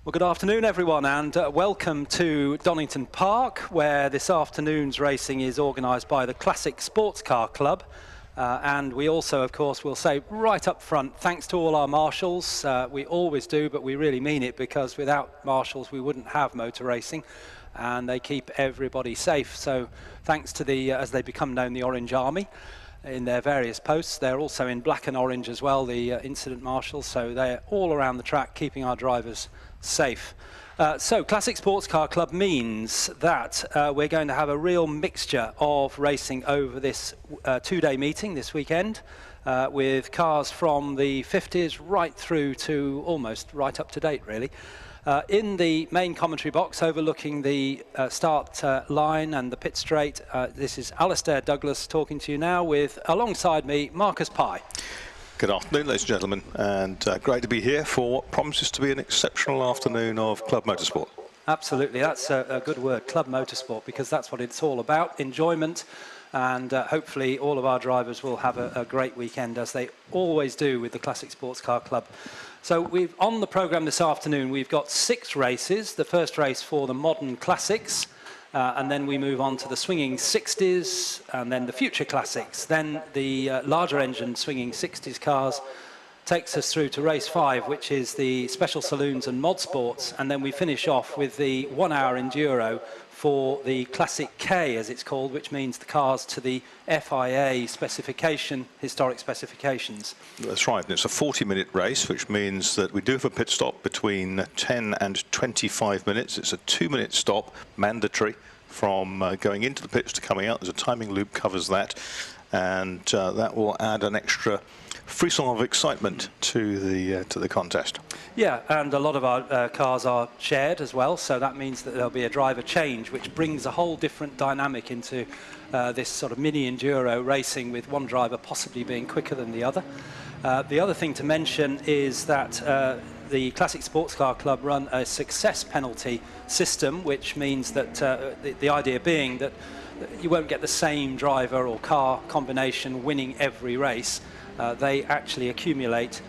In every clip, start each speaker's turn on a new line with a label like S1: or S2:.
S1: Well, good afternoon, everyone, and welcome to Donington Park, where this afternoon's racing is organised by the Classic Sports Car Club. And we also, of course, will say right up front, thanks to all our marshals. We always do, but we really mean it, because without marshals, we wouldn't have motor racing, and they keep everybody safe. So thanks to the, as they become known, the Orange Army, in their various posts. They're also in black and orange as well, the incident marshals, so they're all around the track keeping our drivers safe. So Classic Sports Car Club means that we're going to have a real mixture of racing over this two-day meeting this weekend, with cars from the 50s right through to almost right up to date, really. In the main commentary box overlooking the start line and the pit straight, this is Alistair Douglas talking to you now, with alongside me Marcus Pye.
S2: Good afternoon, ladies and gentlemen, and great to be here for what promises to be an exceptional afternoon of club motorsport.
S1: Absolutely, that's a good word, club motorsport, because that's what it's all about, enjoyment, and hopefully all of our drivers will have a great weekend, as they always do with the Classic Sports Car Club. So on the programme this afternoon, we've got 6 races. The first race for the modern classics, and then we move on to the swinging 60s, and then the future classics. Then the larger engine swinging 60s cars takes us through to race 5, which is the special saloons and mod sports, and then we finish off with the 1-hour enduro for the Classic K, as it's called, which means the cars to the FIA specification, historic specifications.
S2: That's right, and it's a 40-minute race, which means that we do have a pit stop between 10 and 25 minutes. It's a 2-minute stop, mandatory, from going into the pits to coming out. There's a timing loop covers that, and that will add an extra frisson of excitement to the contest.
S1: Yeah, and a lot of our cars are shared as well, so that means that there'll be a driver change, which brings a whole different dynamic into this sort of mini enduro racing, with one driver possibly being quicker than the other. The other thing to mention is that the Classic Sports Car Club run a success penalty system, which means that the idea being that you won't get the same driver or car combination winning every race. They actually accumulate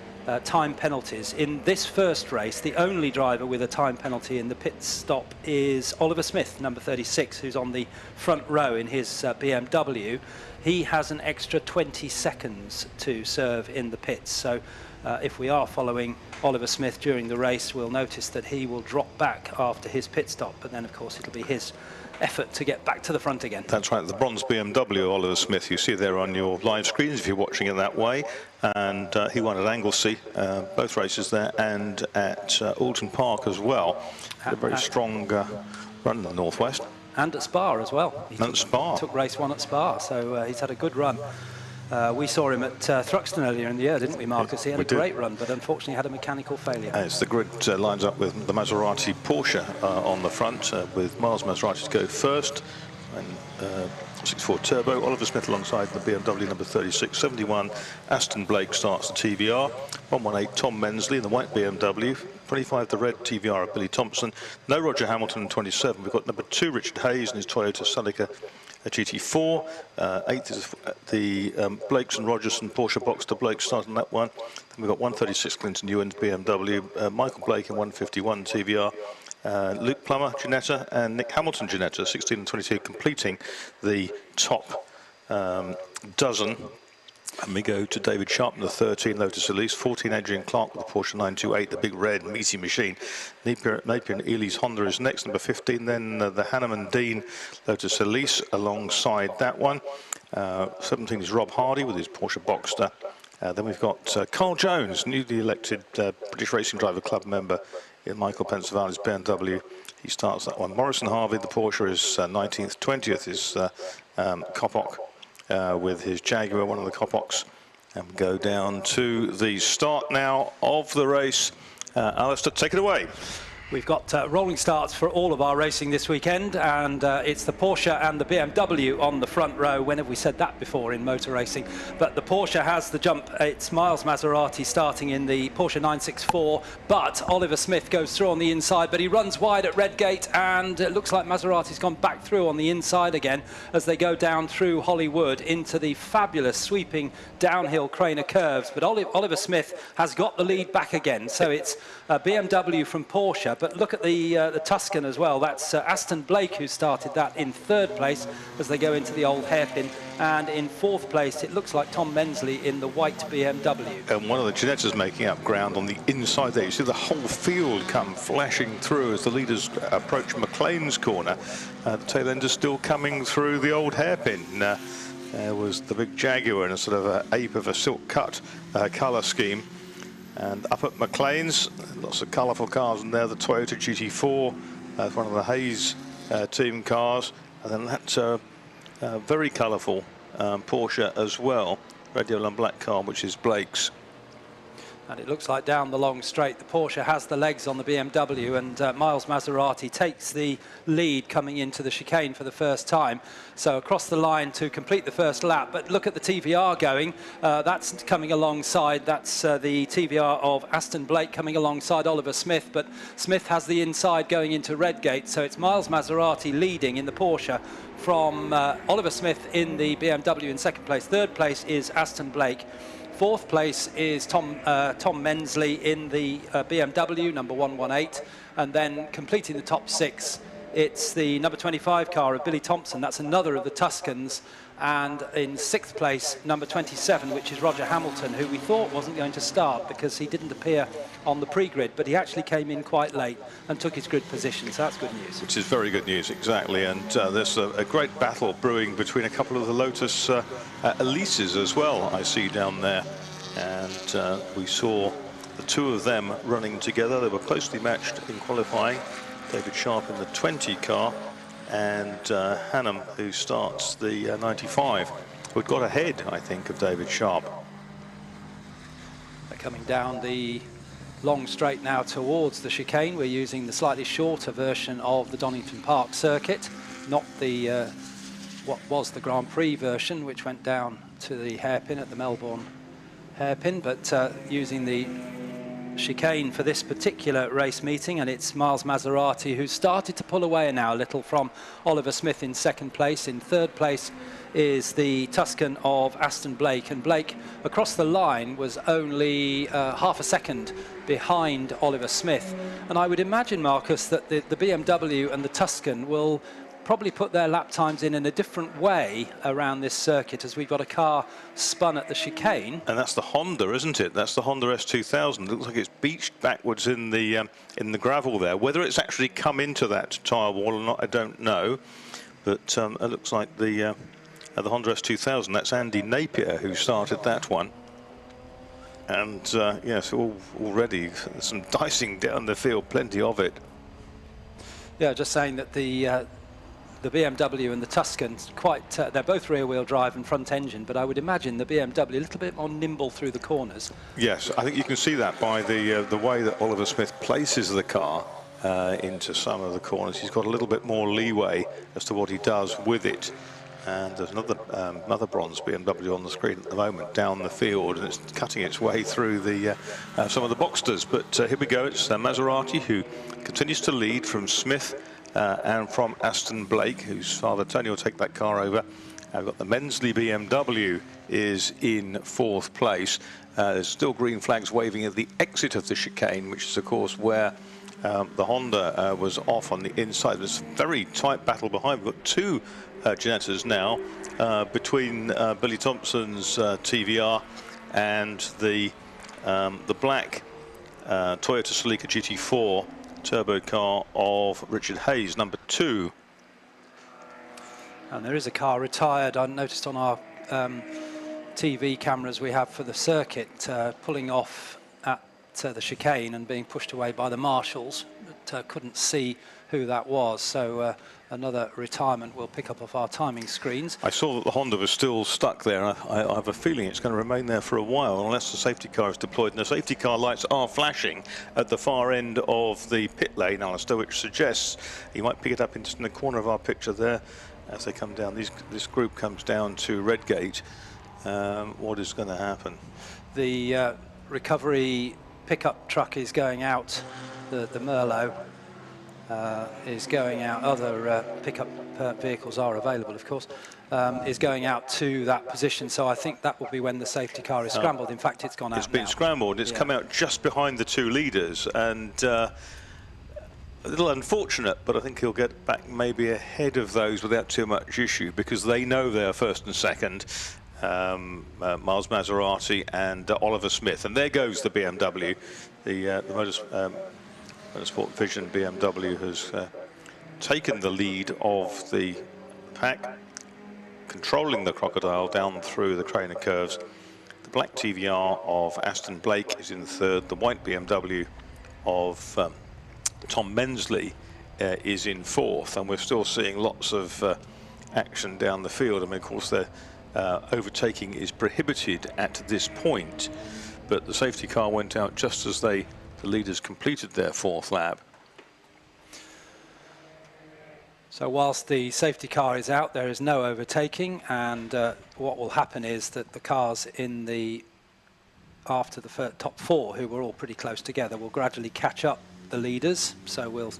S1: time penalties. In this first race, the only driver with a time penalty in the pit stop is Oliver Smith, number 36, who's on the front row in his BMW. He has an extra 20 seconds to serve in the pits. So if we are following Oliver Smith during the race, we'll notice that he will drop back after his pit stop, but then of course it'll be his effort to get back to the front again.
S2: That's right, the bronze BMW Oliver Smith, you see there on your live screens if you're watching it that way, and he won at Anglesey, both races there, and at Alton Park as well. A very strong run in the Northwest.
S1: And at Spa as well. He took race 1 at Spa, so he's had a good run. We saw him at Thruxton earlier in the year, didn't we, Marcus? He had a great run, but unfortunately had a mechanical failure.
S2: As the grid lines up with the Maserati Porsche on the front, with Miles Maserati to go first, and 64 Turbo, Oliver Smith alongside the BMW number 36, 71 Aston Blake starts the TVR, 118 Tom Mensley in the white BMW, 25 the red TVR of Billy Thompson, no Roger Hamilton in 27, we've got number 2 Richard Hayes in his Toyota Celica GT4, 8th is the Blakes and Rogerson Porsche box to Blake starting that one. Then we've got 136 Clinton Ewan's BMW, Michael Blake in 151 TVR, Luke Plummer Ginetta and Nick Hamilton Ginetta, 16 and 22, completing the top dozen. And we go to David Sharp, the 13 Lotus Elise, 14 Adrian Clark with the Porsche 928, the big red meaty machine. Napier and Ely's Honda is next, number 15. Then the Hanneman Dean Lotus Elise alongside that one. 17 is Rob Hardy with his Porsche Boxster. Then we've got Carl Jones, newly elected British Racing Driver Club member in Michael Pensavalle's BMW. He starts that one. Morrison Harvey, the Porsche, is 19th. 20th is Kopok. With his Jaguar, one of the Kopoks, and we go down to the start now of the race. Alistair, take it away.
S1: We've got rolling starts for all of our racing this weekend, and it's the Porsche and the BMW on the front row. When have we said that before in motor racing? But the Porsche has the jump. It's Miles Maserati starting in the Porsche 964, but Oliver Smith goes through on the inside, but he runs wide at Redgate, and it looks like Maserati's gone back through on the inside again as they go down through Hollywood into the fabulous sweeping downhill Craner curves. But Oliver Smith has got the lead back again, so it's BMW from Porsche But look at the Tuscan as well. That's Aston Blake who started that in 3rd place as they go into the old hairpin. And in 4th place, it looks like Tom Mensley in the white BMW.
S2: And one of the Ginettas making up ground on the inside there. You see the whole field come flashing through as the leaders approach McLean's corner. The tail end is still coming through the old hairpin. There was the big Jaguar in a sort of a ape of a silk cut colour scheme. And up at McLean's, lots of colourful cars, and there the Toyota GT4, that's one of the Hayes team cars. And then that's very colourful Porsche as well, red, yellow and black car, which is Blake's.
S1: And it looks like down the long straight, the Porsche has the legs on the BMW, and Miles Maserati takes the lead coming into the chicane for the first time. So across the line to complete the first lap. But look at the TVR going. That's coming alongside. That's the TVR of Aston Blake coming alongside Oliver Smith. But Smith has the inside going into Redgate. So it's Miles Maserati leading in the Porsche from Oliver Smith in the BMW in 2nd place. 3rd place is Aston Blake. 4th place is Tom Mensley in the BMW, number 118. And then completing the top 6, it's the number 25 car of Billy Thompson. That's another of the Tuscans. And in 6th place, number 27, which is Roger Hamilton, who we thought wasn't going to start because he didn't appear on the pre-grid, but he actually came in quite late and took his grid position, so that's good news.
S2: Which is very good news, exactly. And there's a great battle brewing between a couple of the Lotus Elises as well, I see down there. And we saw the 2 of them running together. They were closely matched in qualifying. David Sharp in the 20 car, and Hannum, who starts the 95, who'd got ahead, I think, of David Sharp.
S1: They're coming down the long straight now towards the chicane. We're using the slightly shorter version of the Donington Park Circuit, not the what was the Grand Prix version, which went down to the hairpin at the Melbourne hairpin, but using the chicane for this particular race meeting. And it's Miles Maserati who started to pull away now a little from Oliver Smith in 2nd place. In 3rd place is the Tuscan of Aston Blake, and Blake across the line was only half a second behind Oliver Smith. And I would imagine, Marcus, that the BMW and the Tuscan will probably put their lap times in a different way around this circuit, as we've got a car spun at the chicane.
S2: And that's the Honda, isn't it? That's the Honda S2000. It looks like it's beached backwards in the gravel there. Whether it's actually come into that tyre wall or not, I don't know. But it looks like the Honda S2000. That's Andy Napier who started that one. And yes, already some dicing down the field, plenty of it.
S1: Yeah, just saying that the BMW and the Tuscan, they're both rear-wheel drive and front engine, but I would imagine the BMW a little bit more nimble through the corners.
S2: Yes, I think you can see that by the way that Oliver Smith places the car into some of the corners. He's got a little bit more leeway as to what he does with it. And there's another bronze BMW on the screen at the moment down the field, and it's cutting its way through some of the Boxsters. But here we go. It's Maserati who continues to lead from Smith and from Aston Blake, whose father Tony will take that car over. I've got the Mensley BMW is in 4th place. There's still green flags waving at the exit of the chicane, which is of course where the Honda was off on the inside. There's a very tight battle behind. We've got 2 Ginettas now between Billy Thompson's TVR and the black Toyota Celica GT4 turbo car of Richard Hayes, number 2.
S1: And there is a car retired, I noticed on our TV cameras we have for the circuit, pulling off at the chicane and being pushed away by the marshals, but couldn't see who that was. So another retirement we'll pick up off our timing screens.
S2: I saw that the Honda was still stuck there. I have a feeling it's going to remain there for a while unless the safety car is deployed. And the safety car lights are flashing at the far end of the pit lane, Alistair, which suggests you might pick it up in the corner of our picture there as they come down. This group comes down to Redgate. What is going to happen?
S1: The recovery pickup truck is going out, the Merlot is going out, other pickup vehicles are available of course, is going out to that position, so I think that will be when the safety car is scrambled. In fact, it's gone out.
S2: It's been scrambled, it's come out just behind the 2 leaders, and a little unfortunate, but I think he'll get back maybe ahead of those without too much issue, because they know they're first and second, Miles Maserati and Oliver Smith. And there goes the BMW. The Motorsport Vision BMW has taken the lead of the pack, controlling the Crocodile down through the trainer curves. The black TVR of Aston Blake is in third. The white BMW of Tom Mensley is in fourth, and we're still seeing lots of action down the field. I mean, of course, the overtaking is prohibited at this point, but the safety car went out just as the leaders completed their fourth lap.
S1: So whilst the safety car is out, there is no overtaking, and what will happen is that the cars in the after the top four, who were all pretty close together, will gradually catch up the leaders. So we'll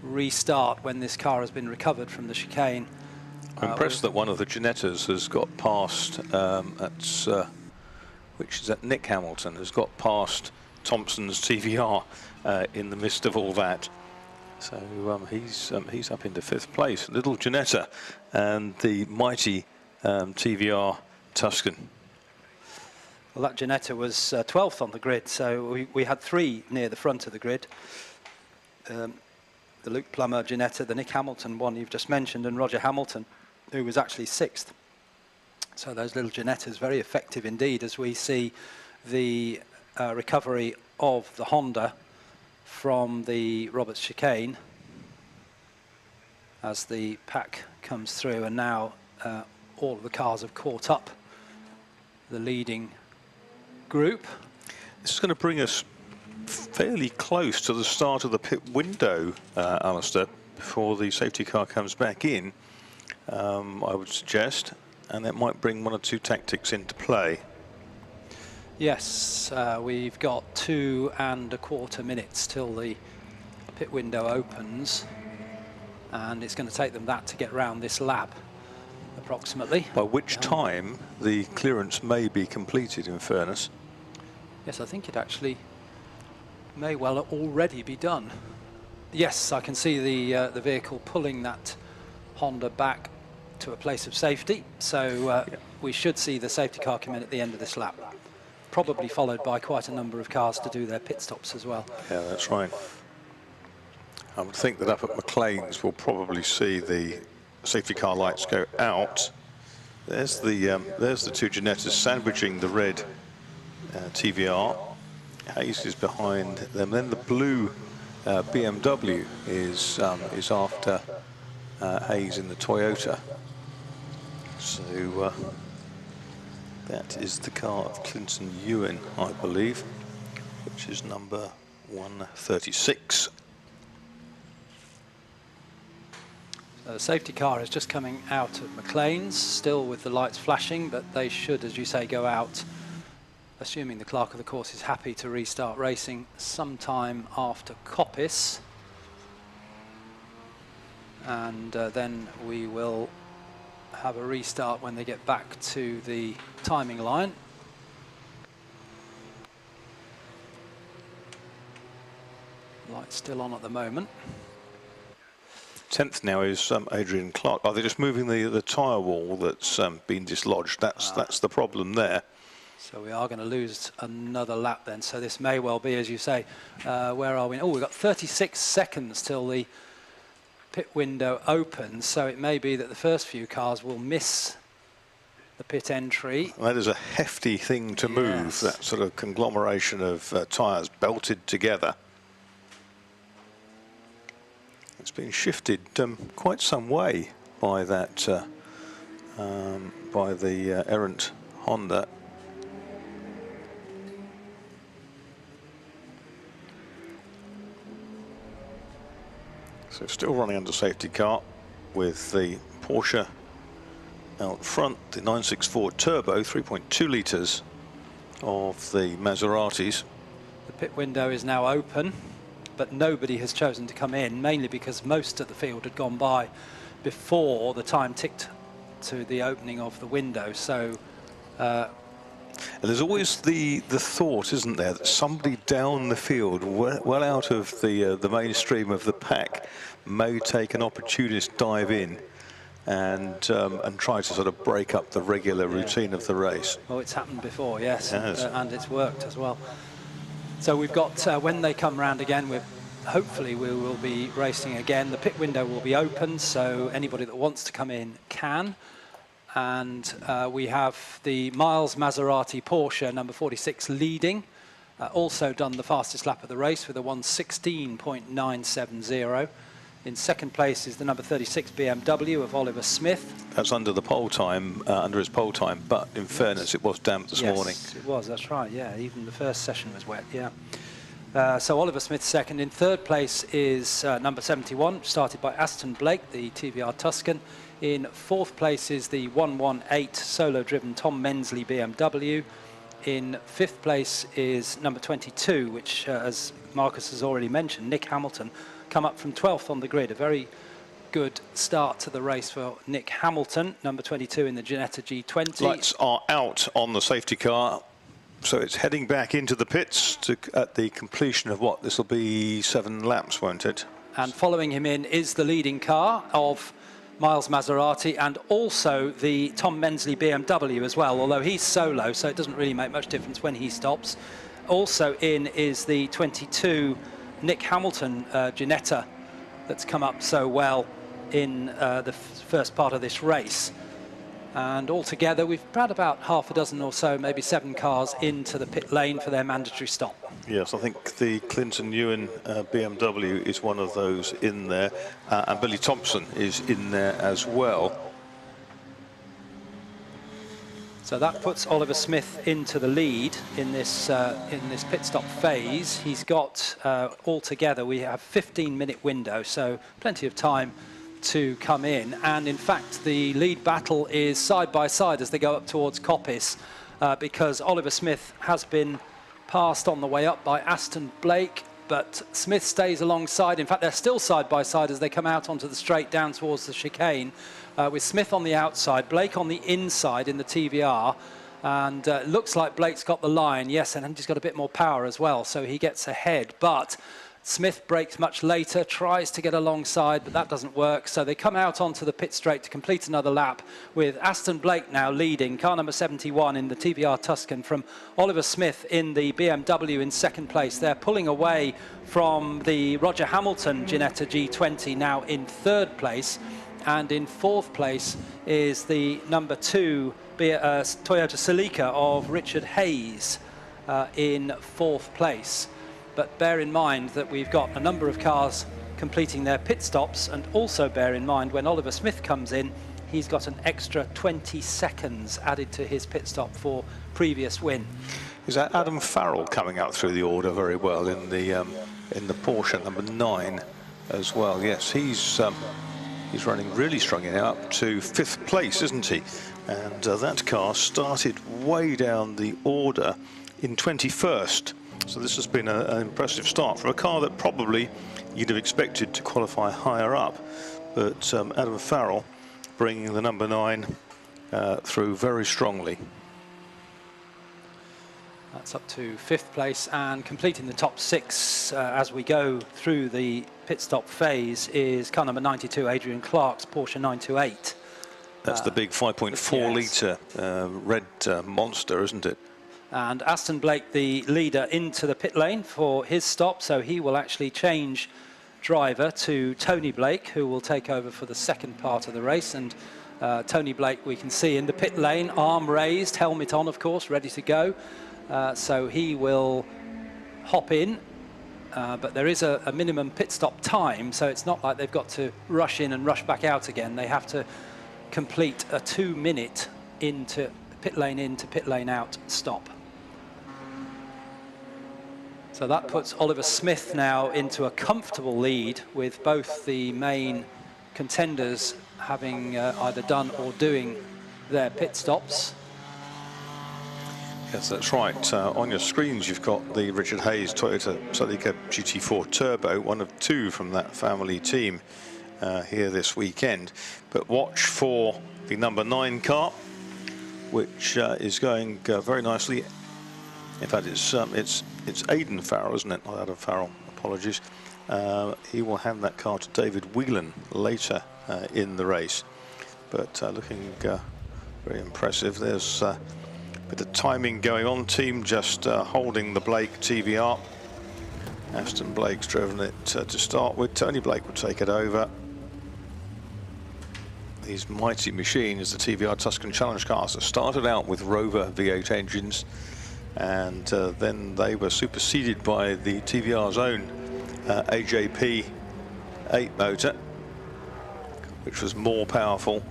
S1: restart when this car has been recovered from the chicane.
S2: I'm impressed that one of the Ginettas has got past, which is at Nick Hamilton, has got past Thompson's TVR in the midst of all that. So he's up into fifth place. Little Ginetta and the mighty TVR Tuscan.
S1: Well, that Ginetta was 12th on the grid, so we had three near the front of the grid. The Luke Plummer Ginetta, the Nick Hamilton one you've just mentioned, and Roger Hamilton, who was actually 6th. So those little Ginettas, very effective indeed, as we see the recovery of the Honda from the Roberts chicane as the pack comes through, and now all of the cars have caught up the leading group.
S2: This is going to bring us fairly close to the start of the pit window, Alistair, before the safety car comes back in, I would suggest, and that might bring one or two tactics into play.
S1: Yes, we've got 2¼ minutes till the pit window opens, and it's going to take them that to get round this lap, approximately.
S2: By which time the clearance may be completed, in fairness.
S1: Yes, I think it actually may well already be done. Yes, I can see the vehicle pulling that Honda back to a place of safety, so we should see the safety car come in at the end of this lap, probably followed by quite a number of cars to do their pit stops as well.
S2: Yeah, that's right. I would think that up at McLean's we'll probably see the safety car lights go out. There's the two Ginettas sandwiching the red TVR. Hayes is behind them. Then the blue BMW is after Hayes in the Toyota. So that is the car of Clinton Ewan, I believe, which is number 136.
S1: So the safety car is just coming out of McLean's, still with the lights flashing, but they should, as you say, go out, assuming the clerk of the course is happy to restart racing sometime after Coppice. And then we will have a restart when they get back to the timing line. Light's still on at the moment.
S2: 10th now is Adrian Clark. Are they just moving the tyre wall that's been dislodged? That's the problem there.
S1: So we are going to lose another lap then. So this may well be, as you say, where are we? Oh, we've got 36 seconds till the pit window opens. So it may be that the first few cars will miss the pit entry.
S2: That is a hefty thing to move, that sort of conglomeration of tyres belted together. It's been shifted quite some way by that, by the errant Honda. So still running under safety car with the Porsche out front, the 964 Turbo, 3.2 litres of the Maseratis.
S1: The pit window is now open, but nobody has chosen to come in, mainly because most of the field had gone by before the time ticked to the opening of the window. So
S2: And there's always the thought, isn't there, that somebody down the field, well out of the mainstream of the pack, may take an opportunist dive in and try to sort of break up the regular routine of the race.
S1: Well, it's happened before, yes,
S2: Yes.
S1: and it's worked as well. So we've got, when they come round again, hopefully we will be racing again. The pit window will be open, so anybody that wants to come in can. And we have the Miles Maserati Porsche, number 46, leading. Also done the fastest lap of the race with a 1:16.970. In second place is the number 36 BMW of Oliver Smith.
S2: That's under the pole time, under his pole time, but in fairness, it was damp this morning.
S1: Yes, it was, that's right, yeah. Even the first session was wet, yeah. So Oliver Smith second. In third place is number 71, started by Aston Blake, the TVR Tuscan. In fourth place is the 118 solo-driven Tom Mensley BMW. In fifth place is number 22, which, as Marcus has already mentioned, Nick Hamilton, come up from 12th on the grid. A very good start to the race for Nick Hamilton, number 22 in the Ginetta G20.
S2: Lights are out on the safety car, so it's heading back into the pits at the completion of what? This will be 7 laps, won't it?
S1: And following him in is the leading car of Miles Maserati and also the Tom Mensley BMW as well, although he's solo, so it doesn't really make much difference when he stops. Also in is the 22 Nick Hamilton Ginetta that's come up so well in the first part of this race. And altogether, we've had about half a dozen or so, maybe 7 cars into the pit lane for their mandatory stop.
S2: Yes, I think the Clinton Ewan BMW is one of those in there, and Billy Thompson is in there as well.
S1: So that puts Oliver Smith into the lead in this pit stop phase. He's got, altogether, we have 15-minute window, so plenty of time to come in. And in fact, the lead battle is side by side as they go up towards Coppice, because Oliver Smith has been passed on the way up by Aston Blake, but Smith stays alongside. In fact, they're still side by side as they come out onto the straight down towards the chicane, with Smith on the outside, Blake on the inside in the TVR, and looks like Blake's got the line, yes, and he's got a bit more power as well, so he gets ahead. But Smith brakes much later, tries to get alongside, but that doesn't work. So they come out onto the pit straight to complete another lap, with Aston Blake now leading, car number 71 in the TVR Tuscan, from Oliver Smith in the BMW in second place. They're pulling away from the Roger Hamilton Ginetta G20 now in third place. And in fourth place is the number 2 Toyota Celica of Richard Hayes in fourth place. But bear in mind that we've got a number of cars completing their pit stops, and also bear in mind when Oliver Smith comes in, he's got an extra 20 seconds added to his pit stop for previous win.
S2: Is that Adam Farrell coming out through the order very well in the Porsche number 9 as well? Yes, he's running really strongly now, up to 5th place, isn't he? And that car started way down the order in 21st. So this has been an impressive start for a car that probably you'd have expected to qualify higher up. But Adam Farrell bringing the number 9 through very strongly.
S1: That's up to 5th place, and completing the top 6 as we go through the pit stop phase is car number 92, Adrian Clark's Porsche 928.
S2: That's the big 5.4 litre red monster, isn't it?
S1: And Aston Blake, the leader, into the pit lane for his stop, so he will actually change driver to Tony Blake, who will take over for the second part of the race. And Tony Blake, we can see in the pit lane, arm raised, helmet on, of course, ready to go. So he will hop in, but there is a minimum pit stop time, so it's not like they've got to rush in and rush back out again. They have to complete a 2-minute into pit lane in to pit lane out stop. So that puts Oliver Smith now into a comfortable lead, with both the main contenders having either done or doing their pit stops.
S2: Yes, that's right. On your screens, you've got the Richard Hayes Toyota Celica GT4 Turbo, one of 2 from that family team here this weekend. But watch for the number 9 car, which is going very nicely. In fact, it's Aidan Farrell, isn't it? Not Adam Farrell. Apologies. He will hand that car to David Whelan later in the race. But looking very impressive. There's a bit of timing going on. Team just holding the Blake TVR. Aston Blake's driven it to start with. Tony Blake will take it over. These mighty machines, the TVR Tuscan Challenge cars, that started out with Rover V8 engines, and then they were superseded by the TVR's own AJP 8 motor, which was more powerful.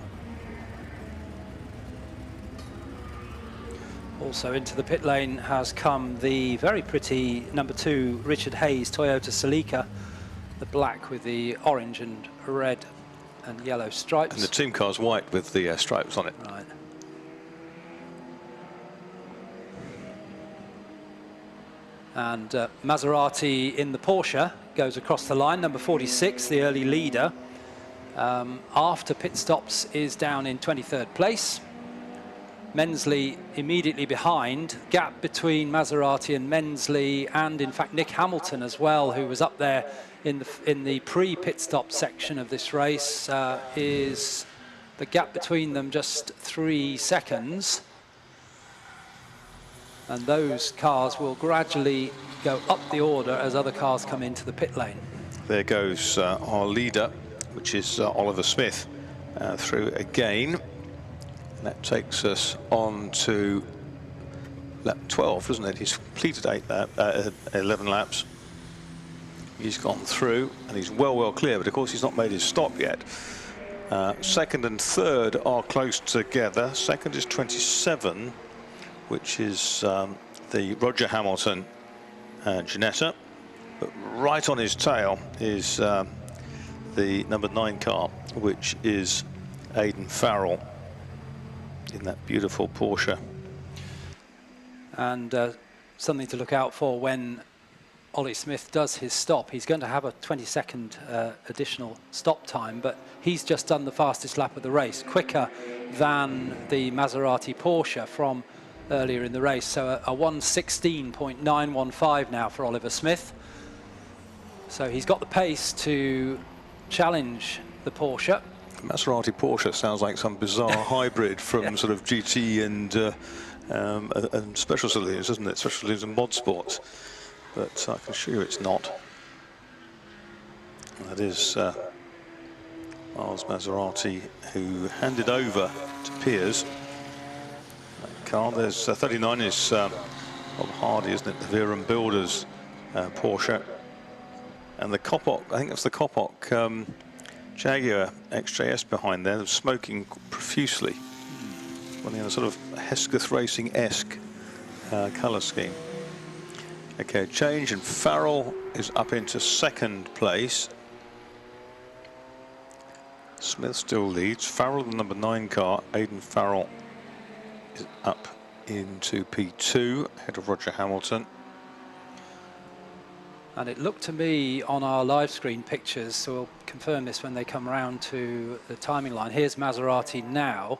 S1: Also into the pit lane has come the very pretty #2 Richard Hayes Toyota Celica, the black with the orange and red and yellow stripes.
S2: And the team car's white with the stripes on it.
S1: Right. And Maserati in the Porsche goes across the line, number 46, the early leader. After pit stops is down in 23rd place. Mensley immediately behind. Gap between Maserati and Mensley, and in fact Nick Hamilton as well, who was up there in the pre-pit stop section of this race, is the gap between them just 3 seconds. And those cars will gradually go up the order as other cars come into the pit lane.
S2: There goes our leader, which is Oliver Smith, through again. That takes us on to lap 12, doesn't it? He's completed 11 laps. He's gone through and he's well clear, but of course he's not made his stop yet. Second and third are close together. Second is 27, which is the Roger Hamilton Ginetta, but right on his tail is the number 9 car, which is Aidan Farrell in that beautiful Porsche.
S1: And something to look out for when Ollie Smith does his stop. He's going to have a 20-second additional stop time, but he's just done the fastest lap of the race, quicker than the Maserati Porsche from earlier in the race. So a 1:16.915 now for Oliver Smith. So he's got the pace to challenge the Porsche.
S2: Maserati Porsche sounds like some bizarre hybrid from sort of GT and special saloons, doesn't it? Special saloons and mod sports. But I can assure you it's not. That is Miles Maserati, who handed over to Piers. That car, there's 39 is Rob Hardy, isn't it? The Verum Builders Porsche. And the Kopok, I think that's the Kopok Jaguar XJS behind there, smoking profusely. Running in a sort of Hesketh Racing-esque colour scheme. Okay, change, and Farrell is up into second place. Smith still leads. Farrell, the number 9 car. Aidan Farrell is up into P2, ahead of Roger Hamilton.
S1: And it looked to me on our live screen pictures, so we'll confirm this when they come around to the timing line. Here's Maserati now,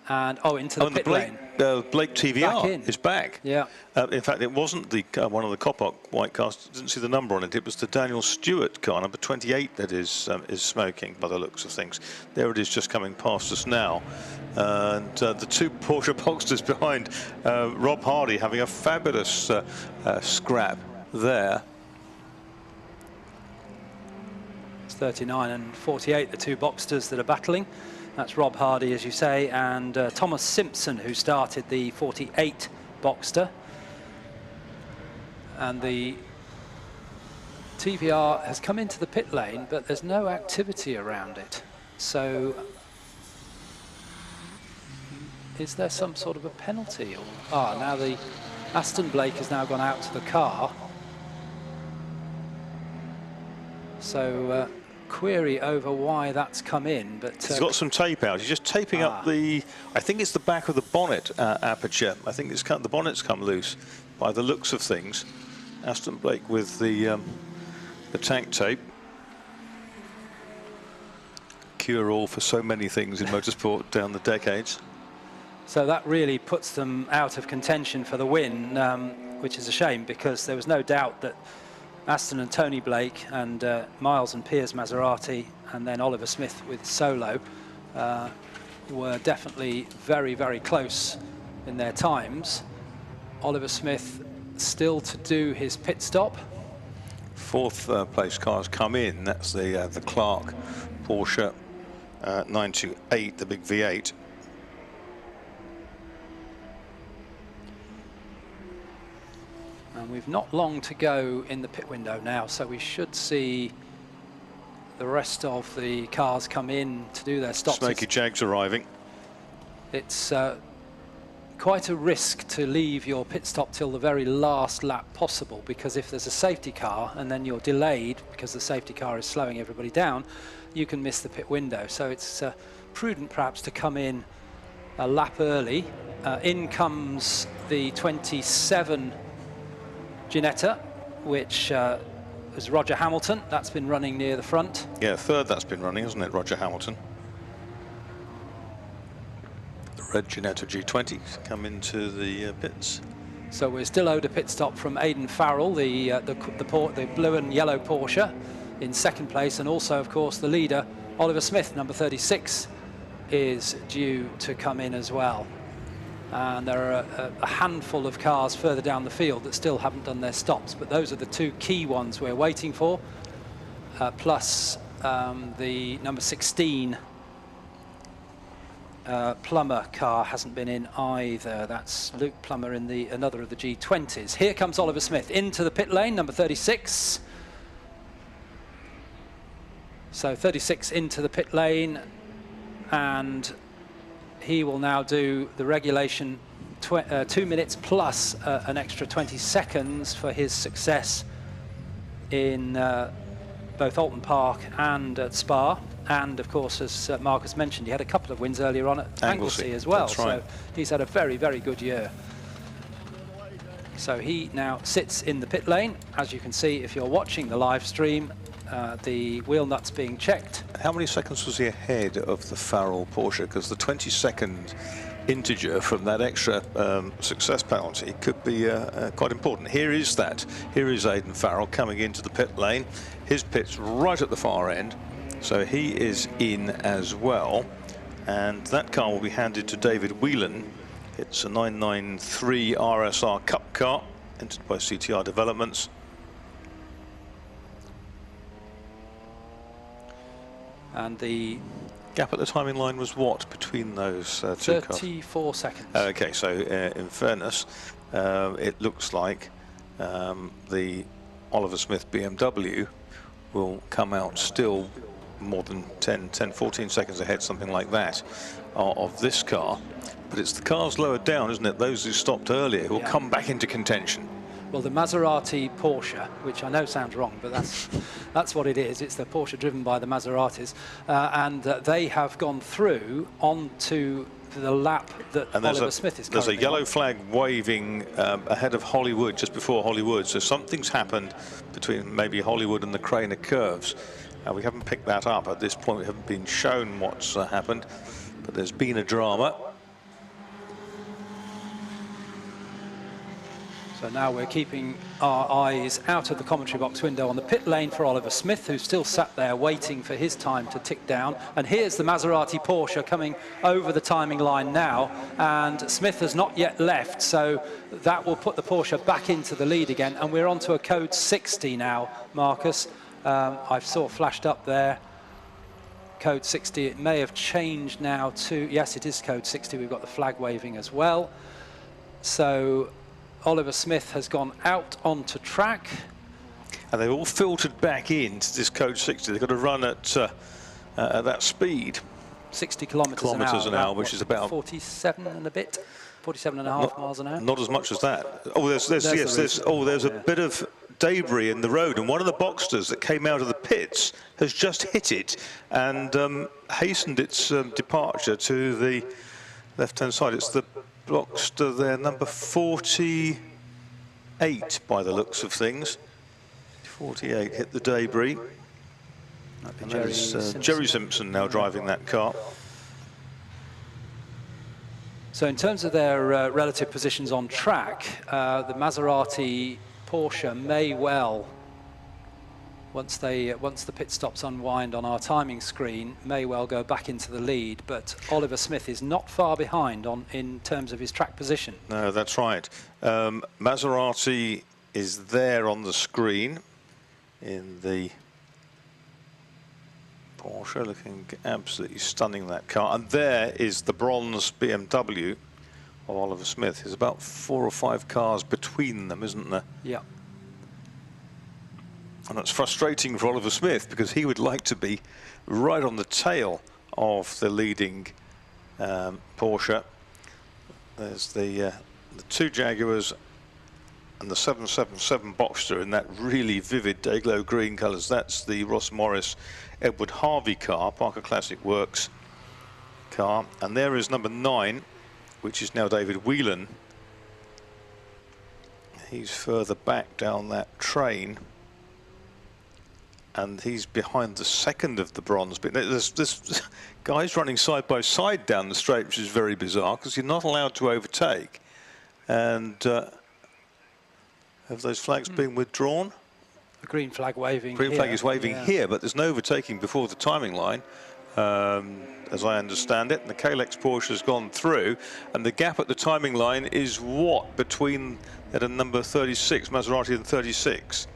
S1: and into the pit lane.
S2: Blake TVR is back.
S1: Yeah.
S2: In fact, it wasn't the one of the Kopok white cars. Didn't see the number on it. It was the Daniel Stewart car, number 28, that is smoking by the looks of things. There it is, just coming past us now. And the 2 Porsche Boxsters behind, Rob Hardy having a fabulous scrap there.
S1: 39 and 48, the 2 Boxsters that are battling. That's Rob Hardy, as you say, and Thomas Simpson, who started the 48 Boxster. And the TVR has come into the pit lane, but there's no activity around it. So is there some sort of a penalty? Or, now the Aston Blake has now gone out to the car. So query over why that's come in, but
S2: he's got some tape out. He's just taping up the, I think it's the back of the bonnet aperture. I think it's the bonnet's come loose by the looks of things. Aston Blake with the tank tape. Cure all for so many things in motorsport down the decades.
S1: So that really puts them out of contention for the win, which is a shame, because there was no doubt that Aston and Tony Blake and Miles and Piers Maserati and then Oliver Smith with Solo were definitely very, very close in their times. Oliver Smith still to do his pit stop.
S2: Fourth place cars come in. That's the Clark Porsche 928, the big V8.
S1: And we've not long to go in the pit window now, so we should see the rest of the cars come in to do their stops.
S2: Smoky Jag's arriving.
S1: It's quite a risk to leave your pit stop till the very last lap possible, because if there's a safety car and then you're delayed because the safety car is slowing everybody down, you can miss the pit window. So it's prudent perhaps to come in a lap early. In comes the 27 Ginetta, which is Roger Hamilton. That's been running near the front.
S2: Yeah, third that's been running, isn't it, Roger Hamilton? The red Ginetta G20 come into the pits.
S1: So we're still owed a pit stop from Aidan Farrell, the blue and yellow Porsche, in second place, and also, of course, the leader, Oliver Smith, number 36, is due to come in as well. And there are a handful of cars further down the field that still haven't done their stops, but those are the two key ones we're waiting for, plus the number 16 Plummer car hasn't been in either. That's Luke Plummer in another of the G20s. Here comes Oliver Smith into the pit lane, number 36. So 36 into the pit lane, and he will now do the regulation 2 minutes plus an extra 20 seconds for his success in both Alton Park and at Spa. And of course, as Marcus mentioned, he had a couple of wins earlier on at Anglesey as well.
S2: That's right.
S1: So he's had a very, very good year. So he now sits in the pit lane. As you can see, if you're watching the live stream, the wheel nuts being checked.
S2: How many seconds was he ahead of the Farrell Porsche? Because the 20-second integer from that extra success penalty could be quite important. Here is Aidan Farrell coming into the pit lane. His pit's right at the far end, so he is in as well. And that car will be handed to David Whelan. It's a 993 RSR Cup car, entered by CTR Developments.
S1: And the
S2: gap at the timing line was what between those two cars?
S1: 34 seconds.
S2: Okay, so in fairness, it looks like the Oliver Smith BMW will come out still more than 14 seconds ahead, something like that, of this car. But it's the cars lower down, isn't it? Those who stopped earlier who will come back into contention.
S1: Well, the Maserati Porsche, which I know sounds wrong, but that's what it is. It's the Porsche driven by the Maseratis, and they have gone through onto the lap that Oliver Smith is currently
S2: There's a yellow
S1: on.
S2: flag waving ahead of Hollywood, just before Hollywood. So something's happened between maybe Hollywood and the Craner curves. We haven't picked that up at this point. We haven't been shown what's happened, but there's been a drama.
S1: So now we're keeping our eyes out of the commentary box window on the pit lane for Oliver Smith, who's still sat there waiting for his time to tick down. And here's the Maserati Porsche coming over the timing line now, and Smith has not yet left, so that will put the Porsche back into the lead again. And we're on to a code 60 now, Marcus. I saw flashed up there, code 60. It may have changed now to, yes, it is code 60. We've got the flag waving as well. So Oliver Smith has gone out onto track.
S2: And they've all filtered back into this code 60. They've got to run at that speed.
S1: 60 kilometres an hour, which is about 47 and a bit, 47 and a half miles an hour.
S2: Not as much as that. Oh, there's a bit of debris in the road, and one of the Boxsters that came out of the pits has just hit it and hastened its departure to the left-hand side. It's the Boxster there, number 48 by the looks of things. 48 hit the debris. And there's Jerry Simpson now driving that car.
S1: So in terms of their relative positions on track, the Maserati Porsche may well, once the pit stops unwind on our timing screen, may well go back into the lead. But Oliver Smith is not far behind in terms of his track position.
S2: No, that's right. Maserati is there on the screen in the Porsche, looking absolutely stunning, that car. And there is the bronze BMW of Oliver Smith. There's about 4 or 5 cars between them, isn't there?
S1: Yeah.
S2: And that's frustrating for Oliver Smith because he would like to be right on the tail of the leading Porsche. There's the 2 Jaguars and the 777 Boxster in that really vivid day-glow green colours. That's the Ross Morris Edward Harvey car, Parker Classic Works car. And there is number 9, which is now David Whelan. He's further back down that train. And he's behind the second of the bronze. But there's guys running side by side down the straight, which is very bizarre because you're not allowed to overtake. And have those flags been withdrawn?
S1: The green flag waving.
S2: Green
S1: here.
S2: flag is waving here, but there's no overtaking before the timing line, as I understand it. And the Kalex Porsche has gone through, and the gap at the timing line is what between that and number 36, Maserati, and 36.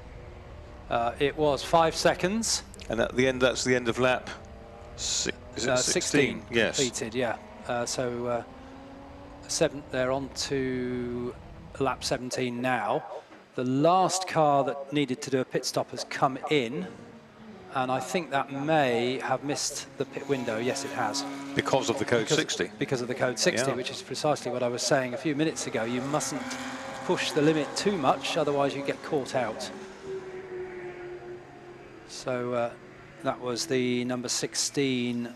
S1: It was 5 seconds.
S2: And at the end, that's the end of lap. Is it 16? Yes.
S1: Completed, yeah. So 7. They're on to lap 17 now. The last car that needed to do a pit stop has come in, and I think that may have missed the pit window. Yes, it has.
S2: Because of the code 60.
S1: Because of the code 60,
S2: yeah.
S1: Which is precisely what I was saying a few minutes ago. You mustn't push the limit too much, otherwise you get caught out. So that was the number 16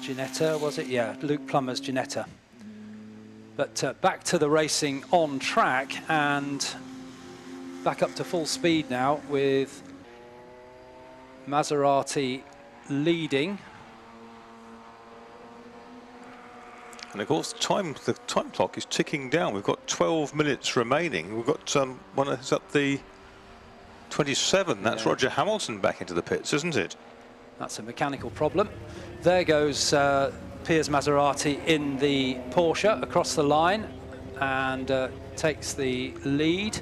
S1: Ginetta, was it? Yeah, Luke Plummer's Ginetta. But back to the racing on track and back up to full speed now with Maserati leading.
S2: And of course, the time clock is ticking down. We've got 12 minutes remaining. We've got one is up the 27. That's Roger Hamilton back into the pits, isn't it?
S1: That's a mechanical problem. There goes Piers Maserati in the Porsche across the line and takes the lead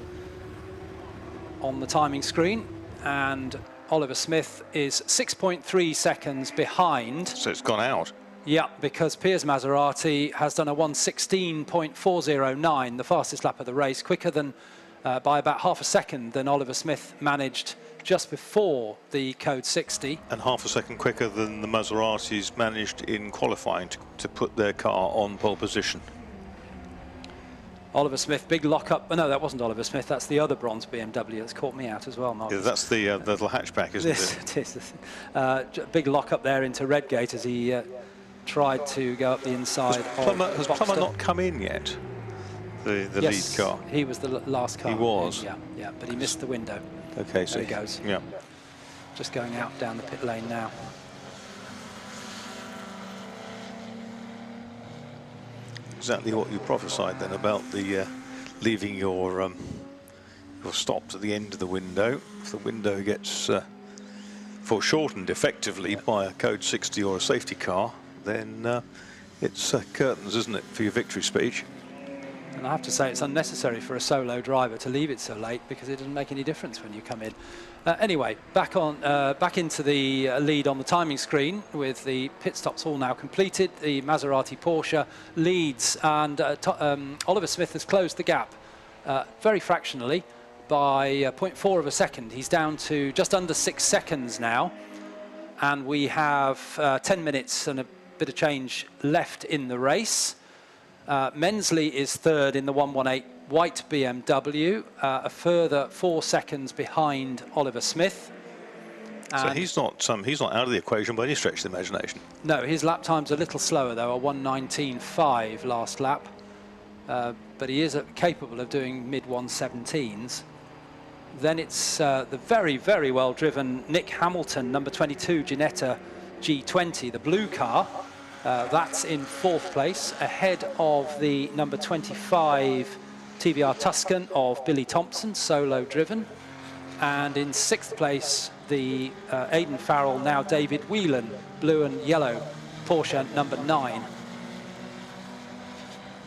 S1: on the timing screen, and Oliver Smith is 6.3 seconds behind.
S2: So it's gone out.
S1: Yeah, because Piers Maserati has done a 1:16.409, the fastest lap of the race, quicker than by about half a second than Oliver Smith managed just before the code 60.
S2: And half a second quicker than the Maseratis managed in qualifying to put their car on pole position.
S1: Oliver Smith, big lock-up. Oh, no, that wasn't Oliver Smith. That's the other bronze BMW that's caught me out as well, Mark.
S2: Yeah, that's the little hatchback, isn't it?
S1: It is. Big lock-up there into Redgate as he tried to go up the inside.
S2: Has Plummer not come in yet? The
S1: Yes,
S2: lead car?
S1: He was the last car.
S2: He was?
S1: Yeah, but he missed the window.
S2: Okay, so
S1: there he goes.
S2: Yeah.
S1: Just going out down the pit lane now.
S2: Exactly what you prophesied then about the leaving your stops at the end of the window. If the window gets foreshortened effectively by a code 60 or a safety car, then it's curtains, isn't it, for your victory speech?
S1: And I have to say it's unnecessary for a solo driver to leave it so late because it doesn't make any difference when you come in. Anyway, back into the lead on the timing screen with the pit stops all now completed. The Maserati Porsche leads, and Oliver Smith has closed the gap very fractionally by 0.4 of a second. He's down to just under 6 seconds now, and we have 10 minutes and a bit of change left in the race. Mensley is third in the 118 white BMW, a further 4 seconds behind Oliver Smith.
S2: So he's not out of the equation by any stretch of the imagination.
S1: No, his lap time's a little slower though, a 1:19.5 last lap, but he is capable of doing mid 1:17s. Then it's the very, very well driven Nick Hamilton, number 22 Ginetta G20, the blue car. That's in 4th place, ahead of the number 25 TVR Tuscan of Billy Thompson, solo driven. And in 6th place, the Aidan Farrell, now David Whelan, blue and yellow Porsche number 9.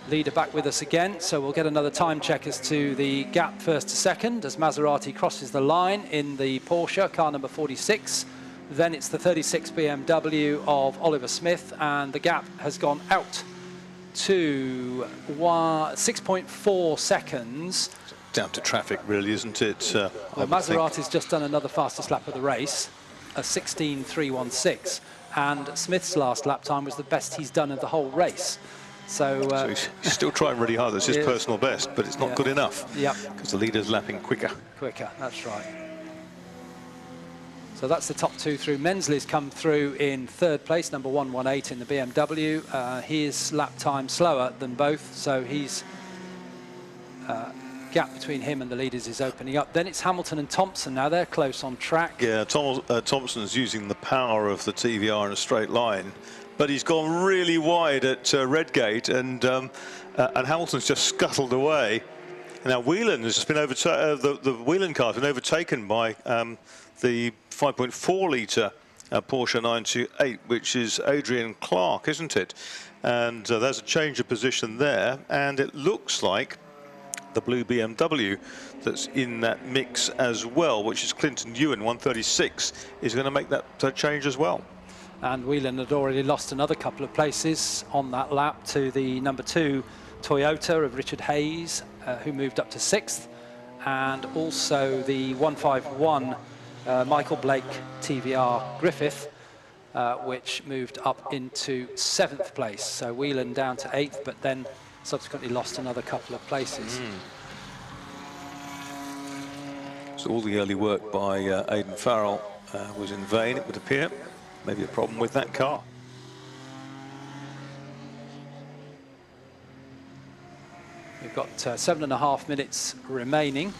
S1: Leader back with us again, so we'll get another time check as to the gap first to second as Maserati crosses the line in the Porsche, car number 46. Then it's the 36 BMW of Oliver Smith, and the gap has gone out to 6.4 seconds.
S2: Down to traffic, really, isn't it?
S1: Well, Maserati's just done another fastest lap of the race, a 16.316, and Smith's last lap time was the best he's done of the whole race. So
S2: he's still trying really hard. That's his personal best, but it's not good enough.
S1: Yep.
S2: Because the leader's lapping quicker.
S1: That's right. So that's the top 2 through. Mensley's come through in 3rd place, number 118 in the BMW. His lap time slower than both, so he's gap between him and the leaders is opening up. Then it's Hamilton and Thompson now. They're close on track. Yeah,
S2: Thompson's using the power of the TVR in a straight line, but he's gone really wide at Redgate, and Hamilton's just scuttled away. Now Whelan has just been overtaken. The Whelan car has been overtaken by the 5.4 litre Porsche 928, which is Adrian Clark, isn't it? And there's a change of position there, and it looks like the blue BMW that's in that mix as well, which is Clinton Ewan, 136, is going to make that change as well.
S1: And Whelan had already lost another couple of places on that lap to the number 2 Toyota of Richard Hayes, who moved up to 6th, and also the 151 Michael Blake TVR Griffith, which moved up into 7th place. So Whelan down to 8th, but then subsequently lost another couple of places.
S2: So all the early work by Aidan Farrell was in vain, it would appear. Maybe a problem with that car.
S1: We've got 7.5 minutes remaining,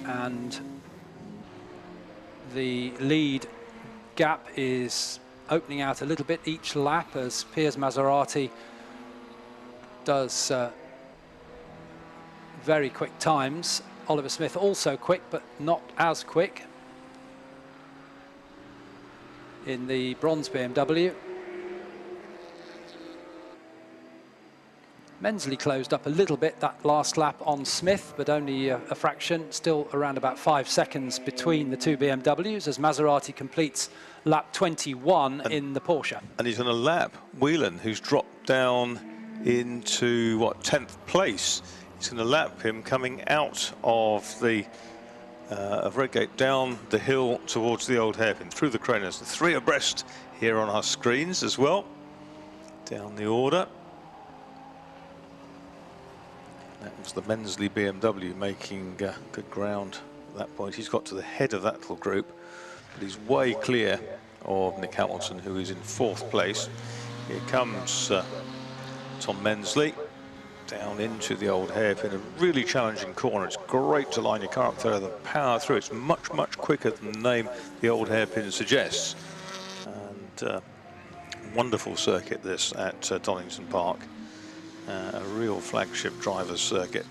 S1: and the lead gap is opening out a little bit each lap as Piers Maserati does very quick times. Oliver Smith also quick, but not as quick in the bronze BMW. Mensley closed up a little bit that last lap on Smith, but only a fraction, still around about 5 seconds between the 2 BMWs as Maserati completes lap 21 in the Porsche.
S2: And he's going to lap Whelan, who's dropped down into, what, 10th place. He's going to lap him coming out of the of Redgate down the hill towards the old hairpin, through the Cronus. The 3 abreast here on our screens as well. Down the order. That was the Mensley BMW making good ground at that point. He's got to the head of that little group, but he's way clear of Nick Hamilton, who is in 4th place. Here comes Tom Mensley down into the old hairpin, a really challenging corner. It's great to line your car up there, the power through. It's much, much quicker than the name the old hairpin suggests. And wonderful circuit this at Donington Park. A real flagship driver's circuit.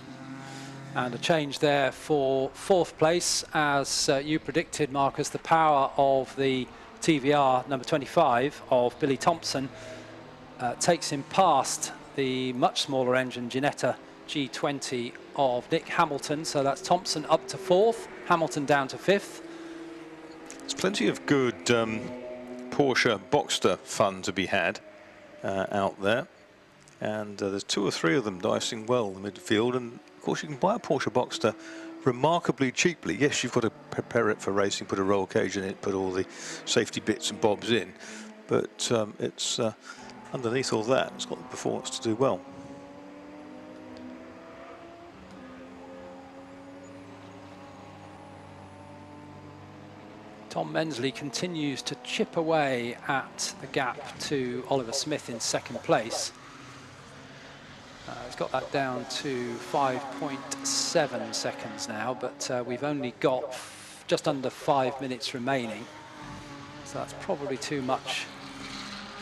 S1: And a change there for 4th place, as you predicted, Marcus. The power of the TVR number 25 of Billy Thompson takes him past the much smaller engine Ginetta G20 of Nick Hamilton. So that's Thompson up to 4th, Hamilton down to 5th.
S2: There's plenty of good Porsche Boxster fun to be had out there. And there's 2 or 3 of them dicing well in the midfield. And of course, you can buy a Porsche Boxster remarkably cheaply. Yes, you've got to prepare it for racing, put a roll cage in it, put all the safety bits and bobs in. But it's underneath all that, it's got the performance to do well.
S1: Tom Mensley continues to chip away at the gap to Oliver Smith in 2nd place. He's got that down to 5.7 seconds now, but we've only got just under 5 minutes remaining. So that's probably too much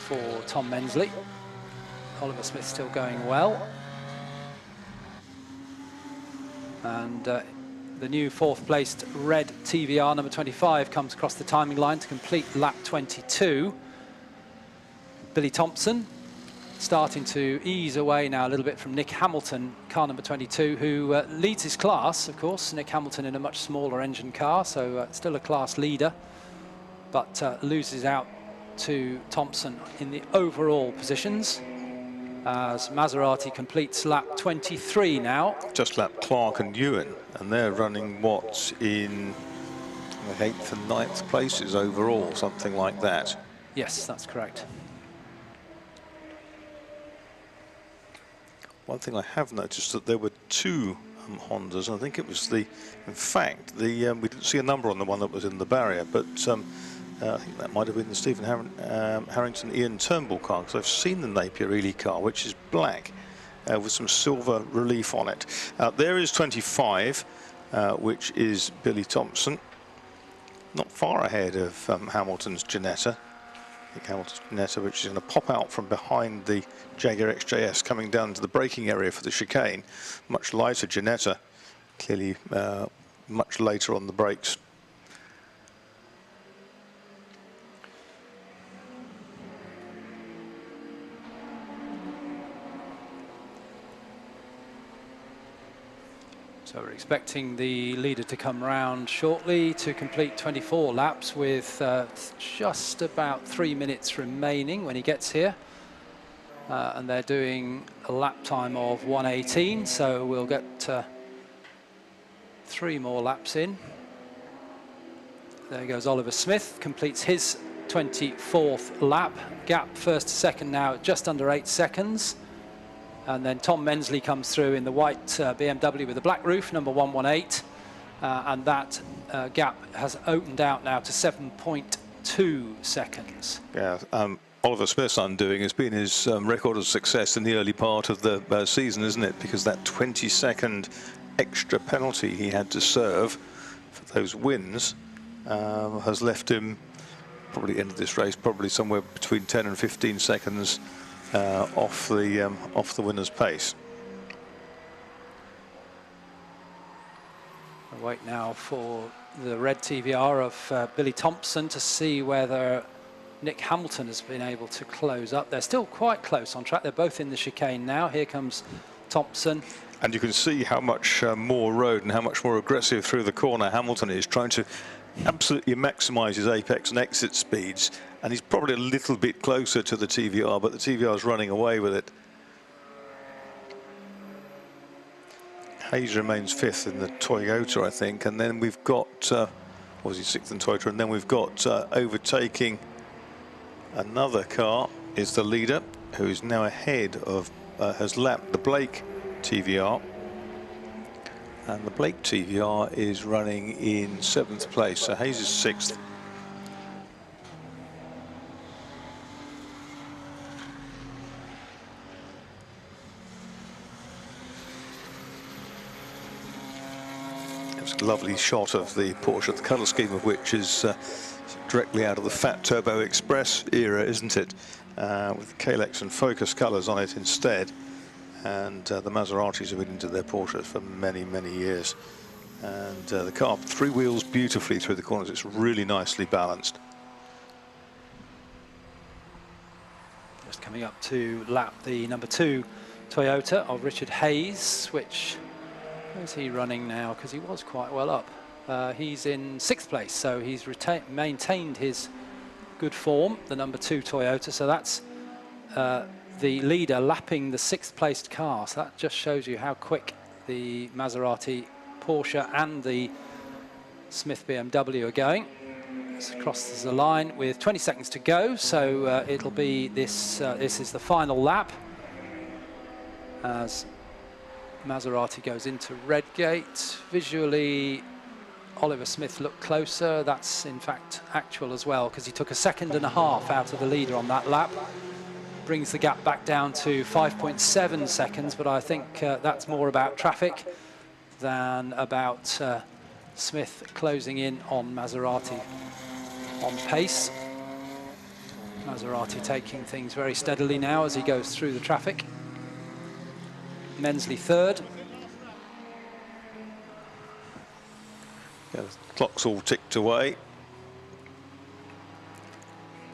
S1: for Tom Mensley. Oliver Smith still going well. And the new fourth-placed red TVR, number 25, comes across the timing line to complete lap 22. Billy Thompson starting to ease away now a little bit from Nick Hamilton, car number 22, who leads his class, of course. Nick Hamilton in a much smaller engine car, so still a class leader, but loses out to Thompson in the overall positions as Maserati completes lap 23 now.
S2: Just lap Clark and Ewan, and they're running what's in the 8th and 9th places overall, something like that.
S1: Yes, that's correct.
S2: One thing I have noticed that there were two Hondas, and I think it was in fact, we didn't see a number on the one that was in the barrier, but I think that might have been the Stephen Harrington Ian Turnbull car, because I've seen the Napier Ely car, which is black with some silver relief on it. There is 25, which is Billy Thompson, not far ahead of Hamilton's Ginetta. Hamilton's Ginetta, which is going to pop out from behind the Jaguar XJS, coming down to the braking area for the chicane. Much lighter Ginetta, clearly much later on the brakes.
S1: So we're expecting the leader to come round shortly to complete 24 laps with just about 3 minutes remaining when he gets here. And they're doing a lap time of 1:18, so we'll get 3 more laps in. There goes Oliver Smith, completes his 24th lap. Gap first to second now at just under 8 seconds. And then Tom Mensley comes through in the white BMW with the black roof, number 118. And that gap has opened out now to 7.2 seconds.
S2: Yeah, Oliver Smith's undoing has been his record of success in the early part of the season, isn't it? Because that 20-second extra penalty he had to serve for those wins has left him, probably end of this race, probably somewhere between 10 and 15 seconds off the winner's pace.
S1: I'll wait now for the red TVR of Billy Thompson to see whether Nick Hamilton has been able to close up. They're still quite close on track. They're both in the chicane now. Here comes Thompson.
S2: And you can see how much more road and how much more aggressive through the corner Hamilton is, trying to absolutely maximise his apex and exit speeds. And he's probably a little bit closer to the TVR, but the TVR is running away with it. Hayes remains 5th in the Toyota, I think, and then we've got, was he 6th in Toyota, and then we've got overtaking another car is the leader, who is now ahead of, has lapped the Blake TVR. And the Blake TVR is running in 7th place, so Hayes is 6th. It's a lovely shot of the Porsche, the colour scheme of which is directly out of the Fat Turbo Express era, isn't it? With Kalex and Focus colours on it instead. And the Maseratis have been into their Porsches for many, many years. And the car three wheels beautifully through the corners. It's really nicely balanced.
S1: Just coming up to lap the number 2 Toyota of Richard Hayes, which, where's he running now? Because he was quite well up. He's in 6th place, so he's maintained his good form, the number 2 Toyota. So that's the leader lapping the 6th placed car. So that just shows you how quick the Maserati Porsche and the Smith BMW are going. It's crosses the line with 20 seconds to go, so it'll be this is the final lap as Maserati goes into Redgate. Visually, Oliver Smith looked closer. That's in fact actual as well, because he took 1.5 seconds out of the leader on that lap. Brings the gap back down to 5.7 seconds, but I think that's more about traffic than about Smith closing in on Maserati on pace. Maserati taking things very steadily now as he goes through the traffic. Mensley third.
S2: Yeah, the clock's all ticked away.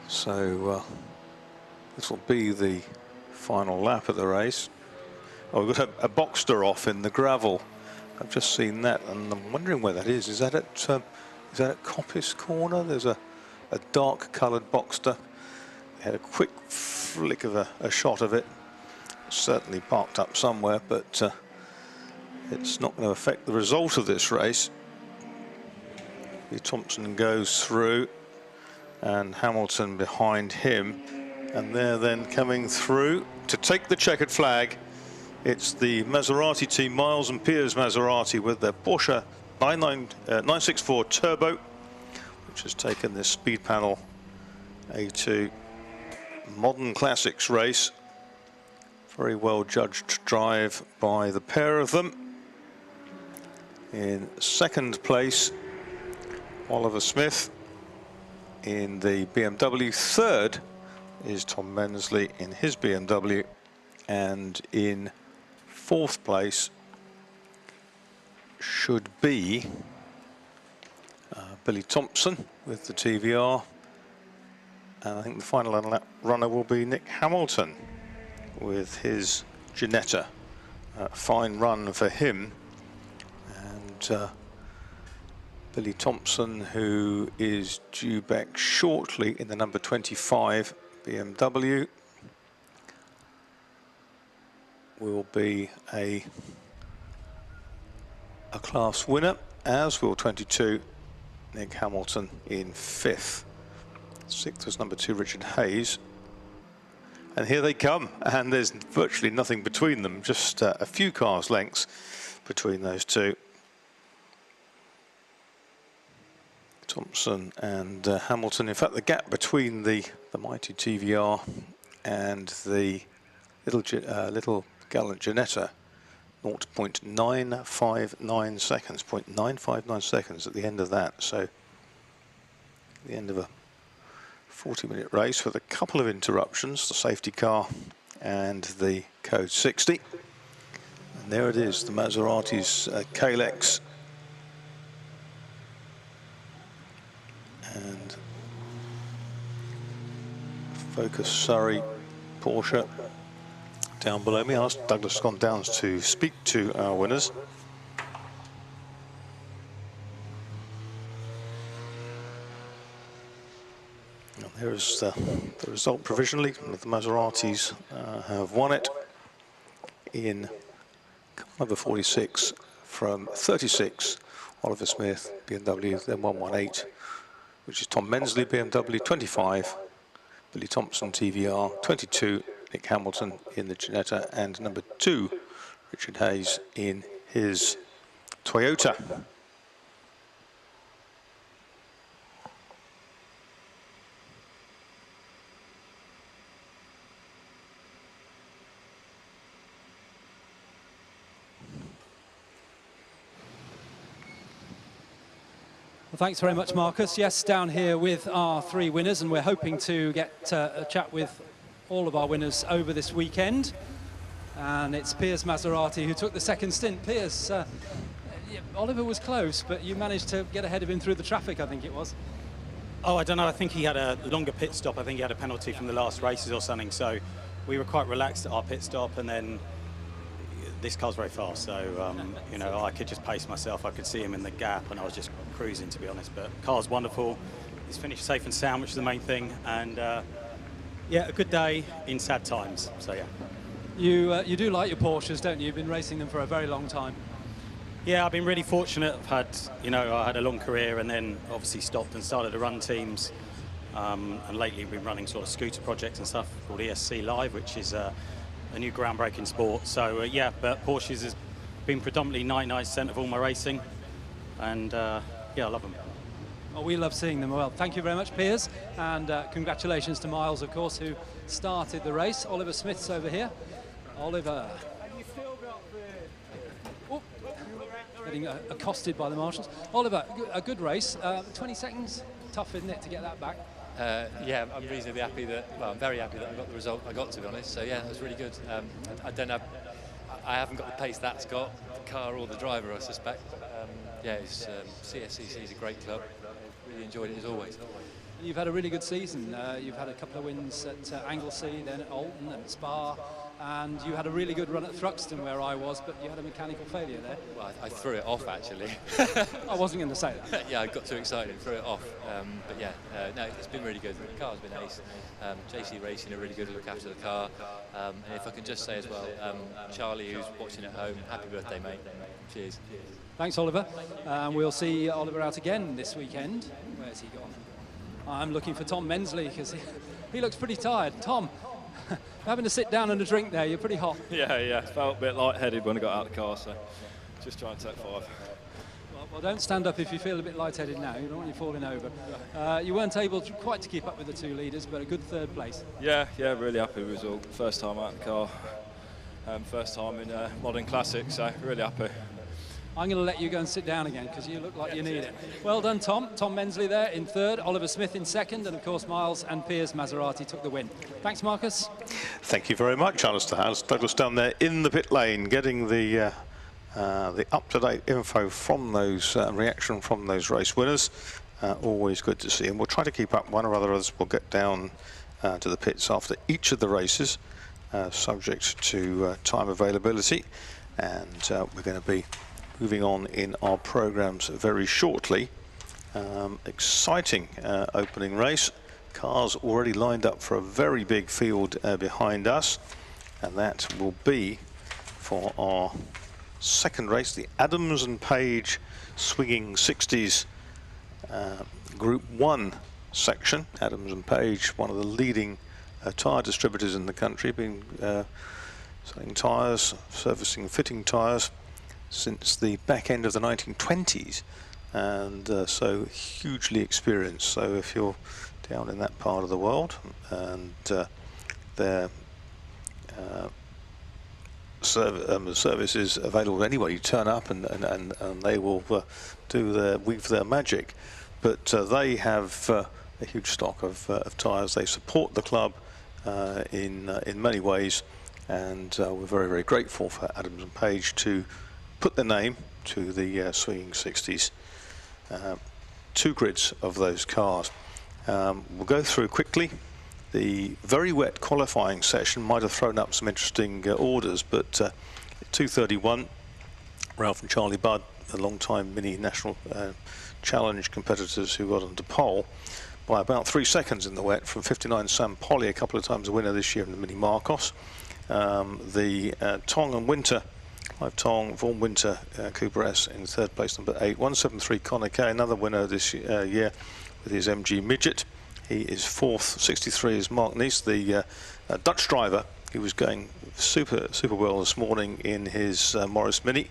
S2: So this will be the final lap of the race. Oh, we've got a Boxster off in the gravel. I've just seen that, and I'm wondering where that is. Is that at Coppice Corner? There's a dark-coloured Boxster. We had a quick flick of a shot of it. Certainly parked up somewhere, but it's not going to affect the result of this race. Thompson goes through, and Hamilton behind him, and they're then coming through to take the checkered flag. It's the Maserati team, Miles and Piers Maserati, with their Porsche 964 Turbo, which has taken this Speed Panel A2 Modern Classics race. Very well judged drive by the pair of them. In second place, Oliver Smith in the BMW. Third is Tom Mensley in his BMW, and in fourth place should be Billy Thompson with the TVR, and I think the final runner will be Nick Hamilton with his Ginetta. Fine run for him, and Billy Thompson, who is due back shortly in the number 25 BMW, will be a class winner, as will 22 Nick Hamilton in fifth. Sixth was number 2 Richard Hayes. And here they come, and there's virtually nothing between them, just a few cars lengths between those two. Thompson and Hamilton. In fact, the gap between the mighty TVR and the little gallant Ginetta, 0.959 seconds, 0.959 seconds at the end of that. So, the end of a 40-minute race with a couple of interruptions, the safety car and the code 60. And there it is, the Maserati's Kalex. And Focus Surrey Porsche down below me. I asked Douglas Scott Downs to speak to our winners. And there's the result provisionally. The Maseratis have won it in number 46 from 36. Oliver Smith, BMW, then 118. Which is Tom Mensley, BMW, 25, Billy Thompson, TVR, 22, Nick Hamilton in the Ginetta, and number 2, Richard Hayes in his Toyota.
S1: Well, thanks very much, Marcus. Yes, down here with our 3 winners, and we're hoping to get a chat with all of our winners over this weekend. And it's Piers Maserati who took the second stint. Piers, Oliver was close, but you managed to get ahead of him through the traffic, I think it was.
S3: Oh, I don't know. I think he had a longer pit stop. I think he had a penalty from the last races or something. So we were quite relaxed at our pit stop, and then this car's very fast, so you know, I could just pace myself. I could see him in the gap, and I was just cruising, to be honest. But car's wonderful. He's finished safe and sound, which is the main thing. And yeah, a good day in sad times. So yeah.
S1: You do like your Porsches, don't you? You've been racing them for a very long time.
S3: Yeah, I've been really fortunate. I've had, you know, I had a long career, and then obviously stopped and started to run teams. And lately, we've been running sort of scooter projects and stuff called ESC Live, which is a new groundbreaking sport. So yeah, but Porsches has been predominantly 99% of all my racing, and yeah, I love them.
S1: Well, we love seeing them. Well, thank you very much, Piers, and congratulations to Miles, of course, who started the race. Oliver Smith's over here. Oliver. Oh, getting accosted by the marshals. Oliver, a good race. 20 seconds, tough, isn't it, to get that back?
S4: Yeah, I'm reasonably happy that, well, I'm very happy that I got the result I got, to be honest. So yeah, it was really good. I don't have, I haven't got the pace that's got, the car or the driver, I suspect. But yeah, CSCC is a great club. I really enjoyed it as always.
S1: You've had a really good season. You've had a couple of wins at Anglesey, then at Alton and Spa, and you had a really good run at Thruxton where I was, but you had a mechanical failure there.
S4: Well, I threw it off, actually.
S1: I wasn't going to say that.
S4: Yeah, I got too excited, threw it off. But yeah, no, it's been really good. The car's been ace. JC Racing are really good to look after the car. And if I can just say as well, Charlie, who's watching at home, happy birthday, mate. Cheers.
S1: Thanks, Oliver. We'll see Oliver out again this weekend. Where's he gone? I'm looking for Tom Mensley because he looks pretty tired. Tom, having to sit down and a drink there, you're pretty hot.
S5: Yeah, felt a bit lightheaded when I got out of the car, so just trying to take 5.
S1: Well, don't stand up if you feel a bit lightheaded now. You don't want you falling over. You weren't able quite to keep up with the 2 leaders, but a good 3rd place.
S5: Yeah, really happy with the result. First time out of the car, first time in a modern classic, so really happy.
S1: I'm going to let you go and sit down again because you look like you need it. Well done, Tom. Tom Mensley there in 3rd, Oliver Smith in 2nd, and of course Miles and Piers Maserati took the win. Thanks, Marcus.
S2: Thank you very much, Alistair. Douglas down there in the pit lane, getting the up-to-date info from those, reaction from those race winners. Always good to see. And we'll try to keep up. One or other others will get down to the pits after each of the races, subject to time availability. And we're going to be moving on in our programs very shortly. Exciting opening race. Cars already lined up for a very big field behind us, and that will be for our 2nd race, the Adams and Page Swinging 60s Group 1 section. Adams and Page, one of the leading tyre distributors in the country, been selling tyres, servicing, fitting tyres since the back end of the 1920s, and so hugely experienced. So if you're down in that part of the world, and their service is available to anybody, turn up and they will weave their magic. But they have a huge stock of tyres. They support the club in many ways, and we're very, very grateful for Adams and Page to put their name to the Swinging 60s. 2 grids of those cars. We'll go through quickly. The very wet qualifying session might have thrown up some interesting orders, but at 2:31, Ralph and Charlie Budd, the long-time Mini National Challenge competitors who got onto pole by about 3 seconds in the wet, from 59 Sam Polly, a couple of times a winner this year in the Mini Marcos. The Tong and Winter, Clive Tong, Vaughan Winter, Cooper S in 3rd place, number 8. 173 Connor Kay, another winner this year with his MG Midget. He is 4th. 63 is Mark Neese, the Dutch driver, who was going super well this morning in his Morris Mini,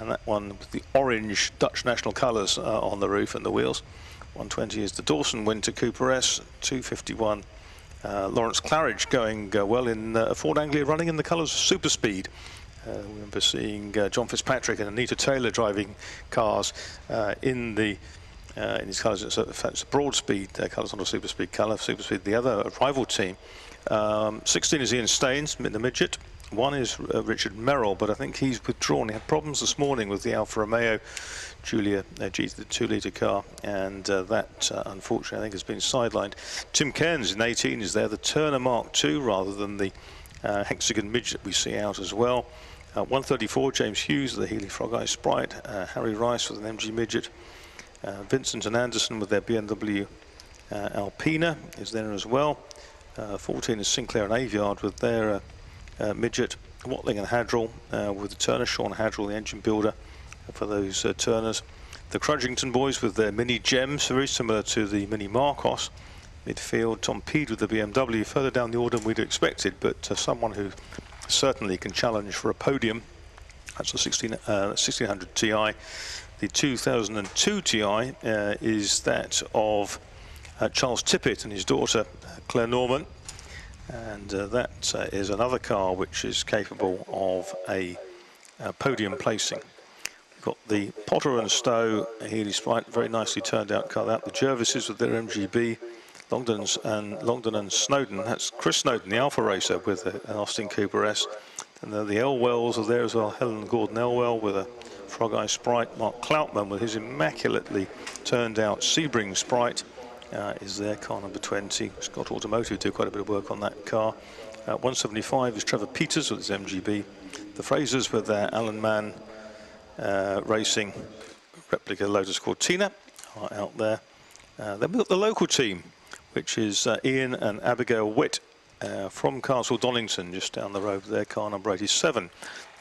S2: and that one with the orange Dutch national colours on the roof and the wheels. 120 is the Dawson Winter Cooper S. 251 Lawrence Claridge going well in Ford Anglia, running in the colours of Super Speed. We remember seeing John Fitzpatrick and Anita Taylor driving cars in his colours. It's a broad speed colours, not a super speed colour. Super Speed, the other rival team. 16 is Ian Staines, the midget. 1 is Richard Merrill, but I think he's withdrawn. He had problems this morning with the Alfa Romeo Giulia G, the 2-litre car, and that unfortunately I think has been sidelined. Tim Cairns in 18 is there, the Turner Mark II rather than the hexagon midget we see out as well. 134 James Hughes, the Healy Frog Eye Sprite. Harry Rice with an MG midget. Vincent and Anderson with their BMW Alpina is there as well. 14 is Sinclair and Aviard with their midget. Watling and Hadrill with the Turner, Sean Hadrill, the engine builder for those Turners. The Crudgington boys with their Mini Gems, very similar to the Mini Marcos. Midfield, Tom Peed with the BMW, further down the order than we'd expected, but someone who certainly can challenge for a podium. That's the 1600 Ti. The 2002 Ti is that of Charles Tippett and his daughter Claire Norman, and that is another car which is capable of a podium placing. We've got the Potter and Stowe Healy Sprite, very nicely turned out car. That the Jervises with their MGB, Longdon and Snowden. That's Chris Snowden, the Alpha racer, with an Austin Cooper S. And the Elwells are there as well. Helen Gordon Elwell with a Frog Eye Sprite. Mark Cloutman with his immaculately turned out Sebring Sprite is there, car number 20. Scott Automotive do quite a bit of work on that car. 175 is Trevor Peters with his MGB. The Frasers with their Alan Mann Racing replica Lotus Cortina are out there. Then we've got the local team, which is Ian and Abigail Witt from Castle Donington, just down the road. Their car number 87.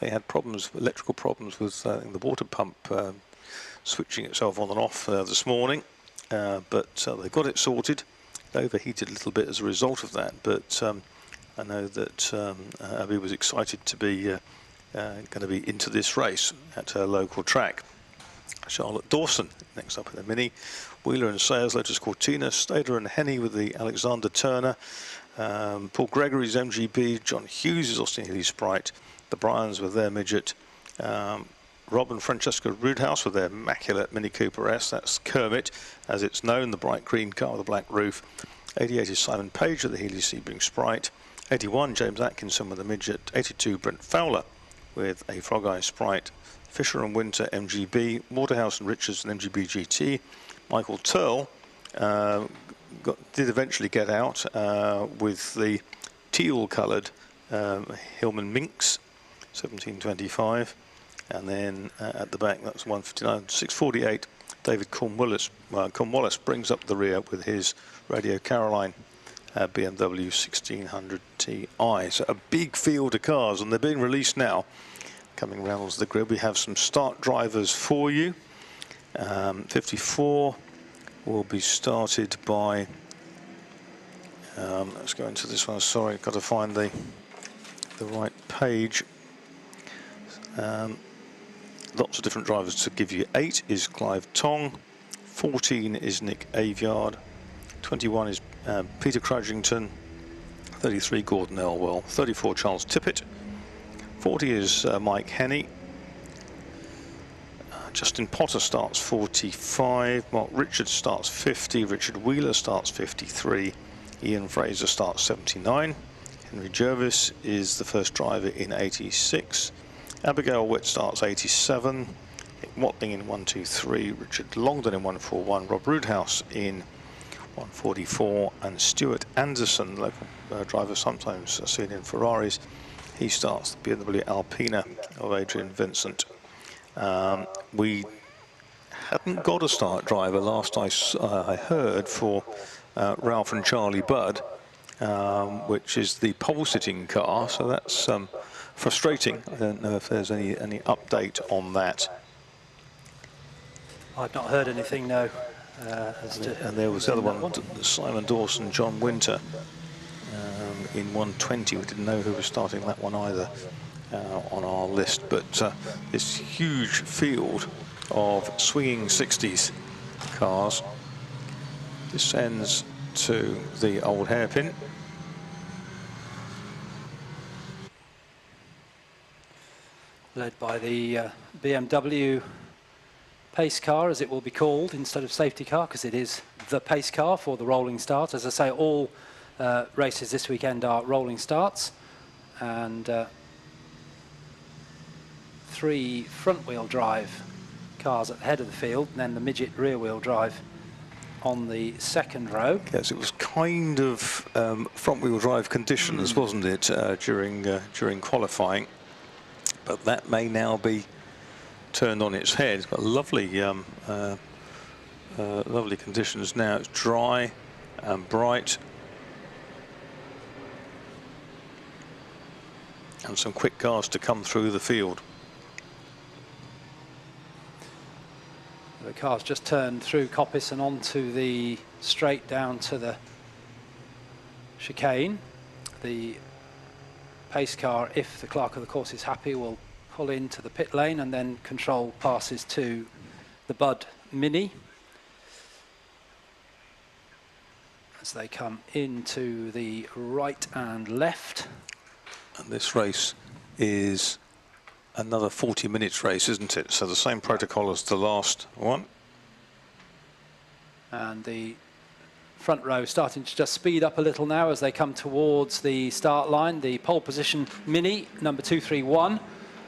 S2: They had problems, electrical problems with the water pump switching itself on and off this morning, but they got it sorted. It overheated a little bit as a result of that, but I know that Abby was excited to be going to be into this race at her local track. Charlotte Dawson next up in the Mini. Wheeler and Sayers, Lotus Cortina. Stader and Henny with the Alexander Turner. Paul Gregory's MGB. John Hughes' Austin Healey Sprite. The Bryans with their midget. Rob and Francesca Roodhouse with their immaculate Mini Cooper S. That's Kermit, as it's known, the bright green car with a black roof. 88 is Simon Page with the Healey Sebring Sprite. 81, James Atkinson with the midget. 82, Brent Fowler with a Frog Eye Sprite. Fisher and Winter MGB. Waterhouse and Richards and MGB GT. Michael Turl did eventually get out with the teal-coloured Hillman Minx, 1725. And then at the back, that's 159. 648, David Cornwallis. Cornwallis brings up the rear with his Radio Caroline BMW 1600 Ti. So a big field of cars, and they're being released now. Coming round the grid, we have some start drivers for you. 54 will be started by, let's go into this one, sorry, got to find the right page. Lots of different drivers to give you. 8 is Clive Tong, 14 is Nick Aviard, 21 is Peter Crudgington, 33 Gordon Elwell, 34 Charles Tippett, 40 is Mike Henney. Justin Potter starts 45, Mark Richards starts 50, Richard Wheeler starts 53, Ian Fraser starts 79, Henry Jervis is the first driver in 86, Abigail Witt starts 87, Nick Watling in 123, Richard Longdon in 141, Rob Roodhouse in 144, and Stuart Anderson, local driver sometimes seen in Ferraris, he starts the BMW Alpina of Adrian Vincent. We hadn't got a start driver last I heard for Ralph and Charlie Budd, which is the pole-sitting car, so that's frustrating. I don't know if there's any update on that.
S1: I've not heard anything, no.
S2: And there was the other one, Simon Dawson, John Winter, in 120. We didn't know who was starting that one either on our list, but this huge field of swinging 60s cars descends to the old hairpin.
S1: Led by the BMW pace car, as it will be called, instead of safety car, because it is the pace car for the rolling start. As I say, all races this weekend are rolling starts, and 3 front-wheel drive cars at the head of the field, and then the midget rear-wheel drive on the second row.
S2: Yes, it was kind of front-wheel drive conditions, wasn't it, during qualifying? But that may now be turned on its head. It's got lovely, lovely conditions now. It's dry and bright, and some quick cars to come through the field.
S1: The car's just turned through Coppice and onto the straight down to the chicane. The pace car, if the clerk of the course is happy, will pull into the pit lane, and then control passes to the Budd Mini as they come into the right and left.
S2: And this race is another 40 minutes race, isn't it? So the same protocol as the last one.
S1: And the front row starting to just speed up a little now as they come towards the start line. The pole position Mini, number 231,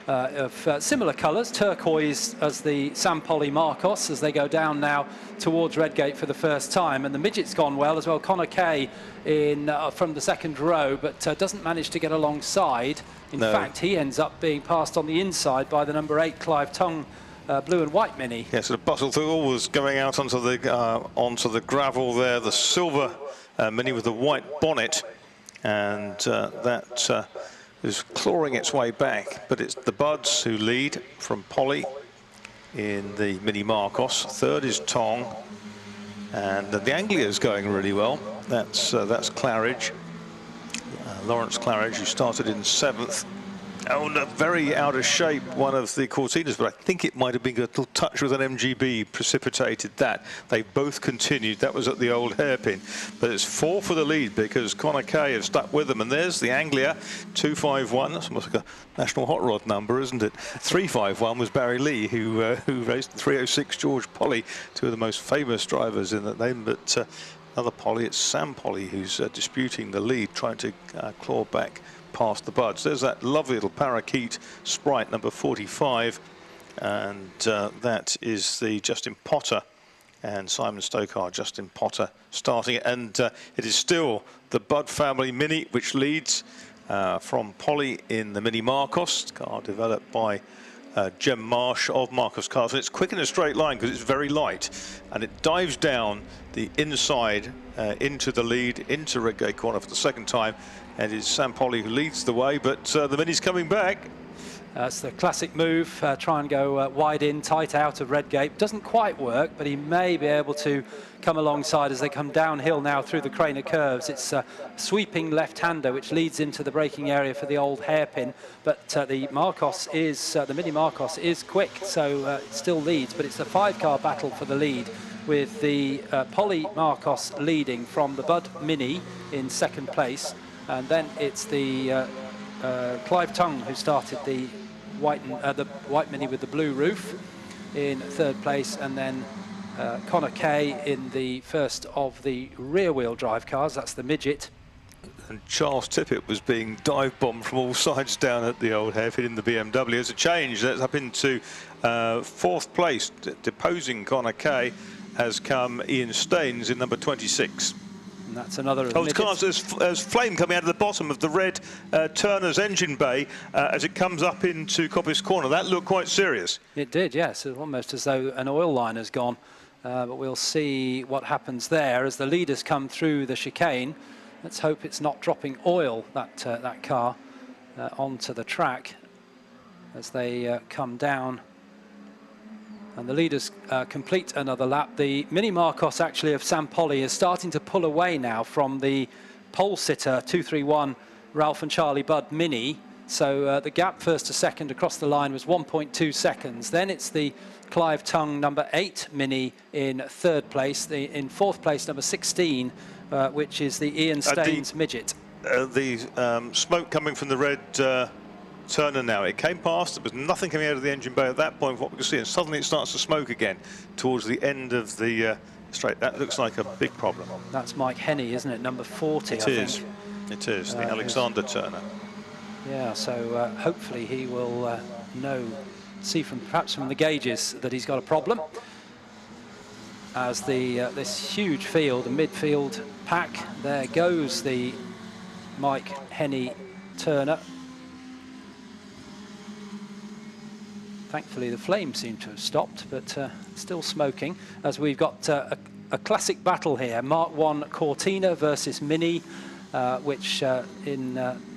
S1: of similar colours, turquoise as the Sampoli Marcos, as they go down now towards Redgate for the first time. And the midget's gone well as well. Connor Kay in from the second row, but doesn't manage to get alongside. In fact, he ends up being passed on the inside by the number 8 Clive Tongue blue and white Mini.
S2: Yeah, sort of bustled through, all was going out onto the gravel there. The silver Mini with the white bonnet, and that is clawing its way back. But it's the Buds who lead from Polly in the Mini Marcos. Third is Tong, and the Anglia is going really well. That's Claridge, Lawrence Claridge, who started in 7th. Oh, no, very out of shape, one of the Cortinas, but I think it might have been a little touch with an MGB precipitated that. They both continued. That was at the old hairpin. But it's 4 for the lead because Connor Kay have stuck with them. And there's the Anglia, 251. That's almost like a national hot rod number, isn't it? 351 was Barry Lee, who raced 306 George Polly, two of the most famous drivers in that name. But another Polly, it's Sam Polly, who's disputing the lead, trying to claw back past the Buds. There's that lovely little parakeet Sprite, number 45, and that is the Justin Potter and Simon Stokar. Justin Potter starting it, and it is still the Bud family Mini which leads from Polly in the Mini Marcos, car developed by Jem Marsh of Marcos Cars. And it's quick in a straight line because it's very light, and it dives down the inside into the lead, into Redgate Corner for the second time. And it's Sam Polly who leads the way, but the Mini's coming back.
S1: It's the classic move, try and go wide in, tight out of Redgate. Doesn't quite work, but he may be able to come alongside as they come downhill now through the Craner curves. It's a sweeping left-hander which leads into the braking area for the old hairpin, but the Marcos is, the Mini Marcos is quick, so it still leads, but it's a 5-car battle for the lead, with the Polly Marcos leading from the Bud Mini in second place. And then it's the Clive Tongue who started the white Mini with the blue roof in third place, and then Connor Kay in the first of the rear-wheel drive cars. That's the midget.
S2: And Charles Tippett was being dive-bombed from all sides down at the old hairpin in the BMW. There's a change. That's up into fourth place. Deposing Connor Kay has come Ian Staines in number 26.
S1: And that's another.
S2: Oh, there's flame coming out of the bottom of the red Turner's engine bay as it comes up into Coppice Corner. That looked quite serious.
S1: It did, yes. It's almost as though an oil line has gone. But we'll see what happens there as the leaders come through the chicane. Let's hope it's not dropping oil, that car, onto the track as they come down. And the leaders complete another lap. The Mini Marcos, actually, of Sam Polly is starting to pull away now from the pole sitter 231 Ralph and Charlie Budd Mini. So the gap first to second across the line was 1.2 seconds. Then it's the Clive Tongue number 8 Mini in third place. In fourth place, number 16, which is the Ian Staines midget.
S2: The smoke coming from the red Turner now. It came past, there was nothing coming out of the engine bay at that point, what we can see, and suddenly it starts to smoke again towards the end of the straight. That looks like a big problem.
S1: That's Mike Henney, isn't it? Number 40,
S2: It is. It is, the Alexander Turner.
S1: Yeah, so hopefully he will see perhaps from the gauges that he's got a problem. As this huge field, the midfield pack, there goes the Mike Henney Turner. Thankfully, the flames seem to have stopped, but still smoking, as we've got a classic battle here. Mark 1 Cortina versus Mini, which in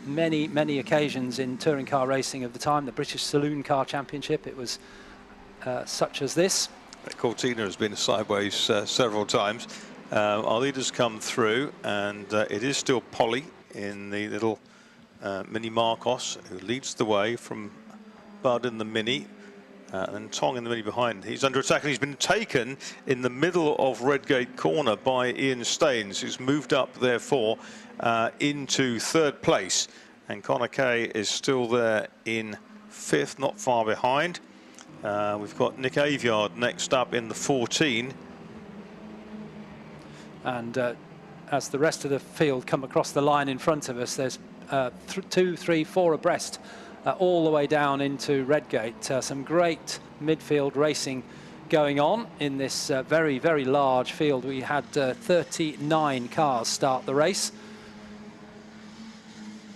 S1: many occasions in touring car racing of the time, the British Saloon Car Championship, it was such as this.
S2: Cortina has been sideways several times. Our leaders come through, and it is still Polly in the little Mini Marcos who leads the way from Bud in the Mini. And Tong in the Mini behind. He's under attack, and he's been taken in the middle of Redgate Corner by Ian Staines, who's moved up, therefore, into third place. And Connor Kay is still there in fifth, not far behind. We've got Nick Aviard next up in the 14.
S1: And as the rest of the field come across the line in front of us, there's 2, 3, 4 abreast all the way down into Redgate. Some great midfield racing going on in this very, very large field. We had 39 cars start the race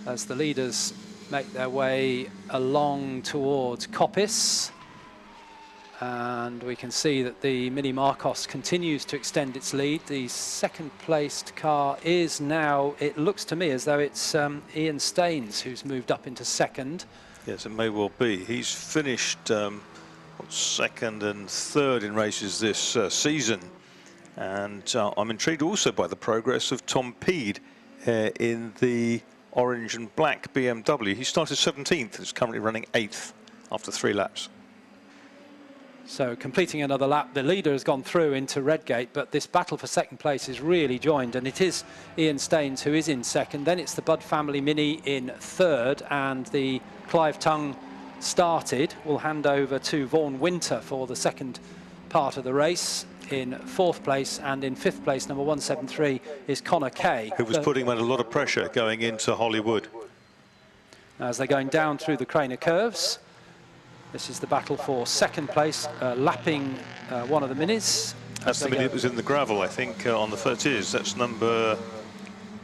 S1: as the leaders make their way along towards Coppice. And we can see that the Mini Marcos continues to extend its lead. The second placed car is now, it looks to me as though it's Ian Staines who's moved up into second.
S2: Yes, it may well be. He's finished second and third in races this season. And I'm intrigued also by the progress of Tom Peed in the orange and black BMW. He started 17th and is currently running 8th after 3 laps.
S1: So completing another lap, the leader has gone through into Redgate, but this battle for second place is really joined, and it is Ian Staines who is in second. Then it's the Budd Family Mini in third, and the Clive Tongue started. We'll hand over to Vaughan Winter for the second part of the race in fourth place, and in fifth place, number 173, is Connor Kay.
S2: Who was putting him under a lot of pressure going into Hollywood.
S1: As they're going down through the Craner curves. This is the battle for second place, lapping one of the minis.
S2: That's the mini that was in the gravel, I think, on the first. That's number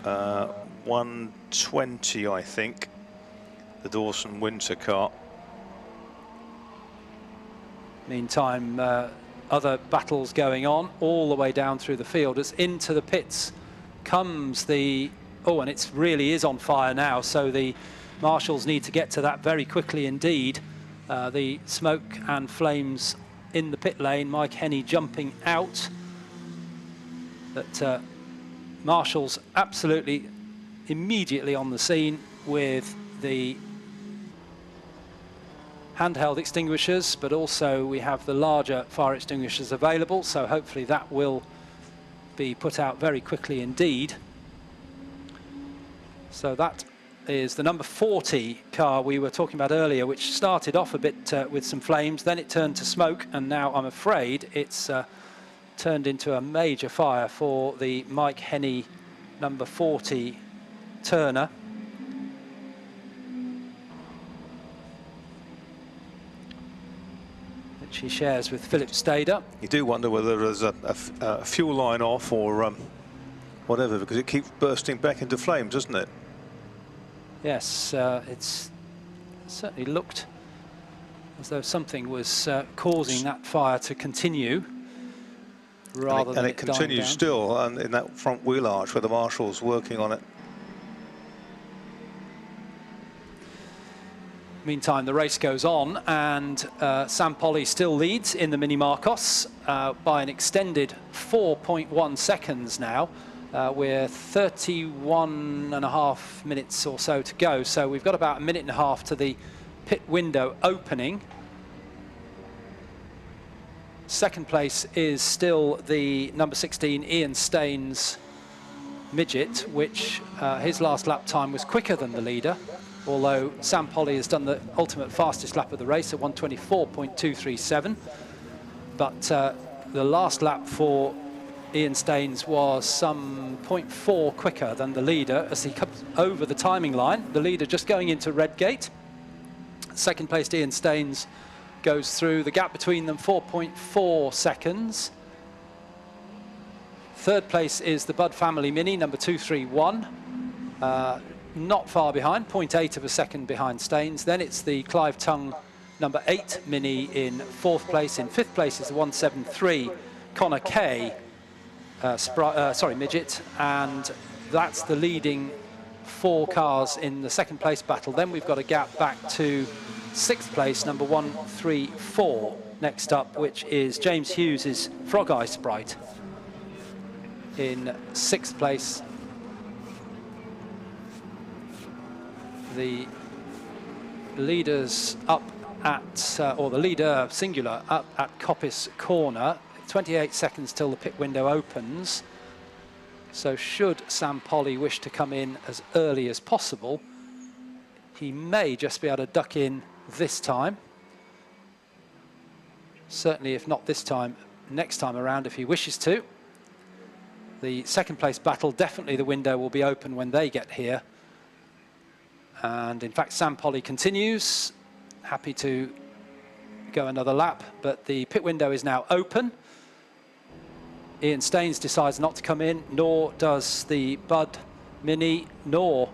S2: 120, I think, the Dawson Winter car.
S1: Meantime, other battles going on all the way down through the field. As into the pits comes the... Oh, and it really is on fire now, so the marshals need to get to that very quickly indeed. The smoke and flames in the pit lane, Mike Henney jumping out. But marshals absolutely immediately on the scene with the handheld extinguishers, but also we have the larger fire extinguishers available, so hopefully that will be put out very quickly indeed. So that is the number 40 car we were talking about earlier, which started off a bit with some flames, then it turned to smoke, and now I'm afraid it's turned into a major fire for the Mike Henney number 40 Turner. Which he shares with Philip Stader.
S2: You do wonder whether there's a fuel line off or whatever, because it keeps bursting back into flames, doesn't it?
S1: Yes, it's certainly looked as though something was causing that fire to continue, rather than
S2: it continues still in that front wheel arch where the marshal's working on it.
S1: Meantime, the race goes on, and Sam Polly still leads in the Mini Marcos by an extended 4.1 seconds now. We're 31.5 minutes or so to go, so we've got about a minute and a half to the pit window opening. Second place is still the number 16 Ian Staines midget, which his last lap time was quicker than the leader, although Sam Polly has done the ultimate fastest lap of the race at 1:24.237. But the last lap for Ian Staines was some 0.4 quicker than the leader as he comes over the timing line. The leader just going into Redgate. Second placed Ian Staines goes through. The gap between them 4.4 seconds. Third place is the Budd Family Mini, number 231. Not far behind, 0.8 of a second behind Staines. Then it's the Clive Tongue number 8 Mini in fourth place. In fifth place is the 173 Connor Kay midget, and that's the leading 4 cars in the second place battle. Then we've got a gap back to sixth place, number 134 next up, which is James Hughes's Frog Eye Sprite in sixth place. The leaders up at, or the leader singular up at Coppice Corner. 28 seconds till the pit window opens. So should Sam Polly wish to come in as early as possible, he may just be able to duck in this time. Certainly, if not this time, next time around if he wishes to. the second place battle, definitely the window will be open when they get here. And in fact, Sam Polly continues, happy to go another lap, but the pit window is now open. Ian Staines decides not to come in, nor does the Bud Mini, nor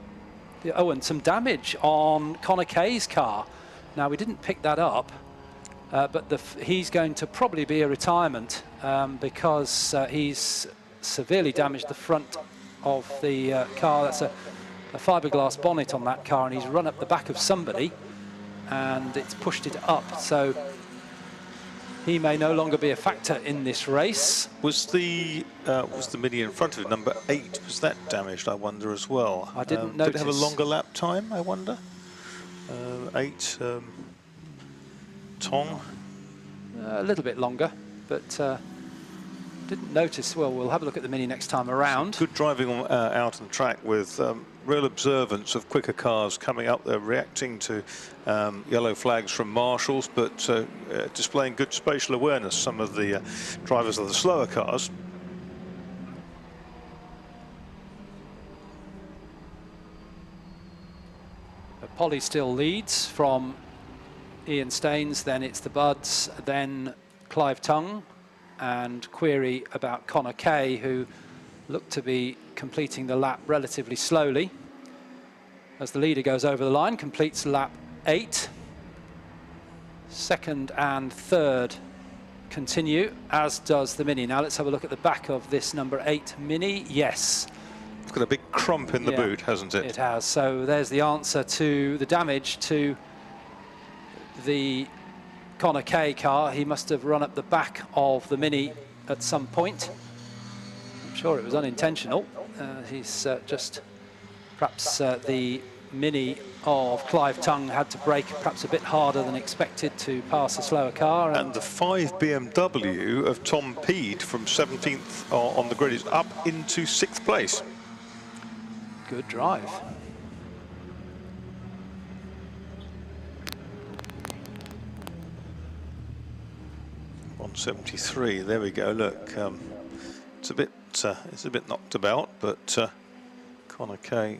S1: the, oh, and some damage on Connor Kay's car. Now, we didn't pick that up, but he's going to probably be a retirement because he's severely damaged the front of the car. That's a fiberglass bonnet on that car, and he's run up the back of somebody and it's pushed it up. So he may no longer be a factor in this race.
S2: Was the Mini in front of it, number 8, was that damaged, I wonder, as well?
S1: I didn't notice.
S2: Did it have a longer lap time, I wonder? 8, Tong?
S1: A little bit longer, but didn't notice. Well, we'll have a look at the Mini next time around.
S2: Good driving out on the track with real observance of quicker cars coming up there, reacting to yellow flags from marshals, but displaying good spatial awareness, some of the drivers of the slower cars.
S1: Polly still leads from Ian Staines, then it's the Buds, then Clive Tongue, and query about Connor Kay, who looked to be completing the lap relatively slowly. As the leader goes over the line, completes lap 8. Second and third continue, as does the Mini. Now let's have a look at the back of this number 8 Mini. Yes.
S2: It's got a big crump in the boot, hasn't it?
S1: It has. So there's the answer to the damage to the Connor Kay car. He must have run up the back of the Mini at some point. I'm sure it was unintentional. He's just perhaps the Mini of Clive Tongue had to brake perhaps a bit harder than expected to pass a slower car.
S2: And the 5 BMW of Tom Peed from 17th on the grid is up into 6th place.
S1: Good drive.
S2: .173. There we go. Look, it's a bit knocked about, but Connor Kay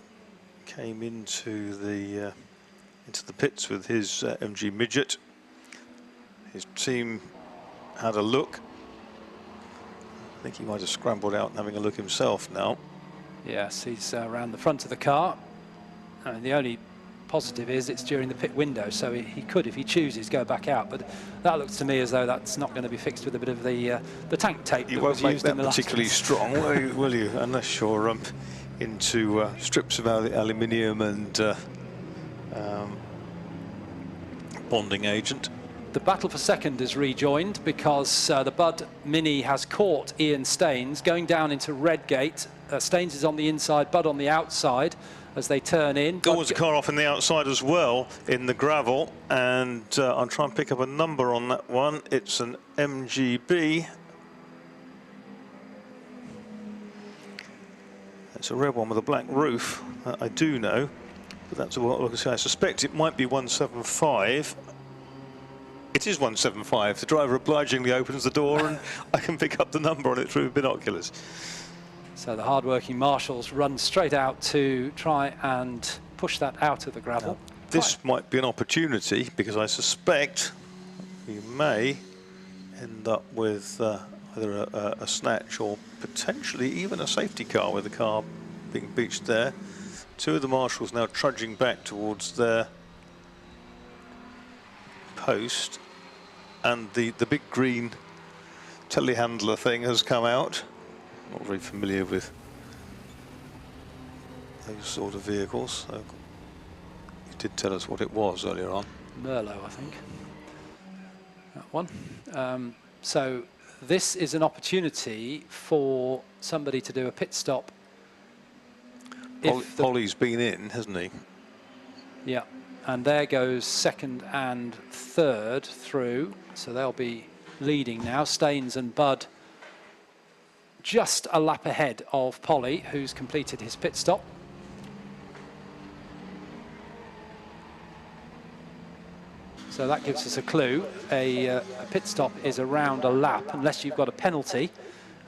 S2: came into the pits with his MG Midget. His team had a look. I think he might have scrambled out and having a look himself now.
S1: Yes, he's around the front of the car. And the only positive is it's during the pit window, so he could, if he chooses, go back out. But that looks to me as though that's not going to be fixed with a bit of the tank tape.
S2: You won't make that particularly strong, will you? Unless you're into strips of aluminium and bonding agent.
S1: The battle for second is rejoined because the Bud Mini has caught Ian Staines going down into Redgate. Staines is on the inside, Bud on the outside as they turn in.
S2: There was a car off in the outside as well in the gravel, and I'll try and pick up a number on that one. It's an MGB. It's a red one with a black roof, I do know, but that's what I say. I suspect it might be 175. It is 175. The driver obligingly opens the door and I can pick up the number on it through binoculars.
S1: So the hard-working marshals run straight out to try and push that out of the gravel.
S2: Now, this might be an opportunity because I suspect we may end up with either a snatch or potentially even a safety car with the car being beached there. Two of the marshals now trudging back towards their post, and the big green telehandler thing has come out. Not very familiar with those sort of vehicles. So you did tell us what it was earlier on.
S1: Merlot, I think. That one. So this is an opportunity for somebody to do a pit stop.
S2: Polly's been in, hasn't he?
S1: Yeah, and there goes second and third through. So they'll be leading now. Staines and Bud just a lap ahead of Polly, who's completed his pit stop. So that gives us a clue. A pit stop is around a lap, unless you've got a penalty.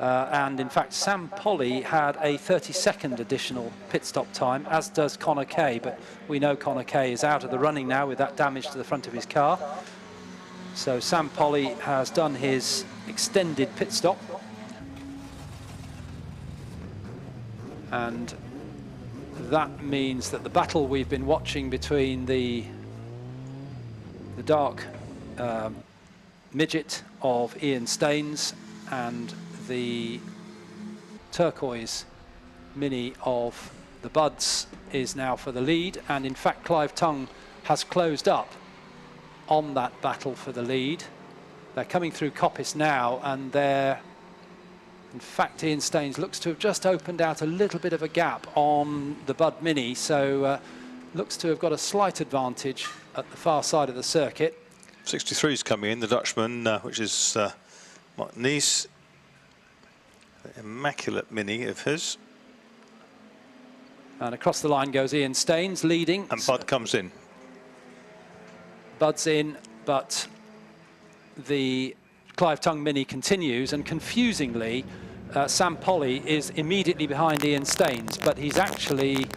S1: And in fact, Sam Polly had a 30-second additional pit stop time, as does Connor Kay, but we know Connor Kay is out of the running now with that damage to the front of his car. So Sam Polly has done his extended pit stop. And that means that the battle we've been watching between the dark midget of Ian Staines and the turquoise Mini of the Buds is now for the lead. And in fact, Clive Tongue has closed up on that battle for the lead. They're coming through Coppice now, and in fact, Ian Staines looks to have just opened out a little bit of a gap on the Bud Mini, so looks to have got a slight advantage at the far side of the circuit.
S2: 63's coming in, the Dutchman, which is Nice. Immaculate Mini of his.
S1: And across the line goes Ian Staines, leading.
S2: And Bud comes in.
S1: Bud's in, but the Clive Tongue Mini continues, and confusingly, Sam Polly is immediately behind Ian Staines, but he's actually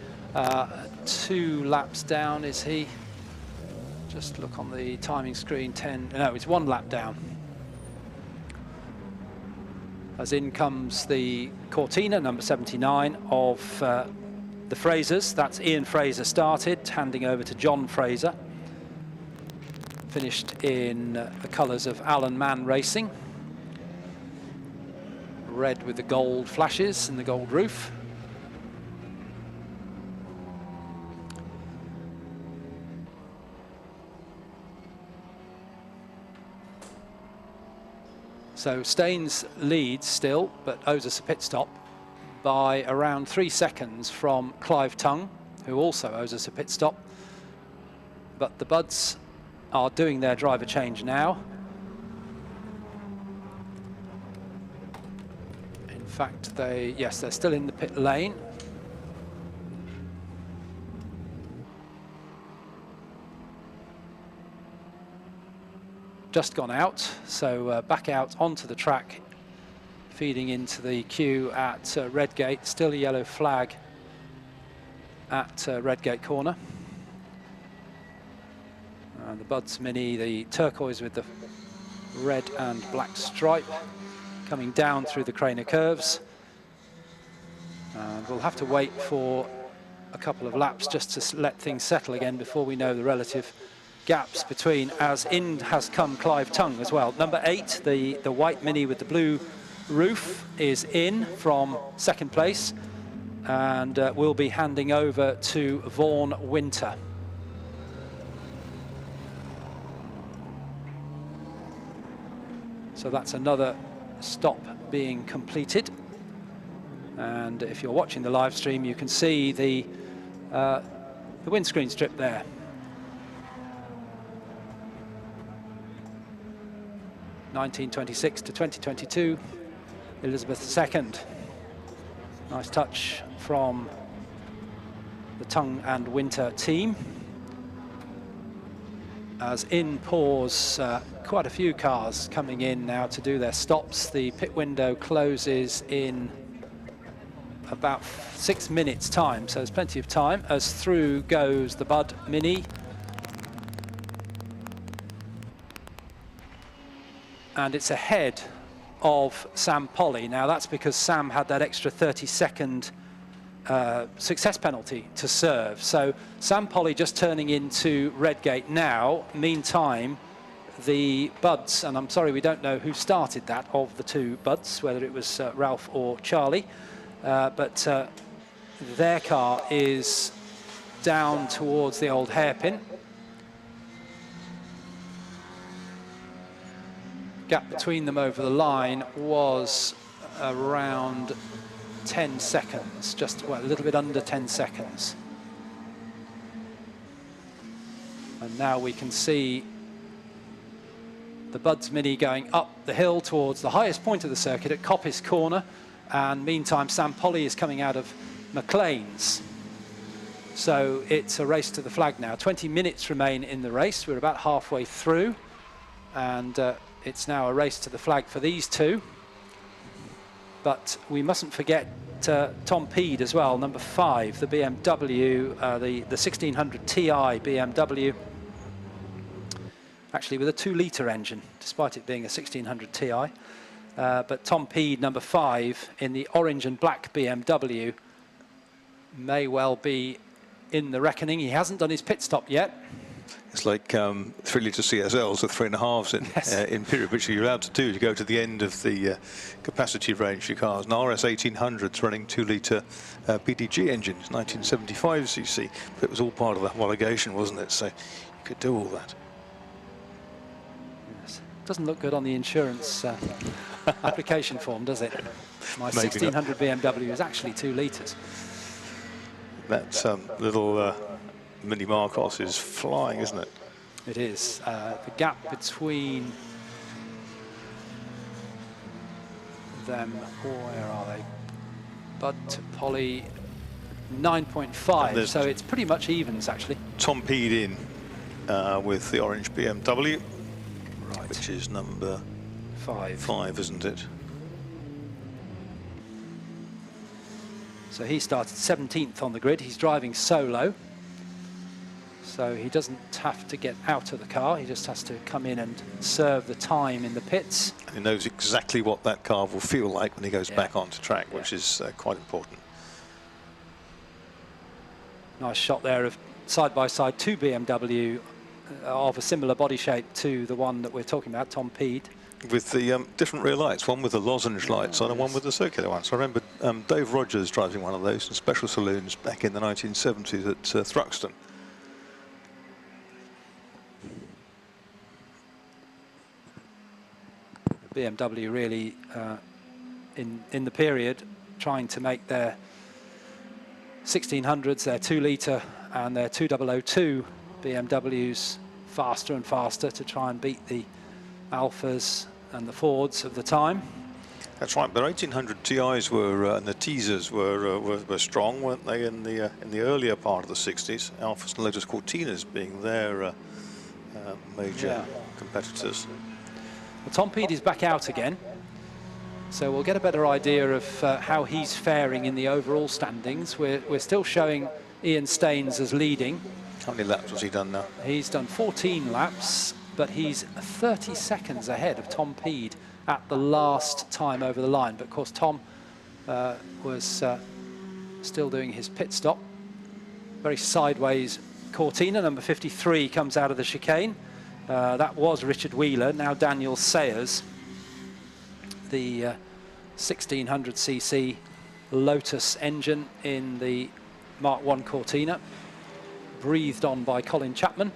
S1: 2 laps down, is he? Just look on the timing screen, no, it's 1 lap down. As in comes the Cortina, number 79 of the Frasers. That's Ian Fraser started, handing over to John Fraser. Finished in the colours of Alan Mann Racing. Red with the gold flashes and the gold roof. So Staines leads still, but owes us a pit stop by around 3 seconds from Clive Tongue, who also owes us a pit stop. But the Buds are doing their driver change now. In fact, yes, they're still in the pit lane. Just gone out, so back out onto the track, feeding into the queue at Redgate. Still a yellow flag at Redgate corner. The Buds Mini, the turquoise with the red and black stripe, coming down through the Craner curves. And we'll have to wait for a couple of laps just to let things settle again before we know the relative gaps between, as in has come Clive Tongue as well. Number 8, the white Mini with the blue roof, is in from 2nd place, and will be handing over to Vaughan Winter. So that's another stop being completed. And if you're watching the live stream, you can see the windscreen strip there. (1926 to 2022), Elizabeth II. Nice touch from the Tongue and Winter team. As in pours quite a few cars coming in now to do their stops. The pit window closes in about 6 minutes time, so there's plenty of time. As through goes the Bud Mini. And it's ahead of Sam Polly. Now that's because Sam had that extra 30-second success penalty to serve. So Sam Polly just turning into Redgate now. Meantime, the Buds, and I'm sorry we don't know who started that of the 2 Buds, whether it was Ralph or Charlie, but their car is down towards the old hairpin. Gap between them over the line was around 10 seconds, just well, a little bit under 10 seconds. And now we can see the Buds Mini going up the hill towards the highest point of the circuit at Coppice Corner. And meantime, Sam Polly is coming out of McLean's. So it's a race to the flag now. 20 minutes remain in the race. We're about halfway through. And it's now a race to the flag for these two. But we mustn't forget Tom Peed as well, number 5, the BMW, the 1600 Ti BMW, actually with a 2-litre engine, despite it being a 1600 Ti. But Tom Peed, number 5, in the orange and black BMW, may well be in the reckoning. He hasn't done his pit stop yet.
S2: It's like 3-litre CSLs or 3.5s in period, which you're allowed to do to go to the end of the capacity range of your cars. An RS 1800's running 2-litre PDG engines, 1975cc, but it was all part of the homologation, wasn't it? So you could do all that.
S1: Yes. Doesn't look good on the insurance application form, does it? My 1600 BMW is actually 2 litres.
S2: That little Mini Marcos is flying, isn't it?
S1: It is. The gap between them, where are they? Bud to Polly, 9.5, so it's pretty much evens, actually.
S2: Tom Peed in with the orange BMW,
S1: right,
S2: which is number 5, isn't it?
S1: So he started 17th on the grid. He's driving solo, so he doesn't have to get out of the car. He just has to come in and serve the time in the pits.
S2: And he knows exactly what that car will feel like when he goes back onto track, which is quite important.
S1: Nice shot there of side-by-side 2 BMW of a similar body shape to the one that we're talking about, Tom Peed.
S2: With the different rear lights, one with the lozenge lights on and one with the circular ones. I remember Dave Rogers driving one of those in special saloons back in the 1970s at Thruxton.
S1: BMW really in the period trying to make their 1600s, their 2-litre and their 2002 BMWs faster and faster to try and beat the Alphas and the Fords of the time.
S2: That's right, but 1800 Ti's were and the teasers were strong, weren't they, in the earlier part of the 60s? Alphas and Lotus Cortinas being their major competitors.
S1: Well, Tom Peed is back out again, so we'll get a better idea of how he's faring in the overall standings. We're still showing Ian Staines as leading.
S2: How many laps has he done now?
S1: He's done 14 laps, but he's 30 seconds ahead of Tom Peed at the last time over the line. But of course, Tom was still doing his pit stop. Very sideways Cortina, number 53, comes out of the chicane. That was Richard Wheeler, now Daniel Sayers. The 1600cc Lotus engine in the Mark I Cortina, breathed on by Colin Chapman.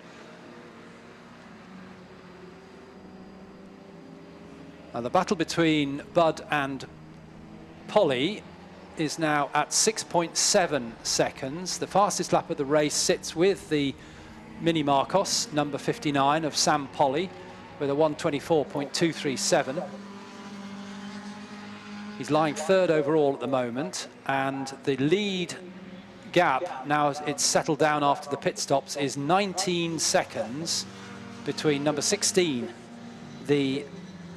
S1: Now the battle between Bud and Polly is now at 6.7 seconds. The fastest lap of the race sits with the Mini Marcos, number 59 of Sam Polly, with a 1:24.237. He's lying third overall at the moment, and the lead gap, now it's settled down after the pit stops, is 19 seconds between number 16, the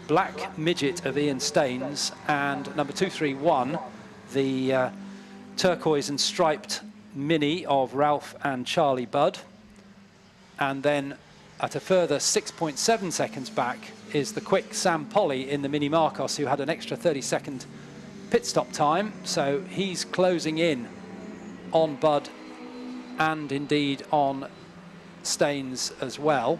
S1: black midget of Ian Staines, and number 231, the turquoise and striped Mini of Ralph and Charlie Budd. And then at a further 6.7 seconds back is the quick Sam Polly in the Mini Marcos, who had an extra 30-second pit stop time. So he's closing in on Budd and indeed on Staines as well.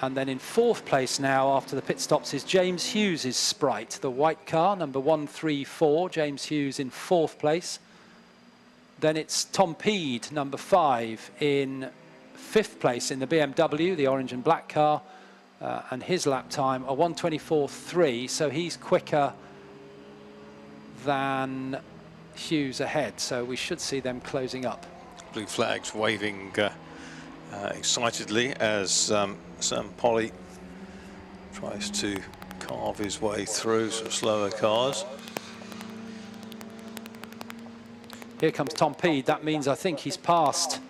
S1: And then in fourth place now after the pit stops is James Hughes' Sprite, the white car, number 134, James Hughes in fourth place. Then it's Tom Peed, number 5, in fifth place in the BMW, the orange and black car, and his lap time a 1:24.3, so he's quicker than Hughes ahead, so we should see them closing up.
S2: Blue flags waving excitedly as Sam Polly tries to carve his way through some slower cars.
S1: Here comes Tom Peed. That means I think he's passed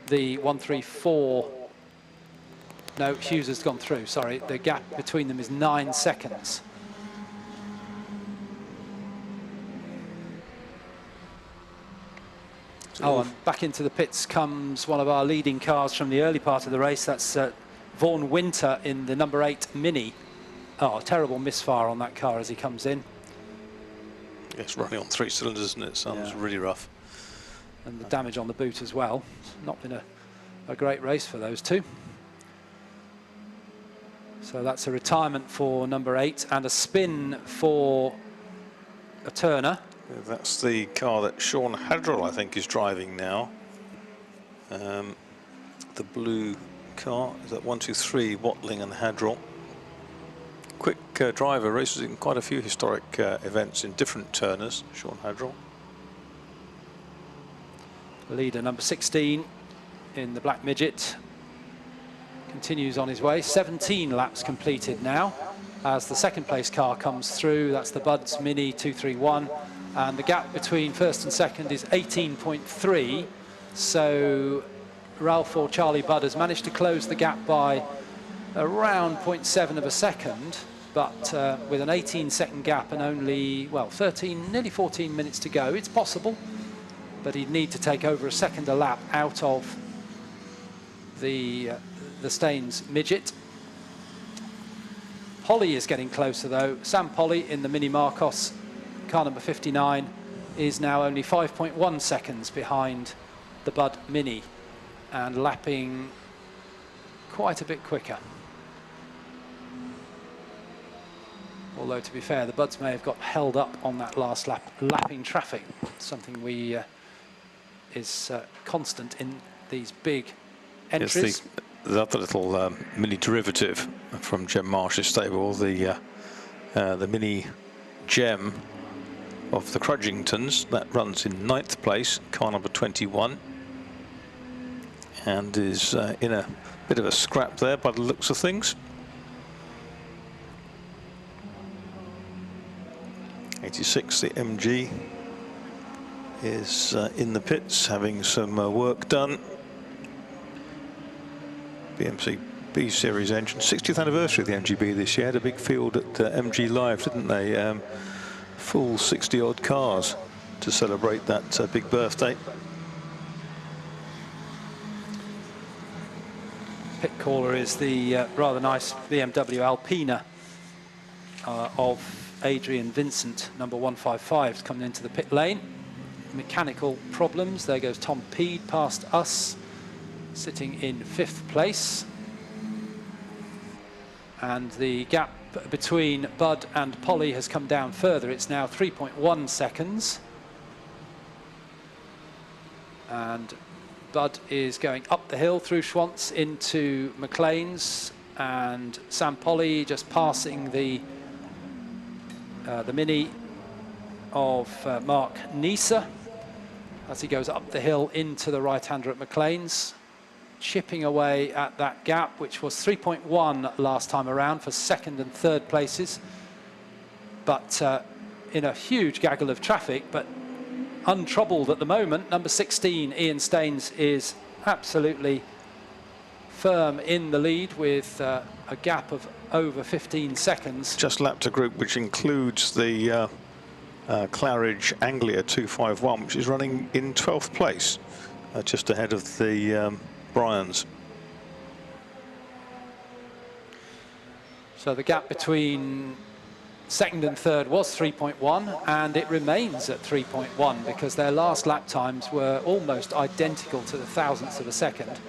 S1: the 1:34. No, Hughes has gone through, sorry. The gap between them is 9 seconds. Oh, and back into the pits comes one of our leading cars from the early part of the race. That's Vaughan Winter in the number 8 Mini. Oh, terrible misfire on that car as he comes in.
S2: Yes, running on 3 cylinders, isn't it? Sounds really rough.
S1: And the damage on the boot as well. It's not been a great race for those two. So that's a retirement for number 8 and a spin for a Turner.
S2: That's the car that Sean Hadrell, I think, is driving now. The blue car is at 1, 2, 3, Watling and Hadrell. Quick driver, races in quite a few historic events in different Turners, Sean Hadrell.
S1: Leader number 16 in the black midget continues on his way. 17 laps completed now as the second place car comes through. That's the Budds Mini 231, and the gap between first and second is 18.3. So Ralph or Charlie Budd has managed to close the gap by around 0.7 of a second, but with an 18-second gap and only, well, 13, nearly 14 minutes to go, it's possible, but he'd need to take over a second a lap out of the Staines midget. Polly is getting closer though. Sam Polly in the Mini Marcos, car number 59, is now only 5.1 seconds behind the Budd Mini and lapping quite a bit quicker. Although, to be fair, the Budds may have got held up on that last lap, lapping traffic, something we is constant in these big entries.
S2: Yes, the other little mini derivative from Jem Marsh's stable, the Mini Gem of the Crudgingtons, that runs in 9th place, car number 21, and is in a bit of a scrap there by the looks of things. 86, the MG, is in the pits having some work done. BMC B Series engine, 60th anniversary of the MGB this year. Had a big field at MG Live, didn't they? Full 60-odd cars to celebrate that big birthday.
S1: Pit caller is the rather nice BMW Alpina of Adrian Vincent, number 155, is coming into the pit lane. Mechanical problems. There goes Tom Peed past us, sitting in 5th place. And the gap between Budd and Polly has come down further. It's now 3.1 seconds. And Budd is going up the hill through Schwantz into McLean's, and Sam Polly just passing the Mini of Mark Nieser as he goes up the hill into the right-hander at McLean's, chipping away at that gap, which was 3.1 last time around for second and third places, but in a huge gaggle of traffic, but untroubled at the moment. Number 16, Ian Staines, is absolutely firm in the lead with a gap of over 15 seconds.
S2: Just lapped a group which includes the Claridge Anglia 251, which is running in 12th place, just ahead of the Bryans.
S1: So the gap between second and third was 3.1, and it remains at 3.1 because their last lap times were almost identical to the thousandths of a second.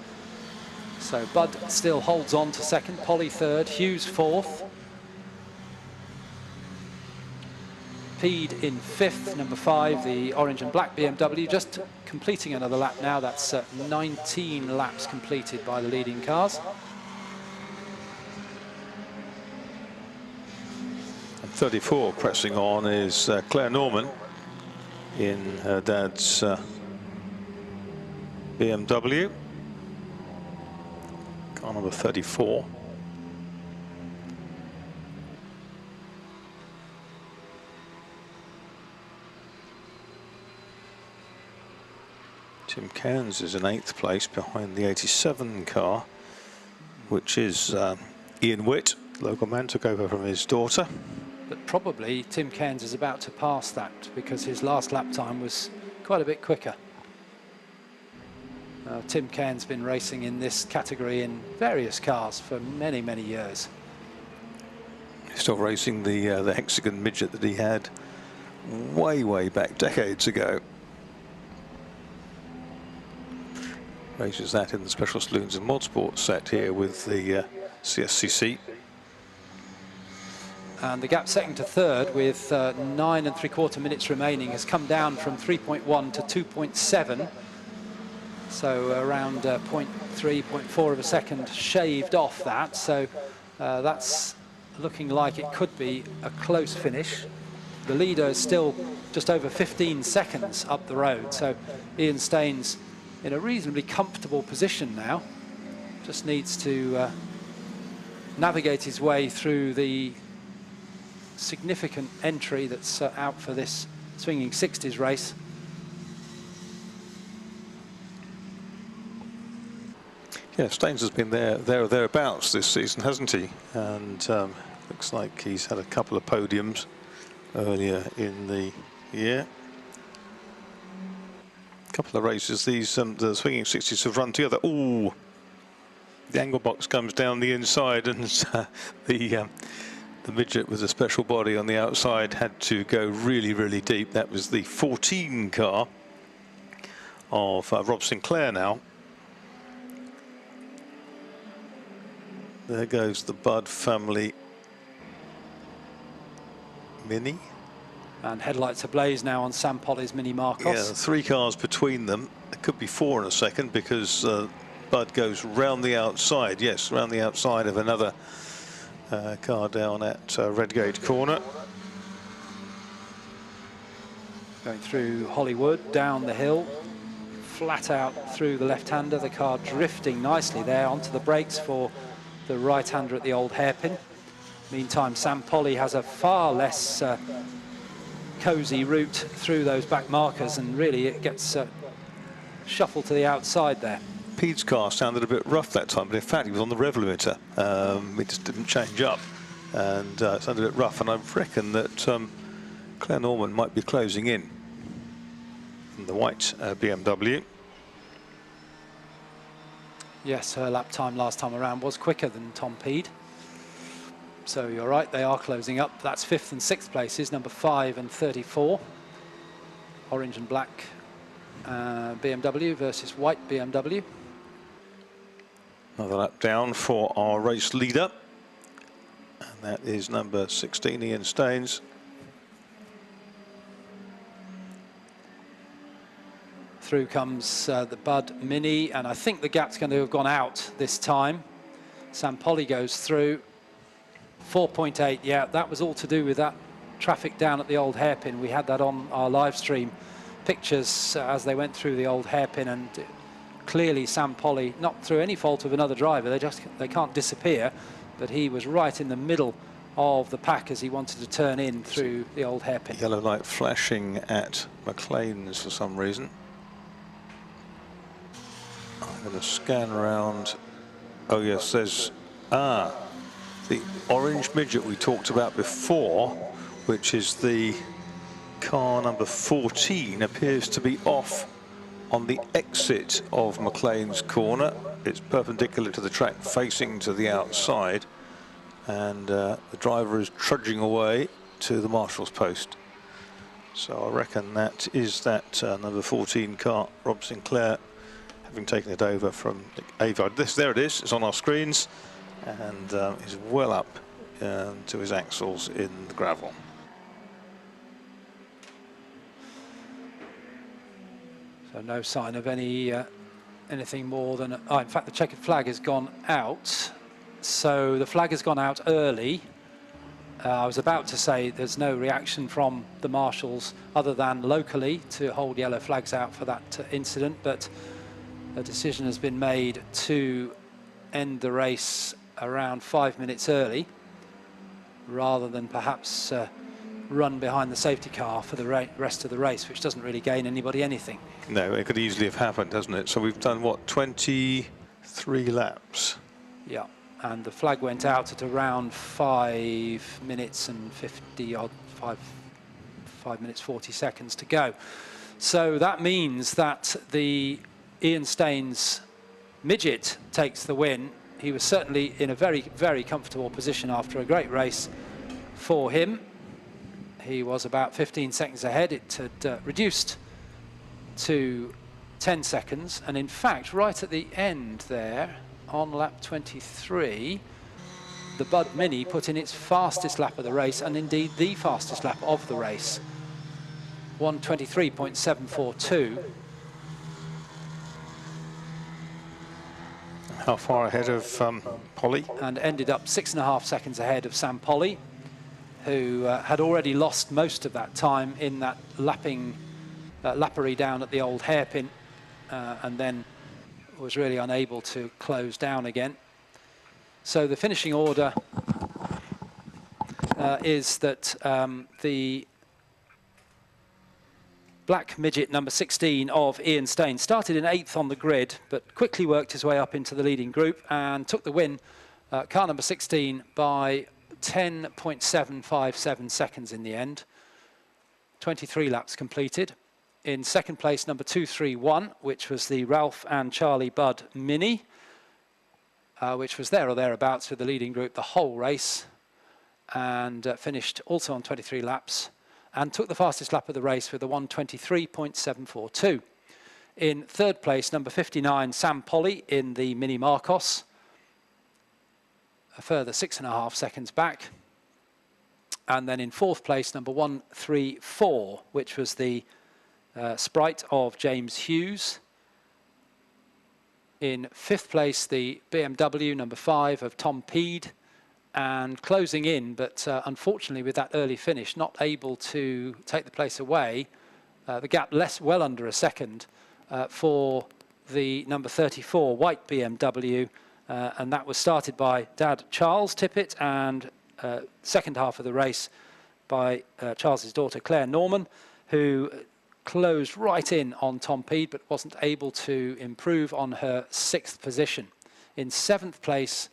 S1: So Budd still holds on to second, Polly third, Hughes fourth, Peed in 5th, number 5, the orange and black BMW, just completing another lap now. That's 19 laps completed by the leading cars.
S2: And 34 pressing on is Claire Norman in her dad's BMW. Car number 34. Tim Cairns is in 8th place behind the 87 car, which is Ian Witt. Local man took over from his daughter.
S1: But probably Tim Cairns is about to pass that because his last lap time was quite a bit quicker. Tim Cairn's been racing in this category in various cars for many, many years.
S2: Still racing the hexagon midget that he had way back, decades ago. Races that in the Special Saloons and Mod Sports set here with the CSCC.
S1: And the gap second to third with 9 3/4 minutes remaining has come down from 3.1 to 2.7. So around 0.3, 0.4 of a second shaved off that. So that's looking like it could be a close finish. The leader is still just over 15 seconds up the road. So Ian Staines in a reasonably comfortable position now. Just needs to navigate his way through the significant entry that's out for this swinging 60s race.
S2: Yeah, Staines has been there or thereabouts this season, hasn't he? And looks like he's had a couple of podiums earlier in the year. A couple of races, these the swinging 60s have run together. Ooh, the angle box comes down the inside, and the midget with a special body on the outside had to go really deep. That was the 14 car of Rob Sinclair now. There goes the Budd family Mini.
S1: And headlights ablaze now on Sam Polly's Mini Marcos.
S2: Yeah, 3 cars between them. There could be 4 in a second because Budd goes round the outside. Yes, round the outside of another car down at Redgate Corner.
S1: Going through Hollywood, down the hill, flat out through the left-hander. The car drifting nicely there onto the brakes for the right-hander at the old hairpin. Meantime, Sam Polly has a far less cosy route through those back markers, and really it gets shuffled to the outside there.
S2: Pete's car sounded a bit rough that time, but in fact he was on the rev limiter. It just didn't change up, and it sounded a bit rough, and I reckon that Claire Norman might be closing in the white BMW.
S1: Yes, her lap time last time around was quicker than Tom Peed. So you're right, they are closing up. That's 5th and 6th places, number 5 and 34. Orange and black BMW versus white BMW.
S2: Another lap down for our race leader, and that is number 16, Ian Staines.
S1: Through comes the Budd Mini, and I think the gap's going to have gone out this time. Sam Polly goes through. 4.8, yeah, that was all to do with that traffic down at the old hairpin. We had that on our live stream pictures as they went through the old hairpin, and clearly Sam Polly, not through any fault of another driver, they can't disappear, but he was right in the middle of the pack as he wanted to turn in through the old hairpin.
S2: Yellow light flashing at McLean's for some reason. I'm going to scan around. Oh yes, there's the orange midget we talked about before, which is the car number 14, appears to be off on the exit of McLean's corner. It's perpendicular to the track, facing to the outside, and the driver is trudging away to the marshal's post. So I reckon that is that number 14 car, Rob Sinclair, having taken it over from Avard. There it is, it's on our screens, and is well up to his axles in the gravel.
S1: So no sign of anything more than... in fact, the checkered flag has gone out. So the flag has gone out early. I was about to say there's no reaction from the marshals other than locally to hold yellow flags out for that incident, but a decision has been made to end the race around 5 minutes early, rather than perhaps run behind the safety car for the rest of the race, which doesn't really gain anybody anything.
S2: No, it could easily have happened, hasn't it? So we've done, what, 23 laps?
S1: Yeah, and the flag went out at around 5 minutes and 50 odd, 5 minutes 40 seconds to go. So that means that the Ian Staines' midget takes the win. He was certainly in a very, very comfortable position after a great race for him. He was about 15 seconds ahead. It had reduced to 10 seconds. And in fact, right at the end there, on lap 23, the Bud Mini put in its fastest lap of the race, and indeed the fastest lap of the race, 1:23.742.
S2: How far ahead of Polly?
S1: And ended up 6.5 seconds ahead of Sam Polly, who had already lost most of that time in that lappery down at the old hairpin, and then was really unable to close down again. So the finishing order is that the black midget number 16 of Ian Staines started in 8th on the grid, but quickly worked his way up into the leading group and took the win, car number 16, by 10.757 seconds in the end. 23 laps completed. In second place, number 231, which was the Ralph and Charlie Budd Mini, which was there or thereabouts with the leading group the whole race, and finished also on 23 laps, and took the fastest lap of the race with a 1:23.742. In third place, number 59, Sam Polly in the Mini Marcos, a further 6.5 seconds back. And then in fourth place, number 134, which was the Sprite of James Hughes. In fifth place, the BMW number 5 of Tom Peed, and closing in, but unfortunately with that early finish, not able to take the place away. The gap well under a second for the number 34 white BMW, and that was started by Dad Charles Tippett, and second half of the race by Charles's daughter Claire Norman, who closed right in on Tom Peed, but wasn't able to improve on her 6th position. In 7th place,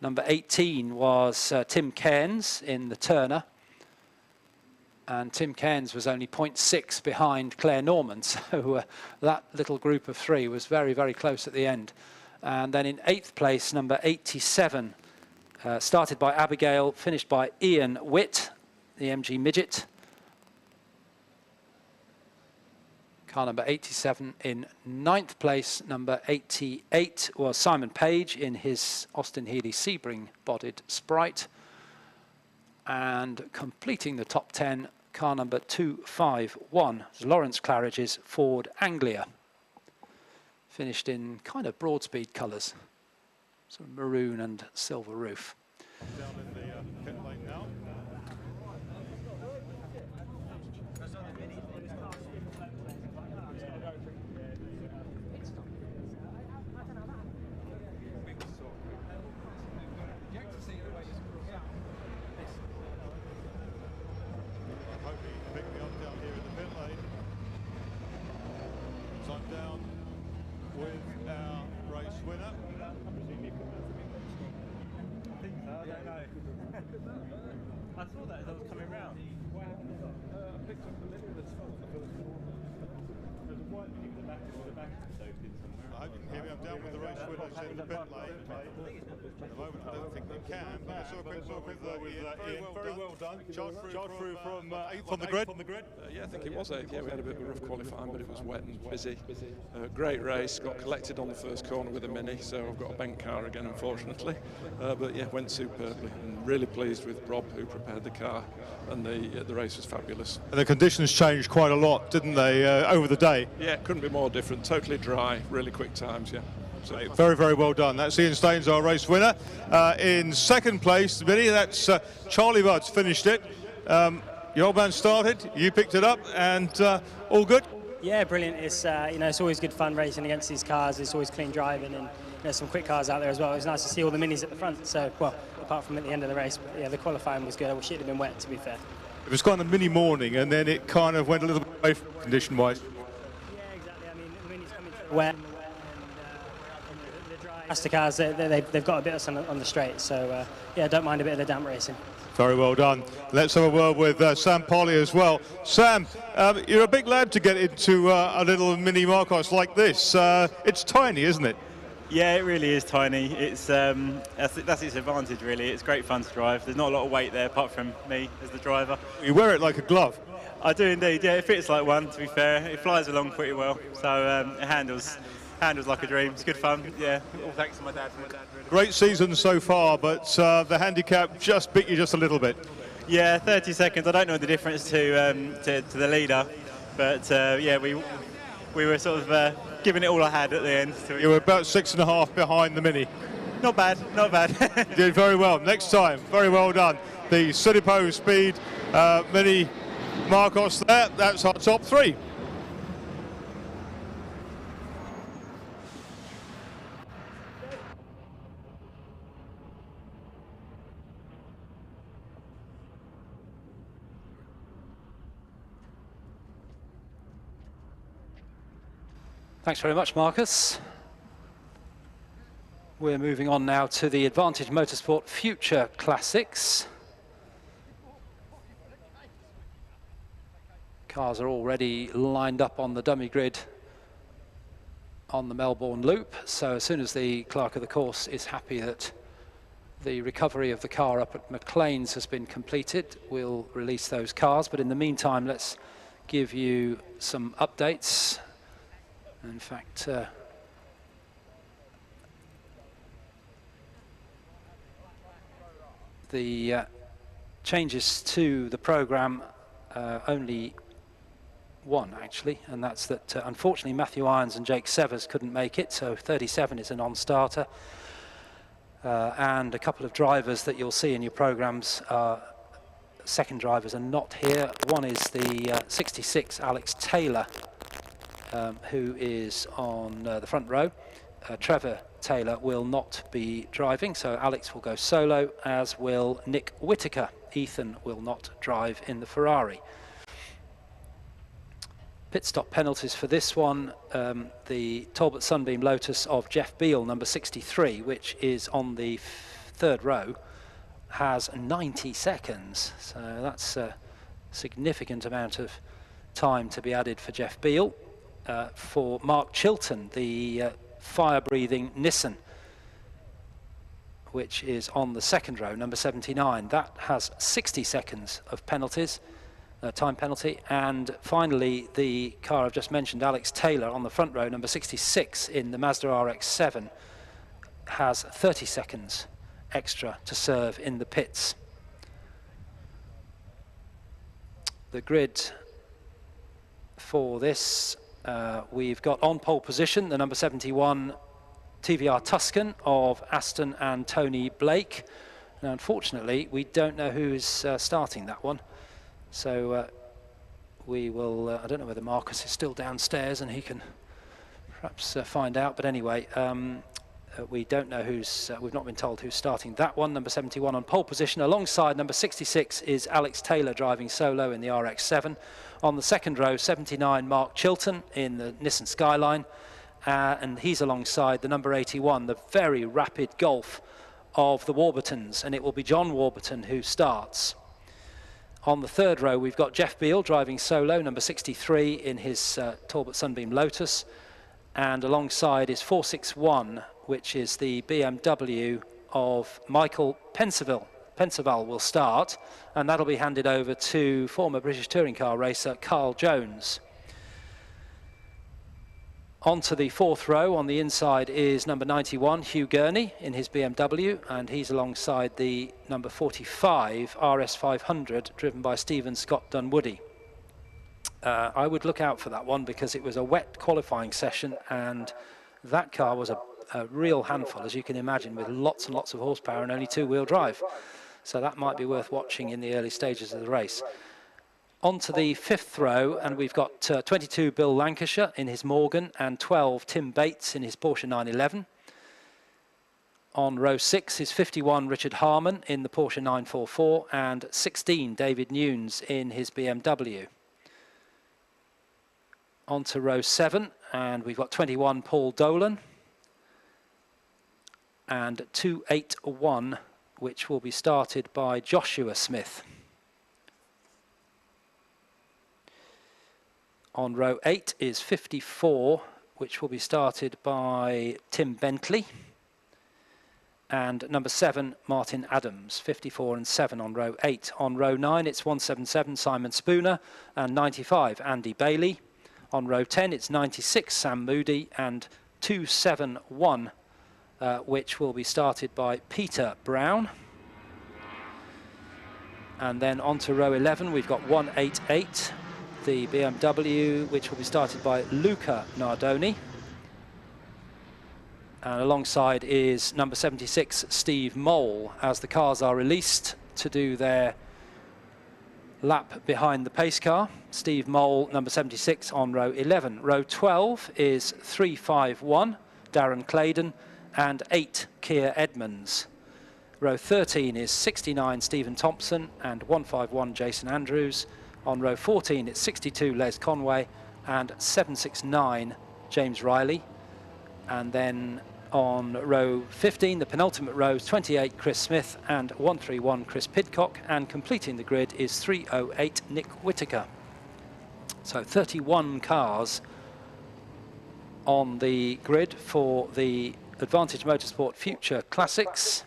S1: number 18 was Tim Cairns in the Turner, and Tim Cairns was only 0.6 behind Claire Norman, so that little group of 3 was very, very close at the end. And then in 8th place, number 87, started by Abigail, finished by Ian Witt, the MG Midget. Car number 87. In 9th place, number 88 was Simon Page in his Austin Healey Sebring-bodied Sprite. And completing the top 10, car number 251 was Lawrence Claridge's Ford Anglia. Finished in kind of broad-speed colours, sort of maroon and silver roof.
S6: Down in the pit lane now. I saw that as I was coming round. I picked up the middle of the spot. There's a white thing at the back soaked in somewhere. I hope you can hear me. I'm down with the race winners in the pit lane. At the moment, I don't think they can, but I saw a quick look with Ian. Very well done. Charged through from 8th on the grid.
S5: Yeah, I think it was 8th. Yeah, we had a bit of a rough qualifying, but it was wet and busy. Great race. Got collected on the first corner with a Mini, so I've got a bent car again, unfortunately. But yeah, went superbly, and really pleased with Rob, who prepared the car, and the race was fabulous.
S6: And the conditions changed quite a lot, didn't they, over the day?
S5: Yeah, couldn't be more different. Totally dry, really quick times, yeah. So
S6: very, very well done. That's Ian Staines, our race winner. In second place, Vinny, that's Charlie Budd's finished it. Your old man started, you picked it up, and all good?
S7: Yeah, brilliant. It's it's always good fun racing against these cars. It's always clean driving, and there's some quick cars out there as well. It was nice to see all the minis at the front. So, well, apart from at the end of the race, but yeah, the qualifying was good. I wish it had been wet, to be fair. It
S6: was kind of mini morning, and then it kind of went a little bit away condition-wise.
S7: Yeah, exactly. I mean, the minis coming through wet, and the dry. Faster cars, they've got a bit of sun on the straight. So, yeah, don't mind a bit of the damp racing.
S6: Very well done. Let's have a word with Sam Polly as well. Sam, you're a big lad to get into a little mini Marcos like this. It's tiny, isn't it?
S8: Yeah, it really is tiny. It's that's its advantage, really. It's great fun to drive. There's not a lot of weight there, apart from me as the driver.
S6: You wear it like a glove.
S8: I do indeed. Yeah, it fits like one. To be fair, it flies along pretty well. So it handles like a dream. It's good fun. Yeah, all thanks to my dad. Really.
S6: Great season so far, but the handicap just beat you just a little bit.
S8: Yeah, 30 seconds. I don't know the difference to the leader, but yeah, we were sort of giving it all I had at the end.
S6: You were about 6.5 behind the Mini.
S8: Not bad, not bad.
S6: You did very well. Next time, very well done. The Citypo Speed Mini Marcos there, that's our top 3.
S1: Thanks very much, Marcus. We're moving on now to the Advantage Motorsport Future Classics. Cars are already lined up on the dummy grid on the Melbourne Loop, so as soon as the clerk of the course is happy that the recovery of the car up at McLean's has been completed, we'll release those cars. But in the meantime, let's give you some updates. In fact, the changes to the programme, only one actually, and that's that unfortunately Matthew Irons and Jake Severs couldn't make it, so 37 is a non-starter. And a couple of drivers that you'll see in your programmes, second drivers, are not here. One is the 66 Alex Taylor, who is on the front row. Trevor Taylor will not be driving, so Alex will go solo, as will Nick Whittaker. Ethan will not drive in the Ferrari. Pit stop penalties for this one. The Talbot Sunbeam Lotus of Jeff Beale, number 63, which is on the third row, has 90 seconds. So that's a significant amount of time to be added for Jeff Beale. For Mark Chilton, the fire-breathing Nissan, which is on the second row, number 79, that has 60 seconds of penalties, time penalty. And finally, the car I've just mentioned, Alex Taylor, on the front row, number 66, in the Mazda RX-7, has 30 seconds extra to serve in the pits. The grid for this, we've got on pole position the number 71 TVR Tuscan of Aston and Tony Blake. Now, unfortunately, we don't know who's starting that one, so we will, I don't know whether Marcus is still downstairs and he can perhaps find out, but anyway, we don't know who's, we've not been told who's starting that one. Number 71 on pole position. Alongside number 66 is Alex Taylor driving solo in the RX-7. On the second row, 79 Mark Chilton in the Nissan Skyline, and he's alongside the number 81, the very rapid Golf of the Warburtons, and it will be John Warburton who starts. On the third row, we've got Jeff Beale driving solo, number 63 in his Talbot Sunbeam Lotus, and alongside is 461, which is the BMW of Michael Pensaval. Pensaval will start, and that'll be handed over to former British touring car racer Carl Jones. On to the fourth row, on the inside is number 91, Hugh Gurney in his BMW, and he's alongside the number 45 RS500, driven by Stephen Scott Dunwoody. I would look out for that one because it was a wet qualifying session, and that car was a real handful, as you can imagine, with lots and lots of horsepower and only two-wheel drive. So that might be worth watching in the early stages of the race. On to the fifth row, and we've got 22 Bill Lancashire in his Morgan and 12 Tim Bates in his Porsche 911. On row 6 is 51 Richard Harman in the Porsche 944 and 16 David Nunes in his BMW. On to row 7, and we've got 21 Paul Dolan and 281 which will be started by Joshua Smith. On row 8 is 54, which will be started by Tim Bentley. And number 7, Martin Adams, 54 and 7 on row 8. On row 9, it's 177, Simon Spooner, and 95, Andy Bailey. On row 10, it's 96, Sam Moody, and 271, which will be started by Peter Brown. And then on to row 11, we've got 188, the BMW, which will be started by Luca Nardoni. And alongside is number 76, Steve Mole, as the cars are released to do their lap behind the pace car. Steve Mole, number 76, on row 11. Row 12 is 351, Darren Claydon, and 8, Keir Edmonds. Row 13 is 69, Stephen Thompson, and 151, Jason Andrews. On row 14, it's 62, Les Conway, and 769, James Riley. And then on row 15, the penultimate row, is 28, Chris Smith, and 131, Chris Pidcock. And completing the grid is 308, Nick Whittaker. So 31 cars on the grid for the Advantage Motorsport Future Classics.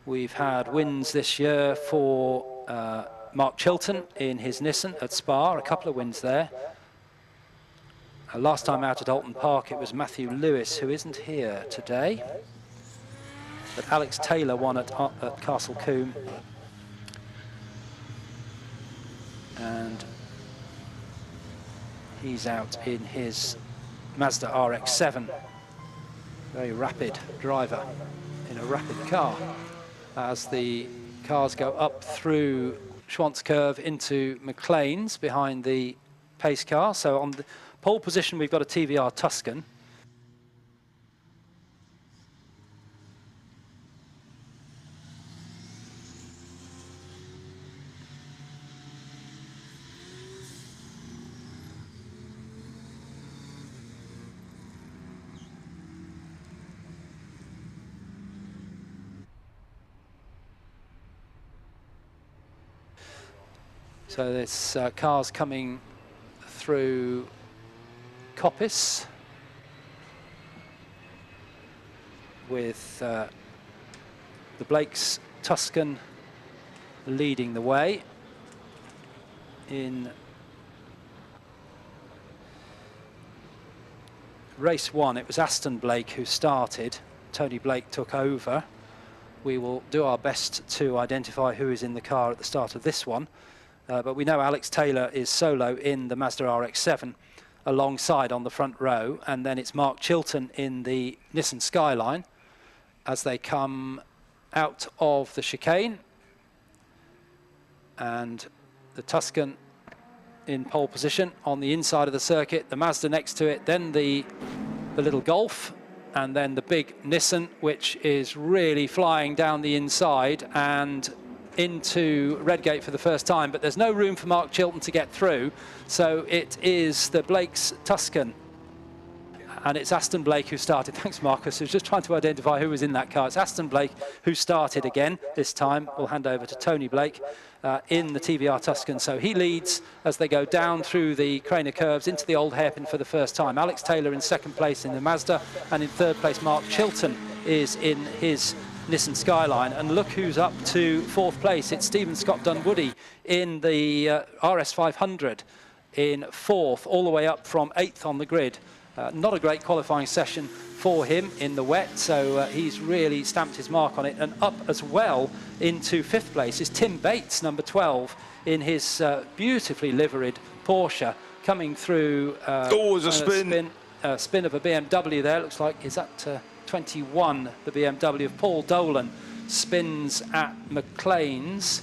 S1: We've had wins this year for Mark Chilton in his Nissan at Spa, a couple of wins there. Last time out at Donington Park, it was Matthew Lewis, who isn't here today. But Alex Taylor won at Castle Combe. And he's out in his Mazda RX-7. Very rapid driver in a rapid car. As the cars go up through Schwantz Curve into McLean's behind the pace car. So on the pole position, we've got a TVR Tuscan. So this car's coming through Coppice with the Blake's Tuscan leading the way. In race 1, it was Aston Blake who started. Tony Blake took over. We will do our best to identify who is in the car at the start of this one. But we know Alex Taylor is solo in the Mazda RX-7 alongside on the front row, and then it's Mark Chilton in the Nissan Skyline as they come out of the chicane, and the Tuscan in pole position on the inside of the circuit, the Mazda next to it, then the little Golf, and then the big Nissan, which is really flying down the inside and into Redgate for the first time, but there's no room for Mark Chilton to get through, so it is the Blake's Tuscan, and it's Aston Blake who started. Thanks, Marcus, who's just trying to identify who was in that car. It's Aston Blake who started again this time. We'll hand over to Tony Blake in the TVR Tuscan, so he leads as they go down through the Craner curves into the old hairpin for the first time. Alex Taylor in second place in the Mazda, and in third place Mark Chilton is in his Nissan Skyline. And look who's up to fourth place. It's Stephen Scott Dunwoody in the RS 500 in fourth, all the way up from 8th on the grid. Not a great qualifying session for him in the wet, so he's really stamped his mark on it. And up as well into 5th place is Tim Bates, number 12, in his beautifully liveried Porsche, coming through
S2: there's a spin
S1: of a BMW there. Looks like, is that 21, the BMW of Paul Dolan, spins at McLean's.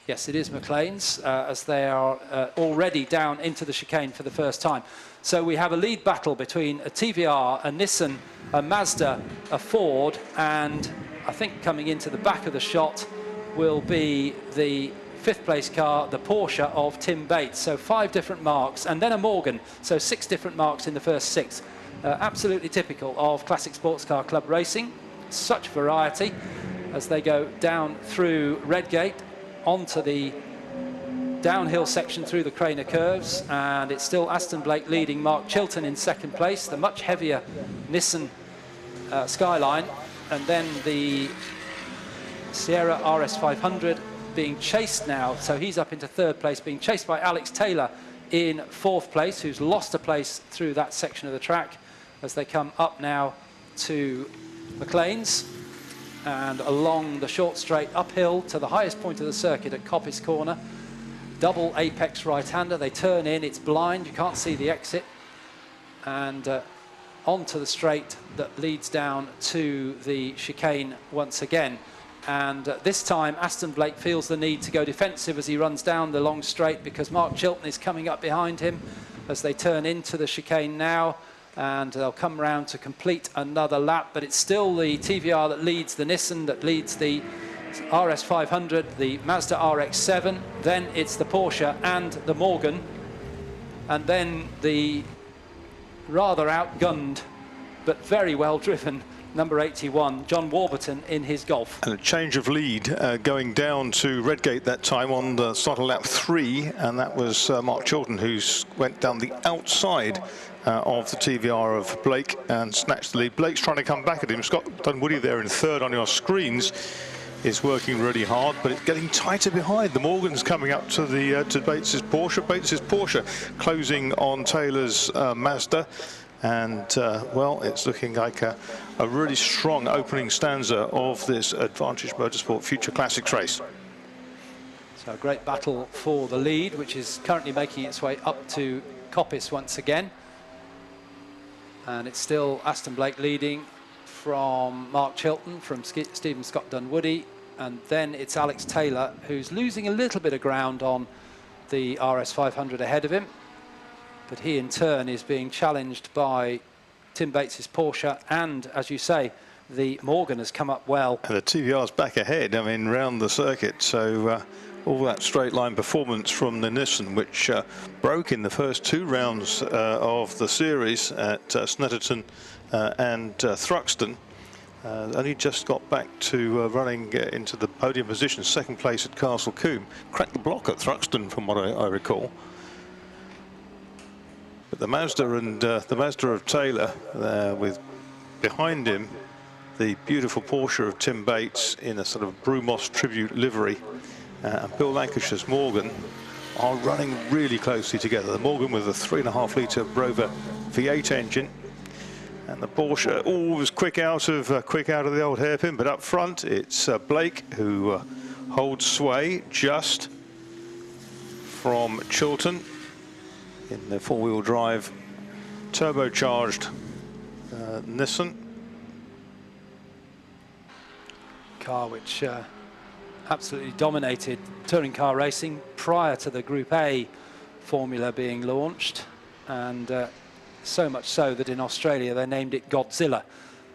S1: Yes, it is McLean's, as they are already down into the chicane for the first time. So we have a lead battle between a TVR, a Nissan, a Mazda, a Ford, and I think coming into the back of the shot will be the 5th place car, the Porsche of Tim Bates. So 5 different marks, and then a Morgan, so 6 different marks in the first 6. Absolutely typical of Classic Sports Car Club racing. such variety as they go down through Redgate onto the downhill section through the Craner curves, and it's still Aston Blake leading Mark Chilton in second place, the much heavier Nissan Skyline, and then the Sierra RS 500 being chased now, so he's up into third place, being chased by Alex Taylor in fourth place, who's lost a place through that section of the track as they come up now to McLean's and along the short straight uphill to the highest point of the circuit at Coppice Corner. Double apex right-hander, they turn in, it's blind, you can't see the exit, and onto the straight that leads down to the chicane once again. And this time Aston Blake feels the need to go defensive as he runs down the long straight, because Mark Chilton is coming up behind him as they turn into the chicane now, and they'll come round to complete another lap. But it's still the TVR that leads the Nissan, that leads the RS 500, the Mazda RX-7, then it's the Porsche and the Morgan, and then the rather outgunned but very well driven number 81, John Warburton, in his Golf.
S2: And a change of lead going down to Redgate that time on the start of lap 3, and that was Mark Chilton, who went down the outside of the TVR of Blake and snatched the lead. Blake's trying to come back at him. Scott Dunwoody there in third on your screens is working really hard, but it's getting tighter behind. The Morgan's coming up to the to Bates's Porsche. Bates's Porsche closing on Taylor's Mazda. And, well, it's looking like a really strong opening stanza of this Advantage Motorsport Future Classics race.
S1: So a great battle for the lead, which is currently making its way up to Coppice once again. And it's still Aston Blake leading from Mark Chilton, from Stephen Scott Dunwoody. And then it's Alex Taylor, who's losing a little bit of ground on the RS 500 ahead of him. But he, in turn, is being challenged by Tim Bates's Porsche, and, as you say, the Morgan has come up well.
S2: And the TVR's back ahead, I mean, round the circuit. So all that straight line performance from the Nissan, which broke in the first 2 rounds of the series at Snetterton and Thruxton, only just got back to running into the podium position, second place at Castle Combe. Cracked the block at Thruxton, from what I recall. But the Mazda and the Mazda of Taylor, with behind him the beautiful Porsche of Tim Bates in a sort of Brumos tribute livery, and Bill Lancashire's Morgan, are running really closely together. The Morgan with a 3.5-litre Rover V8 engine, and the Porsche always quick out of the old hairpin. But up front, it's Blake who holds sway just from Chilton in the 4-wheel drive turbocharged Nissan
S1: car, which absolutely dominated touring car racing prior to the Group A formula being launched, and so much so that in Australia they named it Godzilla,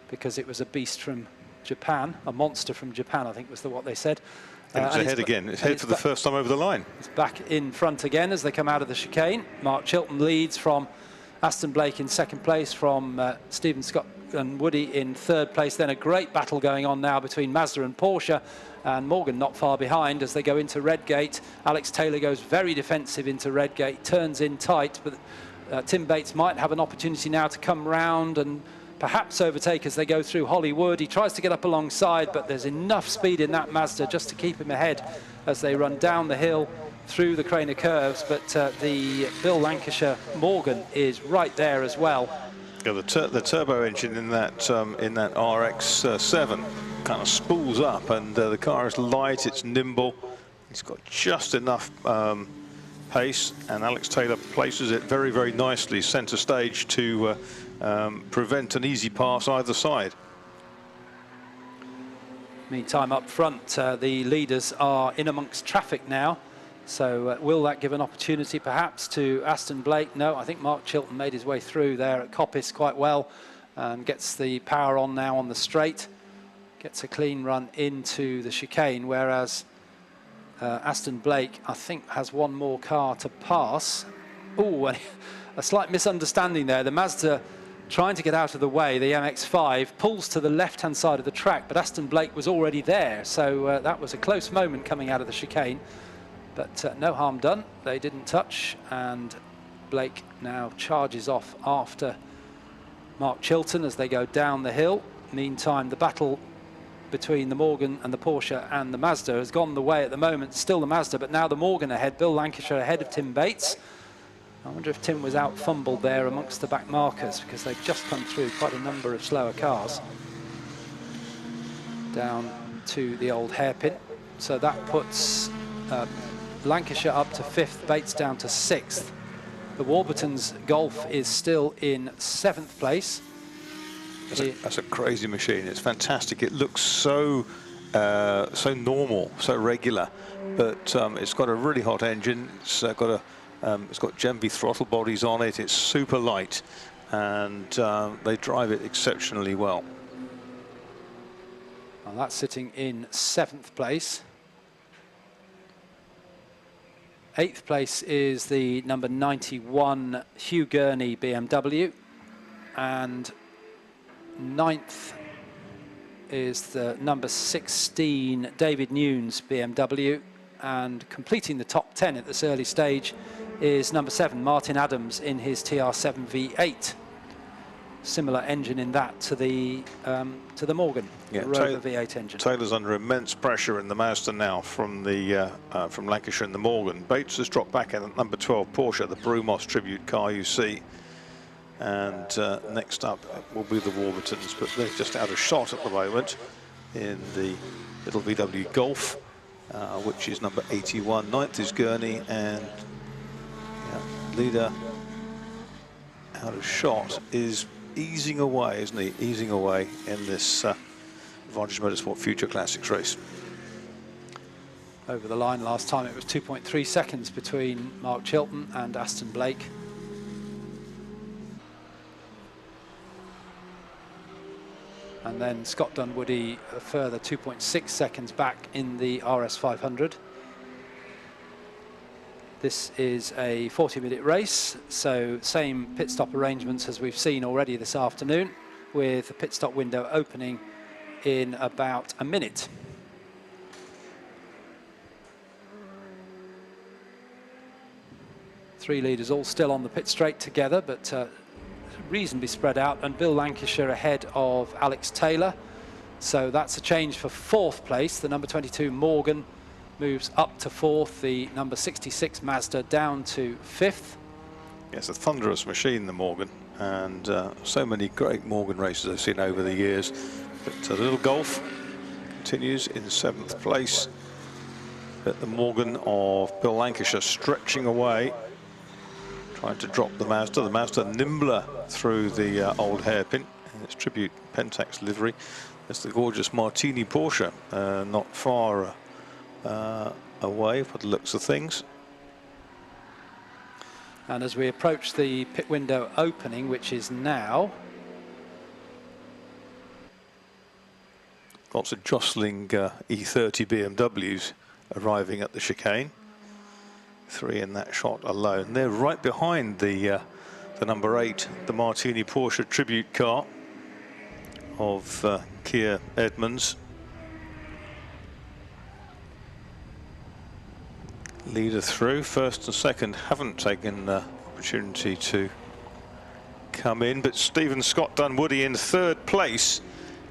S1: because it was a beast from Japan, a monster from Japan, I think was what they said.
S2: And it's ahead again. It's ahead for the first time over the line.
S1: It's back in front again as they come out of the chicane. Mark Chilton leads from Aston Blake in second place, from Stephen Scott and Woody in third place. Then a great battle going on now between Mazda and Porsche, and Morgan not far behind as they go into Redgate. Alex Taylor goes very defensive into Redgate, turns in tight, but Tim Bates might have an opportunity now to come round and perhaps overtake as they go through Hollywood. He tries to get up alongside, but there's enough speed in that Mazda just to keep him ahead as they run down the hill through the Craner curves. But the Bill Lancashire Morgan is right there as well.
S2: Yeah, the turbo engine in that RX-7 kind of spools up, and the car is light, it's nimble, it's got just enough pace, and Alex Taylor places it very, very nicely centre stage to prevent an easy pass either side.
S1: Meantime, up front, the leaders are in amongst traffic now. So will that give an opportunity perhaps to Aston Blake? No, I think Mark Chilton made his way through there at Coppice quite well and gets the power on now on the straight. Gets a clean run into the chicane, whereas Aston Blake, I think, has one more car to pass. Oh, a slight misunderstanding there. The Mazda trying to get out of the way. The MX-5 pulls to the left-hand side of the track, but Aston Blake was already there. So that was a close moment coming out of the chicane. But no harm done. They didn't touch, and Blake now charges off after Mark Chilton as they go down the hill. Meantime, the battle between the Morgan and the Porsche and the Mazda has gone the way at the moment. Still the Mazda, but now the Morgan ahead. Bill Lancashire ahead of Tim Bates. I wonder if Tim was out fumbled there amongst the back markers, because they've just come through quite a number of slower cars down to the old hairpin. So that puts Lancashire up to 5th, Bates down to 6th. The Warburton's Golf is still in 7th place.
S2: That's a crazy machine. It's fantastic. It looks so so normal, so regular, but it's got a really hot engine. It's got Gemby throttle bodies on it. It's super light, and they drive it exceptionally well.
S1: Well, that's sitting in 7th place. 8th place is the number 91 Hugh Gurney BMW, and 9th is the number 16 David Nunes BMW, and completing the top 10 at this early stage is number 7 Martin Adams in his TR7 V8. Similar engine in that to the Morgan, the Rover V8 engine.
S2: Taylor's under immense pressure in the Mazda now from Lancashire and the Morgan. Bates has dropped back in at number 12 Porsche, the Brumos tribute car you see. And next up will be the Warburtons, but they're just out of shot at the moment in the little VW Golf, which is number 81. 9th is Gurney, and leader out of shot is easing away, isn't he? Easing away in this Advantage Motorsport Future Classics race.
S1: Over the line last time it was 2.3 seconds between Mark Chilton and Aston Blake. And then Scott Dunwoody a further 2.6 seconds back in the RS500. This is a 40-minute race, so same pit stop arrangements as we've seen already this afternoon, with the pit stop window opening in about a minute. Three leaders all still on the pit straight together, but reasonably spread out, and Bill Lancashire ahead of Alex Taylor. So that's a change for 4th place. The number 22 Morgan moves up to 4th, the number 66 Mazda down to 5th.
S2: Yes, a thunderous machine, the Morgan, and so many great Morgan races I've seen over the years. But the little Golf continues in 7th place. But the Morgan of Bill Lancashire stretching away, trying to drop the Mazda. The Mazda nimbler through the old hairpin in its tribute Pentax livery. There's the gorgeous Martini Porsche, not far away for the looks of things.
S1: And as we approach the pit window opening, which is now,
S2: lots of jostling E30 BMWs arriving at the chicane. 3 in that shot alone. They're right behind the number 8, the Martini Porsche tribute car of Kia Edmonds. Leader through. 1st and 2nd haven't taken opportunity to come in, but Stephen Scott Dunwoody in 3rd place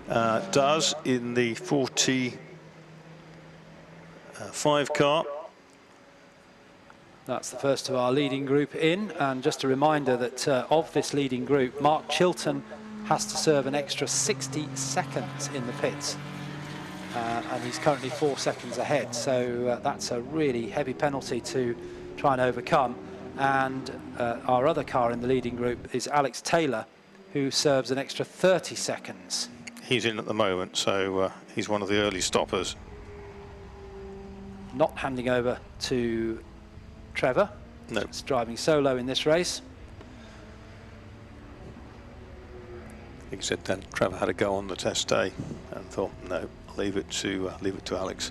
S2: does in the 45 car.
S1: That's the first of our leading group in, and just a reminder that of this leading group, Mark Chilton has to serve an extra 60 seconds in the pits, and he's currently 4 seconds ahead, so that's a really heavy penalty to try and overcome. And our other car in the leading group is Alex Taylor, who serves an extra 30 seconds.
S2: He's in at the moment, so he's one of the early stoppers.
S1: Not handing over to Trevor.
S2: No.
S1: He's driving solo in this race.
S2: He said then Trevor had a go on the test day and thought, no, leave it to Alex.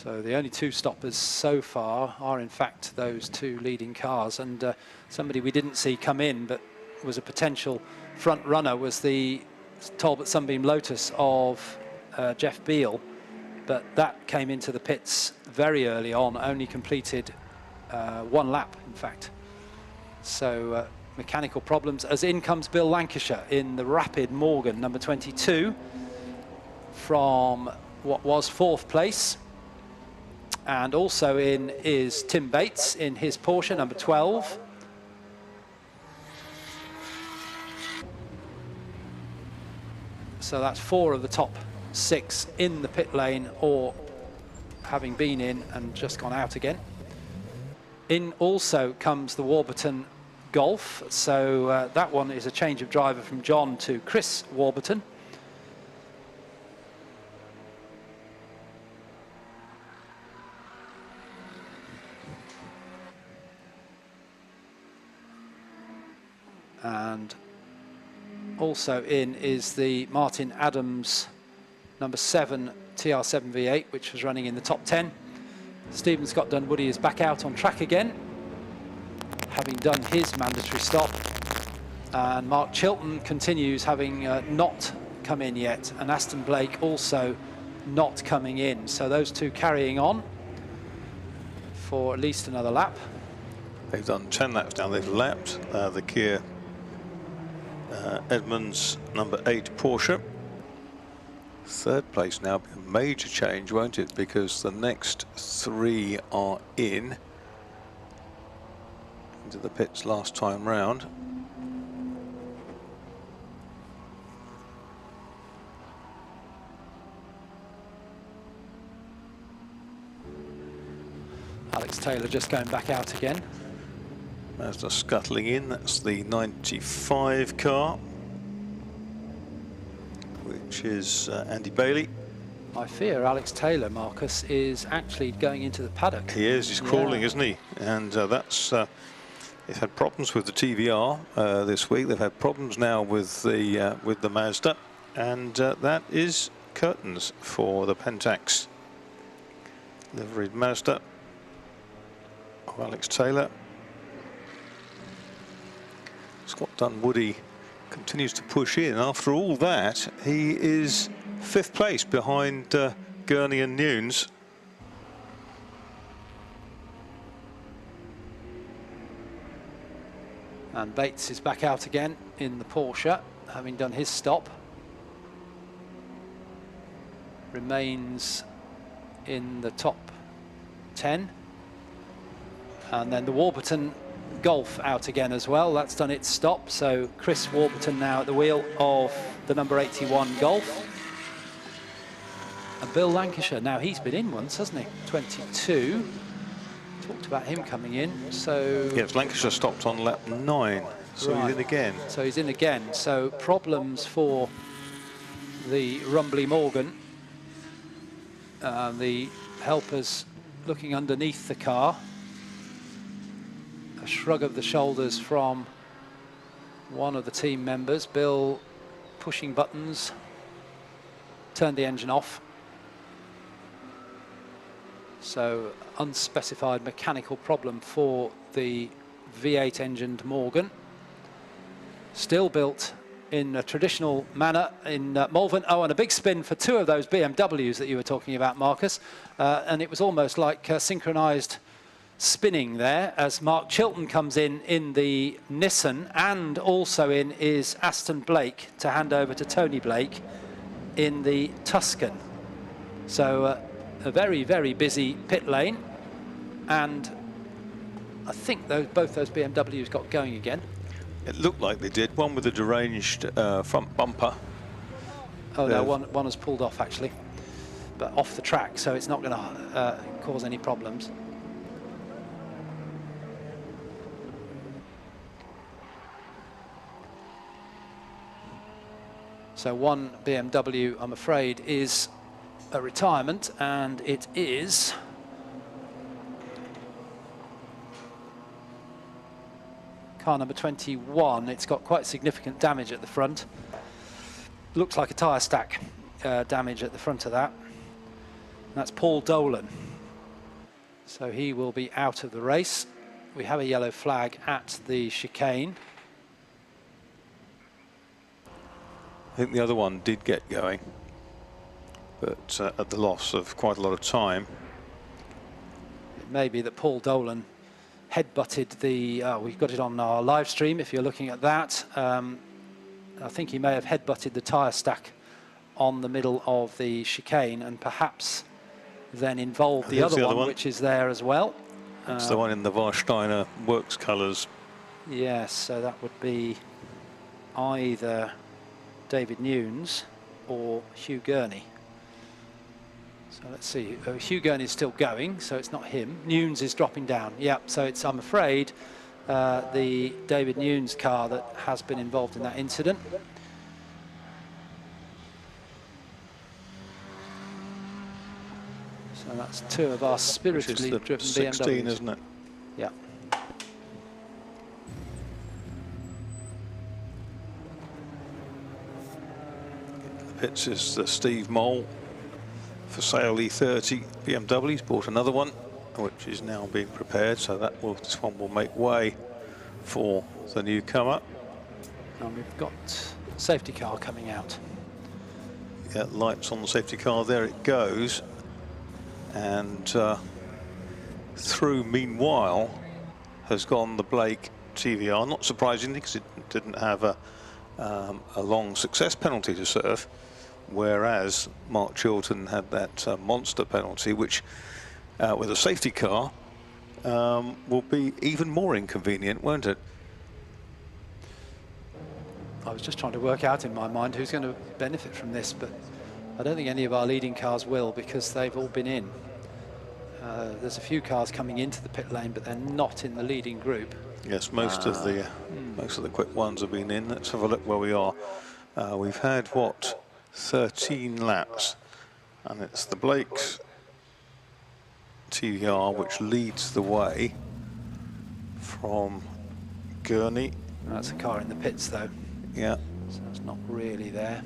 S1: So the only two stoppers so far are in fact those two leading cars, and somebody we didn't see come in but was a potential front runner was the Talbot Sunbeam Lotus of Jeff Beale, but that came into the pits very early on, only completed one lap in fact. So mechanical problems, as in comes Bill Lancashire in the rapid Morgan number 22 from what was 4th place. And also in is Tim Bates in his Porsche number 12. So that's 4 of the top 6 in the pit lane or having been in and just gone out again. In also comes the Warburton Golf. So that one is a change of driver from John to Chris Warburton. And also in is the Martin Adams number 7 TR7 V8, which was running in the top 10. Stephen Scott Dunwoody is back out on track again, having done his mandatory stop. And Mark Chilton continues, having not come in yet, and Aston Blake also not coming in. So those two carrying on for at least another lap.
S2: They've done 10 laps now. They've lapped the Kia Edmunds number 8 Porsche. 3rd place now, be a major change, won't it? Because the next 3 are into the pits last time round.
S1: Alex Taylor just going back out again.
S2: Mazda scuttling in, that's the 95 car, which is Andy Bailey.
S1: I fear Alex Taylor, Marcus, is actually going into the paddock.
S2: He is, he's crawling, isn't he? And that's, they've had problems with the TVR this week. They've had problems now with the Mazda, and that is curtains for the Pentax liveried Mazda of Alex Taylor. Scott Dunwoody continues to push in. After all that, he is 5th place behind Gurney and Nunes.
S1: And Bates is back out again in the Porsche, having done his stop. Remains in the top 10. And then the Warburton Golf out again as well. That's done its stop. So Chris Warburton now at the wheel of the number 81 Golf. And Bill Lancashire, now he's been in once, hasn't he? 22. Talked about him coming in. So
S2: yes, Lancashire stopped on lap 9, so
S1: right.
S2: He's in again.
S1: So he's in again. So problems for the Rumbly Morgan. The helpers looking underneath the car. A shrug of the shoulders from one of the team members. Bill pushing buttons, turned the engine off. So unspecified mechanical problem for the V8 engined Morgan. Still built in a traditional manner in Malvern. Oh, and a big spin for 2 of those BMWs that you were talking about, Marcus. And it was almost like synchronized spinning there as Mark Chilton comes in the Nissan, and also in is Aston Blake to hand over to Tony Blake in the Tuscan. So a very, very busy pit lane, and I think both those BMWs got going again.
S2: It looked like they did, one with a deranged front bumper.
S1: Oh no, one has pulled off actually, but off the track, so it's not going to cause any problems. So one BMW, I'm afraid, is a retirement, and it is car number 21. It's got quite significant damage at the front. Looks like a tyre stack damage at the front of that. And that's Paul Dolan. So he will be out of the race. We have a yellow flag at the chicane.
S2: I think the other one did get going, but at the loss of quite a lot of time.
S1: It may be that Paul Dolan headbutted the, we've got it on our live stream if you're looking at that. I think he may have headbutted the tyre stack on the middle of the chicane and perhaps then involved the other one, which is there as well.
S2: It's the one in the Warsteiner Works colours.
S1: Yes, so that would be either David Nunes or Hugh Gurney. So let's see, Hugh Gurney is still going, so it's not him. Nunes is dropping down. Yep, so it's, I'm afraid, the David Nunes car that has been involved in that incident. So that's two of our spiritually driven
S2: 16,
S1: BMWs.
S2: isn't it?
S1: Yeah.
S2: The pits is the Steve Mole for sale E30 BMW. He's bought another one, which is now being prepared. So that will, this one will make way for the newcomer.
S1: And we've got safety car coming out.
S2: Yeah, lights on the safety car. There it goes. And through, meanwhile, has gone the Blake TVR. Not surprisingly, because it didn't have a long success penalty to serve, whereas Mark Chilton had that monster penalty, which, with a safety car, will be even more inconvenient, won't it?
S1: I was just trying to work out in my mind who's going to benefit from this, but I don't think any of our leading cars will, because they've all been in. There's a few cars coming into the pit lane, but they're not in the leading group.
S2: Yes, most of the quick ones have been in. Let's have a look where we are. We've had what, 13 laps, and it's the Blake's TVR which leads the way from Gurney.
S1: That's a car in the pits, though.
S2: Yeah.
S1: So it's not really there.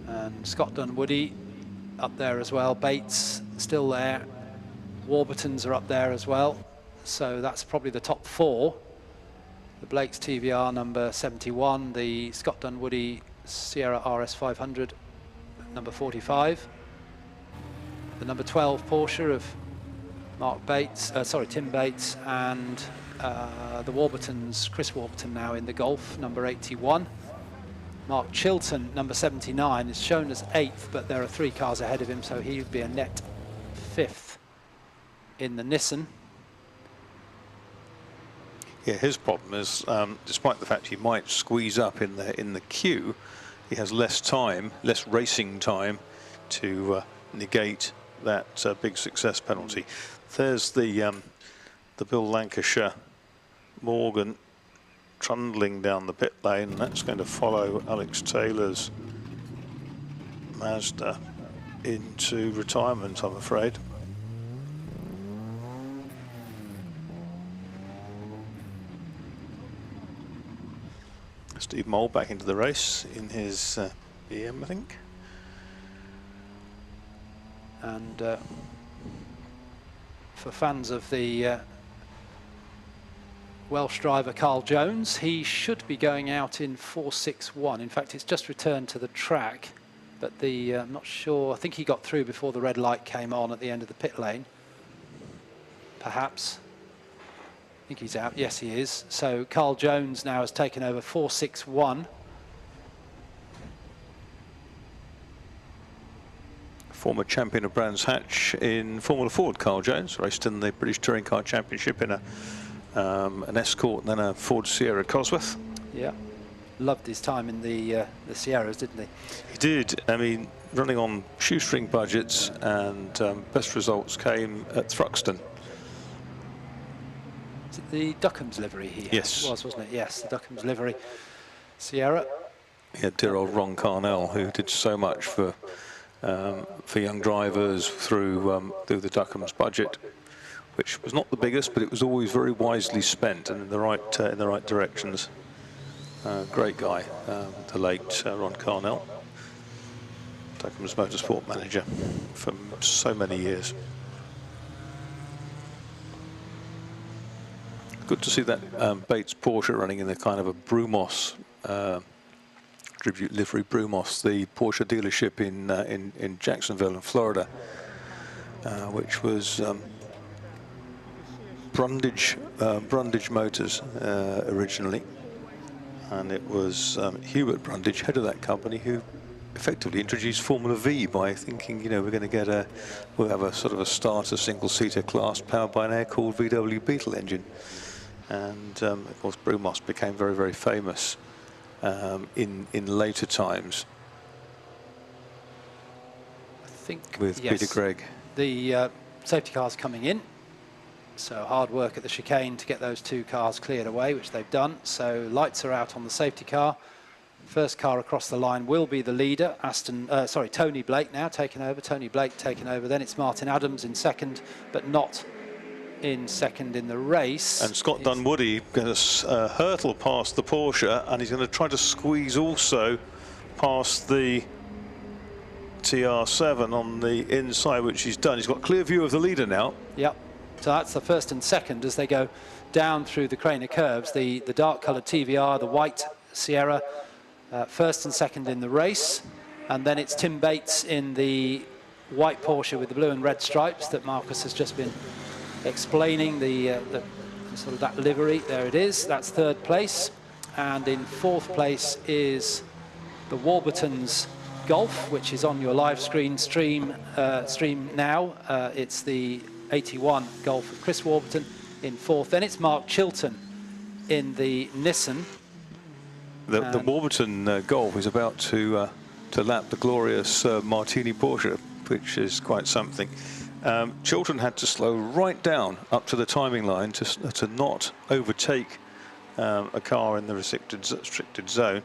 S1: And Scott Dunwoody up there as well. Bates still there. Warburtons are up there as well. So that's probably the top four. The Blake's TVR number 71, the Scott Dunwoody Sierra RS 500 number 45, the number 12 Porsche of Mark Bates, Tim Bates, and the Warburtons, Chris Warburton now in the Golf number 81. Mark Chilton, number 79, is shown as 8th, but there are 3 cars ahead of him, so he would be a net 5th in the Nissan.
S2: Yeah, his problem is, despite the fact he might squeeze up in the queue, he has less time, less racing time to negate that big success penalty. There's the Bill Lancashire Morgan trundling down the pit lane, and that's going to follow Alex Taylor's Mazda into retirement, I'm afraid. Steve Mole back into the race in his BM, I think.
S1: And for fans of the Welsh driver Carl Jones, he should be going out in 461. In fact, it's just returned to the track, but I'm not sure. I think he got through before the red light came on at the end of the pit lane. Perhaps. I think he's out. Yes, he is. So Carl Jones now has taken over 461.
S2: Former champion of Brands Hatch in Formula Ford, Carl Jones, raced in the British Touring Car Championship in an Escort and then a Ford Sierra Cosworth.
S1: Yeah, loved his time in the Sierras, didn't he?
S2: He did. I mean, running on shoestring budgets, and best results came at Thruxton.
S1: Is it the Duckham's livery he had?
S2: Yes.
S1: It was, wasn't it? Yes, the Duckham's livery. Sierra.
S2: He had dear old Ron Carnell, who did so much for young drivers through the Duckham's budget, which was not the biggest, but it was always very wisely spent and in the right directions. Great guy, the late Ron Carnell, Duckham's motorsport manager for so many years. Good to see that Bates Porsche running in a kind of a Brumos tribute livery. Brumos, the Porsche dealership in Jacksonville, in Florida, which was Brundage Motors originally, and it was Hubert Brundage, head of that company, who effectively introduced Formula V by thinking, you know, we're going to get we'll have a sort of a starter single-seater class powered by an air-cooled VW Beetle engine. And of course Brumos became very, very famous in later times.
S1: I think
S2: with
S1: yes,
S2: Peter Gregg.
S1: The safety cars coming in, so hard work at the chicane to get those two cars cleared away, which they've done. So lights are out on the safety car. First car across the line will be the leader, Tony Blake now taking over. Tony Blake taking over. Then it's Martin Adams in second, but not in second in the race.
S2: And Scott Dunwoody going to hurtle past the Porsche, and he's going to try to squeeze also past the TR7 on the inside, which he's done. He's got clear view of the leader now.
S1: Yep. So that's the first and second as they go down through the Craner curves. The dark coloured TVR, the white Sierra, first and second in the race. And then it's Tim Bates in the white Porsche with the blue and red stripes that Marcus has just been explaining, the sort of that livery. There it is. That's third place. And in fourth place is the Warburton's Golf, which is on your live stream now. It's the 81 Golf of Chris Warburton in fourth. Then it's Mark Chilton in the Nissan.
S2: The Warburton Golf is about to lap the glorious Martini Porsche, which is quite something. Chilton had to slow right down up to the timing line to not overtake a car in the restricted zone.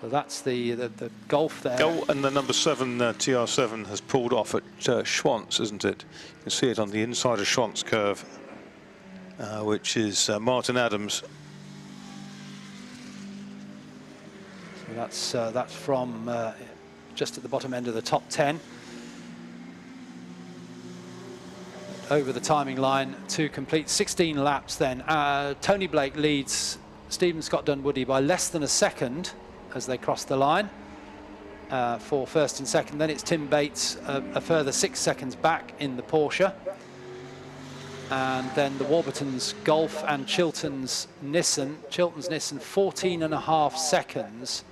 S1: So that's the Golf there.
S2: Oh, and the number 7 TR7 has pulled off at Schwantz, isn't it? You can see it on the inside of Schwantz curve, which is Martin Adams.
S1: So that's from just at the bottom end of the top 10. Over the timing line to complete 16 laps then. Tony Blake leads Stephen Scott Dunwoody by less than a second as they cross the line for first and second. Then it's Tim Bates a further 6 seconds back in the Porsche. And then the Warburton's Golf and Chilton's Nissan 14.5 seconds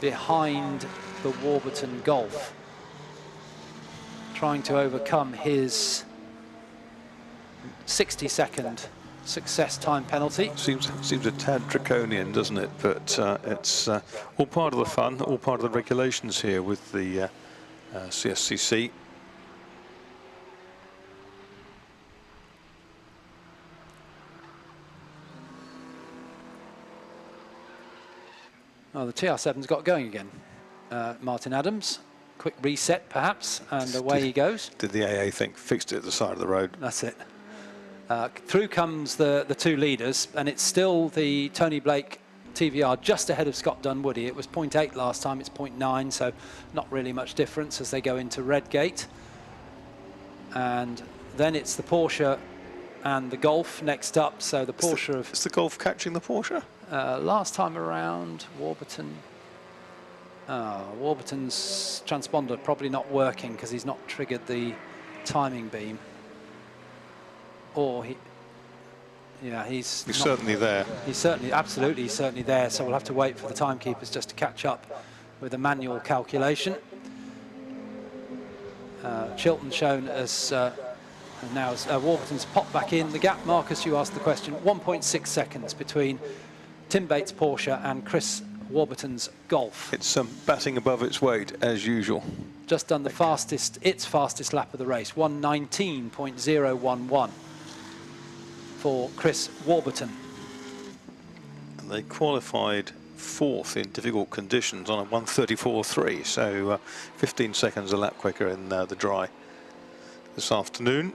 S1: behind the Warburton Golf, trying to overcome his 60-second success time penalty.
S2: Seems a tad draconian, doesn't it? But it's all part of the fun, all part of the regulations here with the CSCC.
S1: Oh, the TR7's got going again. Martin Adams, quick reset perhaps, and away he goes.
S2: Did the AA think fixed it at the side of the road?
S1: That's it. Through comes the two leaders, and it's still the Tony Blake TVR just ahead of Scott Dunwoody. It was 0.8 last time, it's 0.9, so not really much difference as they go into Redgate. And then it's the Porsche and the Golf next up. So the Porsche
S2: Is the Golf catching the Porsche?
S1: Last time around, Warburton's transponder probably not working because he's not triggered the timing beam. Or he's
S2: certainly there.
S1: He's certainly there. So we'll have to wait for the timekeepers just to catch up with a manual calculation. Chilton shown as now as Warburton's popped back in. The gap, Marcus, you asked the question, 1.6 seconds between Tim Bates' Porsche and Chris Warburton's Golf.
S2: It's batting above its weight as usual.
S1: Just done the its fastest lap of the race, 1:19.011 for Chris Warburton.
S2: And they qualified fourth in difficult conditions on a 1:34.3, so 15 seconds a lap quicker in the dry this afternoon.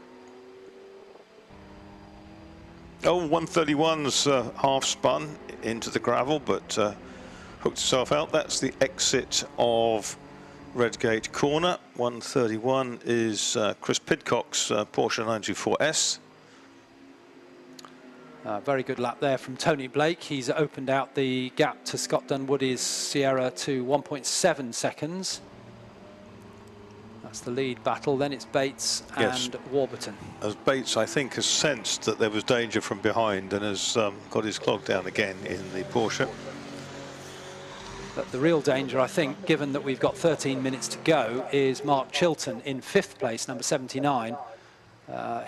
S2: Oh, 1:31's half spun into the gravel, but hooked itself out. That's the exit of Redgate Corner. 1:31 is Chris Pidcock's Porsche 924S.
S1: Very good lap there from Tony Blake. He's opened out the gap to Scott Dunwoody's Sierra to 1.7 seconds. That's the lead battle. Then it's Bates and Warburton.
S2: As Bates, I think, has sensed that there was danger from behind and has got his clog down again in the Porsche.
S1: But the real danger, I think, given that we've got 13 minutes to go, is Mark Chilton in 5th place, number 79.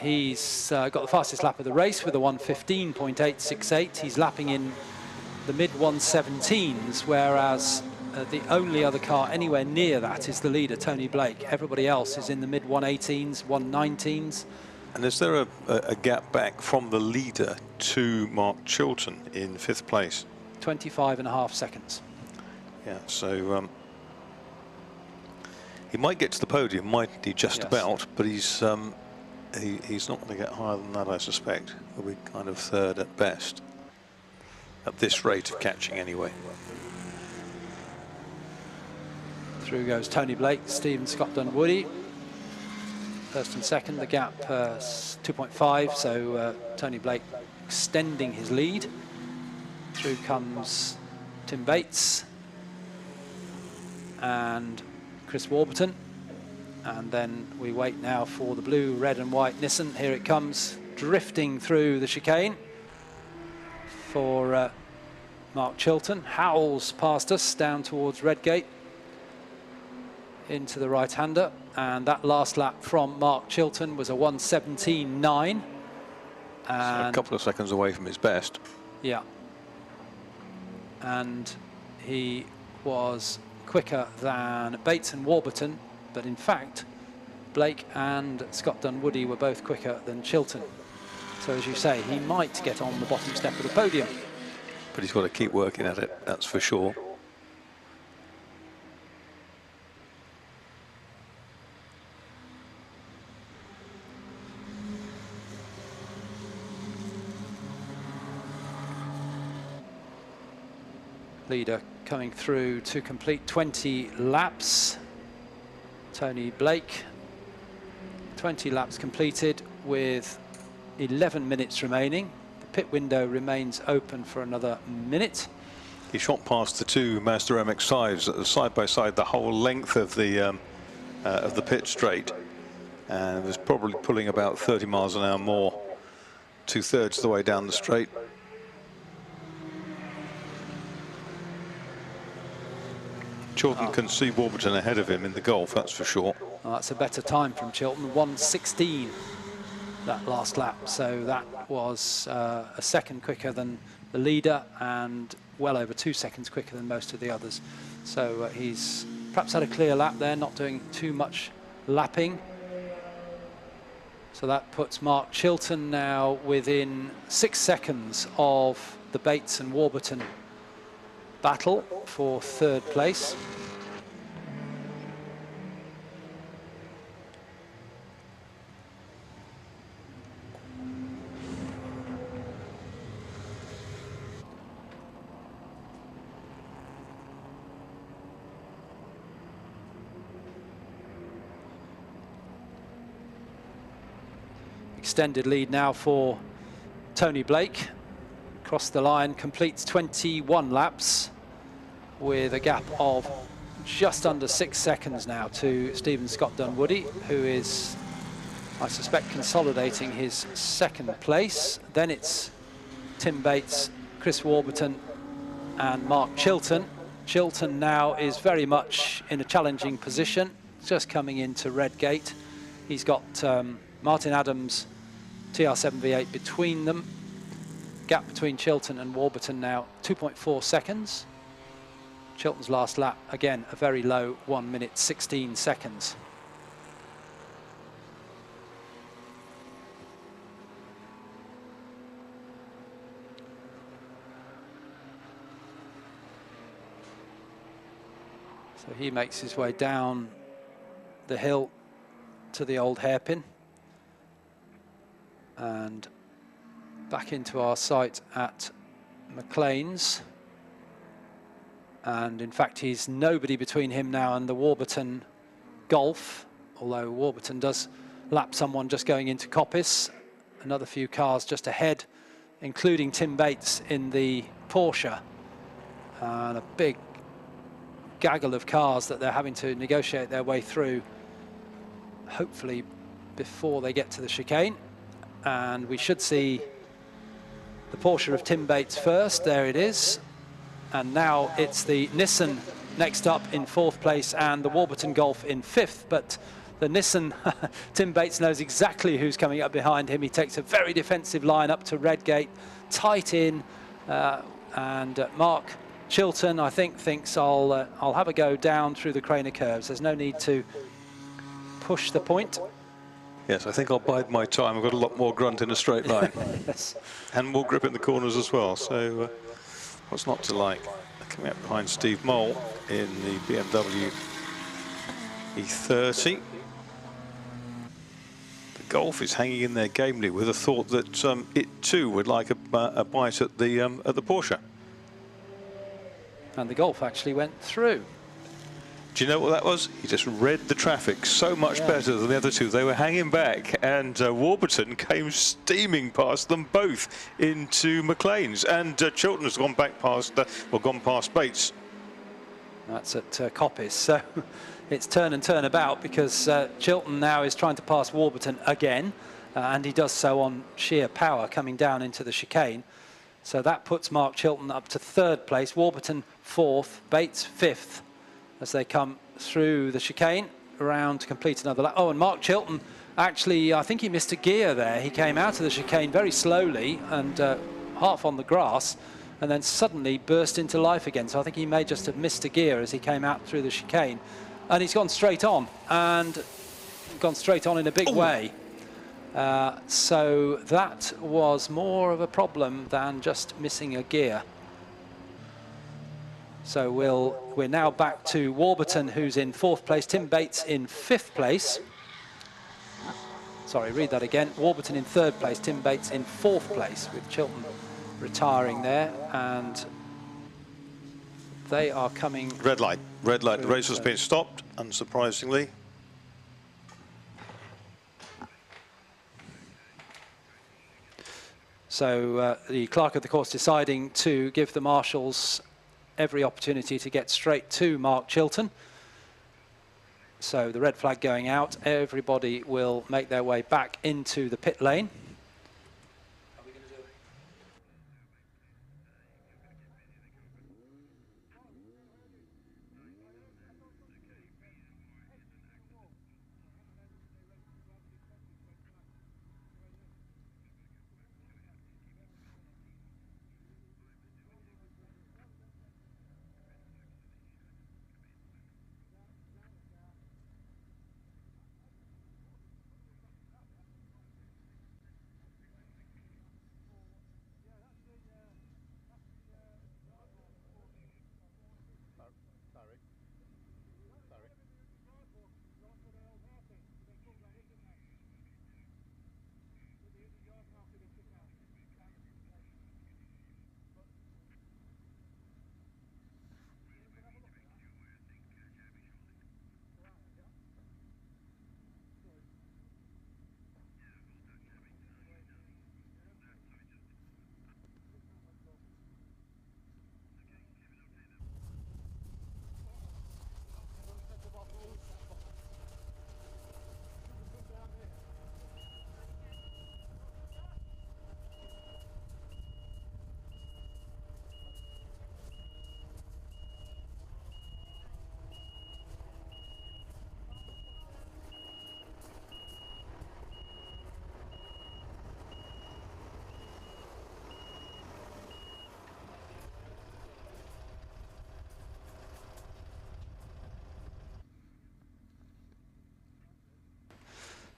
S1: He's got the fastest lap of the race with a 1:15.868. He's lapping in the mid-117s, whereas the only other car anywhere near that is the leader, Tony Blake. Everybody else is in the mid-118s, 119s.
S2: And is there a gap back from the leader to Mark Chilton in 5th place?
S1: 25.5 seconds.
S2: Yeah, so he might get to the podium, mightn't he, just about, but he's not going to get higher than that, I suspect. He'll be kind of 3rd at best, at this rate of catching anyway.
S1: Through goes Tony Blake, Stephen Scott Dunwoody. 1st and 2nd, the gap 2.5, so Tony Blake extending his lead. Through comes Tim Bates and Chris Warburton, and then we wait now for the blue, red and white Nissan. Here it comes, drifting through the chicane for Mark Chilton. Howells past us down towards Redgate into the right-hander, and that last lap from Mark Chilton was a 1:17.9, and
S2: so a couple of seconds away from his best.
S1: Yeah, and he was quicker than Bates and Warburton, but in fact Blake and Scott Dunwoody were both quicker than Chilton. So as you say, he might get on the bottom step of the podium.
S2: But he's got to keep working at it, that's for sure.
S1: Leader coming through to complete 20 laps. Tony Blake, 20 laps completed with 11 minutes remaining. The pit window remains open for another minute.
S2: He shot past the two Mazda MX-5s side by side the whole length of the pit straight, and was probably pulling about 30 miles an hour more, 2/3 the way down the straight. Chilton can see Warburton ahead of him in the Golf, that's for sure.
S1: Well, that's a better time from Chilton, 1:16 that last lap. So that was a second quicker than the leader and well over 2 seconds quicker than most of the others. So he's perhaps had a clear lap there, not doing too much lapping. So that puts Mark Chilton now within 6 seconds of the Bates and Warburton battle for 3rd place. Extended lead now for Tony Blake. Across the line, completes 21 laps with a gap of just under 6 seconds now to Stephen Scott Dunwoody, who is, I suspect, consolidating his 2nd place. Then it's Tim Bates, Chris Warburton and Mark Chilton. Chilton now is very much in a challenging position, just coming into Redgate. He's got Martin Adams' TR7 V8 between them. Gap between Chilton and Warburton now 2.4 seconds. Chilton's last lap, again, a very low 1 minute 16 seconds. So he makes his way down the hill to the old hairpin and back into our site at McLean's. And in fact, he's nobody between him now and the Warburton Golf, although Warburton does lap someone just going into Coppice. Another few cars just ahead including Tim Bates in the Porsche, and a big gaggle of cars that they're having to negotiate their way through, hopefully before they get to the chicane. And we should see the Porsche of Tim Bates first. There it is. And now it's the Nissan next up in 4th place and the Warburton Golf in 5th. But the Nissan, Tim Bates knows exactly who's coming up behind him. He takes a very defensive line up to Redgate, tight in, and Mark Chilton, I think, thinks I'll have a go down through the Craner curves. There's no need to push the point.
S2: Yes, I think I'll bide my time. I've got a lot more grunt in a straight line.
S1: Yes.
S2: And more grip in the corners as well. So what's not to like? Coming up behind Steve Mole in the BMW E30. The Golf is hanging in there gamely with a thought that it too would like a bite at the Porsche.
S1: And the Golf actually went through.
S2: Do you know what that was? He just read the traffic so much better than the other two. They were hanging back, and Warburton came steaming past them both into McLean's. And Chilton has gone back past, gone past Bates.
S1: That's at Coppice. So it's turn and turn about, because Chilton now is trying to pass Warburton again, and he does so on sheer power coming down into the chicane. So that puts Mark Chilton up to 3rd place, Warburton 4th, Bates 5th, as they come through the chicane around to complete another lap. Oh, and Mark Chilton, actually, I think he missed a gear there. He came out of the chicane very slowly and half on the grass, and then suddenly burst into life again. So I think he may just have missed a gear as he came out through the chicane. And he's gone straight on, and gone straight on in a big way. So that was more of a problem than just missing a gear. So we're now back to Warburton, who's in 4th place, Tim Bates in 5th place. Sorry, read that again. Warburton in 3rd place, Tim Bates in 4th place, with Chilton retiring there. And they are coming...
S2: Red light. Red light. The race has been stopped, unsurprisingly.
S1: So the clerk of the course deciding to give the marshals every opportunity to get straight to Mark Chilton. So the red flag going out, everybody will make their way back into the pit lane.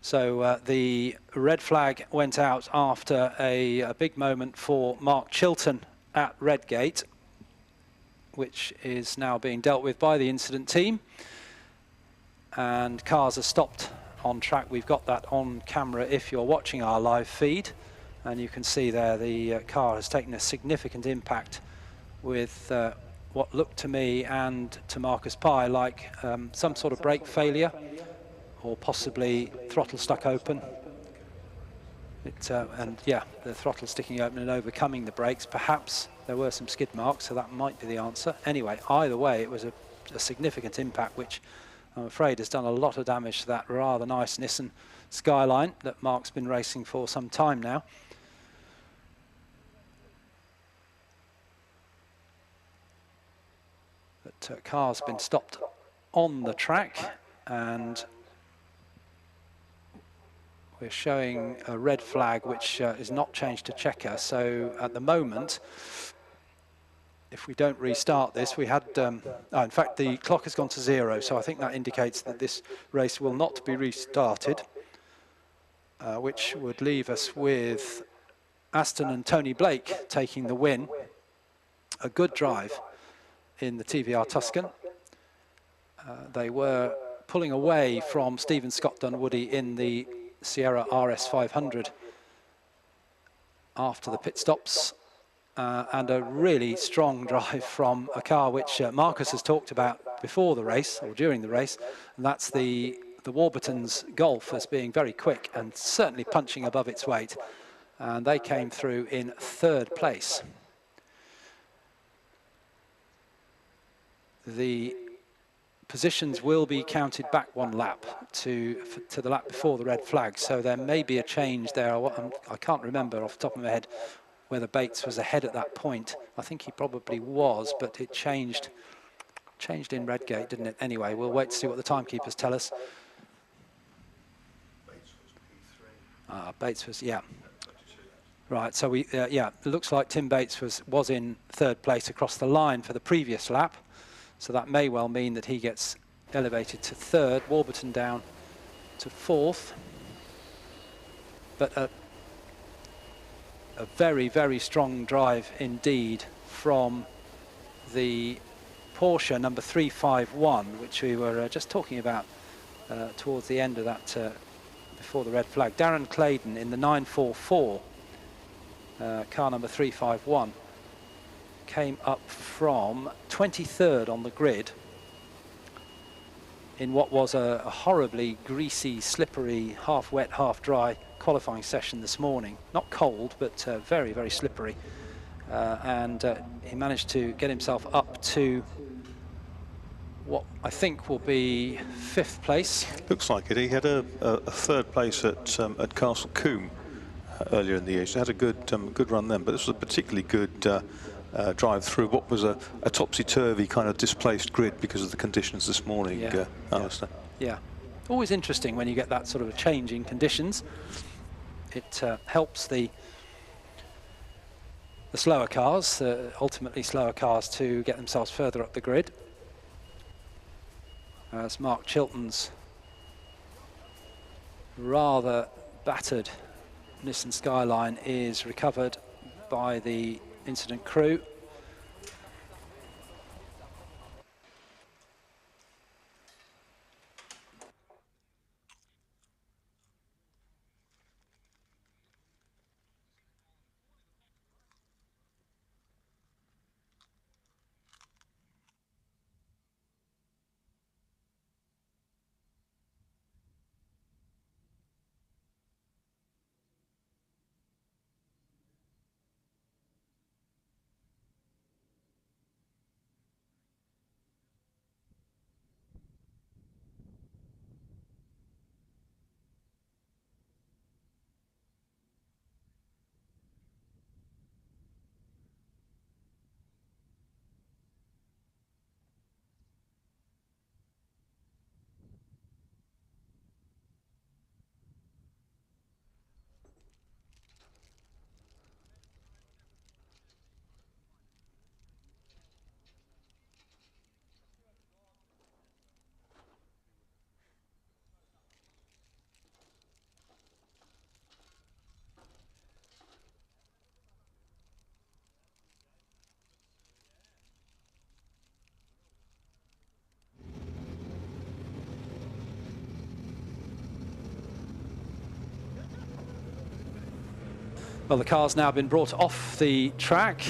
S1: So the red flag went out after a big moment for Mark Chilton at Redgate, which is now being dealt with by the incident team. And cars are stopped on track. We've got that on camera if you're watching our live feed. And you can see there the car has taken a significant impact with what looked to me and to Marcus Pye like some sort of brake failure, or possibly throttle stuck open. And yeah, the throttle sticking open and overcoming the brakes. Perhaps there were some skid marks, so that might be the answer. Anyway, either way, it was a significant impact, which I'm afraid has done a lot of damage to that rather nice Nissan Skyline that Mark's been racing for some time now. But car's been stopped on the track, and we're showing a red flag which is not changed to checker. So at the moment, if we don't restart this, we had, in fact, the clock has gone to 0, so I think that indicates that this race will not be restarted, which would leave us with Aston and Tony Blake taking the win. A good drive in the TVR Tuscan. They were pulling away from Stephen Scott Dunwoody in the Sierra RS 500 after the pit stops, and a really strong drive from a car which Marcus has talked about before the race, or during the race, and that's the Warburton's Golf as being very quick and certainly punching above its weight, and they came through in 3rd place. The positions will be counted back 1 lap to the lap before the red flag, so there may be a change there. I can't remember off the top of my head whether Bates was ahead at that point. I think he probably was, but it changed in Redgate, didn't it? Anyway, we'll wait to see what the timekeepers tell us. Bates was, yeah. Right, so yeah, it looks like Tim Bates was in 3rd place across the line for the previous lap. So that may well mean that he gets elevated to 3rd, Warburton down to 4th. But a very, very strong drive indeed from the Porsche number 351, which we were just talking about towards the end of that, before the red flag. Darren Claydon in the 944, car number 351. Came up from 23rd on the grid in what was a horribly greasy, slippery, half wet, half dry qualifying session this morning. Not cold, but very, very slippery. And he managed to get himself up to what I think will be 5th place.
S2: Looks like it. He had a 3rd place at Castle Combe earlier in the year. So had a good run then, but this was a particularly good drive through what was a topsy-turvy kind of displaced grid because of the conditions this morning, Alistair.
S1: Yeah, always interesting when you get that sort of a change in conditions. It helps the slower cars, ultimately slower cars, to get themselves further up the grid. As Mark Chilton's rather battered Nissan Skyline is recovered by the incident crew. Well, the car's now been brought off the track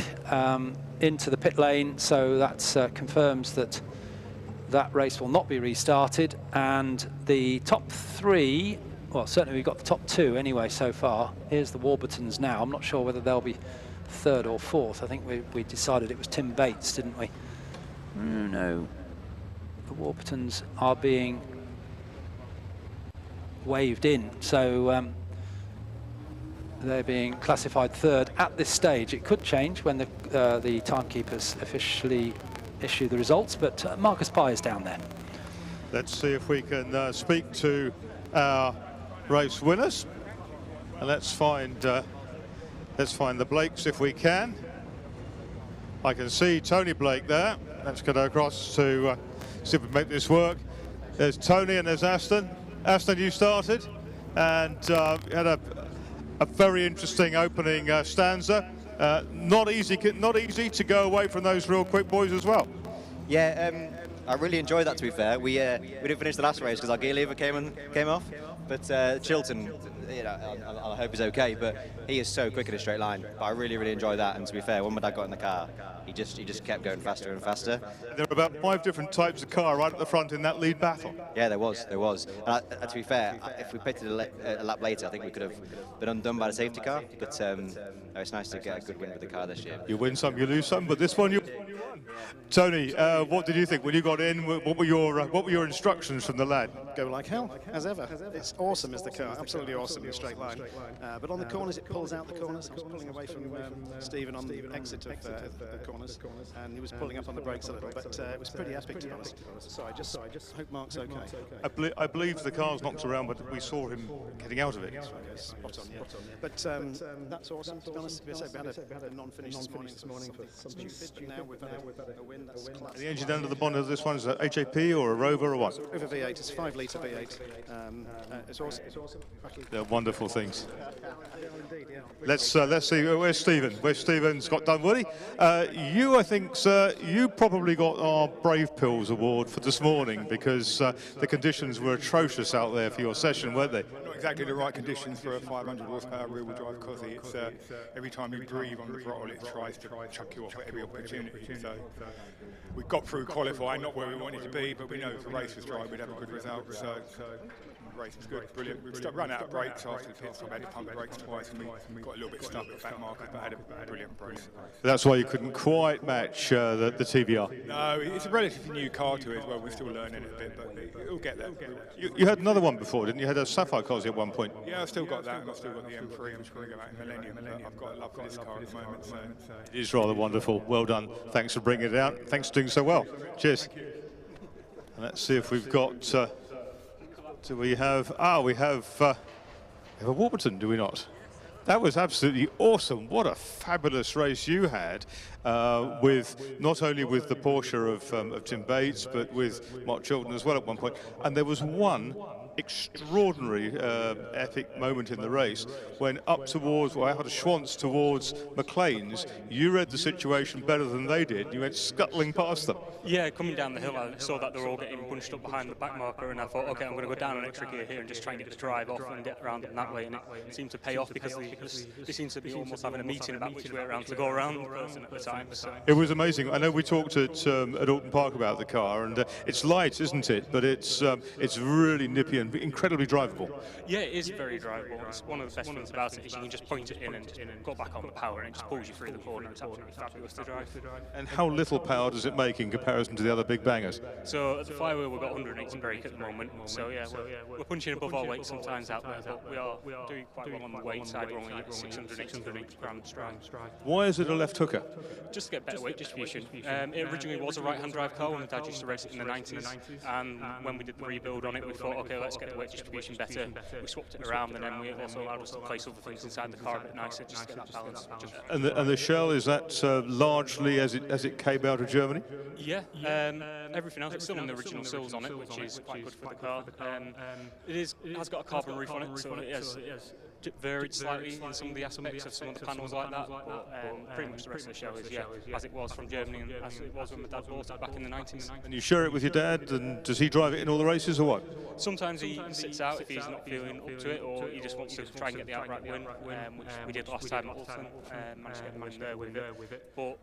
S1: into the pit lane, so that confirms that that race will not be restarted. And the top 3, well, certainly we've got the top 2 anyway so far. Here's the Warburtons now. I'm not sure whether they'll be 3rd or 4th. I think we decided it was Tim Bates, didn't we? No. The Warburtons are being waved in, so they're being classified 3rd at this stage. It could change when the timekeepers officially issue the results, but Marcus Pye is down there.
S6: Let's see if we can speak to our race winners, and let's find the Blakes if we can. I can see Tony Blake there. Let's go across to see if we make this work. There's Tony and there's Aston. Aston, you started and had a very interesting opening stanza. Not easy to go away from those real quick boys as well.
S9: Yeah, I really enjoyed that, to be fair. We didn't finish the last race because our gear lever came off. But Chilton, you know, I hope he's okay. But he is so quick in a straight line. But I really enjoyed that. And to be fair, when my dad got in the car, he just kept going faster and faster.
S6: There were about 5 different types of car right at the front in that lead battle.
S9: Yeah, there was. And to be fair, if we pitted a lap later, I think we could have been undone by the safety car. But it's nice to get a good win with the car this year.
S6: You win some, you lose some, but this one you won. Tony, what did you think when you got in? What were your instructions from the lad?
S10: Go like hell, as ever. It's awesome as the car, absolutely awesome in a straight line. But on the corners, it pulls out the corners. I was pulling away from Stephen on the exit of the corners, and he was pulling up on the brakes a little. But it was pretty epic, to be honest. So I just hope Mark's okay.
S6: I believe the car's knocked around, but we saw him getting out of it.
S10: Spot on, yeah. But that's awesome, to be honest. We had a non-finish this morning for stupid, but now we've had a win. That's class.
S6: The engine under the bonnet of this one is a HAP or a Rover or what?
S10: Rover V8, it's 5-litre V8. It's awesome.
S6: They're wonderful things. Let's see, where's Stephen? Where's Stephen Scott Dunwoody? You, I think, sir, you probably got our Brave Pills award for this morning because the conditions were atrocious out there for your session, weren't they?
S11: Not exactly the right conditions for a 500 horsepower rear-wheel drive Cossie. It's every time you breathe on the throttle, it tries to chuck you off at every opportunity. So we got through qualifying, not where we wanted to be, but we know if the race was dry, we'd have a good result. So the race was good, brilliant. We run out of brakes after the pit stop. I had to pump the brakes twice, and we got a little bit stuck at Fat Market, but had a brilliant race.
S6: That's why you couldn't quite match the TVR.
S11: No, it's a relatively new car to it as well. We're still learning it a bit, but it'll get there.
S6: You had another one before, didn't you? You had a Sapphire Cossie at one point.
S11: Yeah, I've still got that, and I've still got the M3. I'm just going to go back to Millennium. I've got a love for this car at the moment. So.
S6: It is rather wonderful. Well done. Thanks for bringing it out. Thanks for doing so well. Cheers. And let's see if we've got. Do we have? We have a Warburton, do we not? That was absolutely awesome. What a fabulous race you had with not only with the Porsche of Tim Bates, but with Mark Chilton as well at one point. And there was one extraordinary epic moment in the race when up towards, well, out of Schwantz towards McLean's, you read the situation better than they did. You went scuttling past them.
S12: Yeah, coming down the hill, I saw that they were all getting bunched up behind the back marker, and I thought, okay, I'm going to go down an extra gear here and just try and get the drive off and get around them that way. And it seemed to pay off because they seemed to be almost having a meeting about which way around to go around the person at the time. So.
S6: It was amazing. I know we talked at Alton Park about the car, and it's light, isn't it? But it's really nippy and incredibly drivable.
S12: Yeah, it is very drivable. It's one of the best things about it is you can just point it in and go back on the power, and it just pulls you through the corner. It's absolutely fabulous to drive.
S6: And how little power does it make in comparison to the other big bangers?
S12: So at the Flywheel we've got 180 brake at the moment. So yeah, we're punching above our weight sometimes out there, but we are doing quite well on the weight side. We're only at 600 grams stride.
S6: Why is it a left hooker?
S12: Just to get better weight distribution. It originally was a right-hand drive car when my dad used to race it in the 90s, and when we did the rebuild on it, we thought, okay, let's get the weight distribution better. We swapped it around, and then we also allowed us to place other things inside the car a bit nicer, just to get that balance.
S6: And the shell, is that largely as it came out of Germany?
S12: Yeah, everything else, it's still on the original sills on it, which is quite good for the car. It has got a carbon roof on it, so it has varied slightly in some of the aspects of some of the panels like that, but pretty much the rest of the show is, as it was from Germany and as it was when my dad bought it back in the 90s.
S2: And you share it with your dad, and does he drive it in all the races or what?
S12: Sometimes he sits out if he's not feeling up to it, or he just wants to try and get the outright win, which we did last time at Alton, managed to get the win there with it. But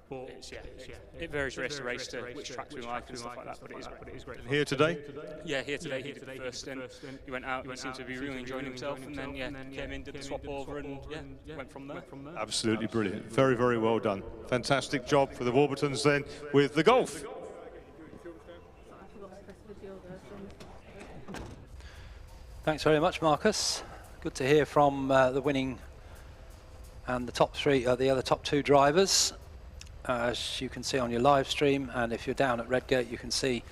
S12: it varies race to race to which tracks we like and stuff like that, but it is great.
S2: And here today?
S12: Yeah, here today he did the first stint. He went out, he seemed to be really enjoying himself, and then came in, did the swap over, and went from there.
S2: Absolutely brilliant. Very, very well done. Fantastic job for the Warburtons then with the Golf.
S1: Thanks very much, Marcus. Good to hear from the winning and the top three, the other top two drivers. As you can see on your live stream, and if you're down at Redgate, you can see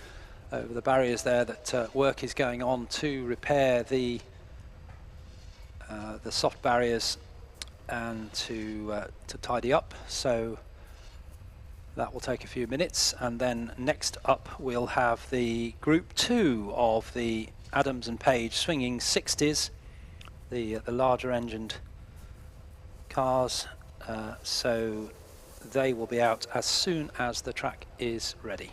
S1: over the barriers there that work is going on to repair the soft barriers and to tidy up. So that will take a few minutes, and then next up we'll have the Group 2 of the Adams and Page swinging 60s, the larger engined cars. So they will be out as soon as the track is ready.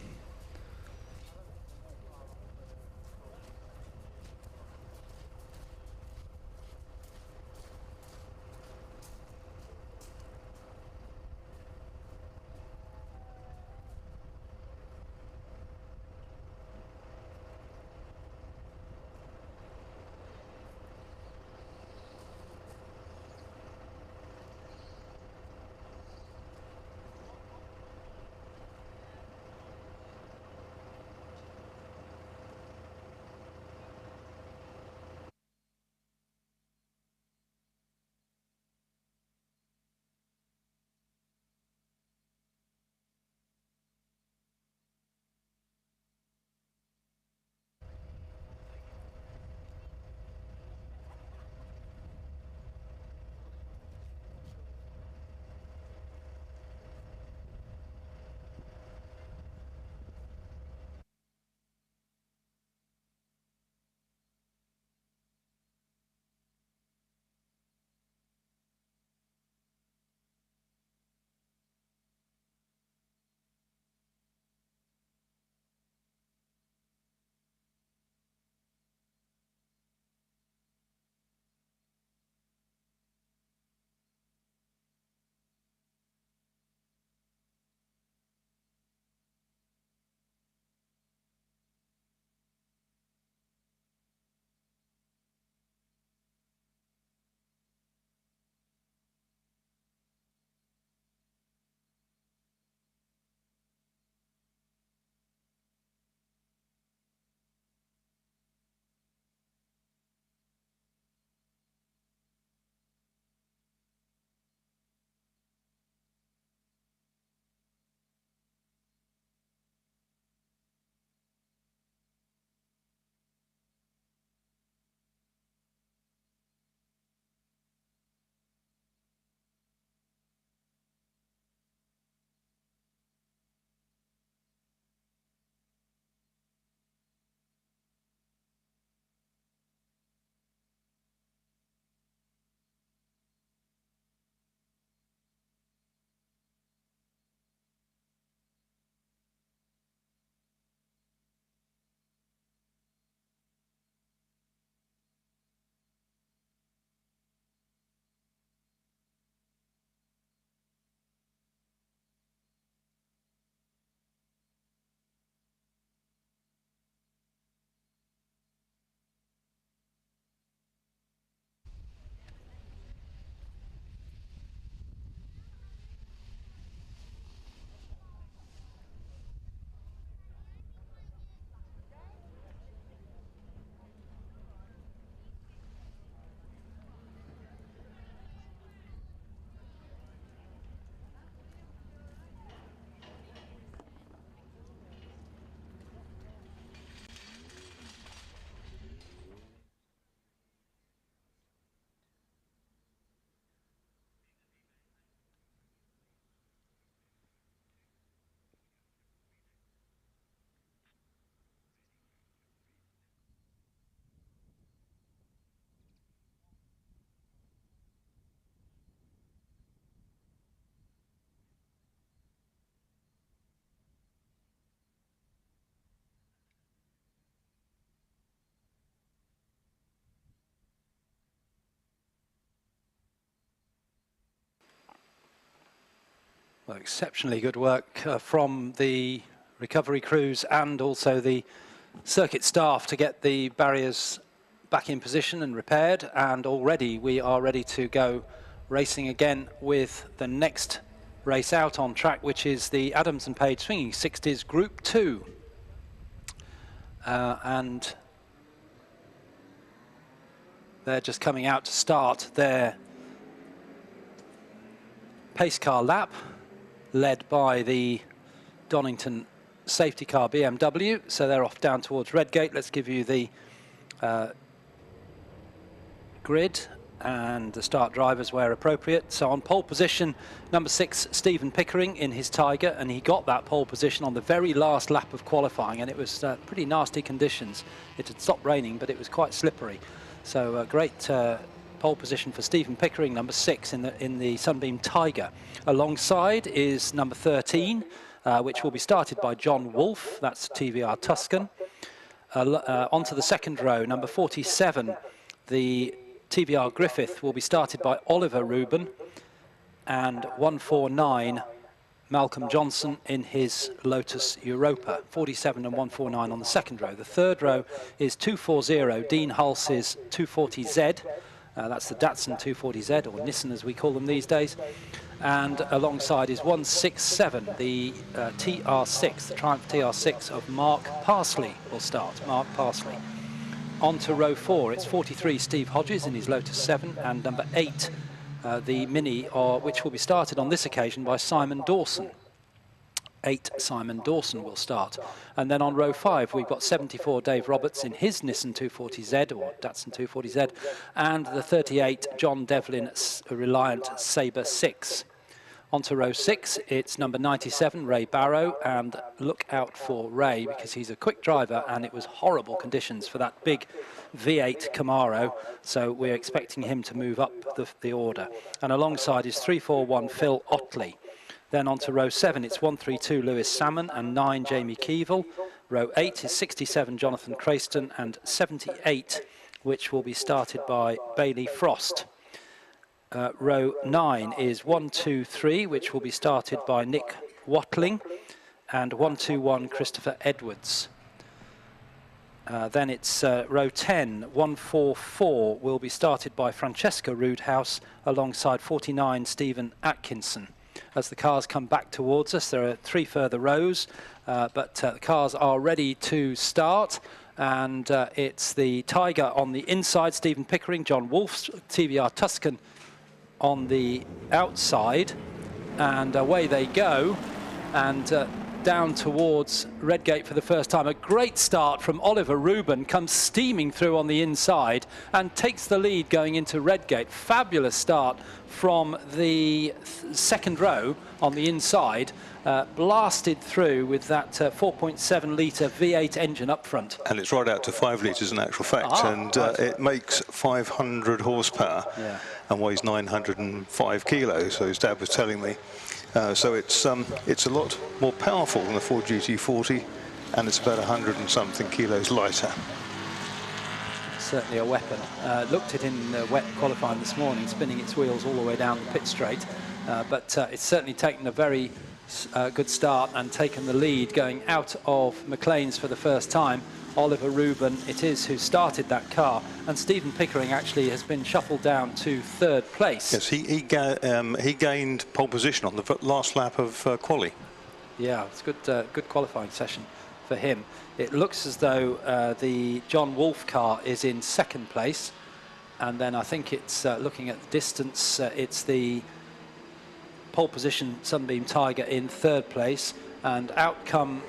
S1: Well, exceptionally good work from the recovery crews and also the circuit staff to get the barriers back in position and repaired, and already we are ready to go racing again with the next race out on track, which is the Adams and Page Swinging 60s Group 2. And they're just coming out to start their pace car lap, led by the Donington safety car BMW. So they're off down towards Redgate. Let's give you the grid and the start drivers where appropriate. So on pole position, number 6, Stephen Pickering in his Tiger, and he got that pole position on the very last lap of qualifying, and it was pretty nasty conditions. It had stopped raining, but it was quite slippery. So a great pole position for Stephen Pickering, number 6 in the Sunbeam Tiger. Alongside is number 13, which will be started by John Wolfe. That's TVR Tuscan. Onto the second row, number 47, the TVR Griffith, will be started by Oliver Reuben, and 149 Malcolm Johnson in his Lotus Europa. 47 and 149 on the second row. The third row is 240 Dean Hulse's 240Z. That's the Datsun 240Z, or Nissan as we call them these days. And alongside is 167, the TR6, the Triumph TR6 of Mark Parsley will start. Mark Parsley. On to row 4, it's 43 Steve Hodges in his Lotus 7, and number 8, the Mini, which will be started on this occasion by Simon Dawson. 8 Simon Dawson will start. And then on row 5 we've got 74 Dave Roberts in his Nissan 240Z, or Datsun 240Z, and the 38 John Devlin Reliant Sabre 6. On to row 6, it's number 97 Ray Barrow, and look out for Ray because he's a quick driver and it was horrible conditions for that big V8 Camaro, so we're expecting him to move up the order. And alongside is 341 Phil Otley. Then on to row 7, it's 132 Lewis Salmon and 9 Jamie Keevil. Row 8 is 67 Jonathan Crayston and 78, which will be started by Bailey Frost. Row 9 is 123, which will be started by Nick Watling, and 121 Christopher Edwards. Then it's row 10, 144 will be started by Francesca Roodhouse alongside 49 Stephen Atkinson. As the cars come back towards us, there are 3 further rows, but the cars are ready to start. And it's the Tiger on the inside, Stephen Pickering, John Wolfe, TVR Tuscan on the outside, and away they go, and down towards Redgate for the first time. A great start from Oliver Reuben, comes steaming through on the inside and takes the lead going into Redgate. Fabulous start from the second row on the inside, blasted through with that 4.7 litre V8 engine up front.
S2: And it's right out to 5 litres in actual fact, and it makes 500 horsepower and weighs 905 kilos, so his dad was telling me. So it's a lot more powerful than the Ford GT40, and it's about 100 and something kilos lighter.
S1: Certainly a weapon. Looked at in wet qualifying this morning, spinning its wheels all the way down the pit straight, but it's certainly taken a very good start and taken the lead going out of McLean's for the first time. Oliver Reuben it is who started that car, and Stephen Pickering actually has been shuffled down to 3rd place.
S2: Yes, he gained pole position on the last lap of quali.
S1: Yeah, it's good qualifying session for him. It looks as though the John Wolfe car is in 2nd place, and then I think it's looking at the distance, it's the pole position Sunbeam Tiger in 3rd place, and out come,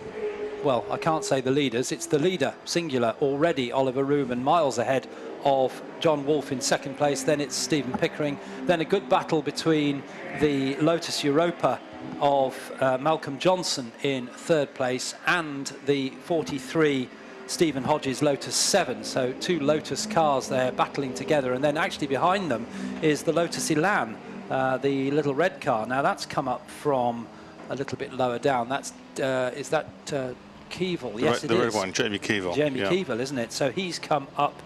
S1: well, I can't say the leaders, it's the leader, singular, already Oliver Reuben, miles ahead of John Wolfe in 2nd place. Then it's Stephen Pickering. Then a good battle between the Lotus Europa of Malcolm Johnson in 3rd place and the 43 Stephen Hodges Lotus 7. So 2 Lotus cars there battling together, and then actually behind them is the Lotus Elan, the little red car. Now that's come up from a little bit lower down. That's is that Keevil? Yes, it is.
S2: The red one, Jamie Keevil.
S1: Jamie Keevil, isn't it? So he's come up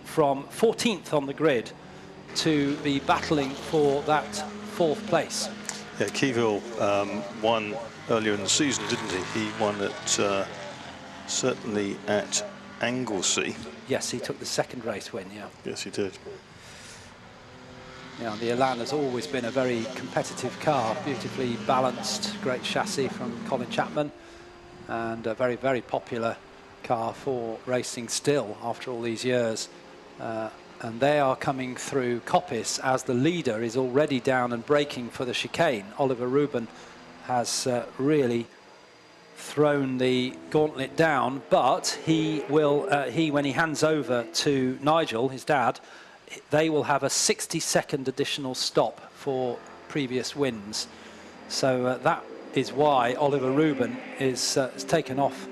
S1: from 14th on the grid to be battling for that 4th place.
S2: Yeah, Keyville won earlier in the season, didn't he? He won at certainly at Anglesey.
S1: Yes, he took the second race win, yeah.
S2: Yes, he did.
S1: Yeah, the Elan has always been a very competitive car, beautifully balanced, great chassis from Colin Chapman, and a very, very popular car for racing still after all these years. And they are coming through Coppice as the leader is already down and braking for the chicane. Oliver Rubin has really thrown the gauntlet down, but he will, when he hands over to Nigel, his dad, they will have a 60-second additional stop for previous wins. So that is why Oliver Rubin is taken off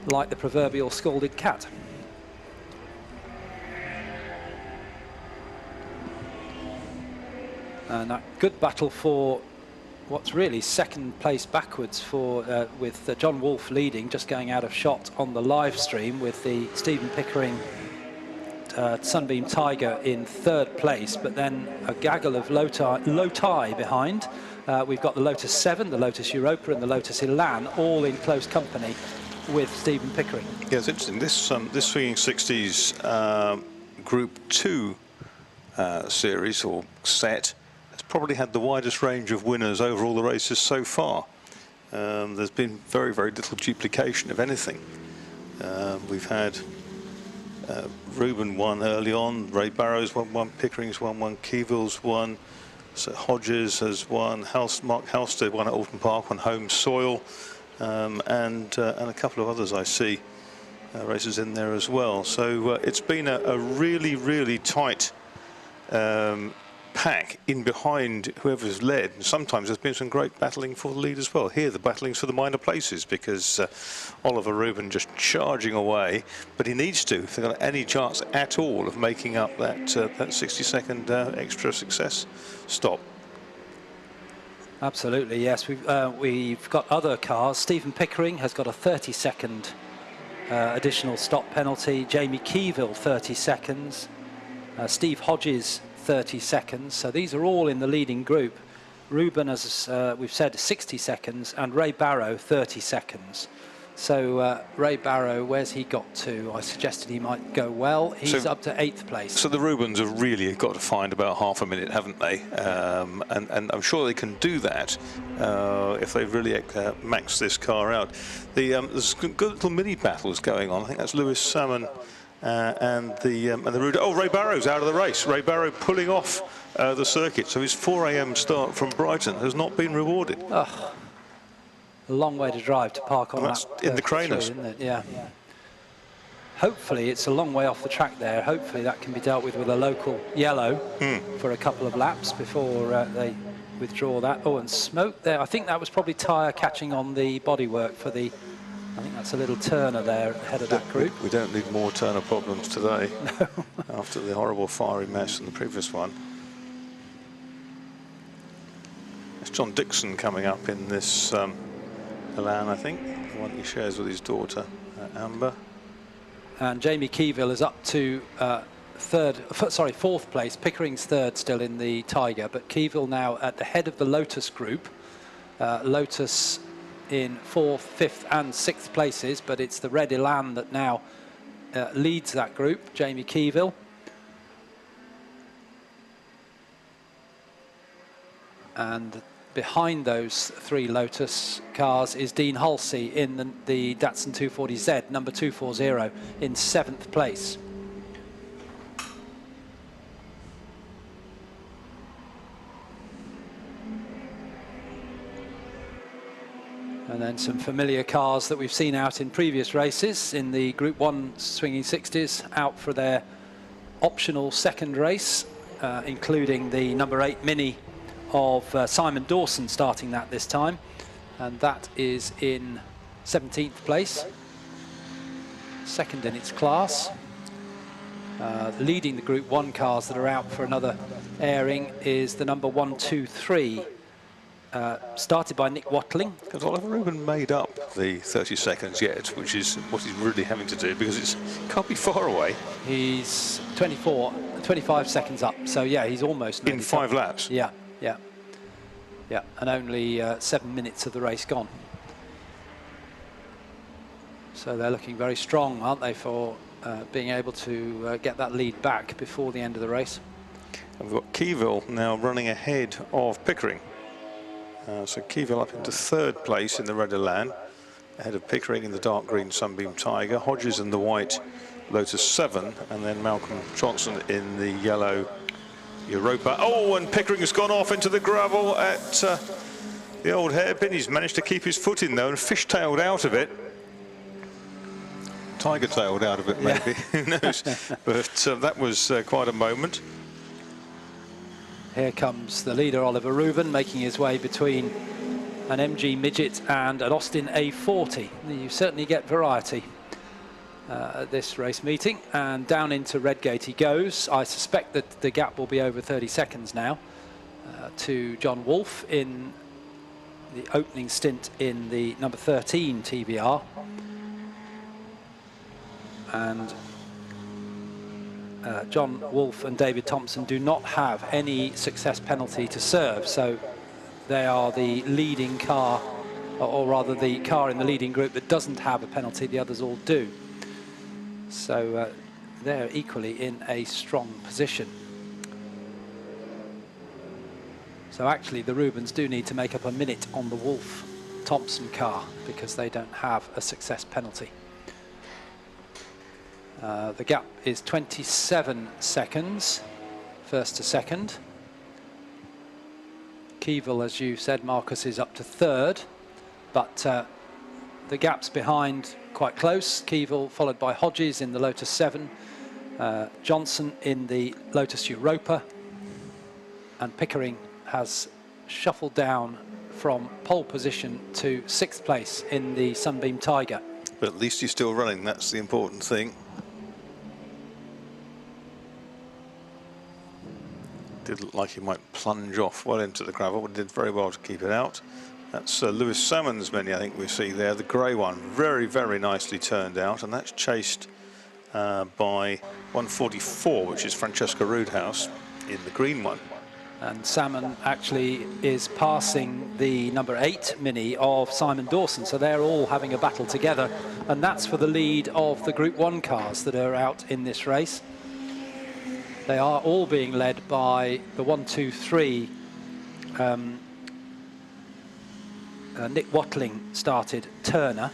S1: like the proverbial scalded cat. And a good battle for what's really second place backwards for with John Wolfe leading, just going out of shot on the live stream, with the Stephen Pickering Sunbeam Tiger in third place, but then a gaggle of Lotai behind. We've got the Lotus 7, the Lotus Europa and the Lotus Elan all in close company with Stephen Pickering.
S2: Yeah, it's interesting. This Swinging 60s Group 2 series or set has probably had the widest range of winners over all the races so far. There's been very, very little duplication of anything. We've had Rubin won early on, Ray Barrows won one, Pickering's won one, Keyville's won, so Hodges has won, Mark Halstead won at Alton Park on home soil, and a couple of others I see races in there as well. So it's been a really, really tight pack in behind whoever's led. And sometimes there's been some great battling for the lead as well. Here the battling's for the minor places, because Oliver Rubin just charging away, but he needs to, if they've got any chance at all of making up that 60-second extra success stop.
S1: Absolutely, yes. We've got other cars. Stephen Pickering has got a 30-second additional stop penalty. Jamie Keyville 30 seconds. Steve Hodges 30 seconds. So these are all in the leading group. Rubin, as we've said, 60 seconds, and Ray Barrow 30 seconds. So Ray Barrow, where's he got to? I suggested he might go well. He's up to 8th place.
S2: So the Rubins have really got to find about half a minute, haven't they? And I'm sure they can do that if they really max this car out. There's good little mini battles going on. I think that's Lewis Salmon and the Ruda. Oh, Ray Barrow's out of the race. Ray Barrow pulling off the circuit. So his 4 a.m. start from Brighton has not been rewarded.
S1: Oh, a long way to drive to park on that.
S2: In the Craners,
S1: isn't it? Yeah. Hopefully it's a long way off the track there. Hopefully that can be dealt with a local yellow for a couple of laps before they withdraw that. Oh, and smoke there. I think that was probably tyre catching on the bodywork for the. I think that's a little Turner there at the head of that group.
S2: We don't need more Turner problems today.
S1: No.
S2: After the horrible fiery mess in the previous one. It's John Dixon coming up in this Elan, I think, the one he shares with his daughter, Amber.
S1: And Jamie Keyville is up to fourth place. Pickering's third still in the Tiger, but Keyville now at the head of the Lotus group. Lotus in 4th, 5th and 6th places, but it's the red Elan that now leads that group, Jamie Keyville. And behind those 3 Lotus cars is Dean Halsey in the Datsun 240Z, number 240, in 7th place. And then some familiar cars that we've seen out in previous races in the Group 1 Swinging 60s out for their optional second race, including the number 8 Mini of Simon Dawson starting that this time, and that is in 17th place, second in its class. Leading the Group 1 cars that are out for another airing is the number 123, started by Nick Watling.
S2: Because Oliver Rubin made up the 30 seconds yet, which is what he's really having to do, because it can't be far away.
S1: He's 25 seconds up, so yeah, he's almost
S2: in 5 laps.
S1: Yeah. Yeah, and only 7 minutes of the race gone. So they're looking very strong, aren't they, for being able to get that lead back before the end of the race.
S2: And we've got Keyville now running ahead of Pickering. So Keyville up into 3rd place in the Red Elan, ahead of Pickering in the dark green Sunbeam Tiger, Hodges in the white Lotus 7, and then Malcolm Johnson in the yellow Europa. Oh, and Pickering has gone off into the gravel at the old hairpin. He's managed to keep his foot in though and fishtailed out of it. Tiger-tailed out of it, maybe. Yeah. Who knows? But that was quite a moment.
S1: Here comes the leader, Oliver Reuben, making his way between an MG Midget and an Austin A40. You certainly get variety at this race meeting. And down into Redgate he goes. I suspect that the gap will be over 30 seconds now to John Wolfe in the opening stint in the number 13 TBR. And John Wolfe and David Thompson do not have any success penalty to serve, so they are the leading car, or rather the car in the leading group that doesn't have a penalty. The others all do. So they're equally in a strong position. So actually the Reubens do need to make up a minute on the Wolfe-Thompson car because they don't have a success penalty. The gap is 27 seconds, first to second. Keyville, as you said, Marcus, is up to 3rd, but the gap's behind quite close. Keyville followed by Hodges in the Lotus 7, Johnson in the Lotus Europa, and Pickering has shuffled down from pole position to 6th place in the Sunbeam Tiger.
S2: But at least he's still running, that's the important thing. Did look like he might plunge off well into the gravel, but did very well to keep it out. That's Lewis Salmon's mini, I think we see there, the grey one, very, very nicely turned out, and that's chased by 144, which is Francesca Roodhouse in the green one.
S1: And Salmon actually is passing the number 8 mini of Simon Dawson, so they're all having a battle together, and that's for the lead of the Group 1 cars that are out in this race. They are all being led by the 1, 2, 3. Nick Watling started Turner.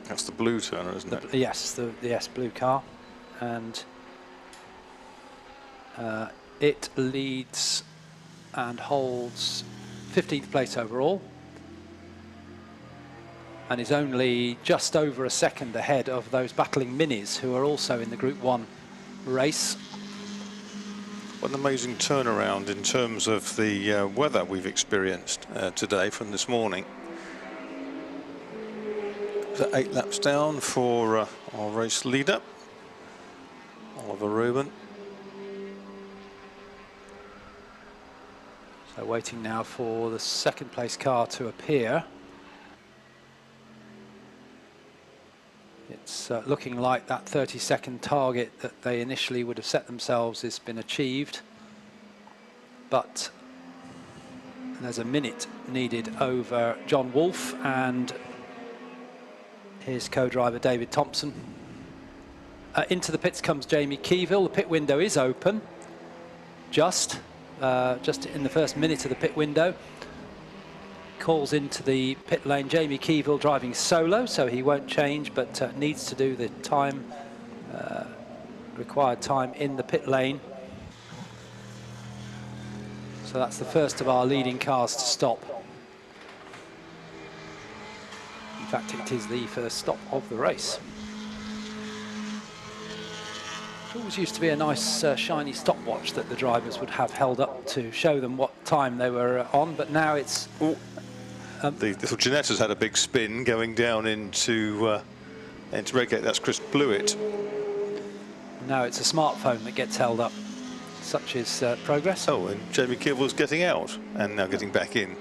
S2: That's the blue Turner, isn't it?
S1: Yes, the blue car. And it leads and holds 15th place overall, and is only just over a second ahead of those battling minis who are also in the Group 1 race.
S2: What an amazing turnaround in terms of the weather we've experienced today from this morning. So 8 laps down for our race leader, Oliver Reuben.
S1: So waiting now for the 2nd place car to appear. It's looking like that 30-second target that they initially would have set themselves has been achieved, but there's a minute needed over John Wolfe and his co-driver David Thompson. Into the pits comes Jamie Keyville. The pit window is open, just in the first minute of the pit window. Calls into the pit lane. Jamie Keyville driving solo, so he won't change, but needs to do the time, required time in the pit lane. So that's the first of our leading cars to stop. In fact, it is the first stop of the race. It always used to be a nice shiny stopwatch that the drivers would have held up to show them what time they were on, but now it's...
S2: the little Jeanetta's had a big spin going down into Redgate. That's Chris Blewett.
S1: Now it's a smartphone that gets held up. Such is progress.
S2: Oh, and Jamie Keyville's getting out and now getting back in.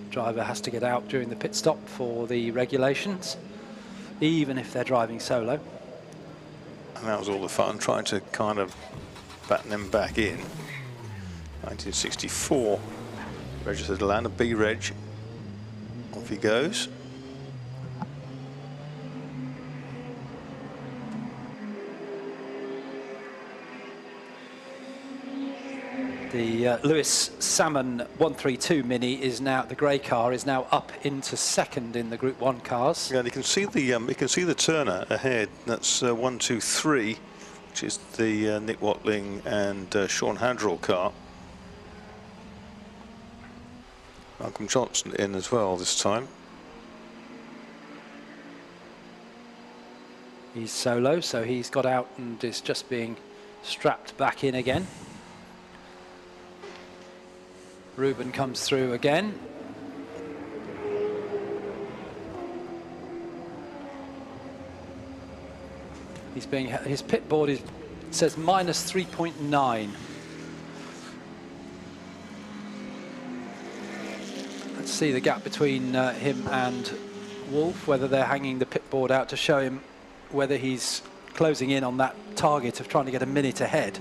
S1: Driver has to get out during the pit stop for the regulations. even if they're driving solo.
S2: And that was all the fun, trying to kind of batten him back in. 1964, registered land, a B reg. Off he goes.
S1: The Lewis Salmon 132 Mini is now, the grey car is now up into second in the Group 1 cars.
S2: Yeah, and you can see the Turner ahead. That's 1, 2, 3, which is the Nick Watling and Sean Hadrill car. Malcolm Johnson in as well this time.
S1: He's solo, so he's got out and is just being strapped back in again. Ruben comes through again. He's being, his pit board is, says minus 3.9. Let's see the gap between him and Wolf, whether they're hanging the pit board out to show him whether he's closing in on that target of trying to get a minute ahead.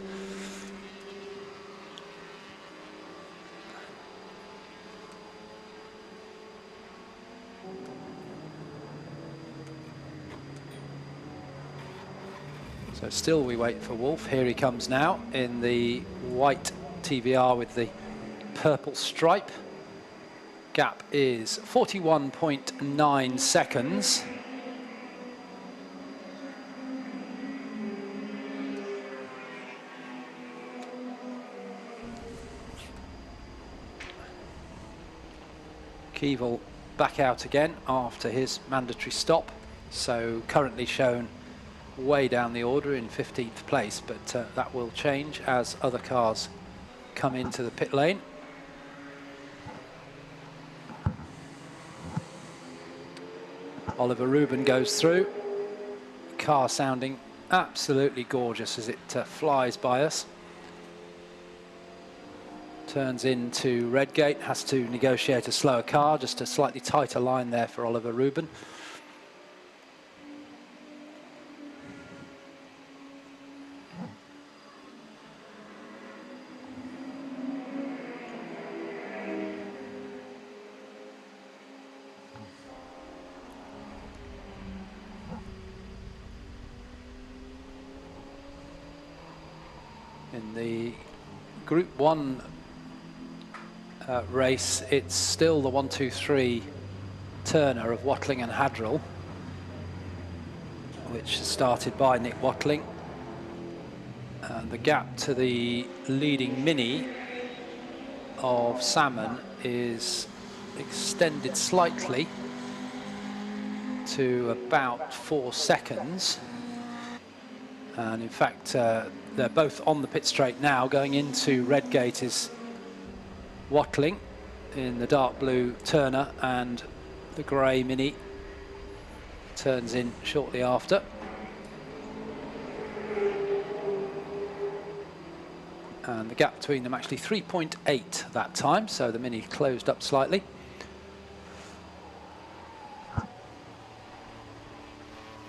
S1: So still we wait for Wolf. Here he comes now in the white TVR with the purple stripe. Gap is 41.9 seconds. Keevil back out again after his mandatory stop, so currently shown way down the order in 15th place, but that will change as other cars come into the pit lane. Oliver Ruben goes through, car sounding absolutely gorgeous as it flies by us. Turns into Redgate, has to negotiate a slower car, just a slightly tighter line there for Oliver Ruben. In the Group 1 race, it's still the 1, 2, 3 Turner of Watling and Hadrill, which started by Nick Watling. The gap to the leading Mini of Salmon is extended slightly to about 4 seconds. And in fact, they're both on the pit straight now. Going into Redgate is Watling in the dark blue Turner, and the grey Mini turns in shortly after. And the gap between them actually 3.8 that time, so the Mini closed up slightly.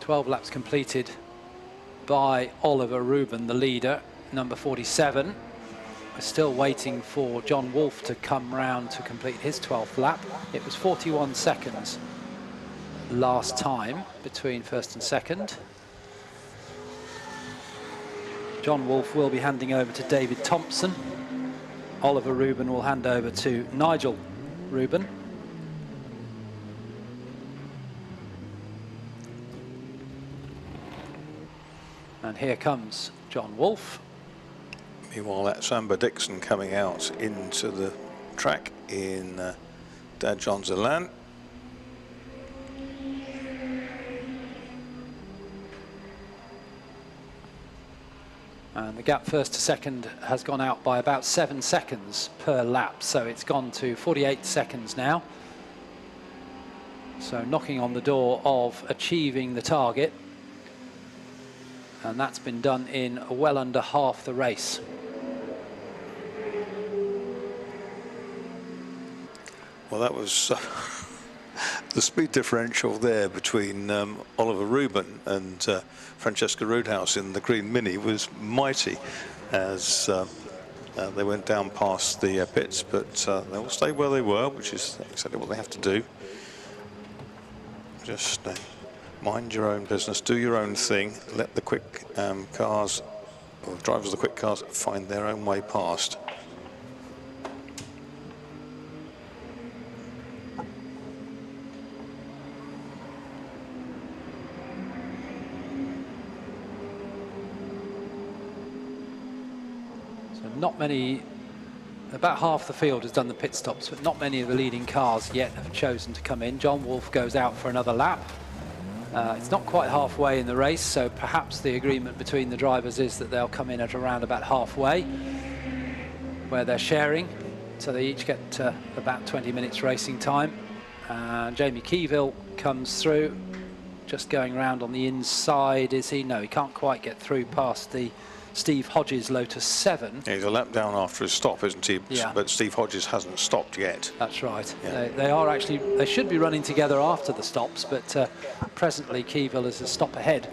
S1: "12 laps completed by Oliver Ruben, the leader, number 47. We're still waiting for John Wolf to come round to complete his 12th lap. It was 41 seconds last time between first and second. John Wolf will be handing over to David Thompson. Oliver Ruben will hand over to Nigel Ruben. And here comes John Wolf.
S2: Meanwhile, that's Amber Dixon coming out into the track in Dad John's Elan.
S1: And the gap first to second has gone out by about 7 seconds per lap, so it's gone to 48 seconds now. So knocking on the door of achieving the target. And that's been done in well under half the race.
S2: Well, that was The speed differential there between Oliver Rubin and Francesca Roodhouse in the green Mini was mighty as they went down past the pits, but they all stayed where they were, which is exactly what they have to do. Just mind your own business, do your own thing, let the quick cars, or drivers of the quick cars, find their own way past.
S1: Not many, about half the field has done the pit stops, but not many of the leading cars yet have chosen to come in. John Wolfe goes out for another lap. It's not quite halfway in the race, so perhaps the agreement between the drivers is that they'll come in at around about halfway, where they're sharing, so they each get about 20 minutes racing time. And Jamie Keeville comes through, just going around on the inside, is he? No, he can't quite get through past the Steve Hodges Lotus 7.
S2: Yeah, he's a lap down after his stop, isn't he?
S1: Yeah.
S2: But Steve Hodges hasn't stopped yet.
S1: That's right.
S2: Yeah.
S1: They are actually, they should be running together after the stops, but presently Keeville is a stop ahead.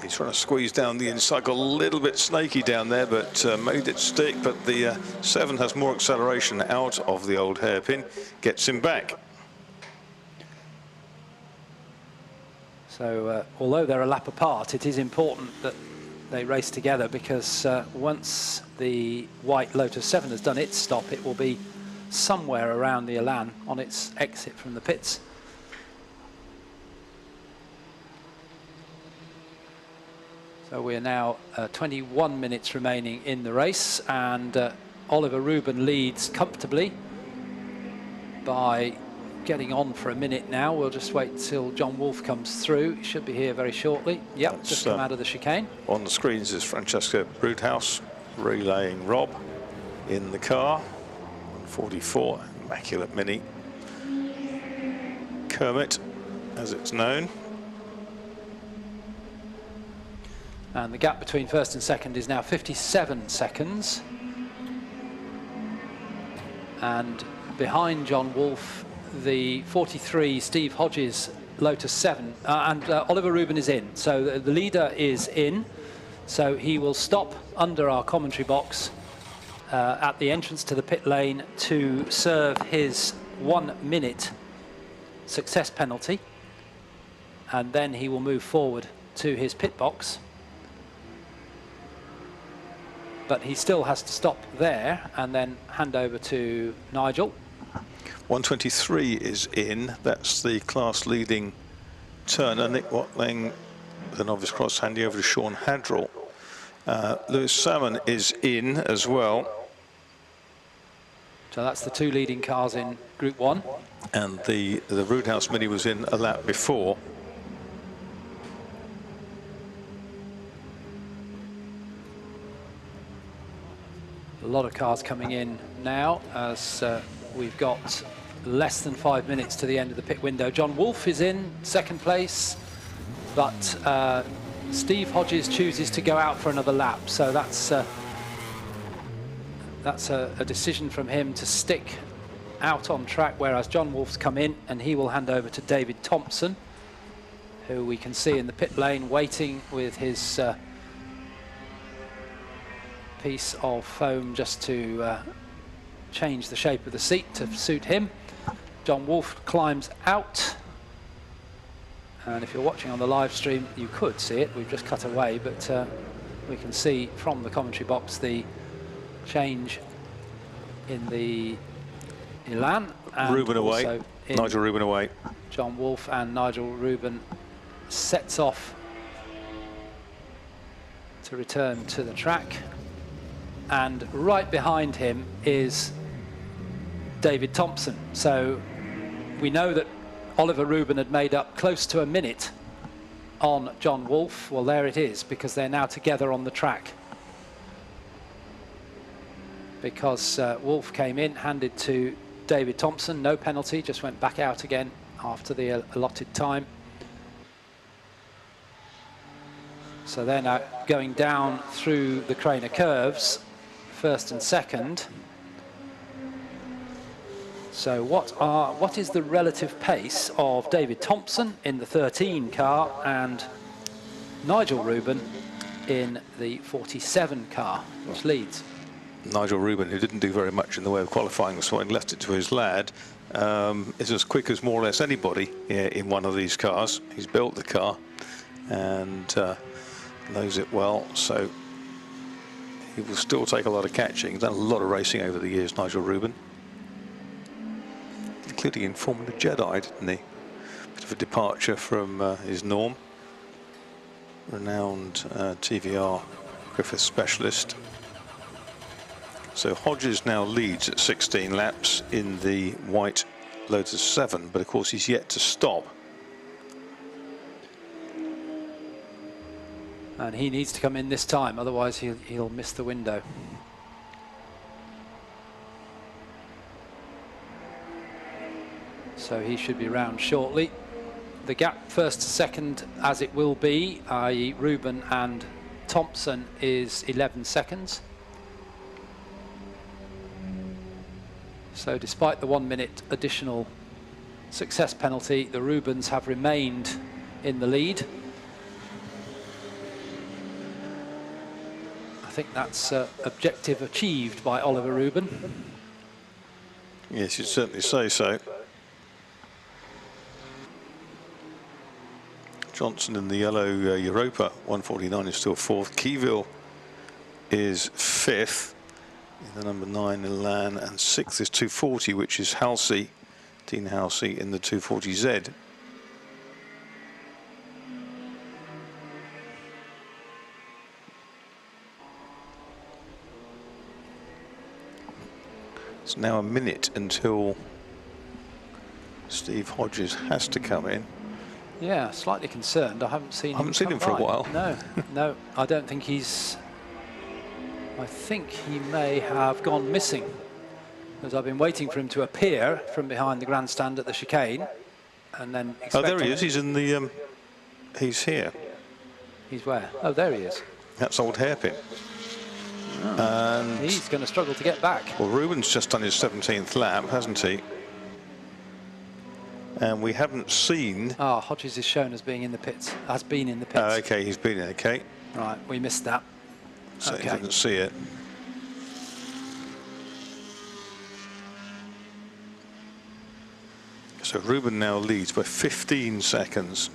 S2: He's trying to squeeze down the inside, got a little bit snaky down there, but made it stick. But the 7 has more acceleration out of the old hairpin, gets him back.
S1: So although they're a lap apart, it is important that they race together, because once the white Lotus 7 has done its stop, it will be somewhere around the Elan on its exit from the pits. So we are now 21 minutes remaining in the race, and Oliver Rubin leads comfortably by getting on for a minute now. We'll just wait till John Wolfe comes through. He should be here very shortly. Yep,
S2: That's,
S1: just come out of the chicane.
S2: On the screens is Francesca Roodhouse relaying Rob in the car. 144, immaculate Mini. Kermit, as it's known.
S1: And the gap between first and second is now 57 seconds. And behind John Wolfe, the 43 Steve Hodges Lotus 7, and Oliver Rubin is in. So the leader is in. So he will stop under our commentary box at the entrance to the pit lane to serve his 1 minute success penalty. And then he will move forward to his pit box. But he still has to stop there and then hand over to Nigel.
S2: 123 is in. That's the class leading turner. Nick Watling, the novice cross, handing over to Sean Hadrell. Lewis Salmon is in as well.
S1: So that's the 2 leading cars in Group 1.
S2: And the Roodhouse Mini was in a lap before.
S1: A lot of cars coming in now as we've got less than 5 minutes to the end of the pit window. John Wolfe is in second place, but Steve Hodges chooses to go out for another lap. So that's a decision from him to stick out on track, whereas John Wolfe's come in and he will hand over to David Thompson, who we can see in the pit lane waiting with his piece of foam just to change the shape of the seat to suit him. John Wolfe climbs out, and if you're watching on the live stream you could see it, we've just cut away, but we can see from the commentary box the change in the Elan.
S2: Rubin away, Nigel Rubin away.
S1: John Wolfe, and Nigel Rubin sets off to return to the track. And right behind him is David Thompson. So we know that Oliver Rubin had made up close to a minute on John Wolfe. Well, there it is, because they're now together on the track. Because Wolfe came in, handed to David Thompson, no penalty, just went back out again after the allotted time. So they're now going down through the Craner curves, first and second. So what is the relative pace of David Thompson in the 13 car and Nigel Rubin in the 47 car, which leads?
S2: Nigel Rubin, who didn't do very much in the way of qualifying this morning, left it to his lad, is as quick as more or less anybody in one of these cars. He's built the car and knows it well, so he will still take a lot of catching. He's done a lot of racing over the years, Nigel Rubin, including in Formula Jedi, didn't he? Bit of a departure from his norm. Renowned TVR Griffith specialist. So Hodges now leads at 16 laps in the white Lotus 7, but of course he's yet to stop.
S1: And he needs to come in this time, otherwise he'll miss the window. So he should be round shortly. The gap first to second, as it will be, i.e. Rubin and Thompson, is 11 seconds. So despite the 1 minute additional success penalty, the Rubins have remained in the lead. I think that's objective achieved by Oliver Rubin.
S2: Yes, you'd certainly say so. Johnson in the yellow Europa 149 is still fourth. Keyville is fifth. The number 9 Milan, and sixth is 240, which is Halsey, Dean Halsey in the 240Z. It's now a minute until Steve Hodges has to come in.
S1: Yeah, slightly concerned. I haven't seen him
S2: for a while.
S1: No, no, I don't think he's... I think he may have gone missing, because I've been waiting for him to appear from behind the grandstand at the chicane, and then...
S2: Oh, there he is. He's in the... he's here.
S1: He's where? Oh, there he is.
S2: That's old Hairpin.
S1: Oh, and he's going to struggle to get back.
S2: Well, Rubin's just done his 17th lap, hasn't he? And we haven't seen...
S1: Ah, Hodges is shown as being in the pits. Has been in the pits.
S2: OK, he's been in. OK.
S1: Right, we missed that.
S2: So
S1: okay.
S2: He didn't see it. So Rubin now leads by 15 seconds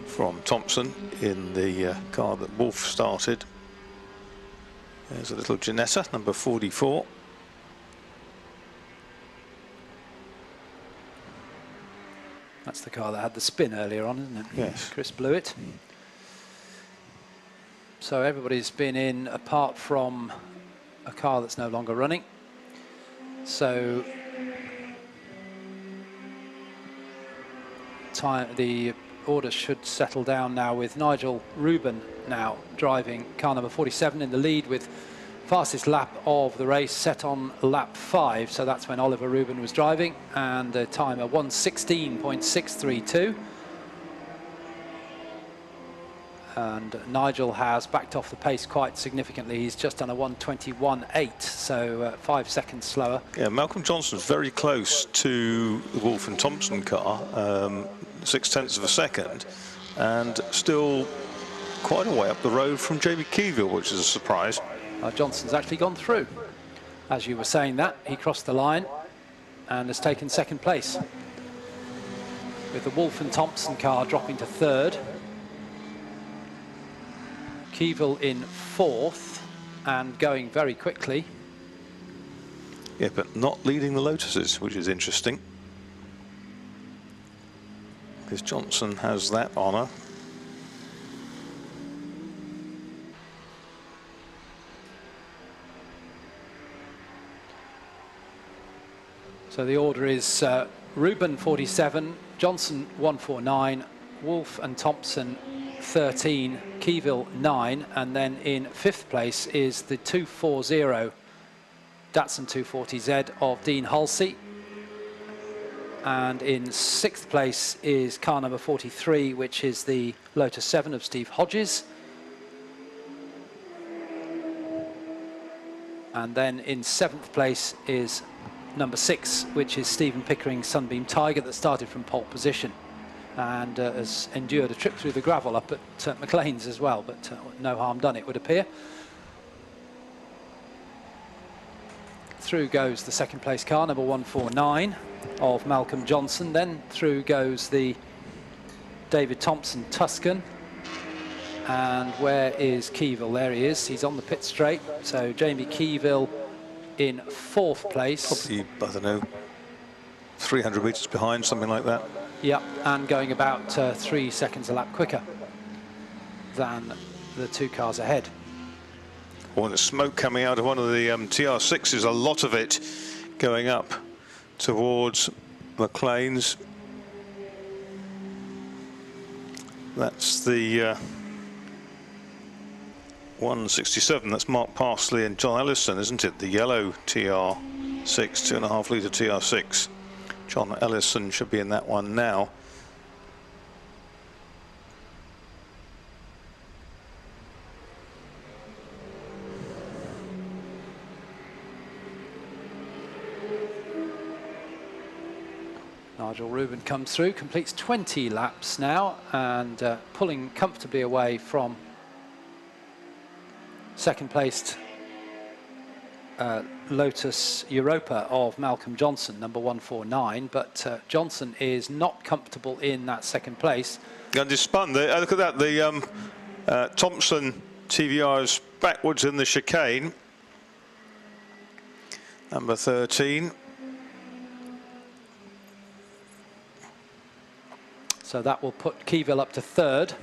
S2: from Thompson in the car that Wolf started. There's a little Ginetta, number 44.
S1: That's the car that had the spin earlier on, isn't it?
S2: Yes.
S1: Chris Blewett. So everybody's been in apart from a car that's no longer running. So the order should settle down now with Nigel Rubin now driving car number 47 in the lead with fastest lap of the race set on lap 5. So that's when Oliver Rubin was driving, and the time of 1:16.632. And Nigel has backed off the pace quite significantly. He's just done a 1:21.8, so 5 seconds slower.
S2: Yeah, Malcolm Johnson's very close to the Wolf and Thompson car, 0.6 of a second, and still quite a way up the road from Jamie Keyville, which is a surprise.
S1: Johnson's actually gone through. As you were saying that, he crossed the line and has taken second place, with the Wolf and Thompson car dropping to third. Keyville in fourth and going very quickly.
S2: Yeah, but not leading the Lotuses, which is interesting, because Johnson has that honour.
S1: So the order is Rubin 47, Johnson 149, Wolf and Thompson 13, Keyville 9, and then in fifth place is the 240 Datsun 240Z of Dean Halsey, and in sixth place is car number 43, which is the Lotus 7 of Steve Hodges, and then in seventh place is number 6, which is Stephen Pickering's Sunbeam Tiger, that started from pole position and has endured a trip through the gravel up at McLean's as well, but no harm done, it would appear. Through goes the second place car, number 149 of Malcolm Johnson. Then through goes the David Thompson Tuscan. And where is Keyville? There he is. He's on the pit straight. So Jamie Keyville in 4th place.
S2: Probably, I don't know, 300 metres behind, something like that.
S1: Yep, and going about 3 seconds a lap quicker than the 2 cars ahead.
S2: Well, the smoke coming out of one of the TR6s, a lot of it going up towards McLean's. That's the 167, that's Mark Parsley and John Ellison, isn't it? The yellow TR6, 2.5 litre TR6. John Ellison should be in that one now.
S1: Nigel Rubin comes through, completes 20 laps now, and pulling comfortably away from second placed Lotus Europa of Malcolm Johnson, number 149, but Johnson is not comfortable in that second place.
S2: And he's spun. Look at that, the Thompson TVR is backwards in the chicane. Number 13.
S1: So that will put Keyville up to 3rd.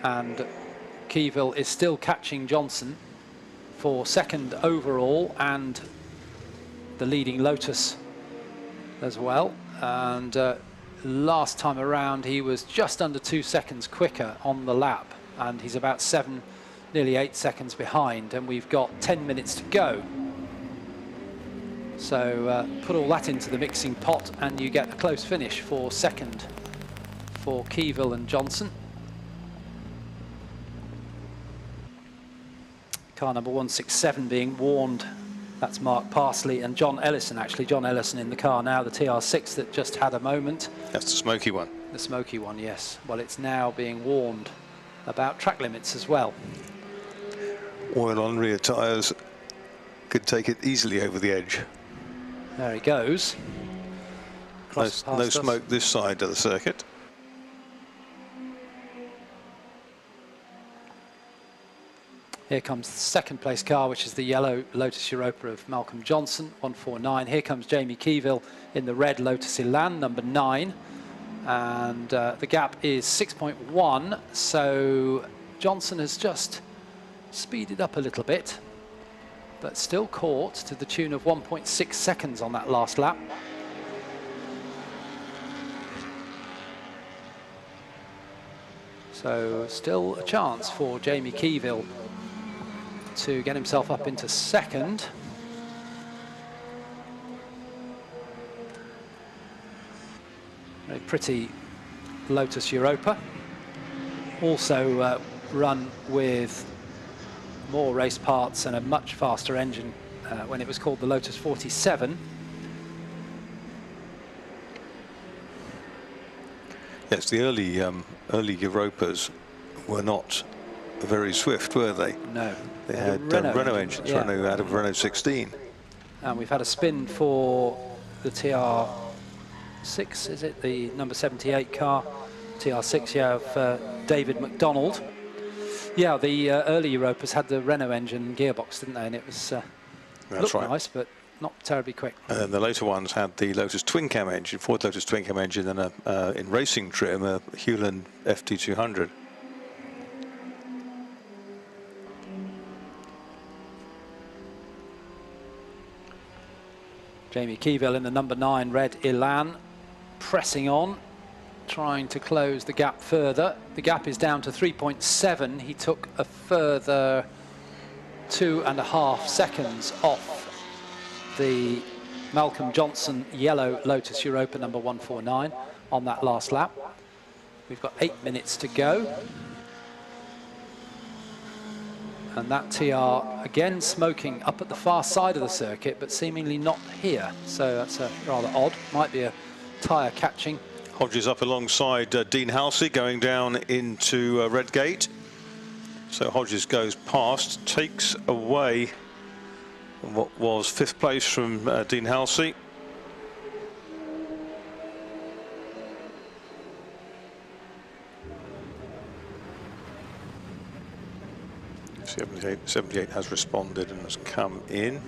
S1: And Keyville is still catching Johnson for 2nd overall and the leading Lotus as well. And last time around he was just under 2 seconds quicker on the lap, and he's about 7, nearly 8 seconds behind, and we've got 10 minutes to go. So put all that into the mixing pot and you get a close finish for 2nd for Keyville and Johnson. Car number 167 being warned, that's Mark Parsley and John Ellison, actually. John Ellison in the car now, the TR6 that just had a moment.
S2: That's the smoky one.
S1: The smoky one, yes. Well, it's now being warned about track limits as well.
S2: Oil on rear tyres could take it easily over the edge.
S1: There he goes.
S2: No smoke this side of the circuit.
S1: Here comes the second place car, which is the yellow Lotus Europa of Malcolm Johnson, 149. Here comes Jamie Keyville in the red Lotus Elan, number 9. And the gap is 6.1, so Johnson has just speeded up a little bit, but still caught to the tune of 1.6 seconds on that last lap. So still a chance for Jamie Keyville to get himself up into 2nd. A pretty Lotus Europa. Also run with more race parts and a much faster engine when it was called the Lotus 47.
S2: Yes, the early Europas were not very swift, were they?
S1: No.
S2: They had Renault engines, yeah. Renault out of Renault 16.
S1: And we've had a spin for the TR6, is it? The number 78 car, TR6, yeah, of David McDonald. Yeah, the early Europas had the Renault engine gearbox, didn't they? And it was looked right. Nice, but not terribly quick.
S2: And then the later ones had the Lotus twin cam engine, Ford Lotus twin cam engine, and in racing trim, a Hewland FT200.
S1: Jamie Keyville in the number 9 red Elan, pressing on, trying to close the gap further. The gap is down to 3.7. He took a further 2.5 seconds off the Malcolm Johnson yellow Lotus Europa number 149 on that last lap. We've got 8 minutes to go. And that TR again smoking up at the far side of the circuit, but seemingly not here. So that's rather odd. Might be a tyre catching.
S2: Hodges up alongside Dean Halsey going down into Redgate. So Hodges goes past, takes away what was 5th place from Dean Halsey. '78 has responded and has come in.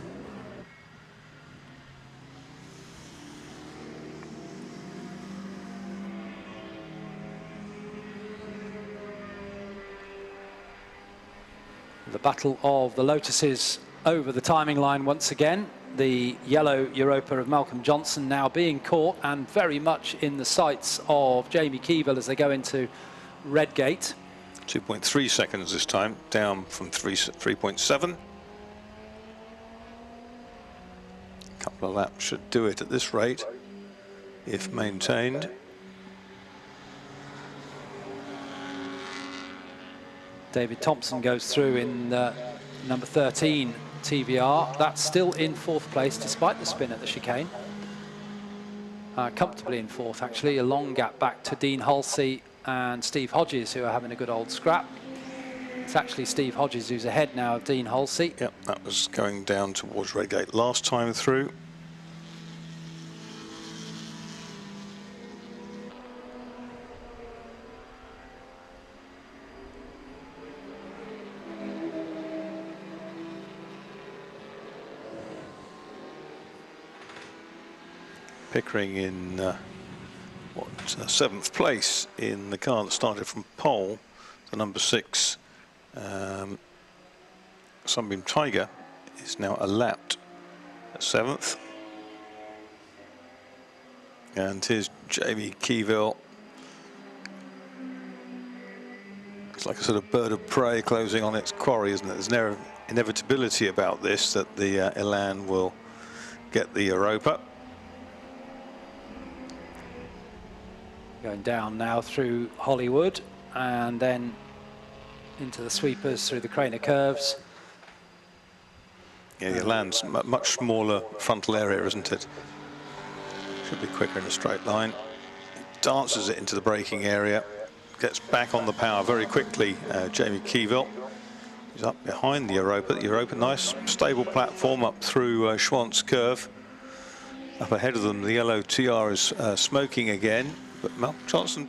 S1: The battle of the Lotuses over the timing line once again. The yellow Europa of Malcolm Johnson now being caught and very much in the sights of Jamie Keevil as they go into Redgate.
S2: 2.3 seconds this time, down from 3.7. A couple of laps should do it at this rate, if maintained.
S1: David Thompson goes through in number 13 TVR. That's still in 4th place despite the spin at the chicane. Comfortably in 4th actually, a long gap back to Dean Halsey and Steve Hodges, who are having a good old scrap. It's actually Steve Hodges who's ahead now of Dean Halsey.
S2: Yep, that was going down towards Redgate last time through. Pickering in 7th place in the car that started from pole. The number 6 Sunbeam Tiger is now lapped at 7th. And here's Jamie Keevil. It's like a sort of bird of prey closing on its quarry, isn't it? There's no inevitability about this, that the Elan will get the Europa.
S1: Going down now through Hollywood and then into the sweepers through the Craner curves.
S2: Yeah, the Elan's much smaller frontal area, isn't it? Should be quicker in a straight line. Dances it into the braking area. Gets back on the power very quickly, Jamie Keevil. He's up behind the Europa. The Europa, nice stable platform up through Schwantz curve. Up ahead of them, the yellow TR is smoking again. But Malcolm Johnson,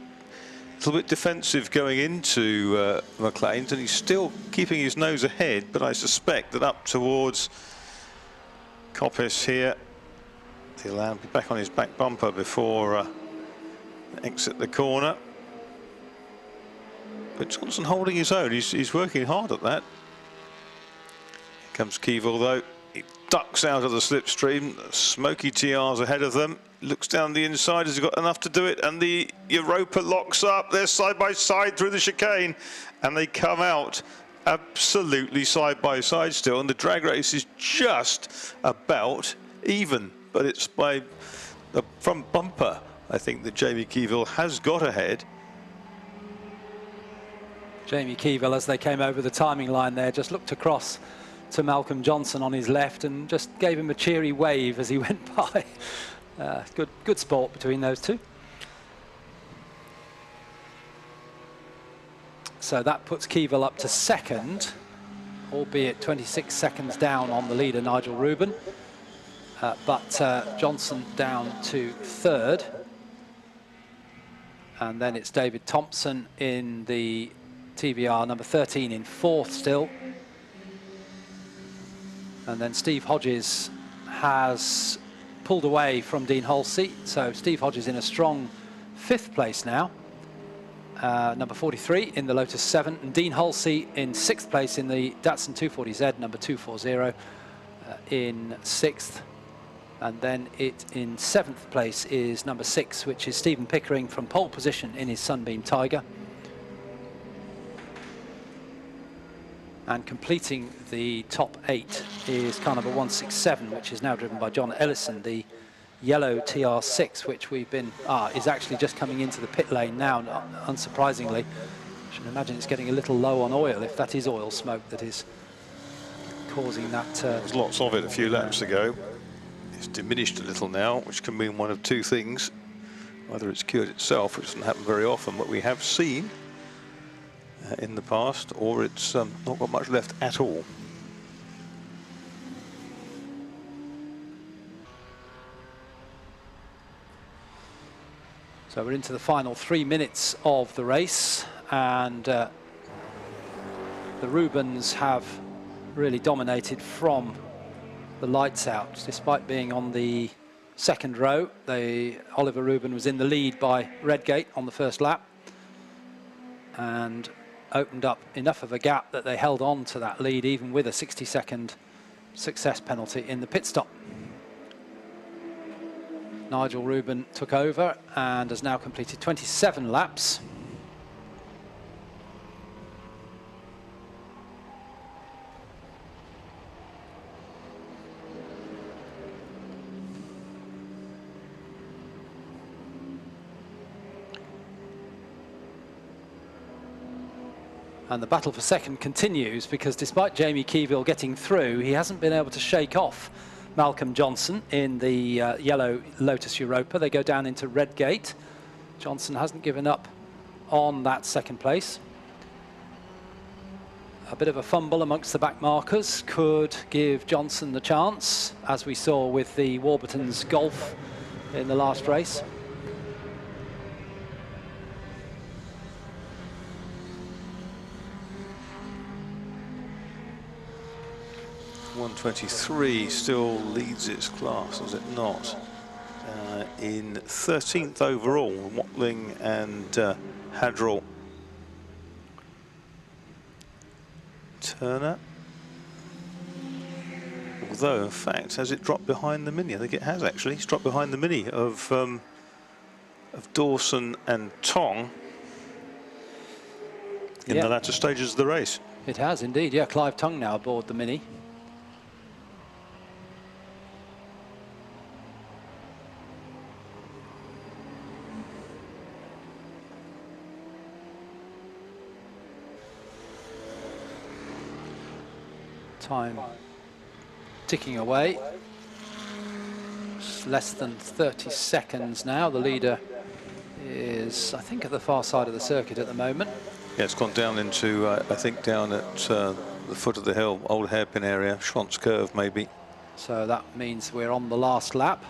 S2: a little bit defensive going into McLean's, and he's still keeping his nose ahead, but I suspect that up towards Coppice here, he'll be back on his back bumper before exit the corner. But Johnson holding his own, he's working hard at that. Here comes Keevil though, he ducks out of the slipstream, smoky TR's ahead of them. Looks down the inside, has he got enough to do it? And the Europa locks up, they're side by side through the chicane, and they come out absolutely side by side still, and the drag race is just about even, but it's by the front bumper, I think, that Jamie Keevil has got ahead.
S1: Jamie Keevil, as they came over the timing line there, just looked across to Malcolm Johnson on his left and just gave him a cheery wave as he went by. Good sport between those two. So that puts Keevil up to 2nd, albeit 26 seconds down on the leader, Nigel Rubin. But Johnson down to 3rd. And then it's David Thompson in the TVR, number 13 in 4th still. And then Steve Hodges has pulled away from Dean Halsey, so Steve Hodges in a strong 5th place now, number 43 in the Lotus 7, and Dean Halsey in 6th place in the Datsun 240Z, number 240, in 6th, and then in 7th place is number 6, which is Stephen Pickering from pole position in his Sunbeam Tiger. And completing the top 8 is car number 167, which is now driven by John Ellison, the yellow TR6, which we've been, is actually just coming into the pit lane now, unsurprisingly. I should imagine it's getting a little low on oil, if that is oil smoke that is causing that.
S2: There was lots of it a few laps ago. It's diminished a little now, which can mean one of two things. Either it's cured itself, which doesn't happen very often, but we have seen in the past, or it's not got much left at all.
S1: So we're into the final 3 minutes of the race, and the Rubens have really dominated from the lights out, despite being on the second row. Oliver Reuben was in the lead by Redgate on the first lap and opened up enough of a gap that they held on to that lead, even with a 60-second success penalty in the pit stop. Nigel Reuben took over and has now completed 27 laps. And the battle for second continues, because despite Jamie Keeville getting through, he hasn't been able to shake off Malcolm Johnson in the yellow Lotus Europa. They go down into Redgate. Johnson hasn't given up on that second place. A bit of a fumble amongst the back markers could give Johnson the chance, as we saw with the Warburton's Golf in the last race.
S2: .123 still leads its class, does it not? In 13th overall, Watling and Hadrell. Turner. Although, in fact, has it dropped behind the Mini? I think it has actually. It's dropped behind the Mini of Dawson and Tong in the latter stages of the race.
S1: It has indeed, yeah. Clive Tongue now aboard the Mini. Time ticking away. It's less than 30 seconds now. The leader is, I think, at the far side of the circuit at the moment.
S2: Yeah, it's gone down into, I think, down at the foot of the hill, old hairpin area, Schwantz Curve maybe.
S1: So that means we're on the last lap.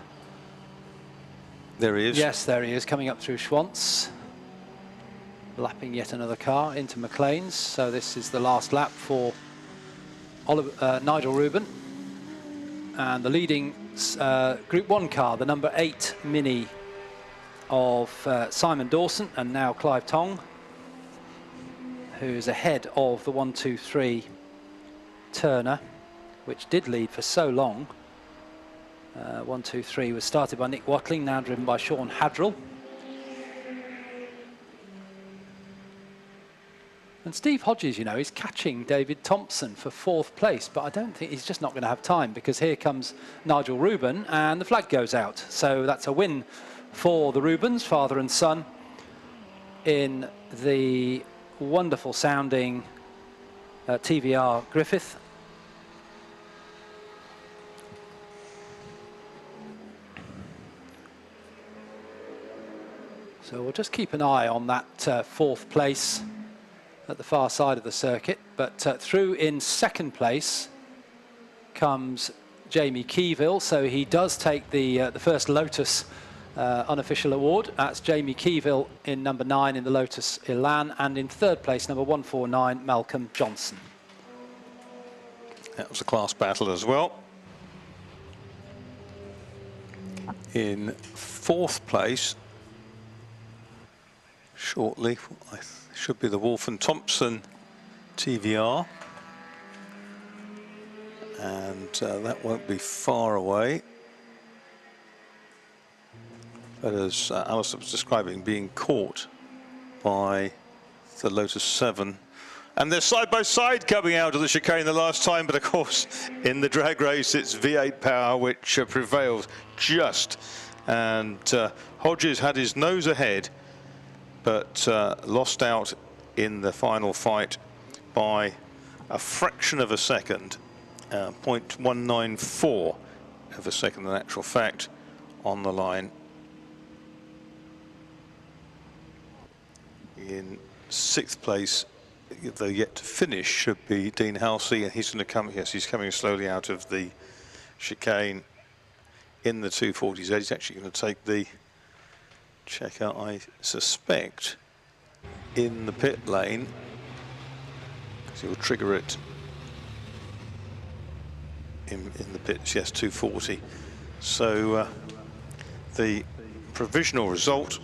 S2: There he is.
S1: Yes, there he is, coming up through Schwantz. Lapping yet another car into McLean's. So this is the last lap for Nigel Reuben, and the leading Group 1 car, the number 8 Mini of Simon Dawson, and now Clive Tong, who's ahead of the 1-2-3 Turner, which did lead for so long. 1-2-3 was started by Nick Watling, now driven by Sean Hadrell. And Steve Hodges, you know, is catching David Thompson for 4th place, but I don't think he's just not going to have time, because here comes Nigel Reuben and the flag goes out. So that's a win for the Reubens, father and son, in the wonderful sounding TVR Griffith. So we'll just keep an eye on that 4th place at the far side of the circuit, but through in 2nd place comes Jamie Keeville, so he does take the first Lotus unofficial award. That's Jamie Keeville in number 9 in the Lotus Elan, and in 3rd place, number 149, Malcolm Johnson.
S2: That was a class battle as well. In 4th place, shortly, should be the Wolf and Thompson TVR, and that won't be far away. But as Alistair was describing, being caught by the Lotus 7, and they're side by side coming out of the chicane the last time, but of course in the drag race it's V8 power which prevails just, and Hodges had his nose ahead, but lost out in the final fight by a fraction of a second. 0.194 of a second in actual fact on the line. In 6th place, though yet to finish, should be Dean Halsey, and he's going to come, yes, he's coming slowly out of the chicane in the 240Z. He's actually going to take the checkout, I suspect, in the pit lane, because he will trigger it in the pits. Yes, 240. So the provisional result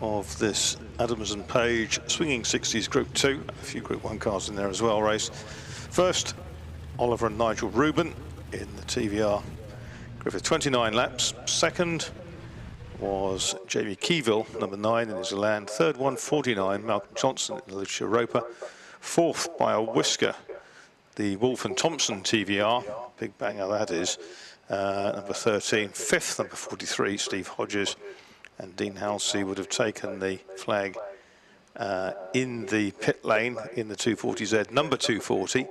S2: of this Adams and Page Swinging 60s Group 2, a few Group 1 cars in there as well, race. First, Oliver and Nigel Rubin in the TVR Griffith, 29 laps. Second was Jamie Keeville, number 9 in his Elan. Third, 149, Malcolm Johnson in the Lucia Roper. Fourth, by a whisker, the Wolf and Thompson TVR, big banger that is, number 13. Fifth, number 43, Steve Hodges, and Dean Halsey would have taken the flag in the pit lane in the 240Z, number 240.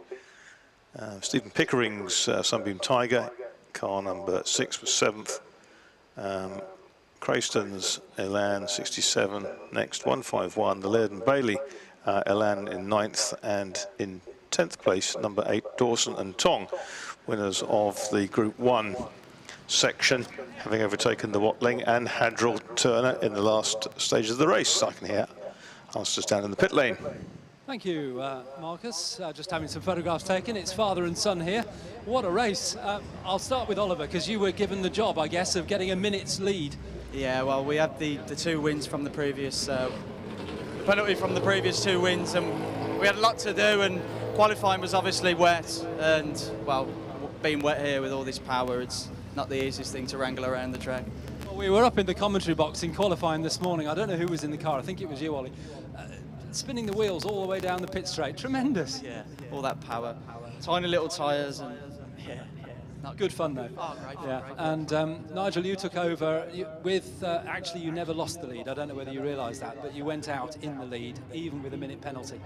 S2: Stephen Pickering's Sunbeam Tiger, car number 6, was 7th. Crayston's Elan 67, next 151. The Laird and Bailey Elan in 9th, and in 10th place, number 8, Dawson and Tong, winners of the Group 1 section, having overtaken the Watling and Hadrill Turner in the last stage of the race. I can hear Alistair's down in the pit lane.
S1: Thank you, Marcus. Just having some photographs taken. It's father and son here. What a race. I'll start with Oliver, because you were given the job, I guess, of getting a minute's lead.
S13: Yeah, well, we had the 2 wins from the previous, penalty from the previous 2 wins, and we had a lot to do, and qualifying was obviously wet, and, well, being wet here with all this power, it's not the easiest thing to wrangle around the track.
S1: Well, we were up in the commentary box in qualifying this morning. I don't know who was in the car. I think it was you, Ollie. Spinning the wheels all the way down the pit straight. Tremendous.
S13: Yeah, all that power. Tiny little tyres, and yeah.
S1: Not good fun though.
S13: Oh, great fun,
S1: yeah.
S13: great fun.
S1: And Nigel, you took over with, actually you never lost the lead. I don't know whether you realise that, but you went out in the lead, even with a minute penalty.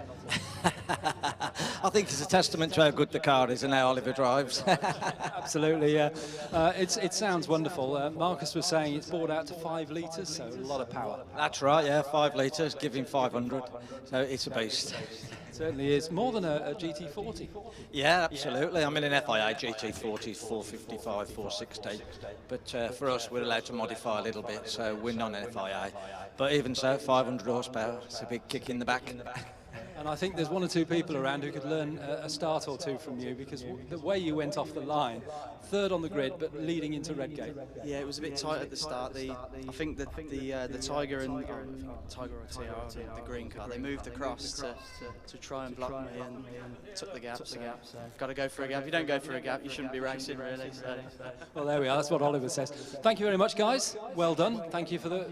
S14: I think it's a testament to how good the car is and how Oliver drives.
S1: Absolutely, yeah. It sounds wonderful. Marcus was saying it's bored out to 5 litres, so a lot of power.
S14: That's right, yeah, 5 litres, give him 500, so it's a beast.
S1: It certainly is. More than a GT40.
S14: Yeah, absolutely. I mean, an FIA GT40 is 455, 460, but for us, we're allowed to modify a little bit, so we're not an FIA. But even so, 500 horsepower, it's a big kick in the back.
S1: And I think there's 1 or 2 people around who could learn a start or 2 from you, because the way you went off the line, 3rd on the grid, but leading into Redgate.
S13: Yeah, it was a bit tight at the start. I think that the Tiger and Tiger or TR, the green car, they moved across to try and block me and took the gap. So got to go for a gap. If you don't go for a gap, you shouldn't be racing, really. So.
S1: Well, there we are. That's what Oliver says. Thank you very much, guys. Well done. Thank you for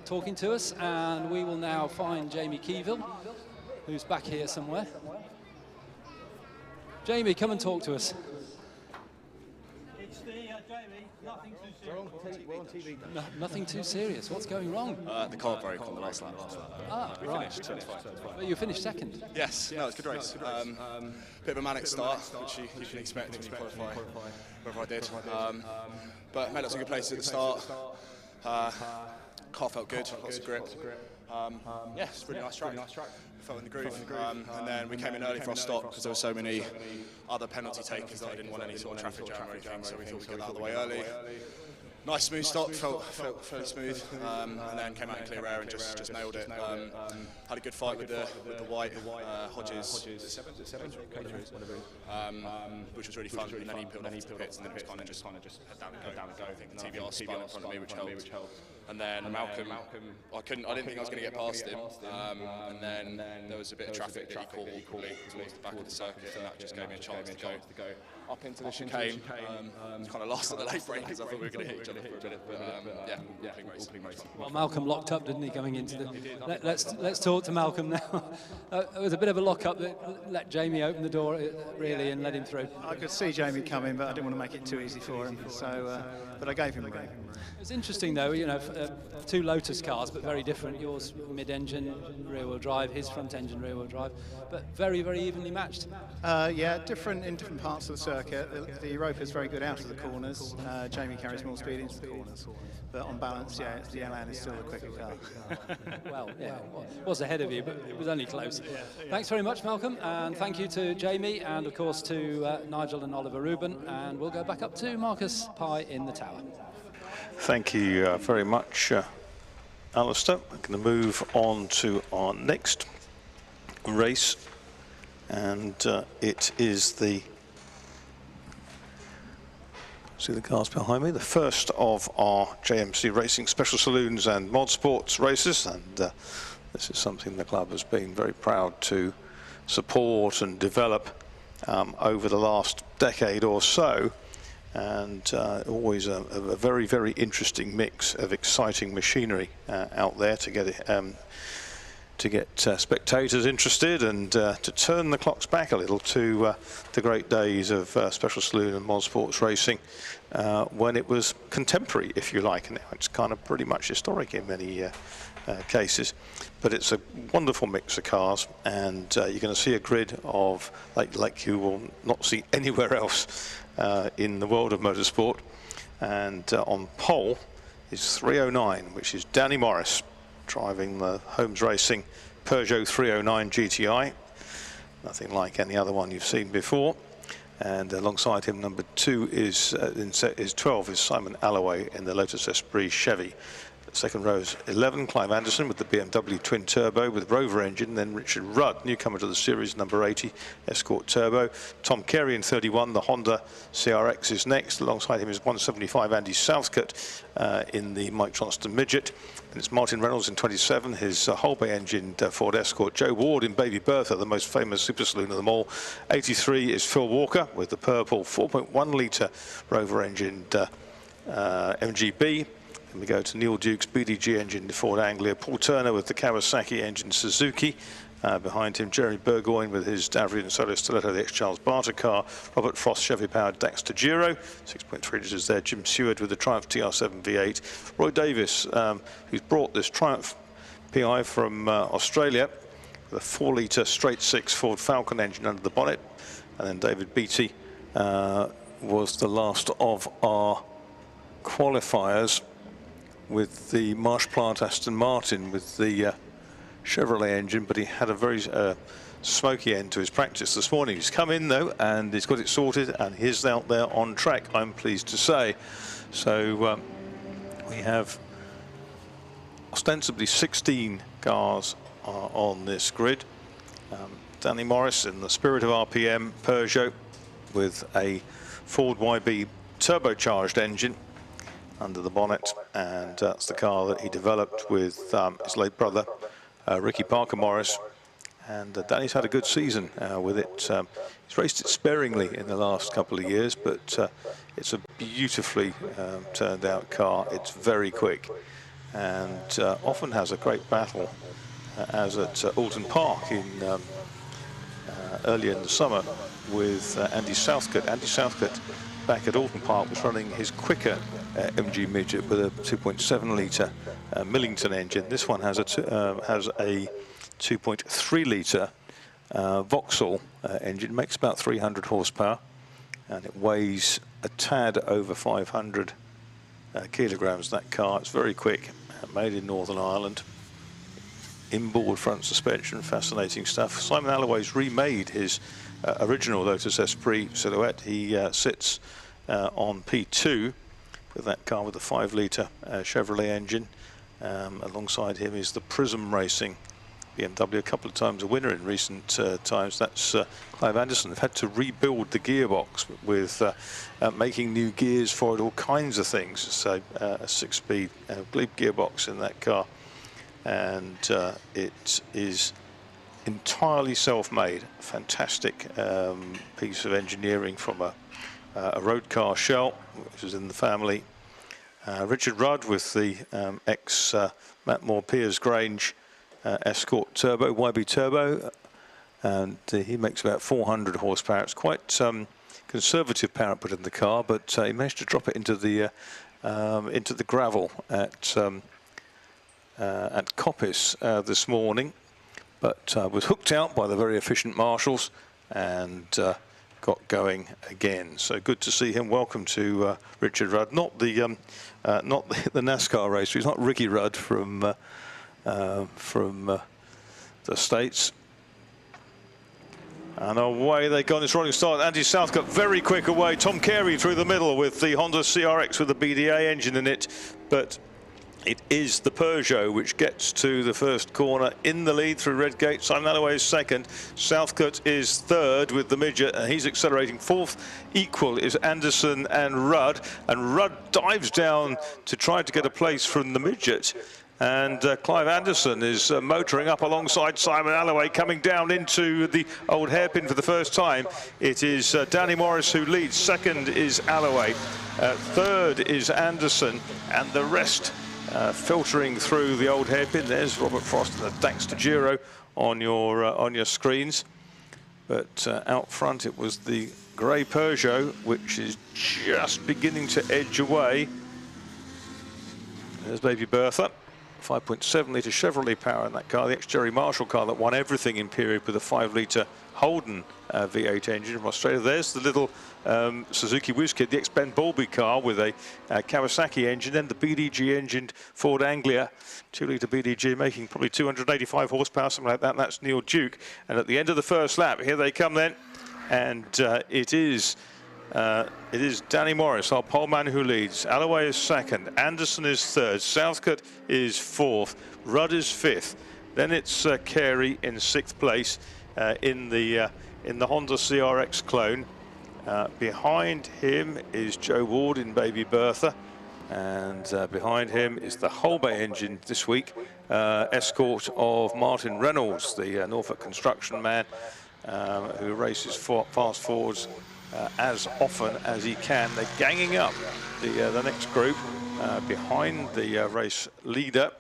S1: talking to us. And we will now find Jamie Keeville, who's back here somewhere. Jamie, come and talk to us.
S6: It's Jamie, nothing too serious.
S15: We're on TV.
S1: No, nothing too serious. What's going wrong?
S15: The car broke on the last lap.
S1: Right. But you finished 2nd.
S15: Yes, no, it's a good race. Bit of a manic start, which you can expect when you qualify, whatever I did. But made lots of good places at the start. Car felt good, lots of grip. Yeah, it's a really nice track. Felt in the groove. And then we came in early for our stop because there were so many other penalty takers that I didn't want any sort of traffic jam or anything, so we thought we'd get out of the way early. Nice smooth stop, felt fairly smooth, and then came out in clear air and just nailed it. Had a good fight with the white Hodges, which was really fun. And then he peeled off to the pits, and then it was kind of just head down and go. I think the TVR spun in front of me, which helped. And then Malcolm, I didn't think I was going to get past him. And then there was a bit of traffic that he caught awkwardly towards the back of the circuit, and that just gave me a chance to go up into the chicane. Kind of lost at the late break because I thought we were going to hit each other for a bit. But yeah, all race.
S1: Well, Malcolm locked up, didn't he, coming into the... Let's talk to Malcolm now. It was a bit of a lock-up that let Jamie open the door, really, and let him through.
S10: I could see Jamie coming, but I didn't want to make it too easy for him. So, but I gave him a go.
S1: It's interesting, though, you know, 2 Lotus cars, but very different. Yours mid-engine rear-wheel drive, his front-engine rear-wheel drive, but very, very evenly matched.
S10: Yeah, different in different parts of the circuit. Circuit. The Europa is very good out of the corners. Jamie carries more speed into the corners. But on balance, yeah, the Elan is still the quicker car.
S1: Well, yeah, it was ahead of you, but it was only close. Thanks very much, Malcolm, and thank you to Jamie, and of course to Nigel and Oliver Rubin, and we'll go back up to Marcus Pye in the tower.
S2: Thank you very much, Alistair. We're going to move on to our next race, and it is the, see the cars behind me, the first of our JMC Racing Special Saloons and Mod Sports races, and this is something the club has been very proud to support and develop over the last decade or so, and always a very, very interesting mix of exciting machinery out there to get spectators interested, and to turn the clocks back a little to the great days of Special Saloon and Mod Sports racing when it was contemporary, if you like, and now it's kind of pretty much historic in many cases. But it's a wonderful mix of cars, and you're going to see a grid of like you will not see anywhere else in the world of motorsport. And on pole is 309, which is Danny Morris, driving the Holmes Racing Peugeot 309 GTI. Nothing like any other one you've seen before. And alongside him, number 2 is 12 is Simon Alloway in the Lotus Esprit Chevy. Second row is 11, Clive Anderson with the BMW twin turbo with Rover engine. Then Richard Rudd, newcomer to the series, number 80, Escort turbo. Tom Carey in 31, the Honda CRX is next. Alongside him is 175 Andy Southcott in the Mike Johnston Midget. And it's Martin Reynolds in 27, his Holbay engined Ford Escort. Joe Ward in Baby Bertha, the most famous super saloon of them all. 83 is Phil Walker with the purple 4.1 litre Rover engined MGB. And we go to Neil Duke's BDG engine Ford Anglia. Paul Turner with the Kawasaki engine Suzuki. Behind him, Jerry Burgoyne with his Davrian Solo Stiletto, the ex-Charles Barter car. Robert Frost Chevy-powered Daxter Giro, 6.3 litres there. Jim Seward with the Triumph TR7 V8. Roy Davis, who's brought this Triumph PI from Australia, with a 4-litre straight-six Ford Falcon engine under the bonnet. And then David Beattie was the last of our qualifiers with the Marsh Plant Aston Martin with the Chevrolet engine, but he had a very smoky end to his practice this morning. He's come in though, and he's got it sorted, and he's out there on track, I'm pleased to say. So we have ostensibly 16 cars on this grid. Danny Morris in the spirit of RPM Peugeot with a Ford YB turbocharged engine under the bonnet, and that's the car that he developed with his late brother Ricky Parker Morris, and Danny's had a good season with it. He's raced it sparingly in the last couple of years, but it's a beautifully turned out car. It's very quick, and often has a great battle as at Alton Park in earlier in the summer with Andy Southcott. Andy Southcott back at Alton Park was running his quicker MG midget with a 2.7 litre Millington engine. This one has a 2.3 litre Vauxhall engine, makes about 300 horsepower, and it weighs a tad over 500 kilograms. That car, it's very quick, made in Northern Ireland. Inboard front suspension, fascinating stuff. Simon Alloway's remade his original Lotus Esprit Silhouette. He sits on P2 with that car with a 5 litre Chevrolet engine. Alongside him is the Prism Racing BMW, a couple of times a winner in recent times. That's Clive Anderson. They've had to rebuild the gearbox with making new gears for it, all kinds of things. So a 6-speed Glebe gearbox in that car, and it is entirely self-made. Fantastic piece of engineering from a road car shell, which is in the family. Richard Rudd with the ex-Matt Moore Piers Grange Escort Turbo, YB Turbo, and he makes about 400 horsepower. It's quite conservative power output in the car, but he managed to drop it into the gravel at Coppice this morning, but was hooked out by the very efficient marshals, and got going again. So good to see him. Welcome to Richard Rudd, not the NASCAR racer. He's not Ricky Rudd from the States. And away they go on this rolling start. Andy Southcott very quick away. Tom Carey through the middle with the Honda CRX with the BDA engine in it, but it is the Peugeot which gets to the first corner in the lead through Redgate. Simon Alloway is second. Southcott is third with the midget, and he's accelerating. Fourth equal is Anderson and Rudd dives down to try to get a place from the midget. And Clive Anderson is motoring up alongside Simon Alloway, coming down into the old hairpin for the first time. It is Danny Morris who leads. Second is Alloway. Third is Anderson, and the rest filtering through the old hairpin. There's Robert Frost and the Daxter Giro on your screens. But out front it was the grey Peugeot, which is just beginning to edge away. There's Baby Bertha. 5.7 litre Chevrolet power in that car, the ex-Jerry Marshall car that won everything in period with a 5 litre Holden V8 engine from Australia. There's the little Suzuki WizKid, the ex-Ben Bowlby car with a Kawasaki engine, then the BDG engined Ford Anglia, 2 litre BDG making probably 285 horsepower, something like that. And that's Neil Duke. And at the end of the first lap, here they come then, and it is Danny Morris, our poleman, who leads. Alloway is second. Anderson is third. Southcott is fourth. Rudd is fifth. Then it's Carey in sixth place in the Honda CRX clone. Behind him is Joe Ward in Baby Bertha, and behind him is the Holbay engine this week, escort of Martin Reynolds, the Norfolk construction man, who races fast forwards as often as he can. They're ganging up the next group behind the race leader.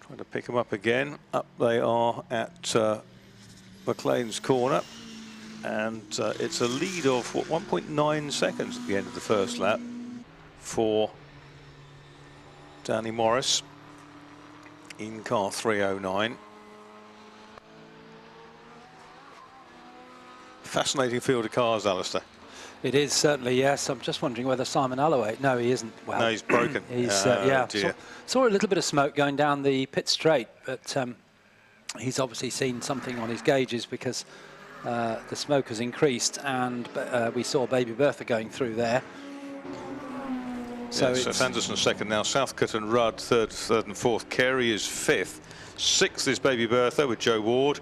S2: Trying to pick them up again. Up they are at McLean's corner, and it's a lead of what, 1.9 seconds at the end of the first lap for Danny Morris in car 309. Fascinating field of cars, Alistair.
S1: It is certainly, yes. I'm just wondering whether Simon Alloway. No, he isn't. Well,
S2: no, he's broken.
S1: He's yeah. Saw a little bit of smoke going down the pit straight, but he's obviously seen something on his gauges because the smoke has increased, and we saw Baby Bertha going through there.
S2: So it's Anderson second now. Southcott and Rudd third and fourth. Carey is fifth. Sixth is Baby Bertha with Joe Ward.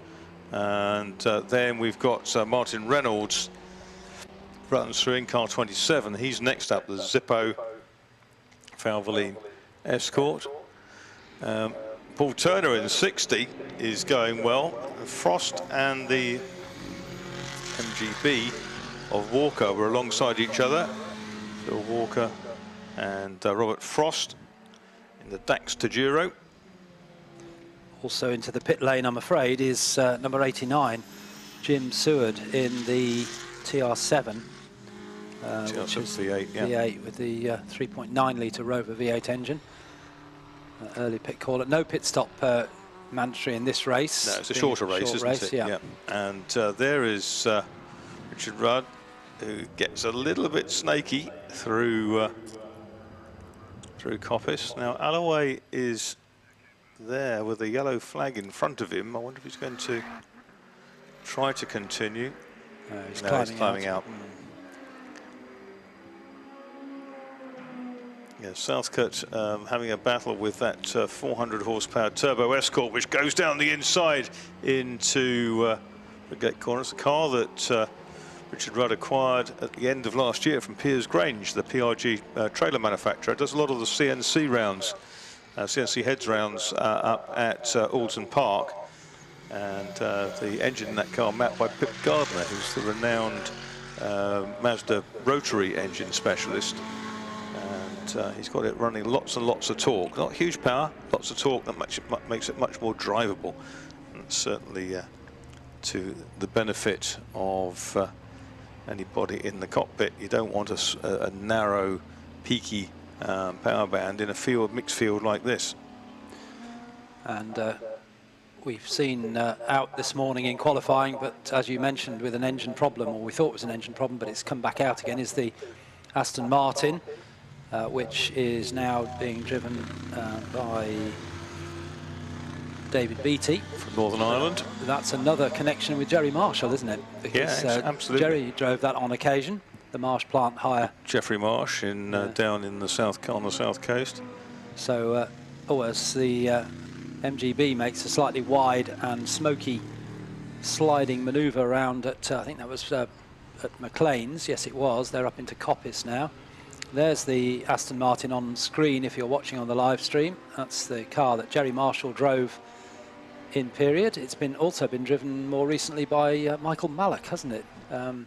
S2: And then we've got Martin Reynolds runs through in car 27. He's next up, the Zippo Valvoline Escort. Paul Turner in 60 is going well. Frost and the MGB of Walker were alongside each other. Phil Walker and Robert Frost in the Daxter Giro.
S1: Also into the pit lane, I'm afraid, is number 89, Jim Seward in the TR7. Which is
S2: V8, yeah.
S1: V8 with the 3.9 litre Rover V8 engine. Early pit call. No pit stop mandatory in this race.
S2: No, it's a shorter race, isn't it?
S1: Yeah.
S2: And there is Richard Rudd, who gets a little bit snaky through Coppice. Now Alloway is there with a yellow flag in front of him. I wonder if he's going to try to continue.
S1: He's
S2: climbing out. Yeah, Southcott having a battle with that 400 horsepower turbo Escort, which goes down the inside into the gate corner. It's a car that Richard Rudd acquired at the end of last year from Piers Grange, the PRG trailer manufacturer. It does a lot of the CNC rounds, CNC heads rounds up at Alton Park. And the engine in that car mapped by Pip Gardner, who's the renowned Mazda rotary engine specialist. And he's got it running lots and lots of torque. Not huge power, lots of torque that makes it much more drivable. And certainly to the benefit of anybody in the cockpit. You don't want a narrow, peaky power band in a mixed field like this.
S1: And we've seen out this morning in qualifying, but as you mentioned, with an engine problem, or we thought it was an engine problem, but it's come back out again, is the Aston Martin, which is now being driven by David Beattie.
S2: From Northern Ireland.
S1: That's another connection with Jerry Marshall, isn't it? Because,
S2: yeah, absolutely.
S1: Jerry drove that on occasion, the Marsh plant hire.
S2: Jeffrey Marsh in down in the on the south coast.
S1: So, as the MGB makes a slightly wide and smoky sliding manoeuvre around at, I think that was at McLean's. Yes, it was. They're up into Coppice now. There's the Aston Martin on screen if you're watching on the live stream. That's the car that Jerry Marshall drove in period. It's also been driven more recently by Michael Mallock, hasn't it?
S2: Well,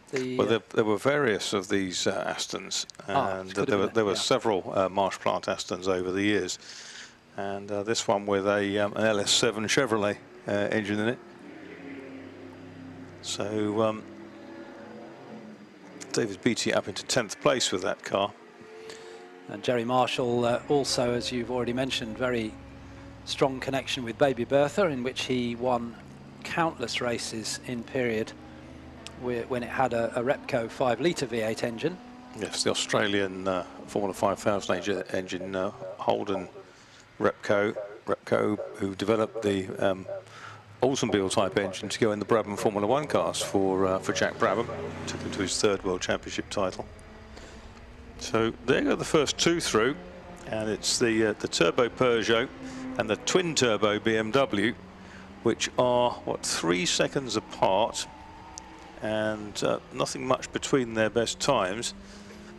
S2: there were various of these Astons, and there were several Marsh Plant Astons over the years, and this one with an LS7 Chevrolet engine in it. So David Beattie up into 10th place with that car.
S1: And Jerry Marshall also, as you've already mentioned, very strong connection with Baby Bertha, in which he won countless races in period when it had a Repco 5-litre V8 engine.
S2: Yes, the Australian Formula 5000 engine, Holden Repco, who developed the Oldsmobile type engine to go in the Brabham Formula 1 cars for Jack Brabham. Took him to his 3rd World Championship title. So there go the first two through, and it's the turbo Peugeot and the twin turbo BMW, which are, what, 3 seconds apart, and nothing much between their best times.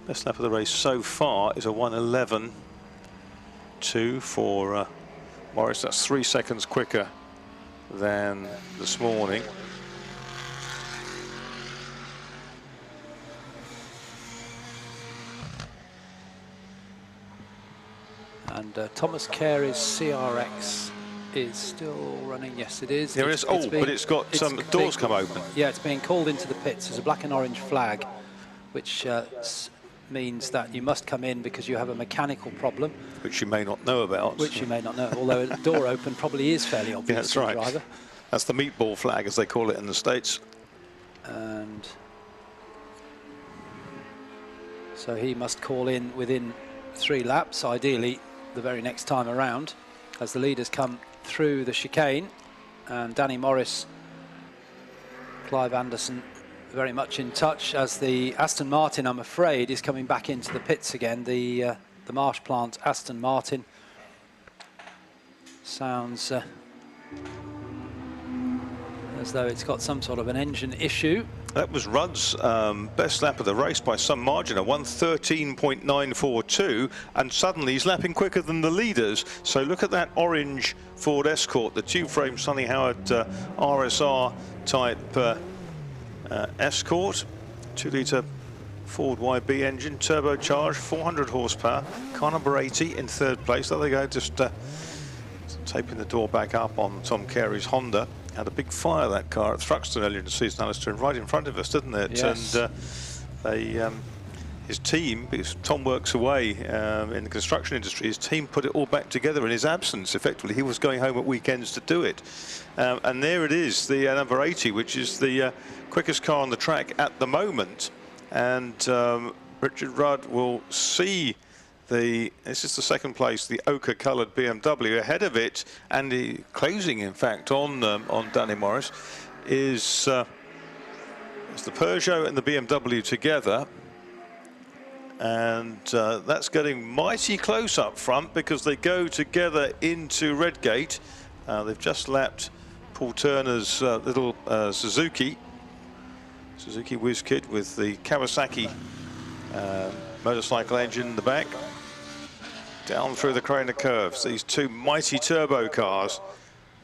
S2: Best lap of the race so far is a 1:11.2 for Morris. That's 3 seconds quicker than this morning.
S1: And Thomas Carey's CRX is still running. Yes, it is.
S2: There is. But it's got some doors come open.
S1: Yeah, it's being called into the pits. There's a black and orange flag, which means that you must come in because you have a mechanical problem.
S2: Which you may not know about.
S1: Which you may not know, although a door open probably is fairly obvious.
S2: Yeah, that's right.
S1: Driver.
S2: That's the meatball flag, as they call it in the States.
S1: And so he must call in within 3 laps, ideally the very next time around, as the leaders come through the chicane. And Danny Morris, Clive Anderson very much in touch, as the Aston Martin, I'm afraid, is coming back into the pits again. The Marsh Plant Aston Martin sounds as though it's got some sort of an engine issue.
S2: That was Rudd's best lap of the race by some margin, a 1:13.942, and suddenly he's lapping quicker than the leaders. So look at that orange Ford Escort, the two-frame Sonny Howard RSR type Escort, 2-litre Ford YB engine, turbocharged, 400 horsepower, car number 80 in 3rd place. There they go, just taping the door back up on Tom Carey's Honda. Had a big fire, that car, at Thruxton earlier in the season, Alistair, right in front of us, didn't it?
S1: Yes.
S2: And his team, because Tom works away in the construction industry, his team put it all back together in his absence, effectively. He was going home at weekends to do it. And there it is, the number 80, which is the quickest car on the track at the moment. And Richard Rudd will see this is the 2nd place, the ochre-coloured BMW. Ahead of it, and the closing, in fact, on Danny Morris, is the Peugeot and the BMW together. And that's getting mighty close up front because they go together into Redgate. They've just lapped Paul Turner's little Suzuki WizKid with the Kawasaki motorcycle engine in the back. Down through the Craner curves, these two mighty turbo cars,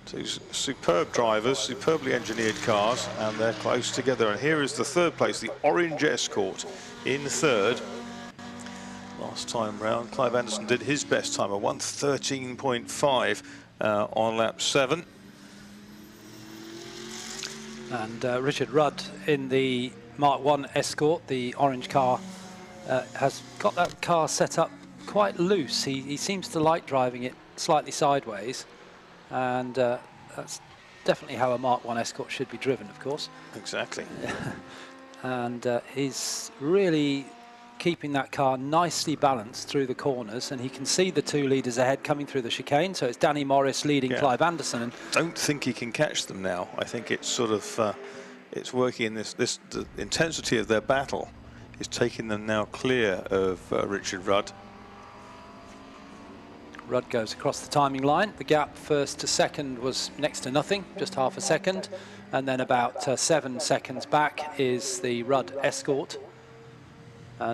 S2: two superb drivers, superbly engineered cars, and they're close together. And here is the 3rd place, the orange Escort in 3rd. Last time round, Clive Anderson did his best time, a 1:13.5 on lap 7.
S1: And Richard Rudd in the Mark 1 Escort, the orange car, has got that car set up quite loose. He seems to like driving it slightly sideways, and that's definitely how a Mark 1 Escort should be driven, of course.
S2: Exactly.
S1: And he's really keeping that car nicely balanced through the corners, and he can see the 2 leaders ahead coming through the chicane. So it's Danny Morris leading Clive Anderson. And
S2: don't think he can catch them now. I think it's sort of it's working in the intensity of their battle is taking them now clear of Richard Rudd.
S1: Rudd goes across the timing line. The gap first to second was next to nothing, just half a second. And then about 7 seconds back is the Rudd Escort.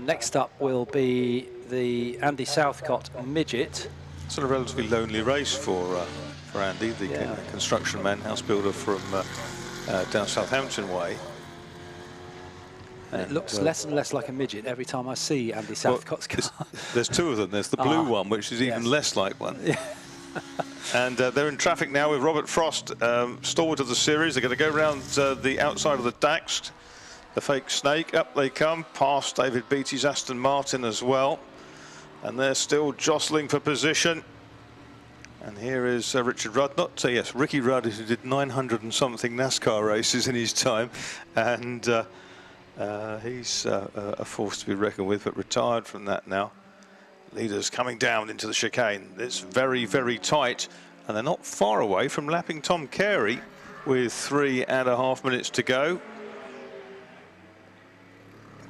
S1: Next up will be the Andy Southcott Midget.
S2: Sort of relatively lonely race for Andy, the construction man, house builder from down Southampton way.
S1: And it looks less and less like a midget every time I see Andy Southcott's car.
S2: There's 2 of them. There's the blue one, which is even less like one. Yeah. And they're in traffic now with Robert Frost, stalwart of the series. They're going to go around the outside of the Dax. The fake snake, up they come, past David Beattie's Aston Martin as well. And they're still jostling for position. And here is Richard Rudd, Ricky Rudd, who did 900 and something NASCAR races in his time. And he's a force to be reckoned with, but retired from that now. Leaders coming down into the chicane. It's very, very tight, and they're not far away from lapping Tom Carey with 3.5 minutes to go.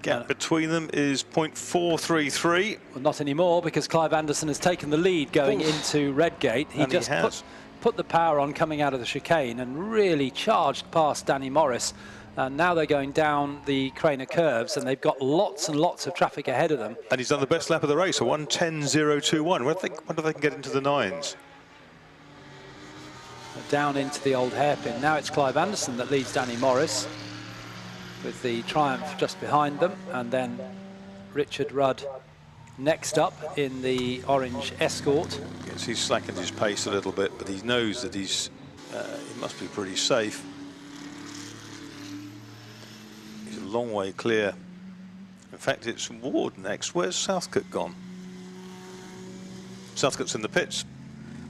S2: Gap between them is 0.433.
S1: Well, not anymore, because Clive Anderson has taken the lead going into Redgate. He just put the power on coming out of the chicane and really charged past Danny Morris. And now they're going down the Craner curves, and they've got lots and lots of traffic ahead of them.
S2: And he's done the best lap of the race, a 1:10.021. Wonder if they can get into the 9s.
S1: Down into the old hairpin. Now it's Clive Anderson that leads Danny Morris, with the Triumph just behind them, and then Richard Rudd next up in the orange Escort.
S2: Yes, he's slackened his pace a little bit, but he knows that he must be pretty safe. He's a long way clear. In fact, it's Ward next. Where's Southcott gone? Southcott's in the pits.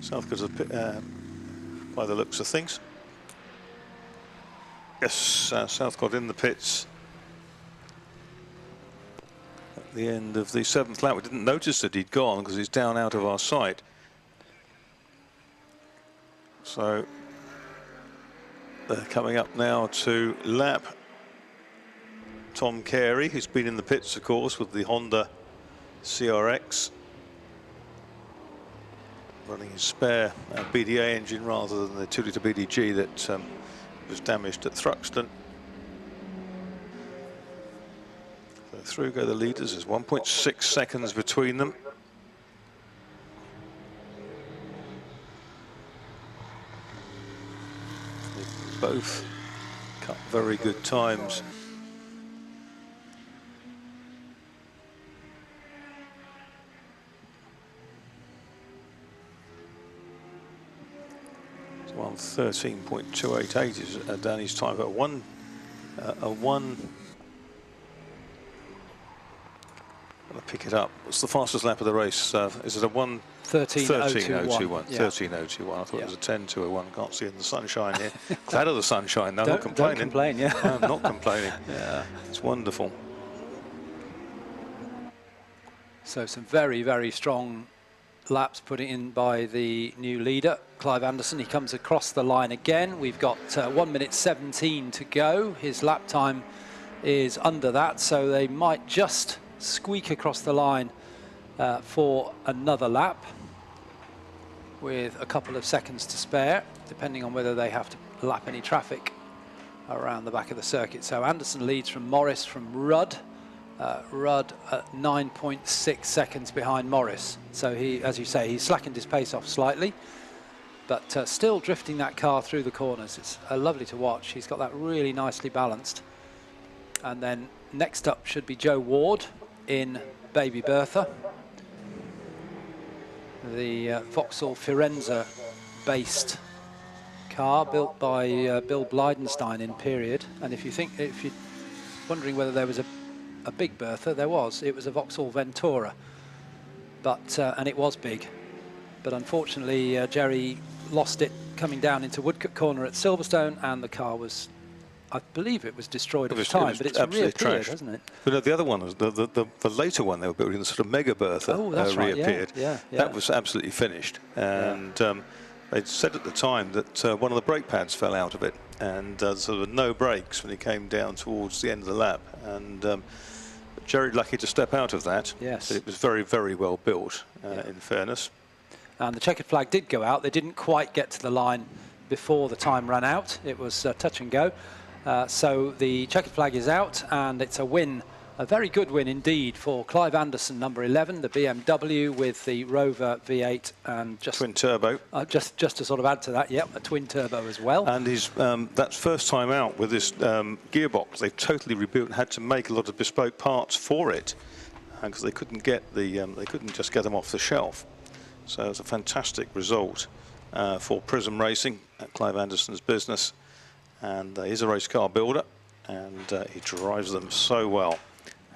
S2: Southcott's by the looks of things. Yes, Southcott in the pits at the end of the 7th lap. We didn't notice that he'd gone because he's down out of our sight. So they're coming up now to lap Tom Carey, who's been in the pits, of course, with the Honda CRX, running his spare BDA engine rather than the 2-litre BDG that was damaged at Thruxton. So through go the leaders. There's 1.6 seconds between them. They've both cut very good times. Well, 13.288 is Danny's time, but I'll pick it up. What's the fastest lap of the race? Is it a 1? 13.021. 13.021. I thought it was a 10.201. Can't see it in the sunshine here. Glad of the sunshine. No, not complaining.
S1: Don't complain, yeah.
S2: I'm not complaining. Yeah, it's wonderful.
S1: So some very, very strong laps put in by the new leader, Clive Anderson. He comes across the line again. We've got 1 minute 17 to go. His lap time is under that, so they might just squeak across the line for another lap with a couple of seconds to spare, depending on whether they have to lap any traffic around the back of the circuit. So Anderson leads from Morris, from Rudd. Rudd at 9.6 seconds behind Morris. So he, as you say, he's slackened his pace off slightly, but still drifting that car through the corners. It's lovely to watch. He's got that really nicely balanced. And then next up should be Joe Ward in Baby Bertha, the Vauxhall Firenze based car built by Bill Blydenstein in period. And if you're wondering whether there was a big Bertha, there was. It was a Vauxhall Ventura, but and it was big, but unfortunately Jerry lost it coming down into Woodcote Corner at Silverstone, and the car was, I believe it was destroyed at the time, but it's reappeared, hasn't it?
S2: But no, the other one, was the later one they were building, the sort of Mega Bertha, reappeared.
S1: Yeah.
S2: That was absolutely finished. And they said at the time that one of the brake pads fell out of it, and so there were no brakes when he came down towards the end of the lap. And Jerry lucky to step out of that.
S1: Yes.
S2: But it was very, very well built, in fairness.
S1: And the checkered flag did go out. They didn't quite get to the line before the time ran out. It was touch and go. So the checkered flag is out, and it's a win, a very good win indeed for Clive Anderson, number 11, the BMW with the Rover V8 and just
S2: twin turbo.
S1: Just to sort of add to that, a twin turbo as well.
S2: And his that's first time out with this gearbox. They've totally rebuilt and had to make a lot of bespoke parts for it, because they couldn't get the they couldn't just get them off the shelf. So it's a fantastic result for Prism Racing, Clive Anderson's business. And he's a race car builder, and he drives them so well.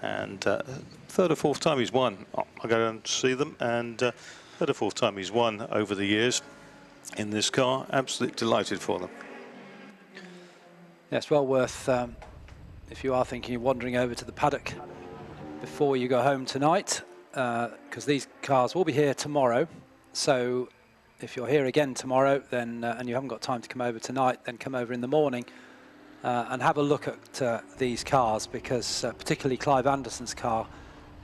S2: And third or fourth time he's won. I go and see them, and third or fourth time he's won over the years in this car. Absolutely delighted for them.
S1: Yes, well worth, if you are thinking of wandering over to the paddock before you go home tonight, because these cars will be here tomorrow. So if you're here again tomorrow, then and you haven't got time to come over tonight, then come over in the morning and have a look at these cars, because particularly Clive Anderson's car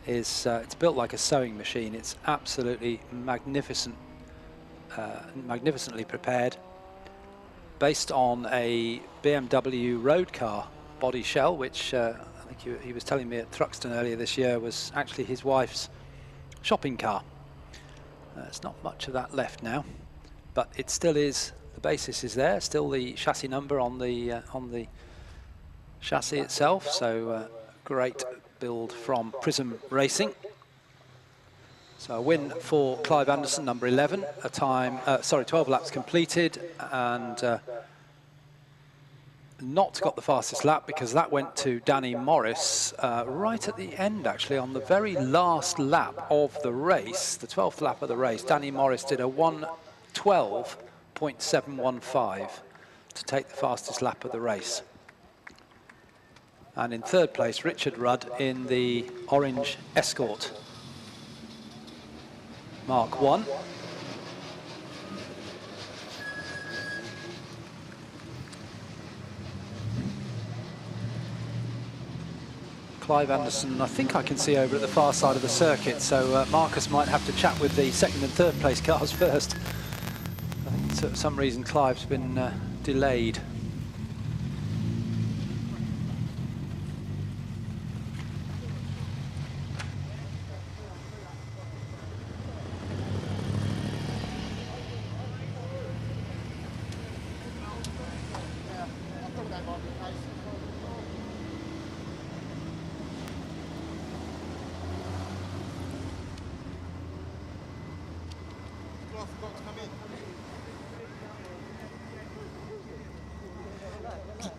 S1: is it's built like a sewing machine. It's absolutely magnificent, magnificently prepared, based on a BMW road car body shell, which I think he was telling me at Thruxton earlier this year was actually his wife's shopping car. There's not much of that left now, but it still is. The basis is there, still the chassis number on the chassis itself. So great build from Prism Racing. So a win for Clive Anderson, number 11. A time, 12 laps completed, and not got the fastest lap because that went to Danny Morris right at the end, actually, on the very last lap of the race, the 12th lap of the race. Danny Morris did a 1:12.715 to take the fastest lap of the race. And in third place, Richard Rudd in the orange Escort Mark 1. Clive Anderson, I think I can see over at the far side of the circuit, so Marcus might have to chat with the second and third place cars first. I think for some reason Clive's been delayed.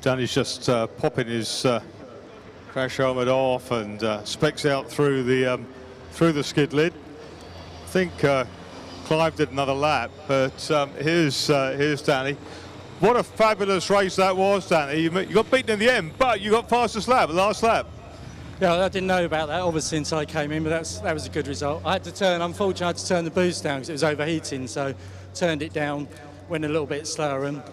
S6: Danny's just popping his crash helmet off and specs out through the skid lid. I think Clive did another lap, but here's Danny. What a fabulous race that was, Danny. You got beaten in the end, but you got fastest lap, last lap.
S16: Yeah, I didn't know about that, obviously, until I came in, but that was a good result. I had to turn, unfortunately, I had to turn the boost down because it was overheating, so turned it down, went a little bit slower, and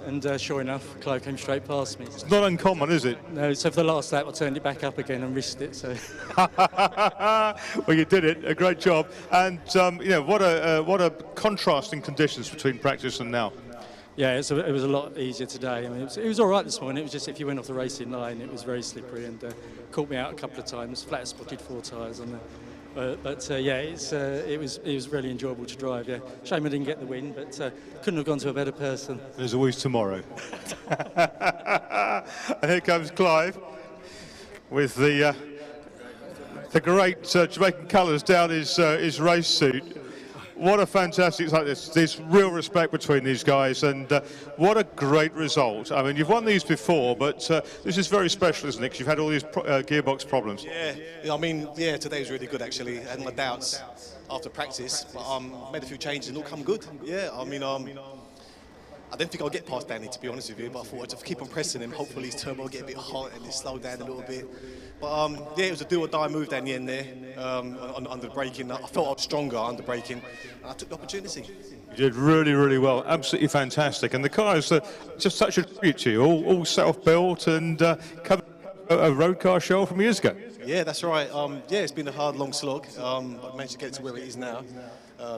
S16: sure enough, Clive came straight past me.
S6: It's not uncommon, is it?
S16: No, so for the last lap, I turned it back up again and risked it, so.
S6: Well, you did it, a great job. And, you know, what a contrast in conditions between practice and now.
S16: Yeah, it was a lot easier today. I mean, it was all right this morning. It was just if you went off the racing line, it was very slippery and caught me out a couple of times. Flat spotted 4 tyres on there. Yeah, it was really enjoyable to drive. Yeah, shame I didn't get the win, but couldn't have gone to a better person.
S6: There's always tomorrow. And here comes Clive with the great Jamaican colours down his race suit. What a fantastic, it's like this real respect between these guys, and what a great result. I mean, you've won these before, but this is very special, isn't it? Because you've had all these gearbox problems.
S17: Yeah, I mean, yeah, today was really good, actually. I had my doubts after practice, but made a few changes and all come good. Yeah, I mean, I didn't think I'd get past Danny, to be honest with you, but I thought I'd just keep on pressing him. Hopefully his turbo will get a bit hot and he'll slow down a little bit. But yeah, it was a do or die move down the end there, under the braking. I felt I was stronger under braking, and I took the opportunity.
S2: You did really, really well. Absolutely fantastic. And the car is just such a tribute to you, all self-built and covered a road car show from years ago.
S17: Yeah, that's right. Yeah, it's been a hard, long slog. I managed to get to where it is now.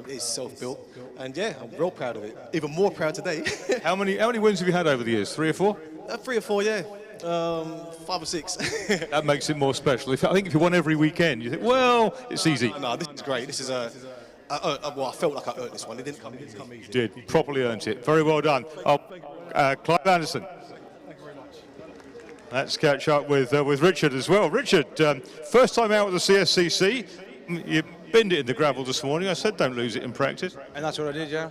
S17: It's self-built, and yeah, I'm real proud of it. Even more proud today.
S2: How many wins have you had over the years? 3 or 4?
S17: 3 or 4, yeah. 5 or 6.
S2: That makes it more special. I think if you won every weekend, you think, well, it's easy.
S17: No, this is great. This is well, I felt like I earned this one. It didn't come easy.
S2: You did. Properly earned it. Very well done. Clive Anderson. Let's catch up with Richard as well. Richard, first time out with the CSCC. You binned it in the gravel this morning. I said don't lose it in practice.
S18: And that's what I did, yeah.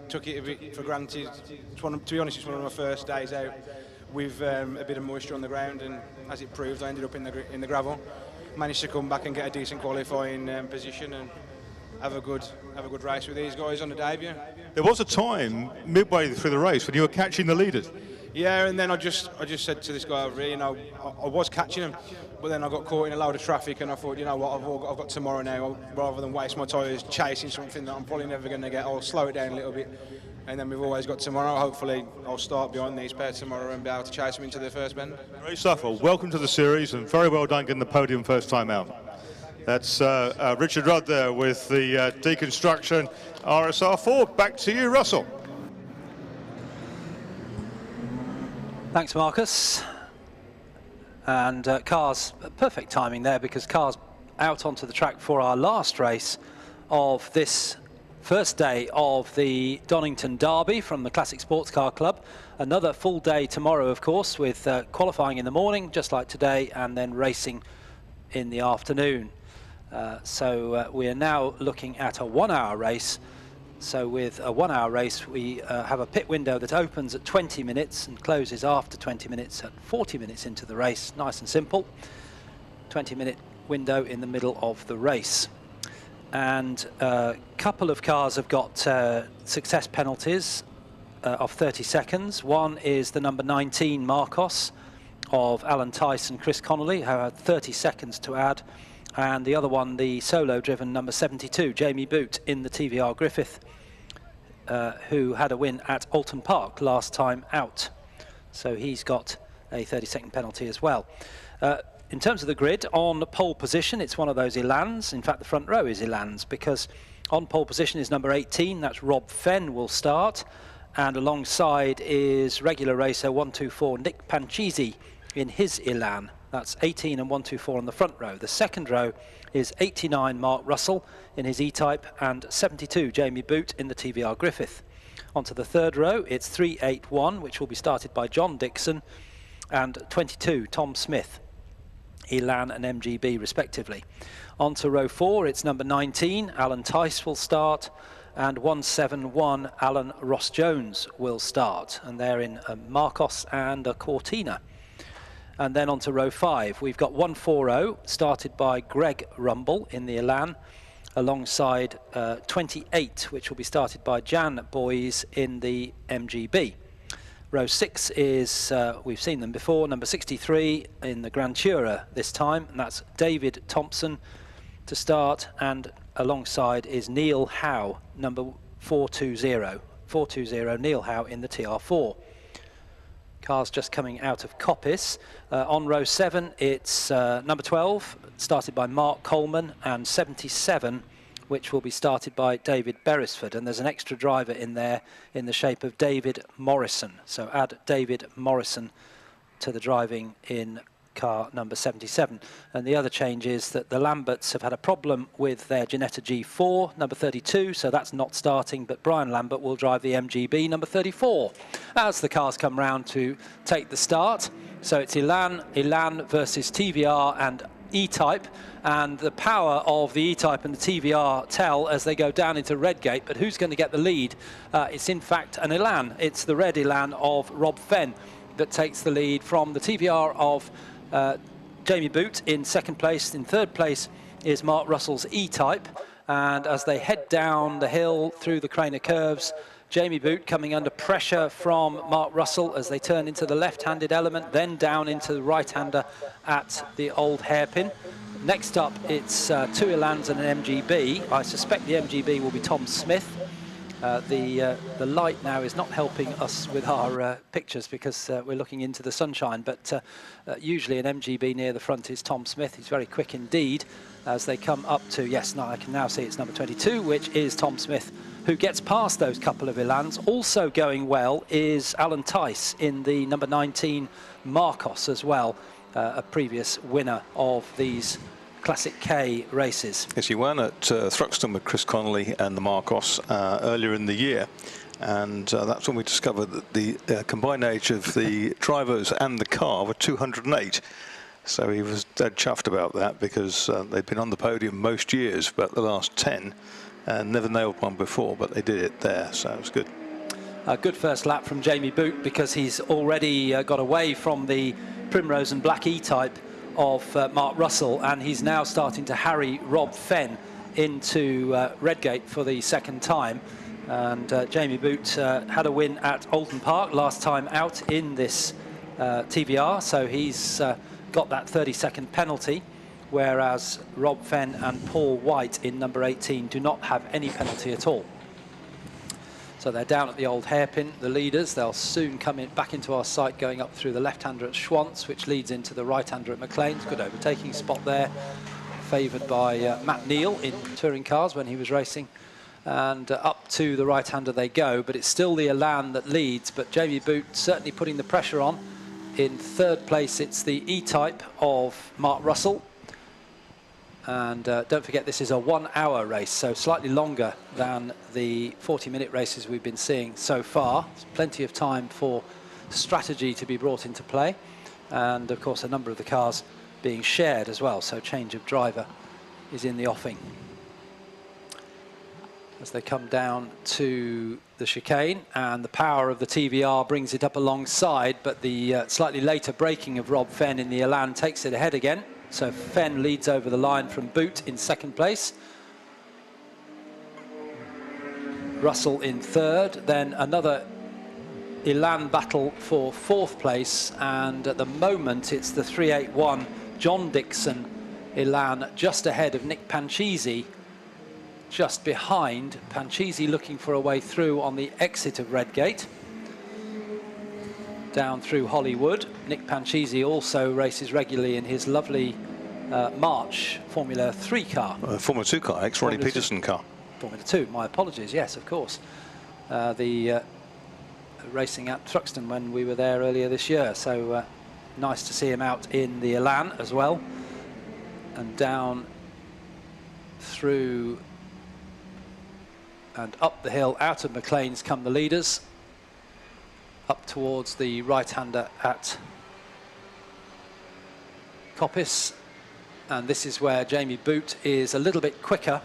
S18: Took it a bit for granted. To be honest, it's one of my first days out with a bit of moisture on the ground, and as it proved, I ended up in the gravel. Managed to come back and get a decent qualifying position and have a good race with these guys on the debut.
S2: There was a time midway through the race when you were catching the leaders.
S18: Yeah, and then I just said to this guy over here, you know, I was catching him, but then I got caught in a load of traffic, and I thought, you know what, I've got tomorrow now. Rather than waste my tyres chasing something that I'm probably never going to get, I'll slow it down a little bit, and then we've always got tomorrow. Hopefully, I'll start behind these pairs tomorrow and be able to chase them into the first bend.
S2: Great stuff. Well, welcome to the series, and very well done getting the podium first time out. That's Richard Rudd there with the deconstruction RSR4. Back to you, Russell.
S1: Thanks, Marcus. And Carr's perfect timing there, because Carr's out onto the track for our last race of this first day of the Donington Derby from the Classic Sports Car Club. Another full day tomorrow, of course, with qualifying in the morning, just like today, and then racing in the afternoon. So we are now looking at a 1 hour race. So with a 1 hour race, we have a pit window that opens at 20 minutes and closes after 20 minutes at 40 minutes into the race. Nice and simple. 20-minute window in the middle of the race. And a couple of cars have got success penalties of 30 seconds. One is the number 19 Marcos of Alan Tice and Chris Connolly, who had 30 seconds to add. And the other one, the solo-driven number 72, Jamie Boot, in the TVR Griffith, who had a win at Alton Park last time out. So he's got a 30-second penalty as well. In terms of the grid, on pole position, it's one of those Elans. In fact, the front row is Elans, because on pole position is number 18, that's Rob Fenn, will start. And alongside is regular racer 124, Nick Panchisi, in his Elan. That's 18 and 124 on the front row. The second row is 89 Mark Russell in his E-Type and 72 Jamie Boot in the TVR Griffith. Onto the third row, it's 381, which will be started by John Dixon, and 22 Tom Smith, Elan and MGB respectively. Onto row 4, it's number 19, Alan Tice will start, and 171 Alan Ross Jones will start, and they're in a Marcos and a Cortina. And then on to row 5, we've got 140, started by Greg Rumble in the Elan, alongside 28, which will be started by Jan Boys in the MGB. Row 6 is, we've seen them before, number 63 in the Grand Tourer this time, and that's David Thompson to start, and alongside is Neil Howe, number 420, Neil Howe in the TR4. Cars just coming out of Coppice. On row 7, it's number 12, started by Mark Coleman, and 77, which will be started by David Beresford. And there's an extra driver in there in the shape of David Morrison. So add David Morrison to the driving in car number 77. And the other change is that the Lamberts have had a problem with their Ginetta G4, number 32, so that's not starting, but Brian Lambert will drive the MGB, number 34, as the cars come round to take the start. So it's Elan versus TVR and E-Type, and the power of the E-Type and the TVR tell as they go down into Redgate, but who's going to get the lead? It's in fact an Elan. It's the red Elan of Rob Fenn that takes the lead from the TVR of Jamie Boot in second place. In third place is Mark Russell's E-Type, and as they head down the hill through the Craner curves Jamie Boot coming under pressure from Mark Russell as they turn into the left-handed element, then down into the right-hander at the old hairpin. Next up, it's 2 Elans and an MGB. I suspect the MGB will be Tom Smith. The light now is not helping us with our pictures because we're looking into the sunshine, but usually an MGB near the front is Tom Smith. He's very quick indeed as they come up to, yes, no, I can now see it's number 22, which is Tom Smith, who gets past those couple of Elans. Also going well is Alan Tice in the number 19 Marcos as well, a previous winner of these Classic K races.
S2: Yes, he won at Thruxton with Chris Connolly and the Marcos earlier in the year, and that's when we discovered that the combined age of the drivers and the car were 208. So he was dead chuffed about that because they'd been on the podium most years, but the last 10, and never nailed one before, but they did it there, so it was good.
S1: A good first lap from Jamie Boot because he's already got away from the Primrose and Black E-Type of Mark Russell, and he's now starting to harry Rob Fenn into Redgate for the second time. And Jamie Boot had a win at Oulton Park last time out in this TVR, so he's got that 30-second penalty, whereas Rob Fenn and Paul White in number 18 do not have any penalty at all. So they're down at the old hairpin, the leaders. They'll soon come in back into our sight going up through the left-hander at Schwantz, which leads into the right-hander at McLean's. Good overtaking spot there, favoured by Matt Neal in touring cars when he was racing. And up to the right-hander they go, but it's still the Elan that leads. But Jamie Boot certainly putting the pressure on. In third place, it's the E-Type of Mark Russell. And don't forget, this is a 1-hour race, so slightly longer than the 40-minute races we've been seeing so far. There's plenty of time for strategy to be brought into play. And, of course, a number of the cars being shared as well, so change of driver is in the offing. As they come down to the chicane, and the power of the TVR brings it up alongside, but the slightly later braking of Rob Fenn in the Elan takes it ahead again. So Fenn leads over the line from Boot in second place. Russell in third, then another Elan battle for fourth place, and at the moment it's the 381 John Dixon Elan just ahead of Nick Panchisi, just behind. Panchisi looking for a way through on the exit of Redgate. Down through Hollywood. Nick Panchisi also races regularly in his lovely March Formula 3 car.
S2: Formula 2 car, ex-Ronnie Peterson car.
S1: Formula 2, my apologies, yes, of course. The racing at Thruxton when we were there earlier this year, so nice to see him out in the Elan as well. And down through and up the hill out of McLean's come the leaders, up towards the right-hander at Coppice, and this is where Jamie Boot is a little bit quicker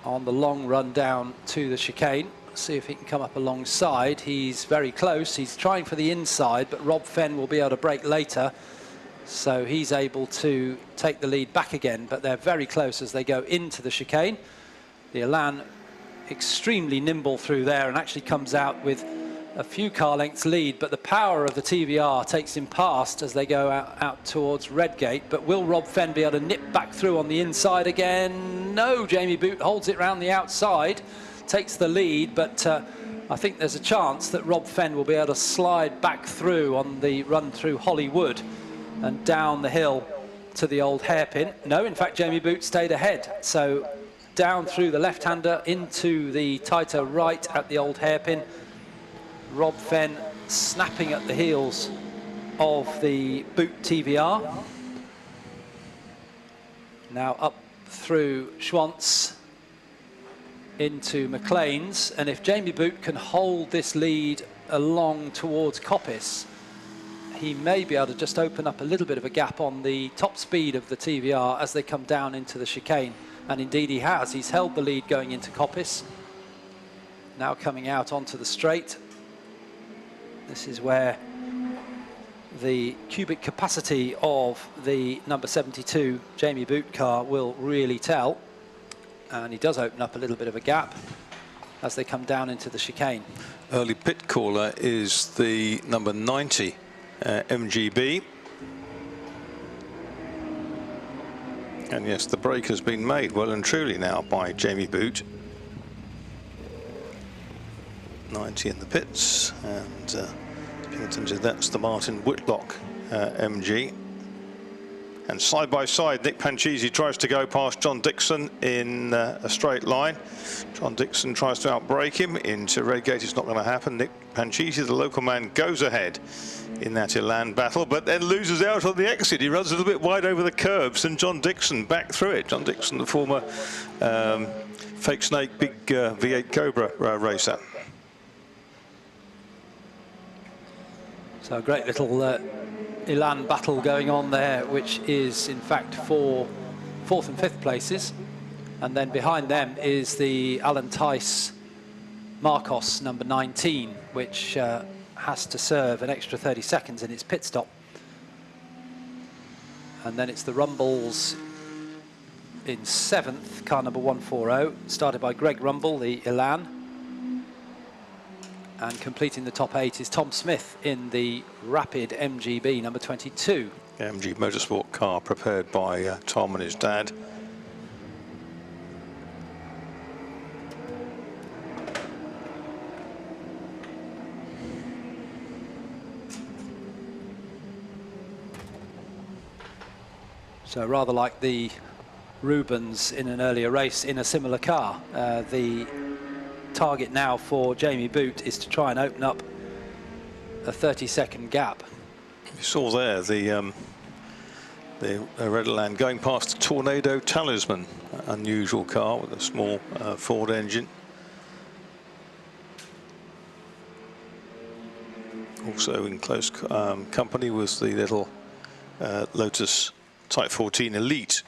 S1: on the long run down to the chicane. See if he can come up alongside. He's very close, he's trying for the inside, but Rob Fenn will be able to brake later, so he's able to take the lead back again, but they're very close as they go into the chicane. The Elan extremely nimble through there and actually comes out with a few car lengths lead, but the power of the TVR takes him past as they go out towards Redgate. But will Rob Fenn be able to nip back through on the inside again? No, Jamie Boot holds it round the outside, takes the lead, but I think there's a chance that Rob Fenn will be able to slide back through on the run through Hollywood and down the hill to the old hairpin. No, in fact, Jamie Boot stayed ahead, so down through the left-hander into the tighter right at the old hairpin. Rob Fenn snapping at the heels of the Boot TVR. Now up through Schwantz into McLean's, and if Jamie Boot can hold this lead along towards Coppice, he may be able to just open up a little bit of a gap on the top speed of the TVR as they come down into the chicane. And indeed he has. He's held the lead going into Coppice. Now coming out onto the straight. This is where the cubic capacity of the number 72 Jamie Boot car will really tell. And he does open up a little bit of a gap. as they come down into the chicane.
S2: Early pit caller is the number 90 MGB. And yes, the break has been made well and truly now by Jamie Boot. 90 in the pits, and that's the Martin Whitlock MG. And side by side, Nick Panchisi tries to go past John Dixon in a straight line. John Dixon tries to outbrake him into Redgate. It's not going to happen. Nick Panchisi, the local man, goes ahead in that Elan battle, but then loses out on the exit. He runs a little bit wide over the curbs, and John Dixon back through it. John Dixon, the former Fake Snake big V8 Cobra racer.
S1: So a great little Elan battle going on there, which is in fact for 4th and 5th places. And then behind them is the Alan Tice Marcos number 19, which has to serve an extra 30 seconds in its pit stop. And then it's the Rumbles in 7th, car number 140, started by Greg Rumble, the Elan. And completing the top 8 is Tom Smith in the Rapid MGB number 22.
S2: MG Motorsport car prepared by Tom and his dad.
S1: So rather like the Rubens in an earlier race in a similar car. The target now for Jamie Boot is to try and open up a 30-second gap.
S2: You saw there the Red Elan going past the Tornado Talisman, unusual car with a small Ford engine. Also in close company was the little Lotus Type 14 Elite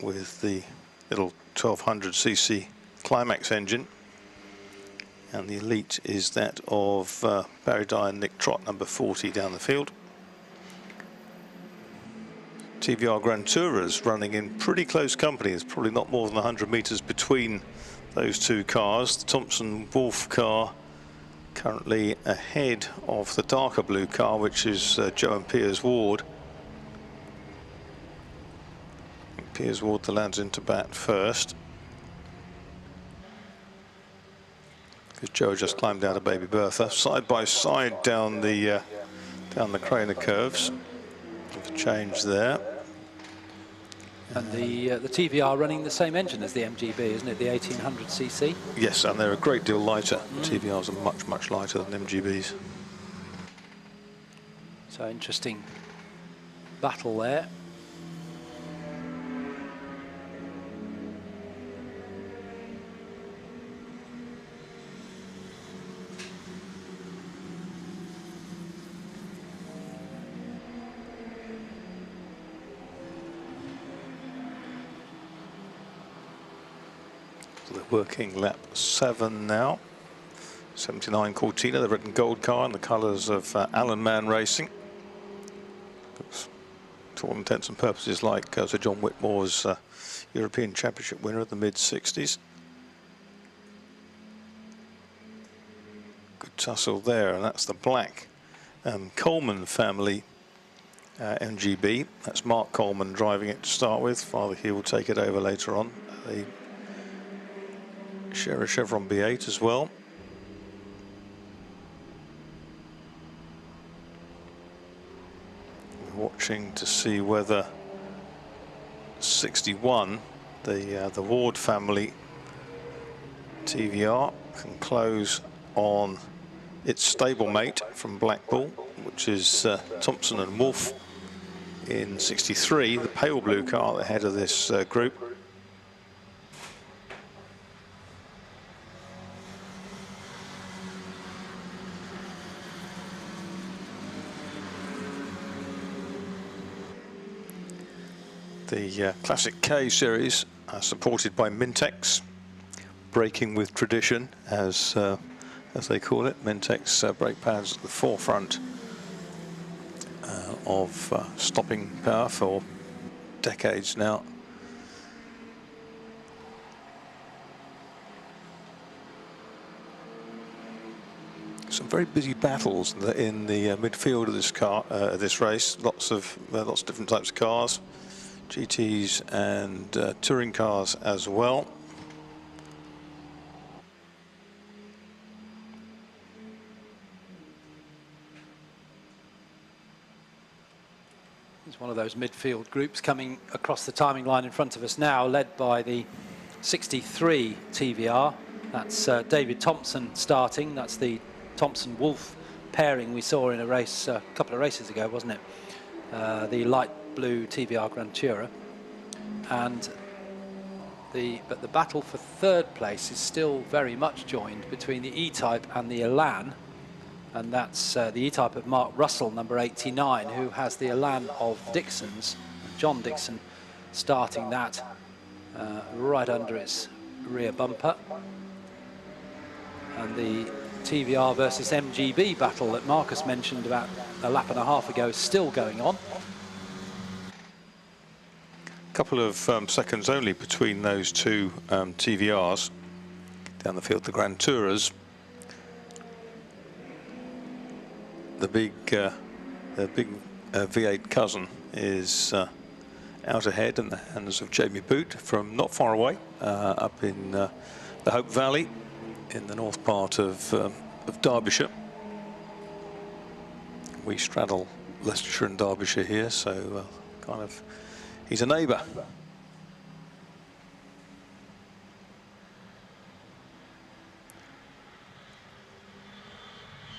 S2: with the little 1200cc Climax engine. And the Elite is that of Barry Dye and Nick Trott, number 40 down the field. TVR Grand Tourers running in pretty close company. There's probably not more than 100 metres between those two cars. The Thompson Wolf car currently ahead of the darker blue car, which is Joe and Piers Ward. Piers Ward the lads into bat first. Because Joe just climbed out of Baby Bertha. Side by side down the Craner curves. There's a change there.
S1: And the TVR running the same engine as the MGB, isn't it? The 1800cc.
S2: Yes, and they're a great deal lighter. TVRs are much, much lighter than MGBs.
S1: So interesting battle there.
S2: Working lap 7 now. 79 Cortina, the red and gold car in the colours of Allen Man Racing. Looks, to all intents and purposes, like Sir John Whitmore's European Championship winner of the mid-60s. Good tussle there, and that's the black Coleman family MGB. That's Mark Coleman driving it to start with. Father Hugh will take it over later on. They share a Chevron B8 as well. We're watching to see whether 61, the Ward family TVR, can close on its stablemate from Blackpool, which is Thompson and Wolf in 63, the pale blue car at the head of this group. The Classic K series are supported by Mintex, braking with tradition, as they call it. Mintex brake pads at the forefront of stopping power for decades now. – Some very busy battles in the midfield of this car, this race. Lots of different types of cars, GTs and touring cars as well.
S1: It's one of those midfield groups coming across the timing line in front of us now, led by the 63 TVR. That's David Thompson starting. That's the Thompson-Wolf pairing we saw in a race a couple of races ago, wasn't it? The light blue TVR Grand Tourer. And the battle for third place is still very much joined between the E-Type and the Elan. And that's the E-Type of Mark Russell, number 89, who has the Elan of Dixon's. John Dixon starting that right under its rear bumper. And the TVR versus MGB battle that Marcus mentioned about a lap and a half ago is still going on.
S2: A couple of seconds only between those two TVRs. Down the field, the Grand Tourers. The big V8 cousin is out ahead in the hands of Jamie Boot from not far away, up in the Hope Valley in the north part of Derbyshire. We straddle Leicestershire and Derbyshire here, so kind of he's a neighbour.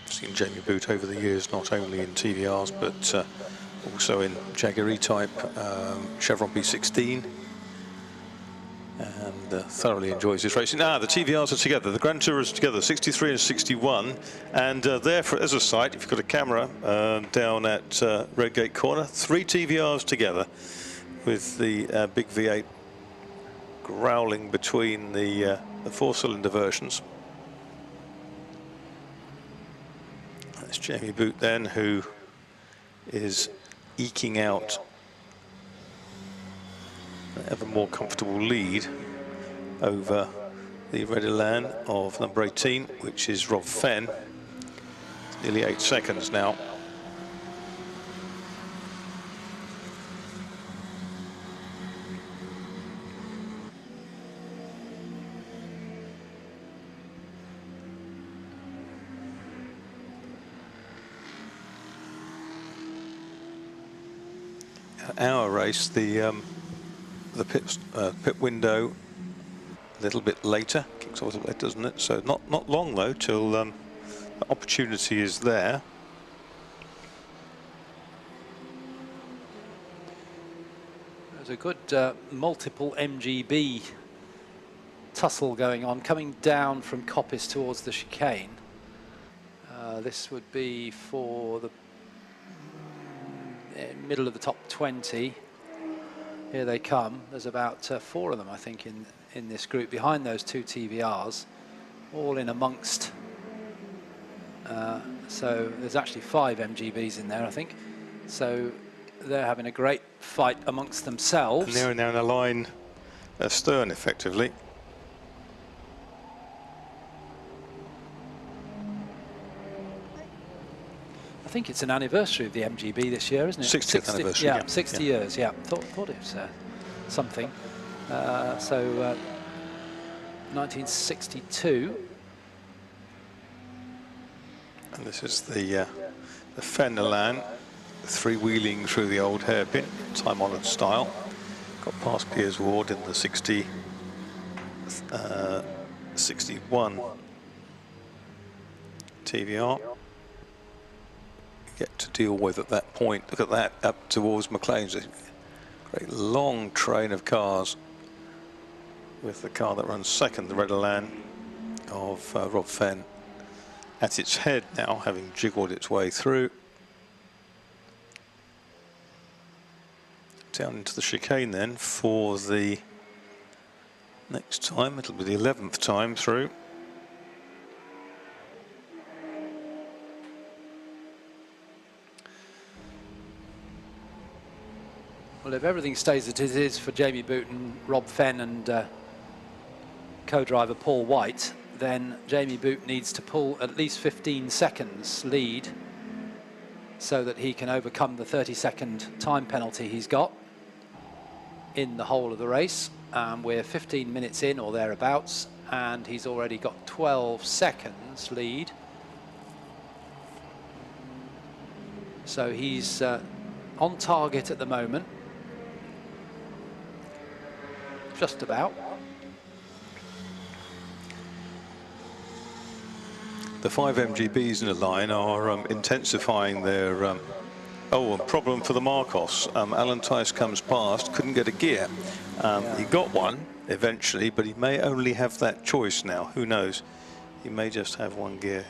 S2: Seen Jamie Boot over the years, not only in TVRs but also in Jaguar E-Type, Chevron B16, and thoroughly enjoys this racing. Now the TVRs are together, the Grand Tourers are together, 63 and 61, and there as a sight, if you've got a camera down at Redgate Corner, 3 TVRs together with the big V8 growling between the 4-cylinder versions. It's Jamie Boot then, who is eking out an ever more comfortable lead over the red Elan of number 18, which is Rob Fenn. It's nearly 8 seconds now. Our race, the pit window a little bit later, kicks off a little bit, doesn't it? So not long though till the opportunity is there.
S1: There's a good multiple MGB tussle going on, coming down from Coppice towards the chicane. This would be for the middle of the top 20. Here they come. There's about 4 of them, I think, in this group behind those 2 TVRs, all in amongst. So there's actually 5 MGBs in there, I think. So they're having a great fight amongst themselves.
S2: And they're now in a line astern, effectively.
S1: I think it's an anniversary of the MGB this year, isn't it?
S2: 60th anniversary.
S1: Yeah, 60 years, yeah. Thought it was something. So 1962.
S2: And this is the Fenn Elan, 3-wheeling through the old hairpin, time-honoured style. Got past Piers Ward in the 61 TVR. Get to deal with at that point. Look at that, up towards McLean's. A great long train of cars with the car that runs second, the red Elan of Rob Fenn, at its head now, having jiggled its way through. Down into the chicane then for the next time. It'll be the 11th time through.
S1: Well, if everything stays as it is for Jamie Boot and Rob Fenn and co-driver Paul White, then Jamie Boot needs to pull at least 15 seconds lead so that he can overcome the 30-second time penalty he's got in the whole of the race. We're 15 minutes in or thereabouts, and he's already got 12 seconds lead. So he's on target at the moment. Just about.
S2: The 5 MGBs in the line are intensifying their a problem for the Marcos. Alan Tice comes past, couldn't get a gear. He got one eventually, but he may only have that choice now. Who knows? He may just have one gear.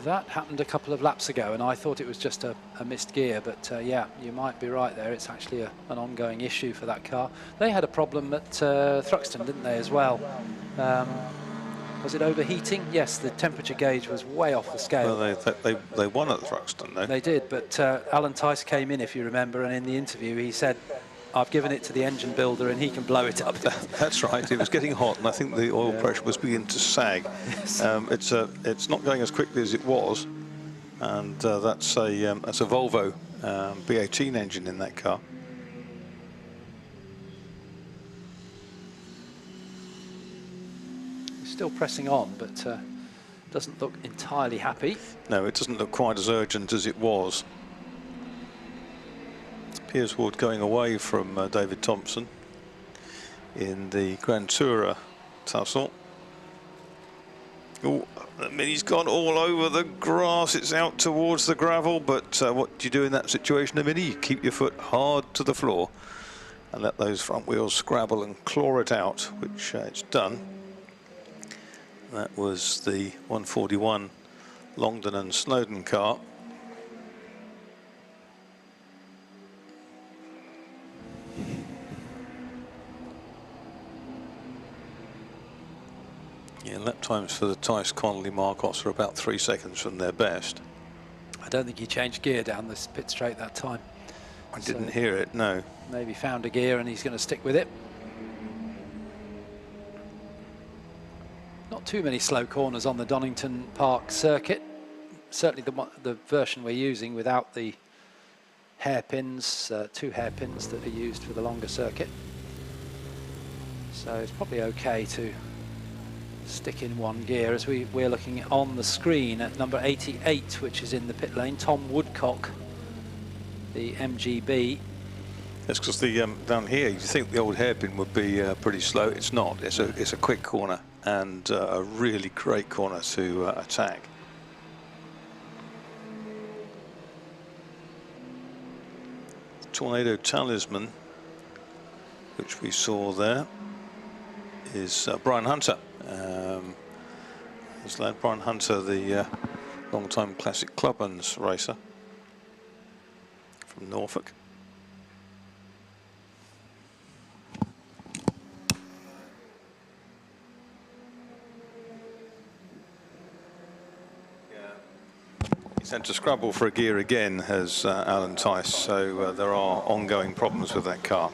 S1: That happened a couple of laps ago, and I thought it was just a missed gear, but yeah, you might be right there. It's actually an ongoing issue for that car. They had a problem at Thruxton, didn't they, as well? Was it overheating? Yes, the temperature gauge was way off the scale.
S2: Well, they won at Thruxton, though.
S1: They did, but Alan Tice came in, if you remember, and in the interview he said, I've given it to the engine builder and he can blow it up.
S2: That's right. It was getting hot, and I think the oil pressure was beginning to sag.
S1: Yes.
S2: It's not going as quickly as it was, and that's a Volvo B18 engine in that car.
S1: Still pressing on, but doesn't look entirely happy.
S2: No, it doesn't look quite as urgent as it was. Piers Ward going away from David Thompson in the Grand Tourer tussle. Oh, I mean, he's gone all over the grass. It's out towards the gravel, but what do you do in that situation, Mini? You keep your foot hard to the floor and let those front wheels scrabble and claw it out, which it's done. That was the 141 Longdon and Snowden car. Yeah, lap times for the Tice Connolly Marcos are about 3 seconds from their best.
S1: I don't think he changed gear down this pit straight that time.
S2: I didn't hear it, no.
S1: Maybe found a gear and he's going to stick with it. Not too many slow corners on the Donington Park circuit. Certainly the version we're using without the hairpins, 2 hairpins that are used for the longer circuit. So it's probably okay to stick in one gear as we're looking on the screen at number 88, which is in the pit lane, Tom Woodcock, the MGB.
S2: That's because the down here you think the old hairpin would be pretty slow. It's not. It's a quick corner and a really great corner to attack. Tornado Talisman, which we saw there, is Brian Hunter. His lad Brian Hunter, the long-time Classic Clubman's racer from Norfolk. He's had to scrabble for a gear again, has Alan Tice, so there are ongoing problems with that car.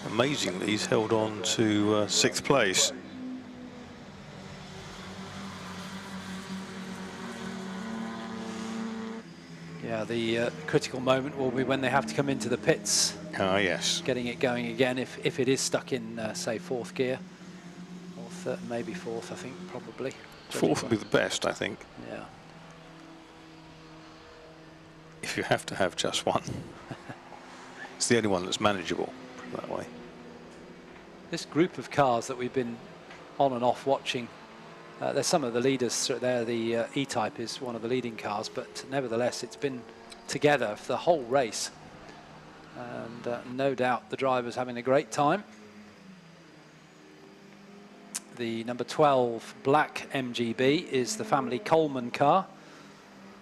S2: Amazingly, he's held on to 6th place.
S1: Yeah, the critical moment will be when they have to come into the pits.
S2: Ah, yes.
S1: Getting it going again if it is stuck in, say, 4th gear. Or maybe 4th, I think, probably.
S2: 4th would be the best, I think.
S1: Yeah.
S2: If you have to have just one. It's the only one that's manageable, put it that way.
S1: This group of cars that we've been on and off watching, there's some of the leaders there. The E-Type is one of the leading cars, but nevertheless it's been together for the whole race, and no doubt the driver's having a great time. The number 12 black MGB is the family Coleman car.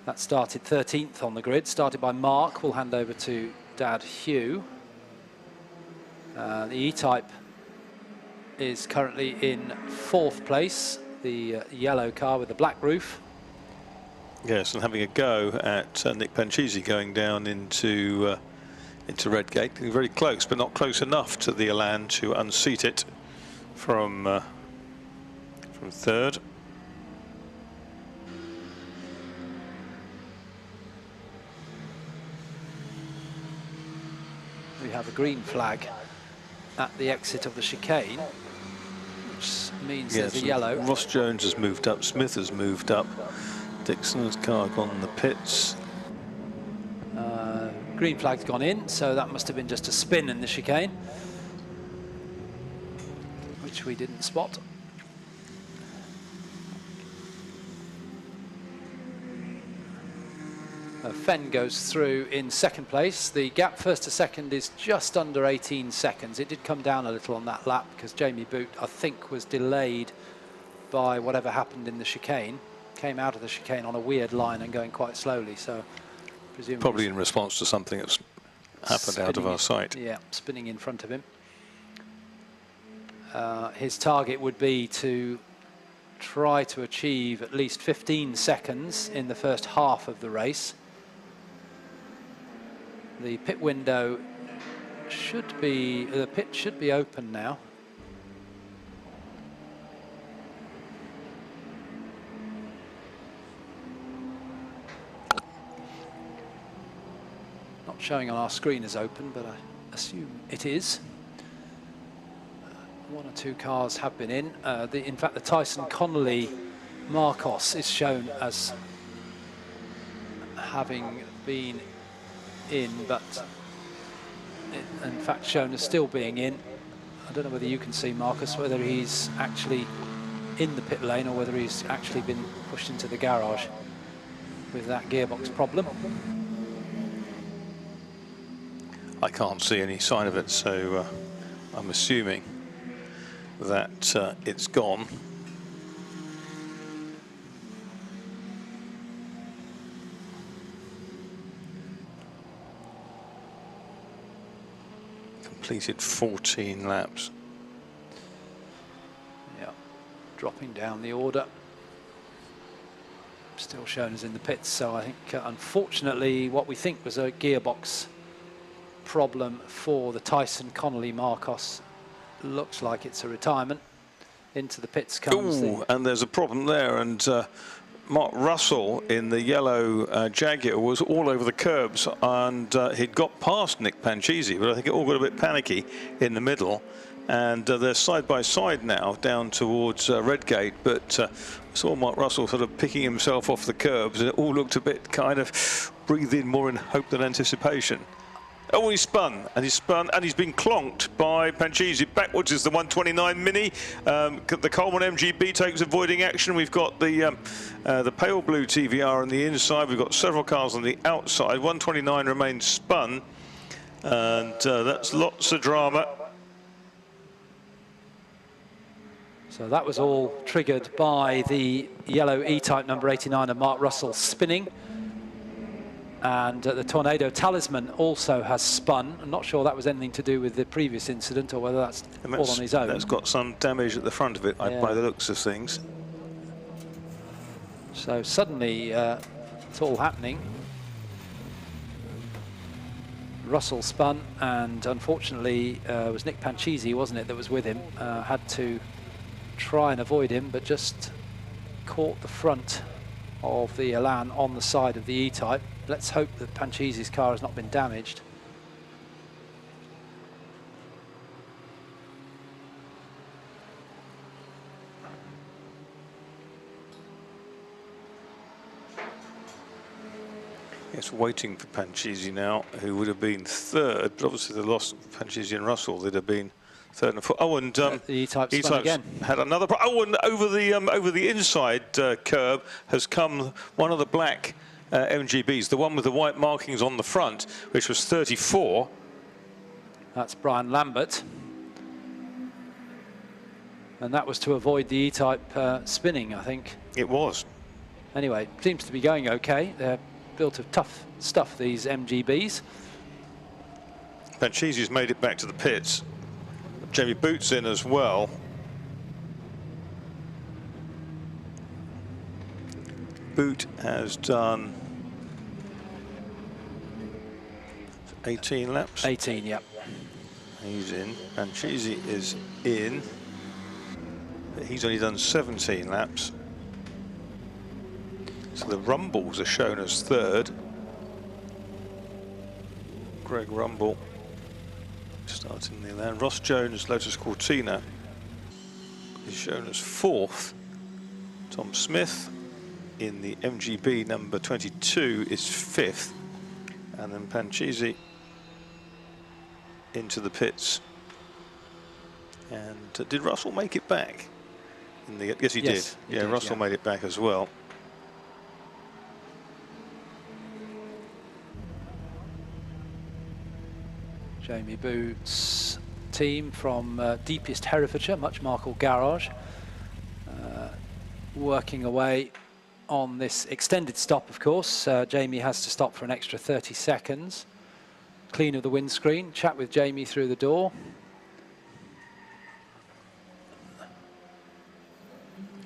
S1: That started 13th on the grid, started by Mark. We'll hand over to Dad Hugh. The E-Type is currently in 4th place, the yellow car with the black roof.
S2: Yes, and having a go at Nick Panchisi going down into Redgate. Very close, but not close enough to the Elan to unseat it from third.
S1: We have a green flag at the exit of the chicane, which means there's a yellow.
S2: Ross Jones has moved up, Smith has moved up, Dixon's car gone in the pits.
S1: Green flag's gone in, so that must have been just a spin in the chicane, which we didn't spot. Fenn goes through in second place. The gap first to second is just under 18 seconds. It did come down a little on that lap because Jamie Boot, I think, was delayed by whatever happened in the chicane. Came out of the chicane on a weird line and going quite slowly, so presumably
S2: Probably in response to something that's happened out of our sight.
S1: Yeah, spinning in front of him. His target would be to try to achieve at least 15 seconds in the first half of the race. The pit window should be, the pit should be open now. Not showing on our screen as open, but I assume it is. One or two cars have been in. In fact, the Tyson Connolly Marcos is shown as having been in, but in fact shown as still being in. I don't know whether you can see, Marcus, whether he's actually in the pit lane or whether he's actually been pushed into the garage with that gearbox problem.
S2: I can't see any sign of it, so I'm assuming that it's gone. Completed 14 laps.
S1: Yeah, dropping down the order. Still shown as in the pits, so I think unfortunately what we think was a gearbox problem for the Tyson Connolly Marcos looks like it's a retirement. Into the pits comes
S2: and there's a problem there, and Mark Russell in the yellow Jaguar was all over the curbs, and he'd got past Nick Pancisi, but I think it all got a bit panicky in the middle, and they're side by side now down towards Redgate, but I saw Mark Russell sort of picking himself off the curbs, and it all looked a bit kind of breathed in more in hope than anticipation. Oh, he spun, and he's been clonked by Pancisi. Backwards is the 129 Mini. The Coleman MGB takes avoiding action. We've got the pale blue TVR on the inside. We've got several cars on the outside. 129 remains spun, and that's lots of drama.
S1: So that was all triggered by the yellow E-Type number 89 of Mark Russell spinning. And the Tornado Talisman also has spun. I'm not sure that was anything to do with the previous incident or whether that's all on his own.
S2: That's got some damage at the front of it, by the looks of things.
S1: So suddenly it's all happening. Russell spun, and unfortunately it was Nick Pancisi, wasn't it, that was with him. Had to try and avoid him, but just caught the front of the Elan on the side of the E-Type. Let's hope that Pancisi's car has not been damaged.
S2: It's waiting for Pancisi now, who would have been third, but obviously they lost Pancisi and Russell. They'd have been third and fourth. Oh, and
S1: the E-Type spun again.
S2: Had another. Oh, and over the inside curb has come one of the black MGBs, the one with the white markings on the front, which was 34.
S1: That's Brian Lambert. And that was to avoid the E-Type spinning, I think.
S2: It was.
S1: Anyway, seems to be going okay. They're built of tough stuff, these MGBs.
S2: Pancisi's made it back to the pits. Jamie Boot's in as well. Boot has done 18 laps.
S1: 18, yep.
S2: He's in. Pancisi is in. but he's only done 17 laps. So the Rumbles are shown as third. Greg Rumble starting there. And Ross Jones, Lotus Cortina, is shown as fourth. Tom Smith in the MGB number 22 is fifth. And then Panchisi into the pits. And did Russell make it back? Yes, he did. Yeah, Russell made it back as well.
S1: Jamie Boots' team from deepest Herefordshire, Muchmarkle Garage, working away on this extended stop, of course. Jamie has to stop for an extra 30 seconds. Clean of the windscreen, chat with Jamie through the door.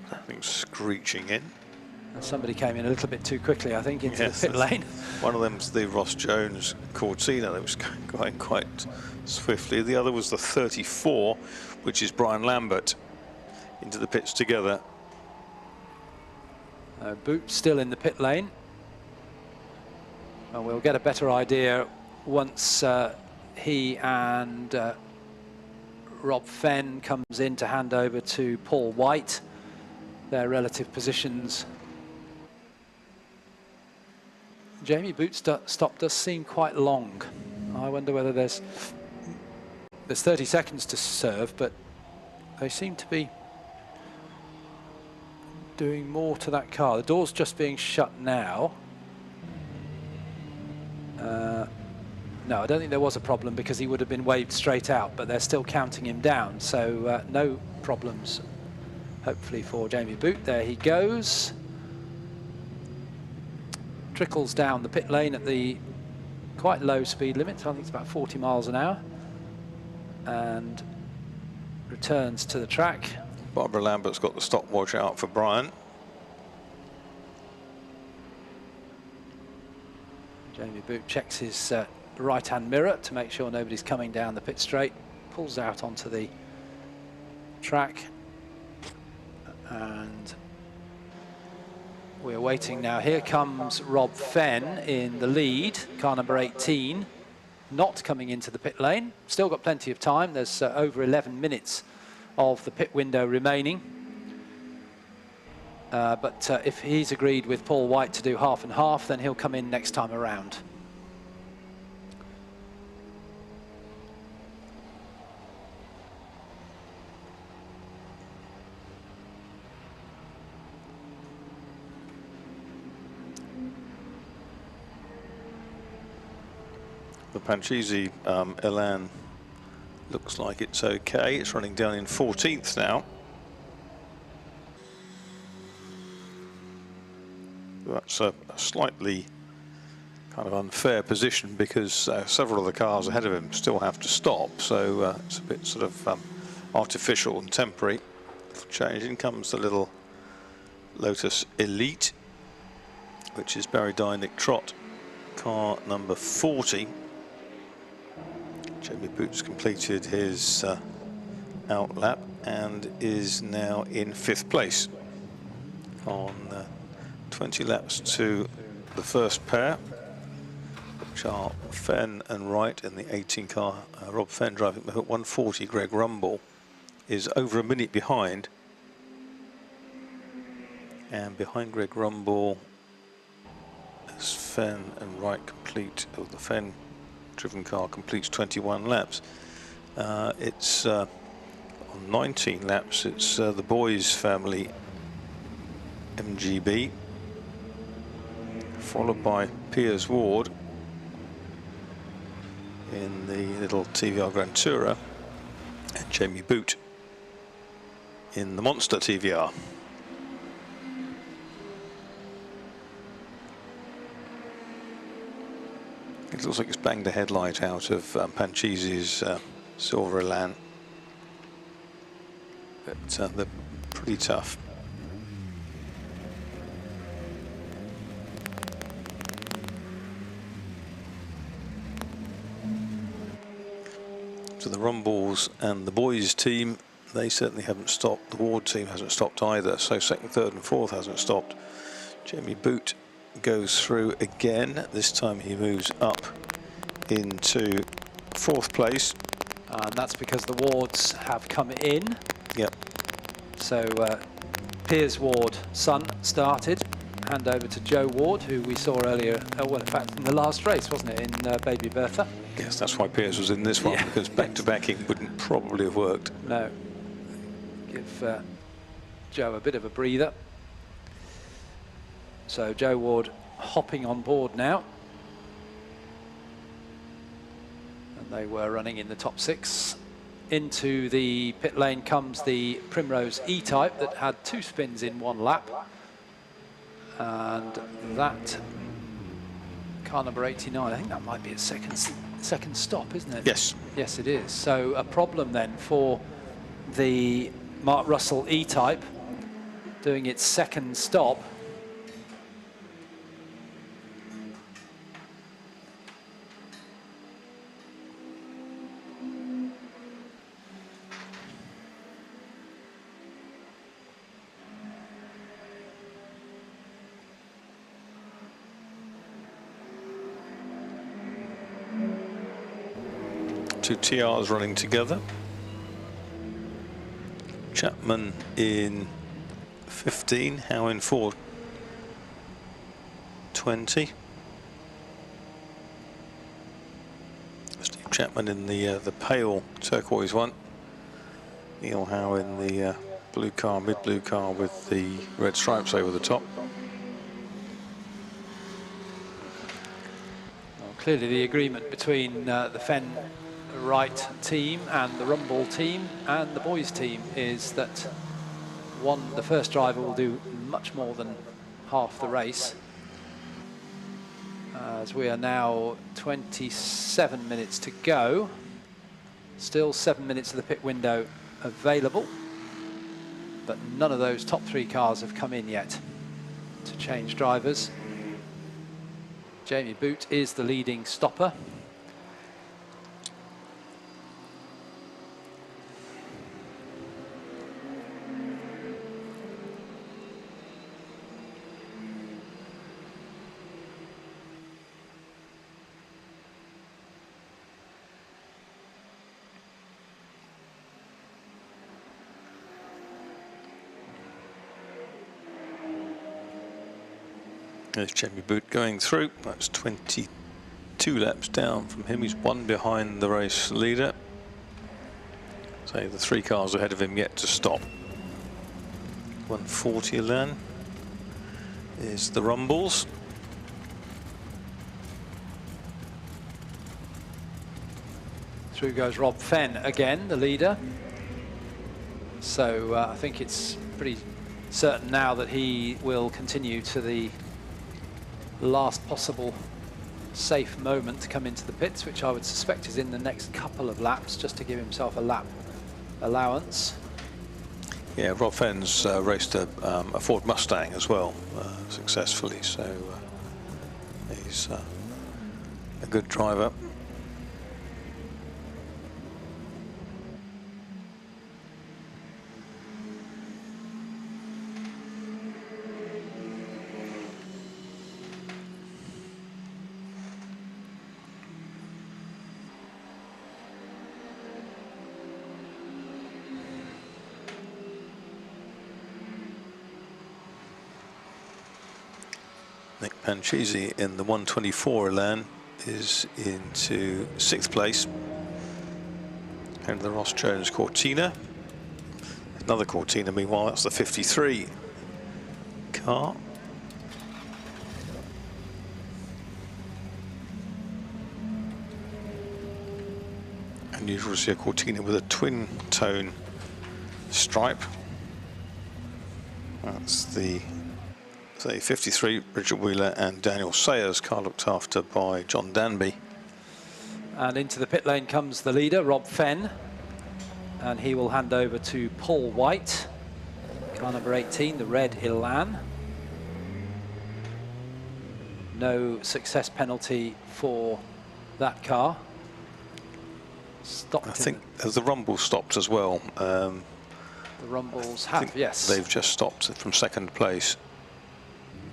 S2: Something's screeching in.
S1: And somebody came in a little bit too quickly, I think, into the pit lane.
S2: One of them's the Ross Jones Cortina that was going quite swiftly. The other was the 34, which is Brian Lambert, into the pits together.
S1: Boot still in the pit lane. And we'll get a better idea once he and Rob Fenn comes in to hand over to Paul White, their relative positions. Jamie Boot's stop does seem quite long. I wonder whether there's 30 seconds to serve, but they seem to be doing more to that car. The door's just being shut now. No, I don't think there was a problem because he would have been waved straight out, but they're still counting him down, so no problems, hopefully, for Jamie Boot. There he goes. Trickles down the pit lane at the quite low speed limit. I think it's about 40 miles an hour. And returns to the track.
S2: Barbara Lambert's got the stopwatch out for Brian.
S1: Jamie Boot checks his right-hand mirror to make sure nobody's coming down the pit straight. Pulls out onto the track. And we're waiting now. Here comes Rob Fenn in the lead, car number 18, not coming into the pit lane. Still got plenty of time. There's over 11 minutes of the pit window remaining. But if he's agreed with Paul White to do half and half, then he'll come in next time around.
S2: The Panchisi Elan looks like it's okay. It's running down in 14th now. That's a slightly kind of unfair position because several of the cars ahead of him still have to stop, so it's a bit sort of artificial and temporary. Change. In comes the little Lotus Elite, which is Barry Dynick Trott, car number 40. Jamie Boots completed his out lap and is now in 5th place on 20 laps to the first pair, which are Fenn and Wright in the 18 car. Rob Fenn driving the 140. Greg Rumble is over a minute behind, and behind Greg Rumble as Fenn and Wright complete, the Fenn driven car completes 21 laps. It's on 19 laps, it's the Boys family MGB, followed by Piers Ward in the little TVR Grand Tourer, and Jamie Boot in the Monster TVR. It looks like it's banged a headlight out of Panchisi's Silver Elan, but they're pretty tough. So the Rumbles and the Boys team, they certainly haven't stopped. The Ward team hasn't stopped either, so second, third and fourth hasn't stopped. Jamie Boot goes through again. This time he moves up into fourth place.
S1: And that's because the Wards have come in.
S2: Yep.
S1: So Piers Ward, son, started. Hand over to Joe Ward, who we saw earlier, well, in fact, in the last race, wasn't it, in Baby Bertha?
S2: Yes, that's why Piers was in this one, because back-to-backing wouldn't probably have worked.
S1: No. Give Joe a bit of a breather. So Joe Ward hopping on board now. And they were running in the top 6. Into the pit lane comes the Primrose E-Type that had 2 spins in 1 lap. And that car number 89, I think that might be its second stop, isn't it?
S2: Yes.
S1: Yes, it is. So a problem then for the Mark Russell E-Type doing its second stop.
S2: Two TRs running together. Chapman in 15, Howe in 420. Steve Chapman in the pale turquoise one. Neil Howe in the blue car, mid-blue car with the red stripes over the top.
S1: Well, clearly the agreement between the Fenn Wright team and the Rumble team and the boys team is that the first driver will do much more than half the race, as we are now 27 minutes to go. Still 7 minutes of the pit window available, but none of those top 3 cars have come in yet to change drivers. Jamie Boot is the leading stopper.
S2: There's Jamie Boot going through. That's 22 laps down from him. He's 1 behind the race leader. So the 3 cars ahead of him yet to stop. 140 then is the Rumbles.
S1: Through goes Rob Fenn again, the leader. So I think it's pretty certain now that he will continue to the last possible safe moment to come into the pits, which I would suspect is in the next couple of laps, just to give himself a lap allowance.
S2: Yeah, Rob Fenn's raced a Ford Mustang as well successfully, so he's a good driver. Nick Panchisi in the 124 Elan is into 6th place. And the Ross Jones Cortina. Another Cortina, meanwhile, that's the 53 car. Unusual to see a Cortina with a twin tone stripe. That's the 53, Richard Wheeler and Daniel Sayers, car looked after by John Danby.
S1: And into the pit lane comes the leader, Rob Fenn, and he will hand over to Paul White, car number 18, the red Elan. No success penalty for that car. Stopped
S2: I think as the Rumble stopped as well,
S1: The Rumbles have, yes.
S2: They've just stopped from second place.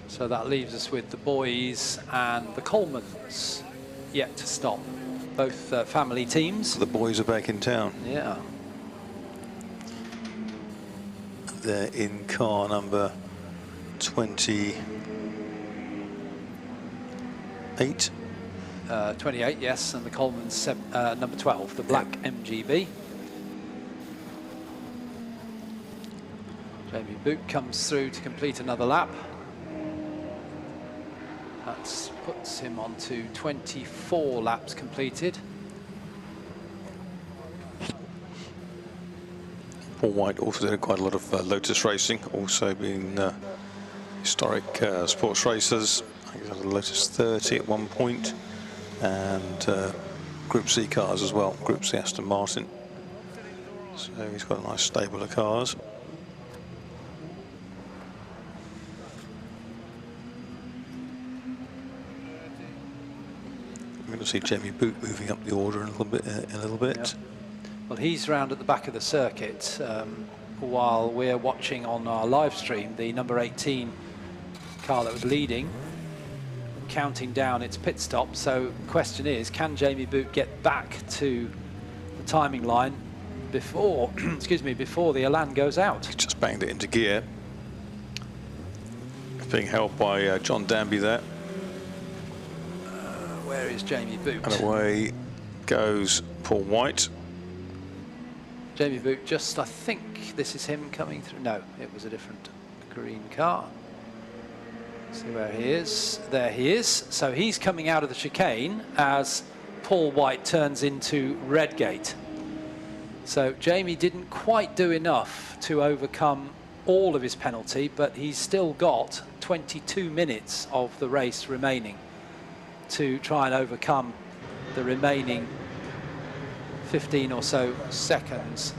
S1: So that leaves us with the boys and the Colemans yet to stop. Both family teams.
S2: The boys are back in town.
S1: Yeah.
S2: They're in car number 28.
S1: 28, yes, and the Colemans number 12, the black MGB. Jamie Boot comes through to complete another lap. That puts him on to 24 laps completed.
S2: Paul White also did quite a lot of Lotus racing, also been historic sports racers. I think he had a Lotus 30 at one point, and Group C cars as well, Group C Aston Martin. So he's got a nice stable of cars. We're going to see Jamie Boot moving up the order a little bit.
S1: Yeah. Well, he's round at the back of the circuit while we're watching on our live stream the number 18 car that was leading, counting down its pit stop. So the question is, can Jamie Boot get back to the timing line before, excuse me, before the Elan goes out?
S2: He's just banged it into gear. Being held by John Danby there.
S1: Where is Jamie Boot?
S2: And away goes Paul White.
S1: Jamie Boot just, I think this is him coming through. No, it was a different green car. See where he is. There he is. So he's coming out of the chicane as Paul White turns into Redgate. So Jamie didn't quite do enough to overcome all of his penalty, but he's still got 22 minutes of the race remaining to try and overcome the remaining 15 or so seconds.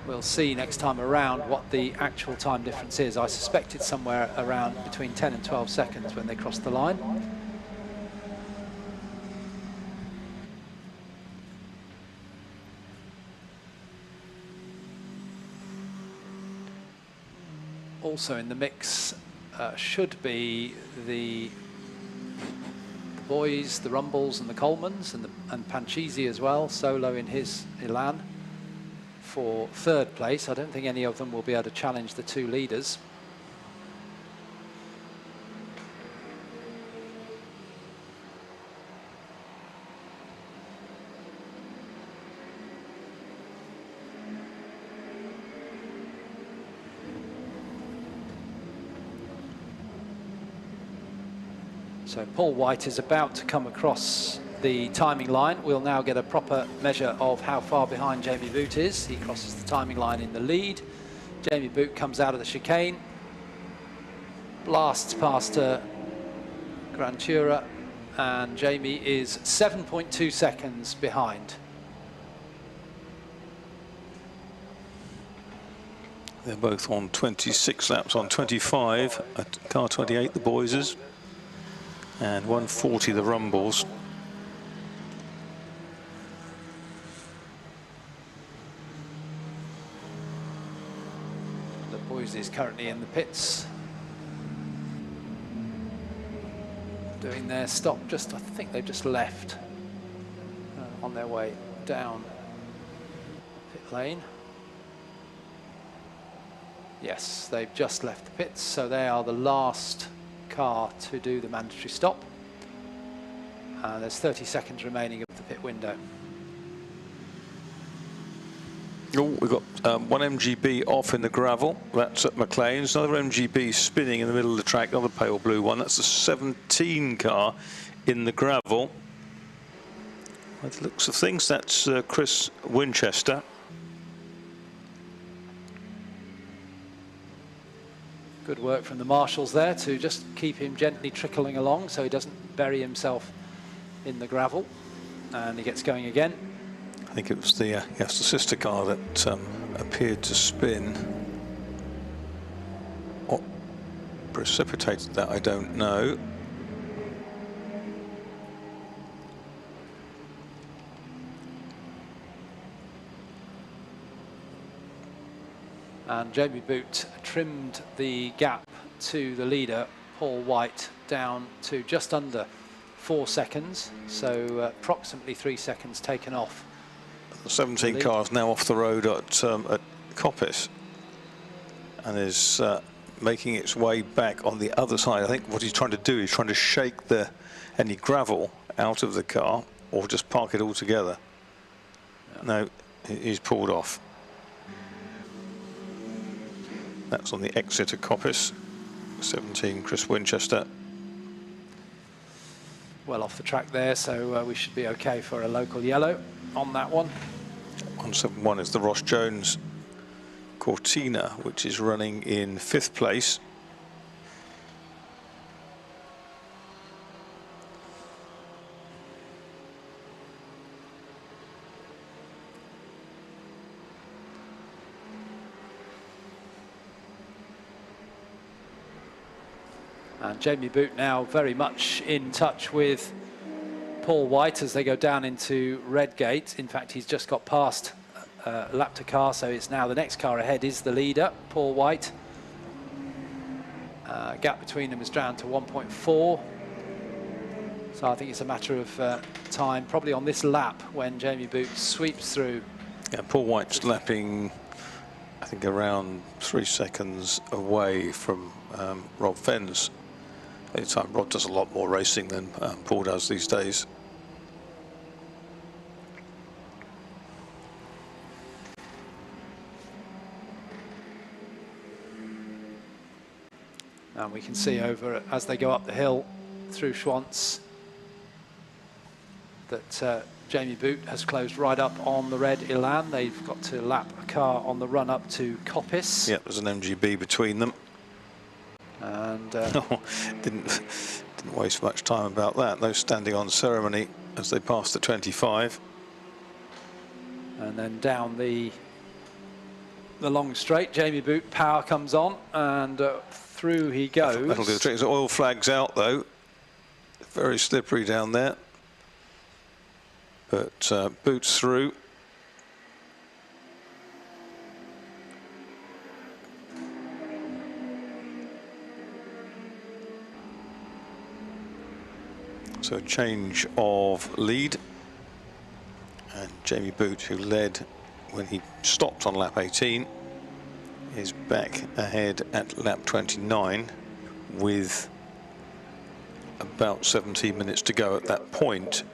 S1: We'll see next time around what the actual time difference is. I suspect it's somewhere around between 10 and 12 seconds when they cross the line. Also in the mix should be the boys, the Rumbles and the Colemans, and Panchisi as well, solo in his Elan for third place. I don't think any of them will be able to challenge the two leaders. So Paul White is about to come across the timing line. We'll now get a proper measure of how far behind Jamie Boot is. He crosses the timing line in the lead. Jamie Boot comes out of the chicane, blasts past Gran Tura, and Jamie is 7.2 seconds behind.
S2: They're both on 26 laps, on 25 at car 28, the boys', and 140 the Rumbles.
S1: The boys is currently in the pits, doing their stop. Just, I think they've just left on their way down pit lane. Yes, they've just left the pits, so they are the last car to do the mandatory stop. There's 30 seconds remaining of the pit window.
S2: Oh, we've got one MGB off in the gravel. That's at McLean's. Another MGB spinning in the middle of the track, another pale blue one. That's the 17 car in the gravel. By the looks of things, that's Chris Winchester.
S1: Good work from the marshals there to just keep him gently trickling along so he doesn't bury himself in the gravel. And he gets going again.
S2: I think it was the yes, the sister car that appeared to spin. What precipitated that, I don't know.
S1: And Jamie Boot trimmed the gap to the leader, Paul White, down to just under 4 seconds, so approximately 3 seconds taken off.
S2: The 17 cars now off the road at Coppice, and is making its way back on the other side. I think what he's trying to do is trying to shake any gravel out of the car, or just park it all together. Yeah. No, he's pulled off. That's on the exit of Coppice. 17, Chris Winchester.
S1: Well off the track there, so we should be okay for a local yellow on that one.
S2: 171 is the Ross Jones Cortina, which is running in 5th place.
S1: And Jamie Boot now very much in touch with Paul White as they go down into Redgate. In fact, he's just got past lap to car, so it's now the next car ahead is the leader, Paul White. Gap between them is down to 1.4. So I think it's a matter of time, probably on this lap, when Jamie Boot sweeps through.
S2: Yeah, Paul White's lapping, I think, around 3 seconds away from Rob Fenn's. At the time, Rod does a lot more racing than Paul does these days.
S1: And we can see over as they go up the hill through Schwantz that Jamie Boot has closed right up on the red Elan. They've got to lap a car on the run up to Coppice.
S2: Yeah, there's an MGB between them.
S1: And
S2: didn't waste much time about that. No standing on ceremony as they pass the 25.
S1: And then down the long straight, Jamie Boot power comes on, and through he goes.
S2: That'll do the trick. The oil flag's out though. Very slippery down there. But Boot's through. So a change of lead, and Jamie Boot, who led when he stopped on lap 18, is back ahead at lap 29 with about 17 minutes to go at that point.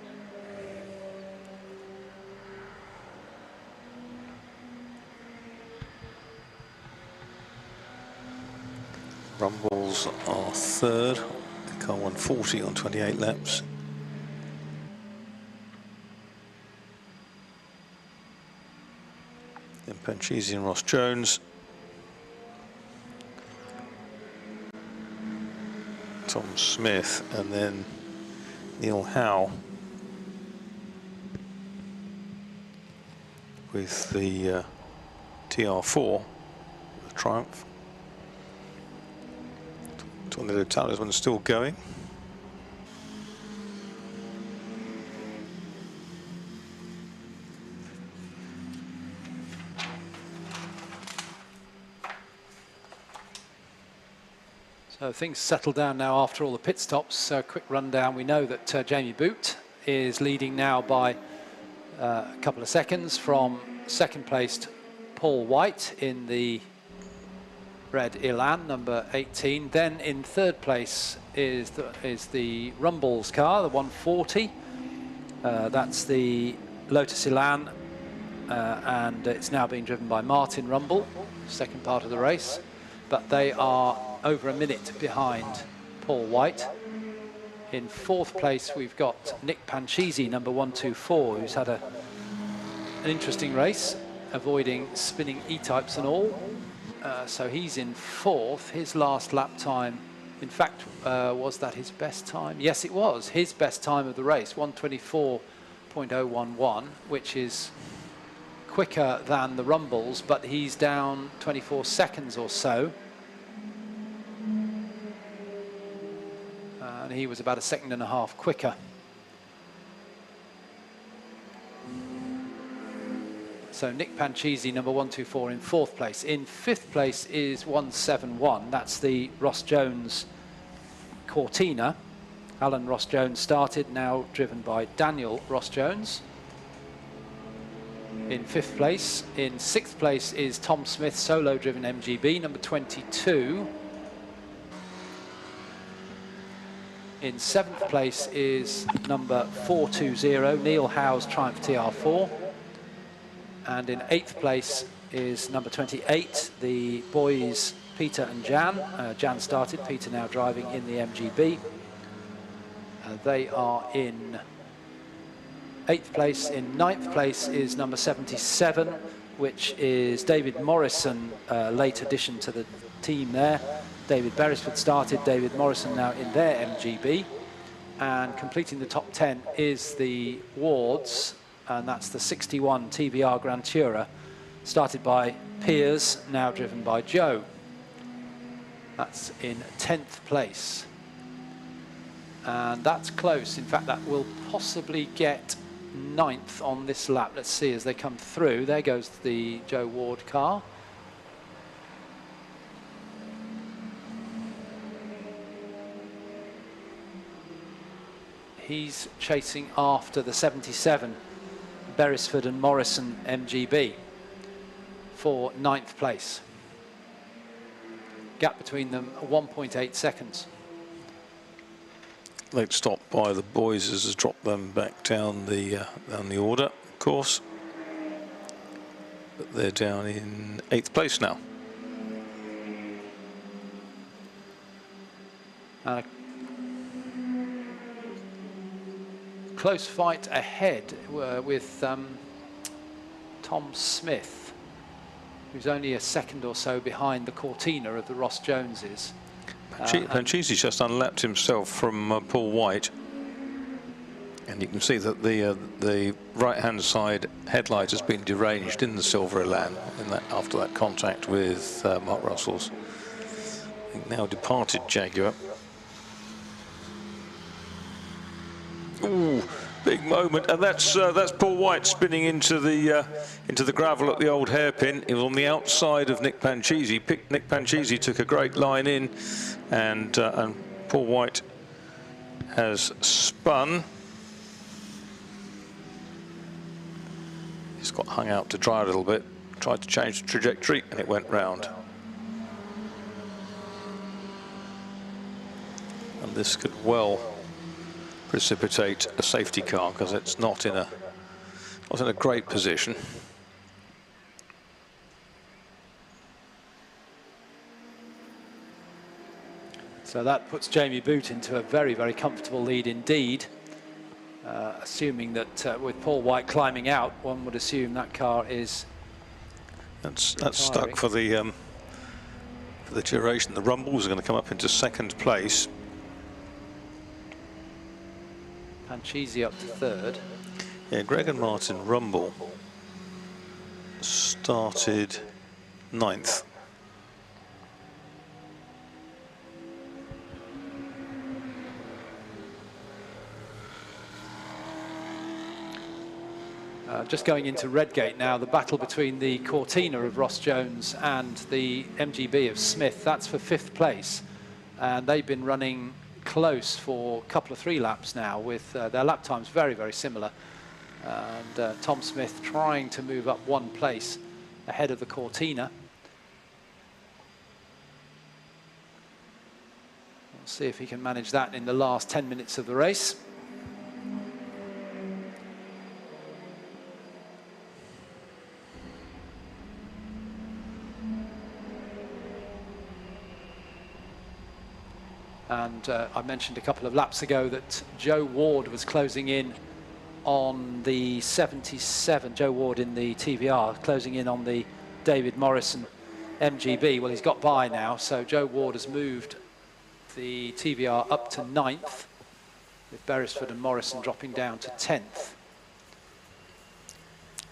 S2: Rumbles are third. Car 140 on 28 laps. Then Panchisi and Ross Jones. Tom Smith, and then Neil Howe with the TR4, the Triumph. Tornado Talisman still going.
S1: So things settle down now after all the pit stops. Quick rundown. We know that Jamie Boot is leading now by a couple of seconds from second placed Paul White in the red Elan, number 18. Then in third place is the Rumbles car, the 140. That's the Lotus Elan, and it's now being driven by Martin Rumble, second part of the race. But they are over a minute behind Paul White. In fourth place, we've got Nick Panchisi, number 124, who's had an interesting race, avoiding spinning E-types and all. So he's in fourth. His last lap time, in fact, was that his best time? Yes, it was his best time of the race, 124.011, which is quicker than the Rumbles, but he's down 24 seconds or so. And he was about a second and a half quicker. So Nick Panchisi, number 124, in 4th place. In 5th place is 171. That's the Ross Jones Cortina. Alan Ross Jones started, now driven by Daniel Ross Jones. In 5th place. In 6th place is Tom Smith, solo-driven MGB, number 22. In 7th place is number 420, Neil Howe's Triumph TR4. And in 8th place is number 28, the boys Peter and Jan. Jan started, Peter now driving in the MGB. They are in 8th place. In 9th place is number 77, which is David Morrison, late addition to the team there. David Beresford started, David Morrison now in their MGB. And completing the top 10 is the Wards, and that's the 61 TBR Grand Tourer, started by Piers, now driven by Joe. That's in 10th place. And that's close. In fact, that will possibly get 9th on this lap. Let's see as they come through. There goes the Joe Ward car. He's chasing after the 77 Beresford and Morrison MGB for 9th place. Gap between them 1.8 seconds.
S2: Late stop by the boys has dropped them back down the order, of course. But they're down in 8th place now.
S1: Close fight ahead with Tom Smith, who's only a second or so behind the Cortina of the Ross Joneses.
S2: Panchisi's just unlapped himself from Paul White, and you can see that the right-hand side headlight has been deranged in the Silver Elan after that contact with Mark Russell's, I think, now departed Jaguar. Ooh, big moment, and that's Paul White spinning into the gravel at the old hairpin. He was on the outside of Nick Panchisi. Nick Panchisi took a great line in, and Paul White has spun. He's got hung out to dry a little bit. Tried to change the trajectory, and it went round. And this could well precipitate a safety car, because it's not in a great position.
S1: So that puts Jamie Boot into a very, very comfortable lead indeed. Assuming that with Paul White climbing out, one would assume that car is
S2: that's stuck for the duration. The Rumbles are going to come up into 2nd place.
S1: Panchisi up to 3rd.
S2: Yeah, Greg and Martin Rumble started 9th.
S1: Just going into Redgate now, the battle between the Cortina of Ross Jones and the MGB of Smith, that's for 5th place. And they've been running close for a couple of 3 laps now, with their lap times very, very similar. And Tom Smith trying to move up 1 place ahead of the Cortina. We'll see if he can manage that in the last 10 minutes of the race. And I mentioned a couple of laps ago that Joe Ward was closing in on the 77, Joe Ward in the TVR, closing in on the David Morrison MGB. Well, he's got by now, so Joe Ward has moved the TVR up to 9th, with Beresford and Morrison dropping down to 10th.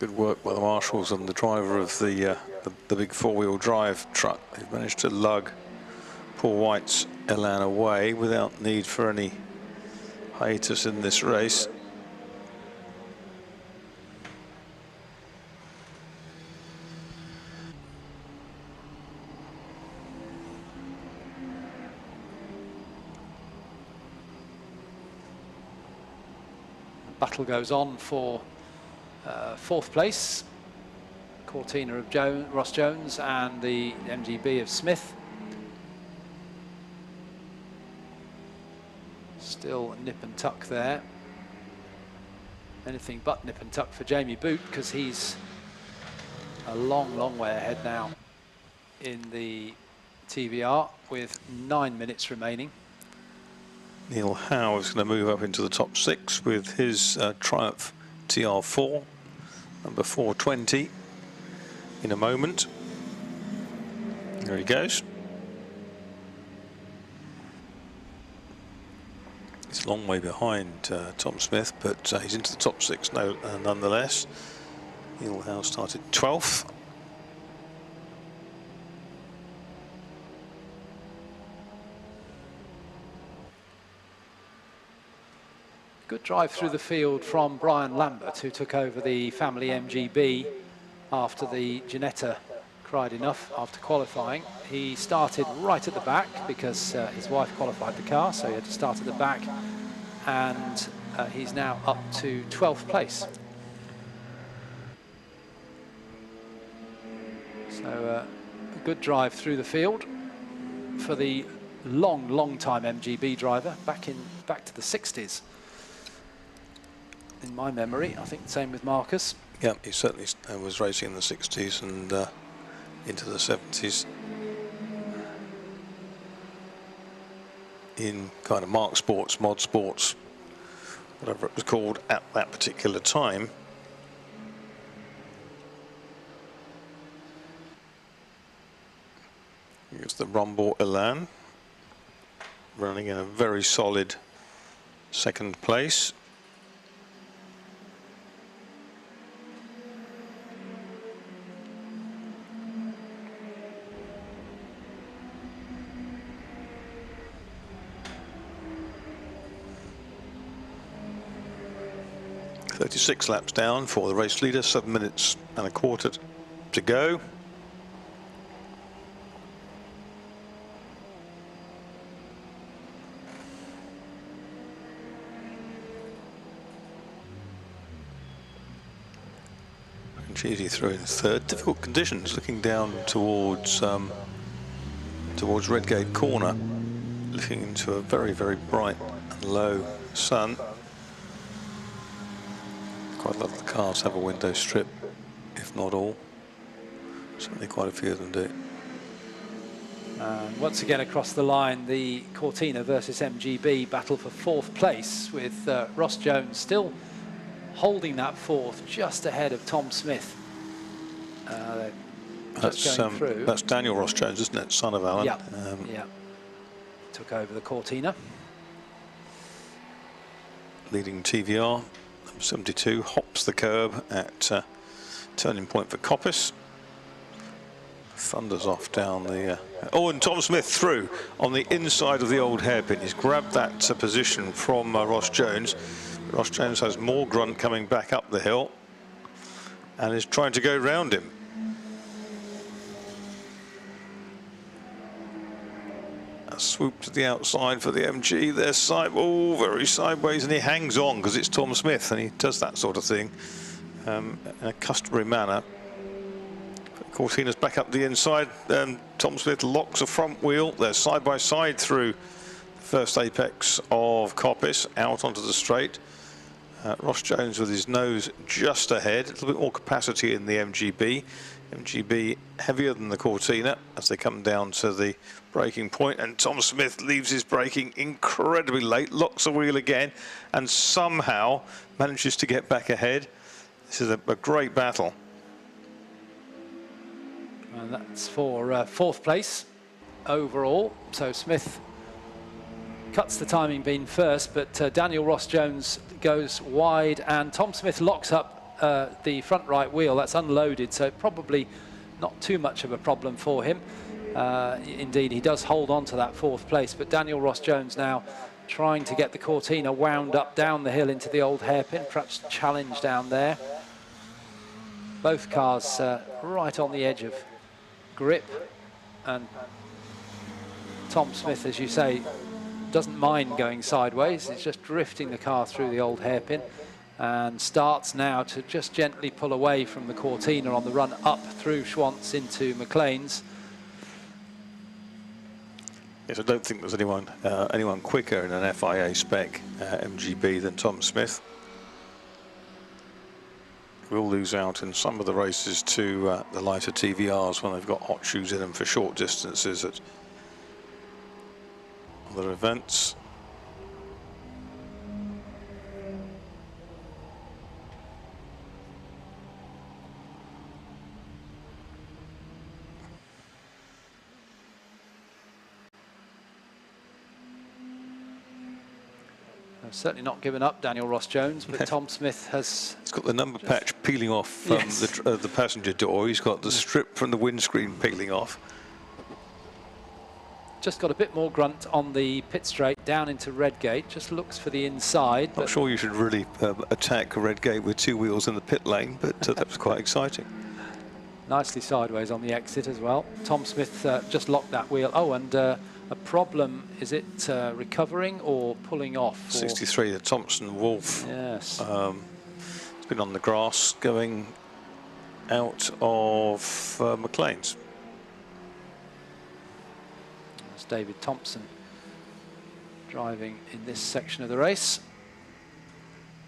S2: Good work by the marshals and the driver of the big 4-wheel drive truck. They've managed to lug Paul White's Elan away without need for any hiatus in this race.
S1: Battle goes on for 4th place. Cortina of Ross Jones and the MGB of Smith. Still nip and tuck there. Anything but nip and tuck for Jamie Boot, because he's a long way ahead now in the TVR with 9 minutes remaining.
S2: Neil Howe is going to move up into the top 6 with his Triumph TR4, number 420, in a moment. There he goes. He's a long way behind Tom Smith, but he's into the top 6 nonetheless. Neil Howe started 12th.
S1: Good drive through the field from Brian Lambert, who took over the family MGB after the Ginetta cried enough after qualifying. He started right at the back because his wife qualified the car, so he had to start at the back, and he's now up to 12th place. So a good drive through the field for the long time MGB driver, back to the 60s. In my memory, I think the same with Marcus.
S2: Yeah, he certainly was racing in the 60s and into the 70s in kind of Mark Sports, Mod Sports, whatever it was called at that particular time. Here's the Rumble Elan, running in a very solid 2nd place. .36 laps down for the race leader, 7 minutes and a quarter to go. Cheesy through in 3rd. Difficult conditions, looking down towards Redgate Corner, looking into a very bright and low sun. Quite a lot of the cars have a window strip, if not all. Certainly quite a few of them do.
S1: And once again across the line, the Cortina versus MGB battle for 4th place, with Ross Jones still holding that 4th, just ahead of Tom Smith.
S2: That's Daniel Ross Jones, isn't it? Son of Alan.
S1: Yeah. Yeah. Took over the Cortina.
S2: Leading TVR. 72 hops the curb at turning point for Coppice. Thunders off down the... oh, and Tom Smith through on the inside of the old hairpin. He's grabbed that position from Ross Jones. Ross Jones has more grunt coming back up the hill and is trying to go round him. A swoop to the outside for the MG. They're very sideways, and he hangs on because it's Tom Smith, and he does that sort of thing in a customary manner. Cortina's back up the inside. Tom Smith locks a front wheel. They're side by side through the first apex of Coppice, out onto the straight. Ross Jones with his nose just ahead. A little bit more capacity in the MGB. MGB heavier than the Cortina as they come down to the braking point, and Tom Smith leaves his braking incredibly late, locks the wheel again, and somehow manages to get back ahead. This is a great battle.
S1: And that's for 4th place overall. So Smith cuts the timing beam first, but Daniel Ross Jones goes wide, and Tom Smith locks up the front right wheel. That's unloaded, so probably not too much of a problem for him. Indeed, he does hold on to that 4th place, but Daniel Ross Jones now trying to get the Cortina wound up down the hill into the old hairpin, perhaps challenge down there. Both cars right on the edge of grip, and Tom Smith, as you say, doesn't mind going sideways. He's just drifting the car through the old hairpin, and starts now to just gently pull away from the Cortina on the run up through Schwantz into McLean's.
S2: Yes, I don't think there's anyone quicker in an FIA spec MGB than Tom Smith. Will lose out in some of the races to the lighter TVRs when they've got hot shoes in them for short distances at other events.
S1: I've certainly not given up Daniel Ross-Jones, but Tom Smith has...
S2: He's got the number patch peeling off from the passenger door. He's got the strip from the windscreen peeling off.
S1: Just got a bit more grunt on the pit straight down into Redgate. Just looks for the inside.
S2: Not sure you should really attack Redgate with two wheels in the pit lane, but that was quite exciting.
S1: Nicely sideways on the exit as well. Tom Smith just locked that wheel. Oh, and a problem, is it recovering or pulling off?
S2: 63, the Thompson Wolf.
S1: Yes.
S2: It's been on the grass going out of McLean's.
S1: That's David Thompson driving in this section of the race.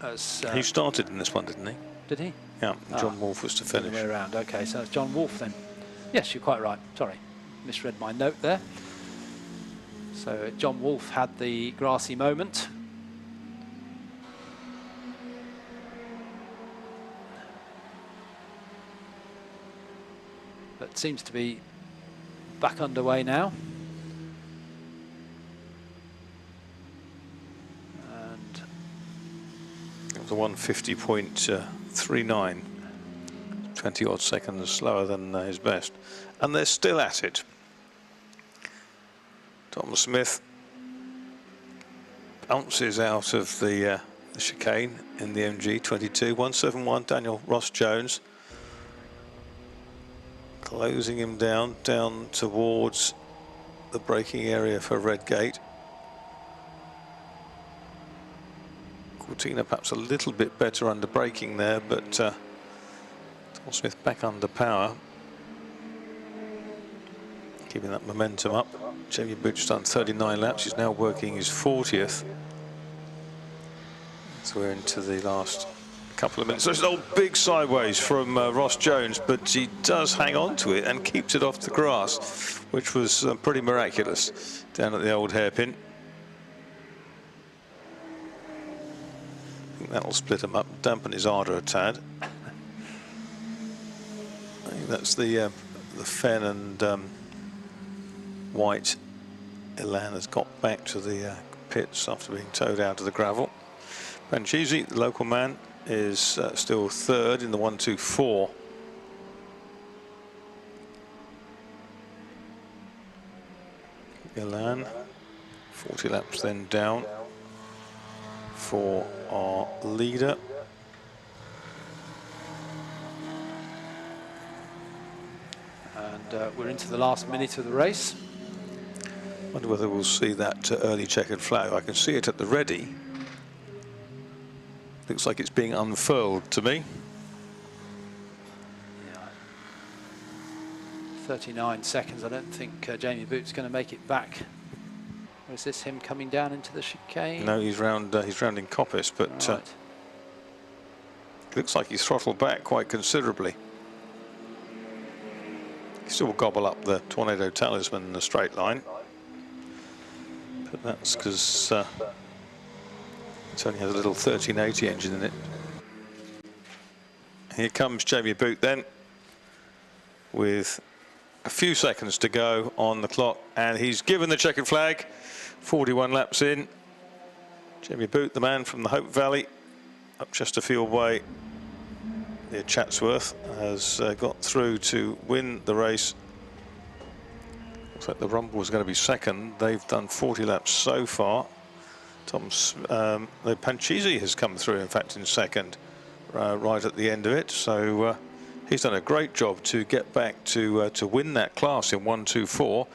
S1: As,
S2: he started in this one, didn't he?
S1: Did he?
S2: Yeah, John Wolf was to finish.
S1: The way around. Okay, so it's John Wolf then. Yes, you're quite right. Sorry, misread my note there. So John Wolf had the grassy moment. But seems to be back underway now. And
S2: it was a 150.39. 20 odd seconds slower than his best. And they're still at it. Tom Smith bounces out of the chicane in the MG22. 171, Daniel Ross-Jones. Closing him down towards the braking area for Redgate. Cortina perhaps a little bit better under braking there, but Tom Smith back under power. Keeping that momentum up. Jamie Booth's done 39 laps. He's now working his 40th. So we're into the last couple of minutes. There's an old big sideways from Ross-Jones, but he does hang on to it and keeps it off the grass, which was pretty miraculous down at the old hairpin. I think that'll split him up, dampen his ardour a tad. I think that's the Fenn and White. Elan has got back to the pits after being towed out of the gravel. Panchisi, the local man, is still third in the 124. Elan, 40 laps then down for our leader.
S1: And we're into the last minute of the race.
S2: Wonder whether we'll see that early checkered flag. I can see it at the ready. Looks like it's being unfurled to me.
S1: Yeah. 39 seconds. I don't think Jamie Booth's going to make it back. Or is this him coming down into the chicane?
S2: No, he's rounding Coppice, but
S1: right.
S2: Looks like he's throttled back quite considerably. He still will gobble up the Tornado Talisman in the straight line. But that's because it only has a little 1380 engine in it. Here comes Jamie Booth then, with a few seconds to go on the clock, and he's given the checkered flag. 41 laps in. Jamie Booth, the man from the Hope Valley, up Chesterfield Way near Chatsworth, has got through to win the race. Looks like the Rumble was going to be second. They've done 40 laps so far. Panchisi has come through, in fact, in second, right at the end of it. So he's done a great job to get back to win that class in 124.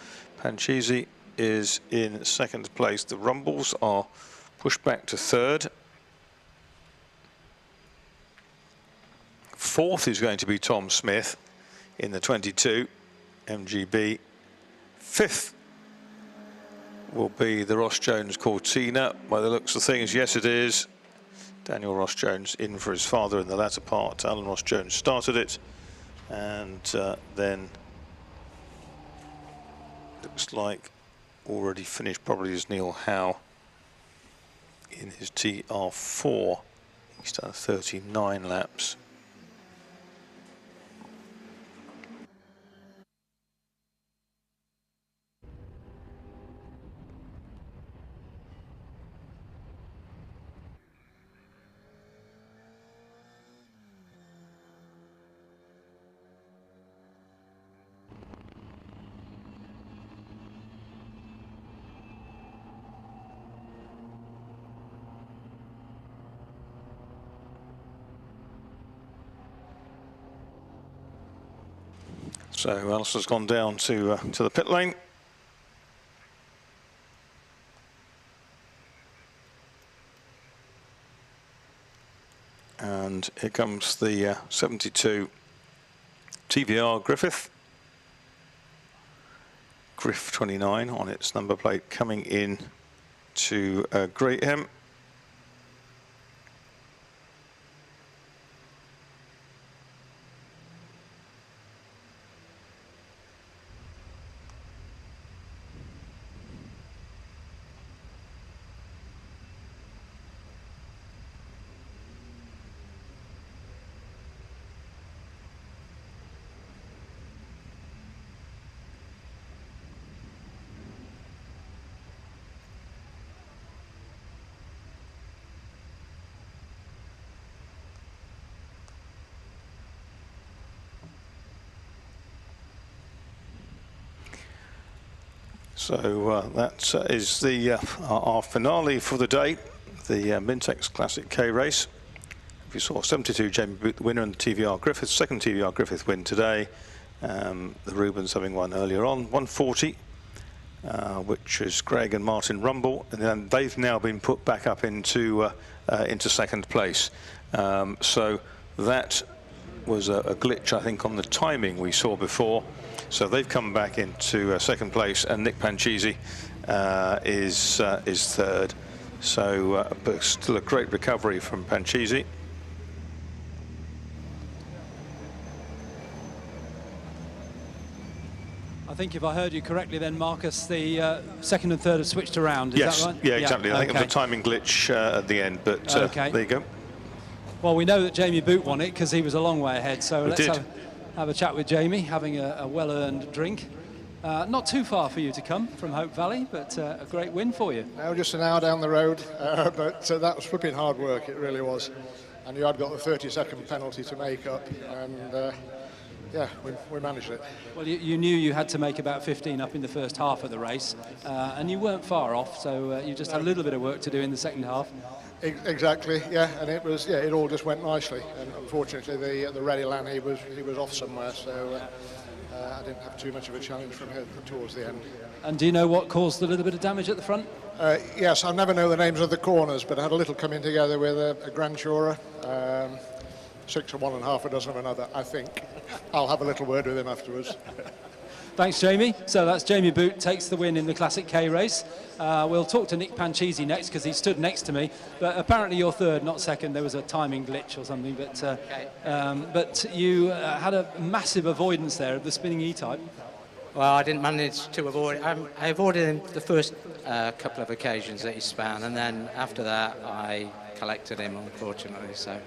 S2: Panchisi is in second place. The Rumbles are pushed back to third. Fourth is going to be Tom Smith in the 22 MGB. Fifth will be the Ross Jones Cortina. By the looks of things, yes it is. Daniel Ross Jones in for his father in the latter part. Alan Ross Jones started it, and then looks like already finished probably is Neil Howe in his TR4. He's done 39 laps. So Alistair's gone down to the pit lane. And here comes the 72 TVR Griffith. Griff 29 on its number plate coming in to Greatham. So that is the our finale for the day, the Mintex Classic K race. If you saw 72 Jamie Booth, the winner, and the TVR Griffith, second TVR Griffith win today. The Rubens having won earlier on, 140, which is Greg and Martin Rumble, and then they've now been put back up into second place. So that was a glitch, I think, on the timing we saw before. So they've come back into second place, and Nick Panchisi is third. So but still a great recovery from Panchisi.
S1: I think if I heard you correctly then, Marcus, the second and third have switched around, is that right?
S2: Yeah, exactly. I think it was a timing glitch at the end, but there you go.
S1: Well, we know that Jamie Boot won it because he was a long way ahead, so let's have a chat with Jamie, having a well-earned drink. Not too far for you to come from Hope Valley, but a great win for you.
S19: No, just an hour down the road, but that was flipping hard work, it really was. And you had got the 30-second penalty to make up, and yeah, we managed it.
S1: Well, you knew you had to make about 15 up in the first half of the race, and you weren't far off, so you just had a little bit of work to do in the second half.
S19: Exactly, yeah, and it was, yeah, it all just went nicely. And unfortunately, the Ready Lan, he was off somewhere, so I didn't have too much of a challenge from him towards the end.
S1: And do you know what caused a little bit of damage at the front?
S19: Yes, I never know the names of the corners, but I had a little coming together with a Grand Tourer, 6 of one and half a dozen of another, I think. I'll have a little word with him afterwards.
S1: Thanks, Jamie. So that's Jamie Boot takes the win in the Classic K race. We'll talk to Nick Panchisi next because he stood next to me. But apparently you're third, not second. There was a timing glitch or something. But you had a massive avoidance there of the spinning E-type.
S14: Well, I didn't manage to avoid it. I avoided him the first couple of occasions that he span, and then after that I collected him, unfortunately. So,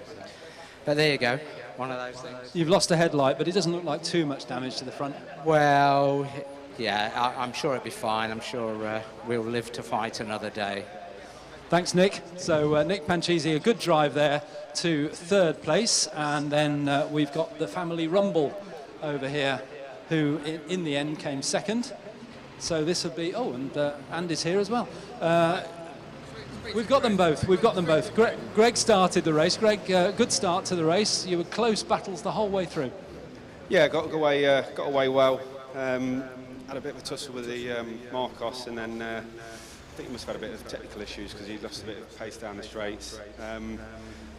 S14: but there you go. One of those things.
S1: You've lost a headlight, but it doesn't look like too much damage to the front.
S14: Well, yeah, I'm sure it'll be fine. I'm sure we'll live to fight another day.
S1: Thanks, Nick. So Nick Panchisi, a good drive there to third place, and then we've got the family Rumble over here, who in the end came second. So this would be, oh, and Andy's here as well. We've got them both. We've got them both. Greg started the race. Greg, good start to the race. You were close battles the whole way through.
S20: Yeah, got away well. Had a bit of a tussle with the Marcos, and then I think he must have had a bit of technical issues because he lost a bit of pace down the straights.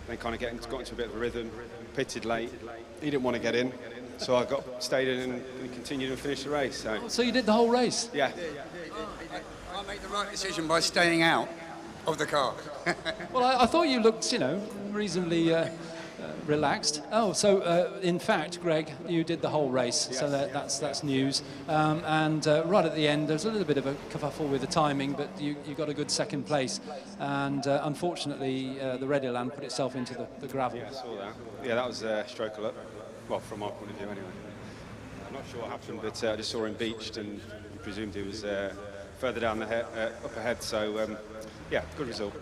S20: then kind of got into a bit of a rhythm, pitted late. He didn't want to get in, so I stayed in and continued and finished the race.
S21: So you did the whole race?
S20: Yeah.
S22: I made the right decision by staying out of the car.
S21: Well, I thought you looked, you know, reasonably relaxed. Oh, so in fact, Greg, you did the whole race, yes. So that's news. And right at the end, there's a little bit of a kerfuffle with the timing, but you got a good second place. And unfortunately, the Red Elan put itself into the gravel.
S20: Yeah, I saw that. Yeah, that was stroke alert. Well, from my point of view, anyway. I'm not sure what happened, but I just saw him beached and presumed he was further down the up ahead. So, yeah, good result.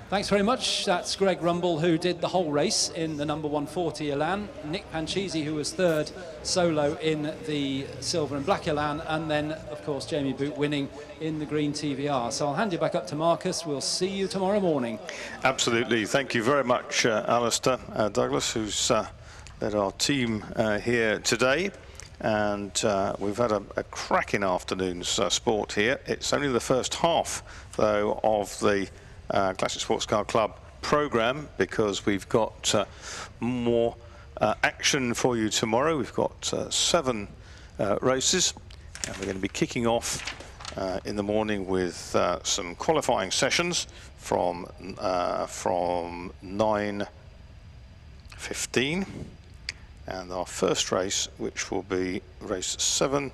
S21: Thanks very much. That's Greg Rumble, who did the whole race in the number 140 Elan. Nick Panchisi, who was third solo in the silver and black Elan. And then, of course, Jamie Boot winning in the green TVR. So I'll hand you back up to Marcus. We'll see you tomorrow morning.
S2: Absolutely. Thank you very much, Alistair Douglas, who's led our team here today. And we've had a cracking afternoon's sport here. It's only the first half, though, of the Classic Sports Car Club programme, because we've got more action for you tomorrow. We've got 7 races, and we're going to be kicking off in the morning with some qualifying sessions from 9:15, and our first race, which will be race 7,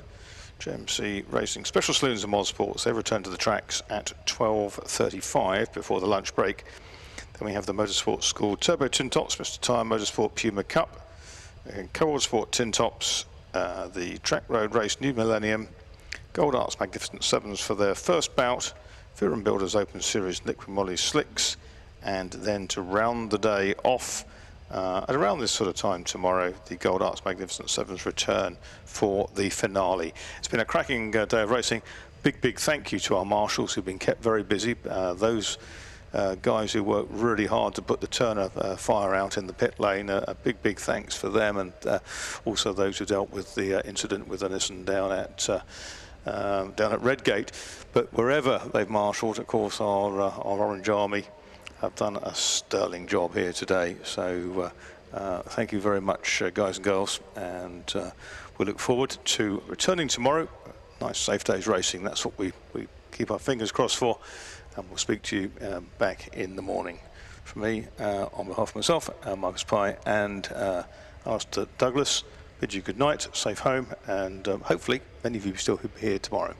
S2: GMC Racing Special Saloons and Motorsports. They return to the tracks at 12:35 before the lunch break. Then we have the Motorsport School Turbo Tin Tops, Mr. Tyre Motorsport Puma Cup, Co-Ord Sport Tin Tops, the Track Road Race New Millennium, Gold Arts Magnificent Sevens for their first bout, Viren Builders Open Series Liquid Moly Slicks, and then to round the day off at around this sort of time tomorrow, the Gold Arts Magnificent Sevens return for the finale. It's been a cracking day of racing. Big thank you to our marshals, who've been kept very busy. Those guys who worked really hard to put the Turner fire out in the pit lane. A big thanks for them, and also those who dealt with the incident with the Nissan down at Redgate. But wherever they've marshalled, of course, our Orange Army have done a sterling job here today. So thank you very much, guys and girls, and we look forward to returning tomorrow. Nice safe day's racing. That's what we keep our fingers crossed for, and we'll speak to you back in the morning. From me, on behalf of myself, Marcus Pye, and Alistair Douglas, bid you good night, safe home, and hopefully many of you still here tomorrow.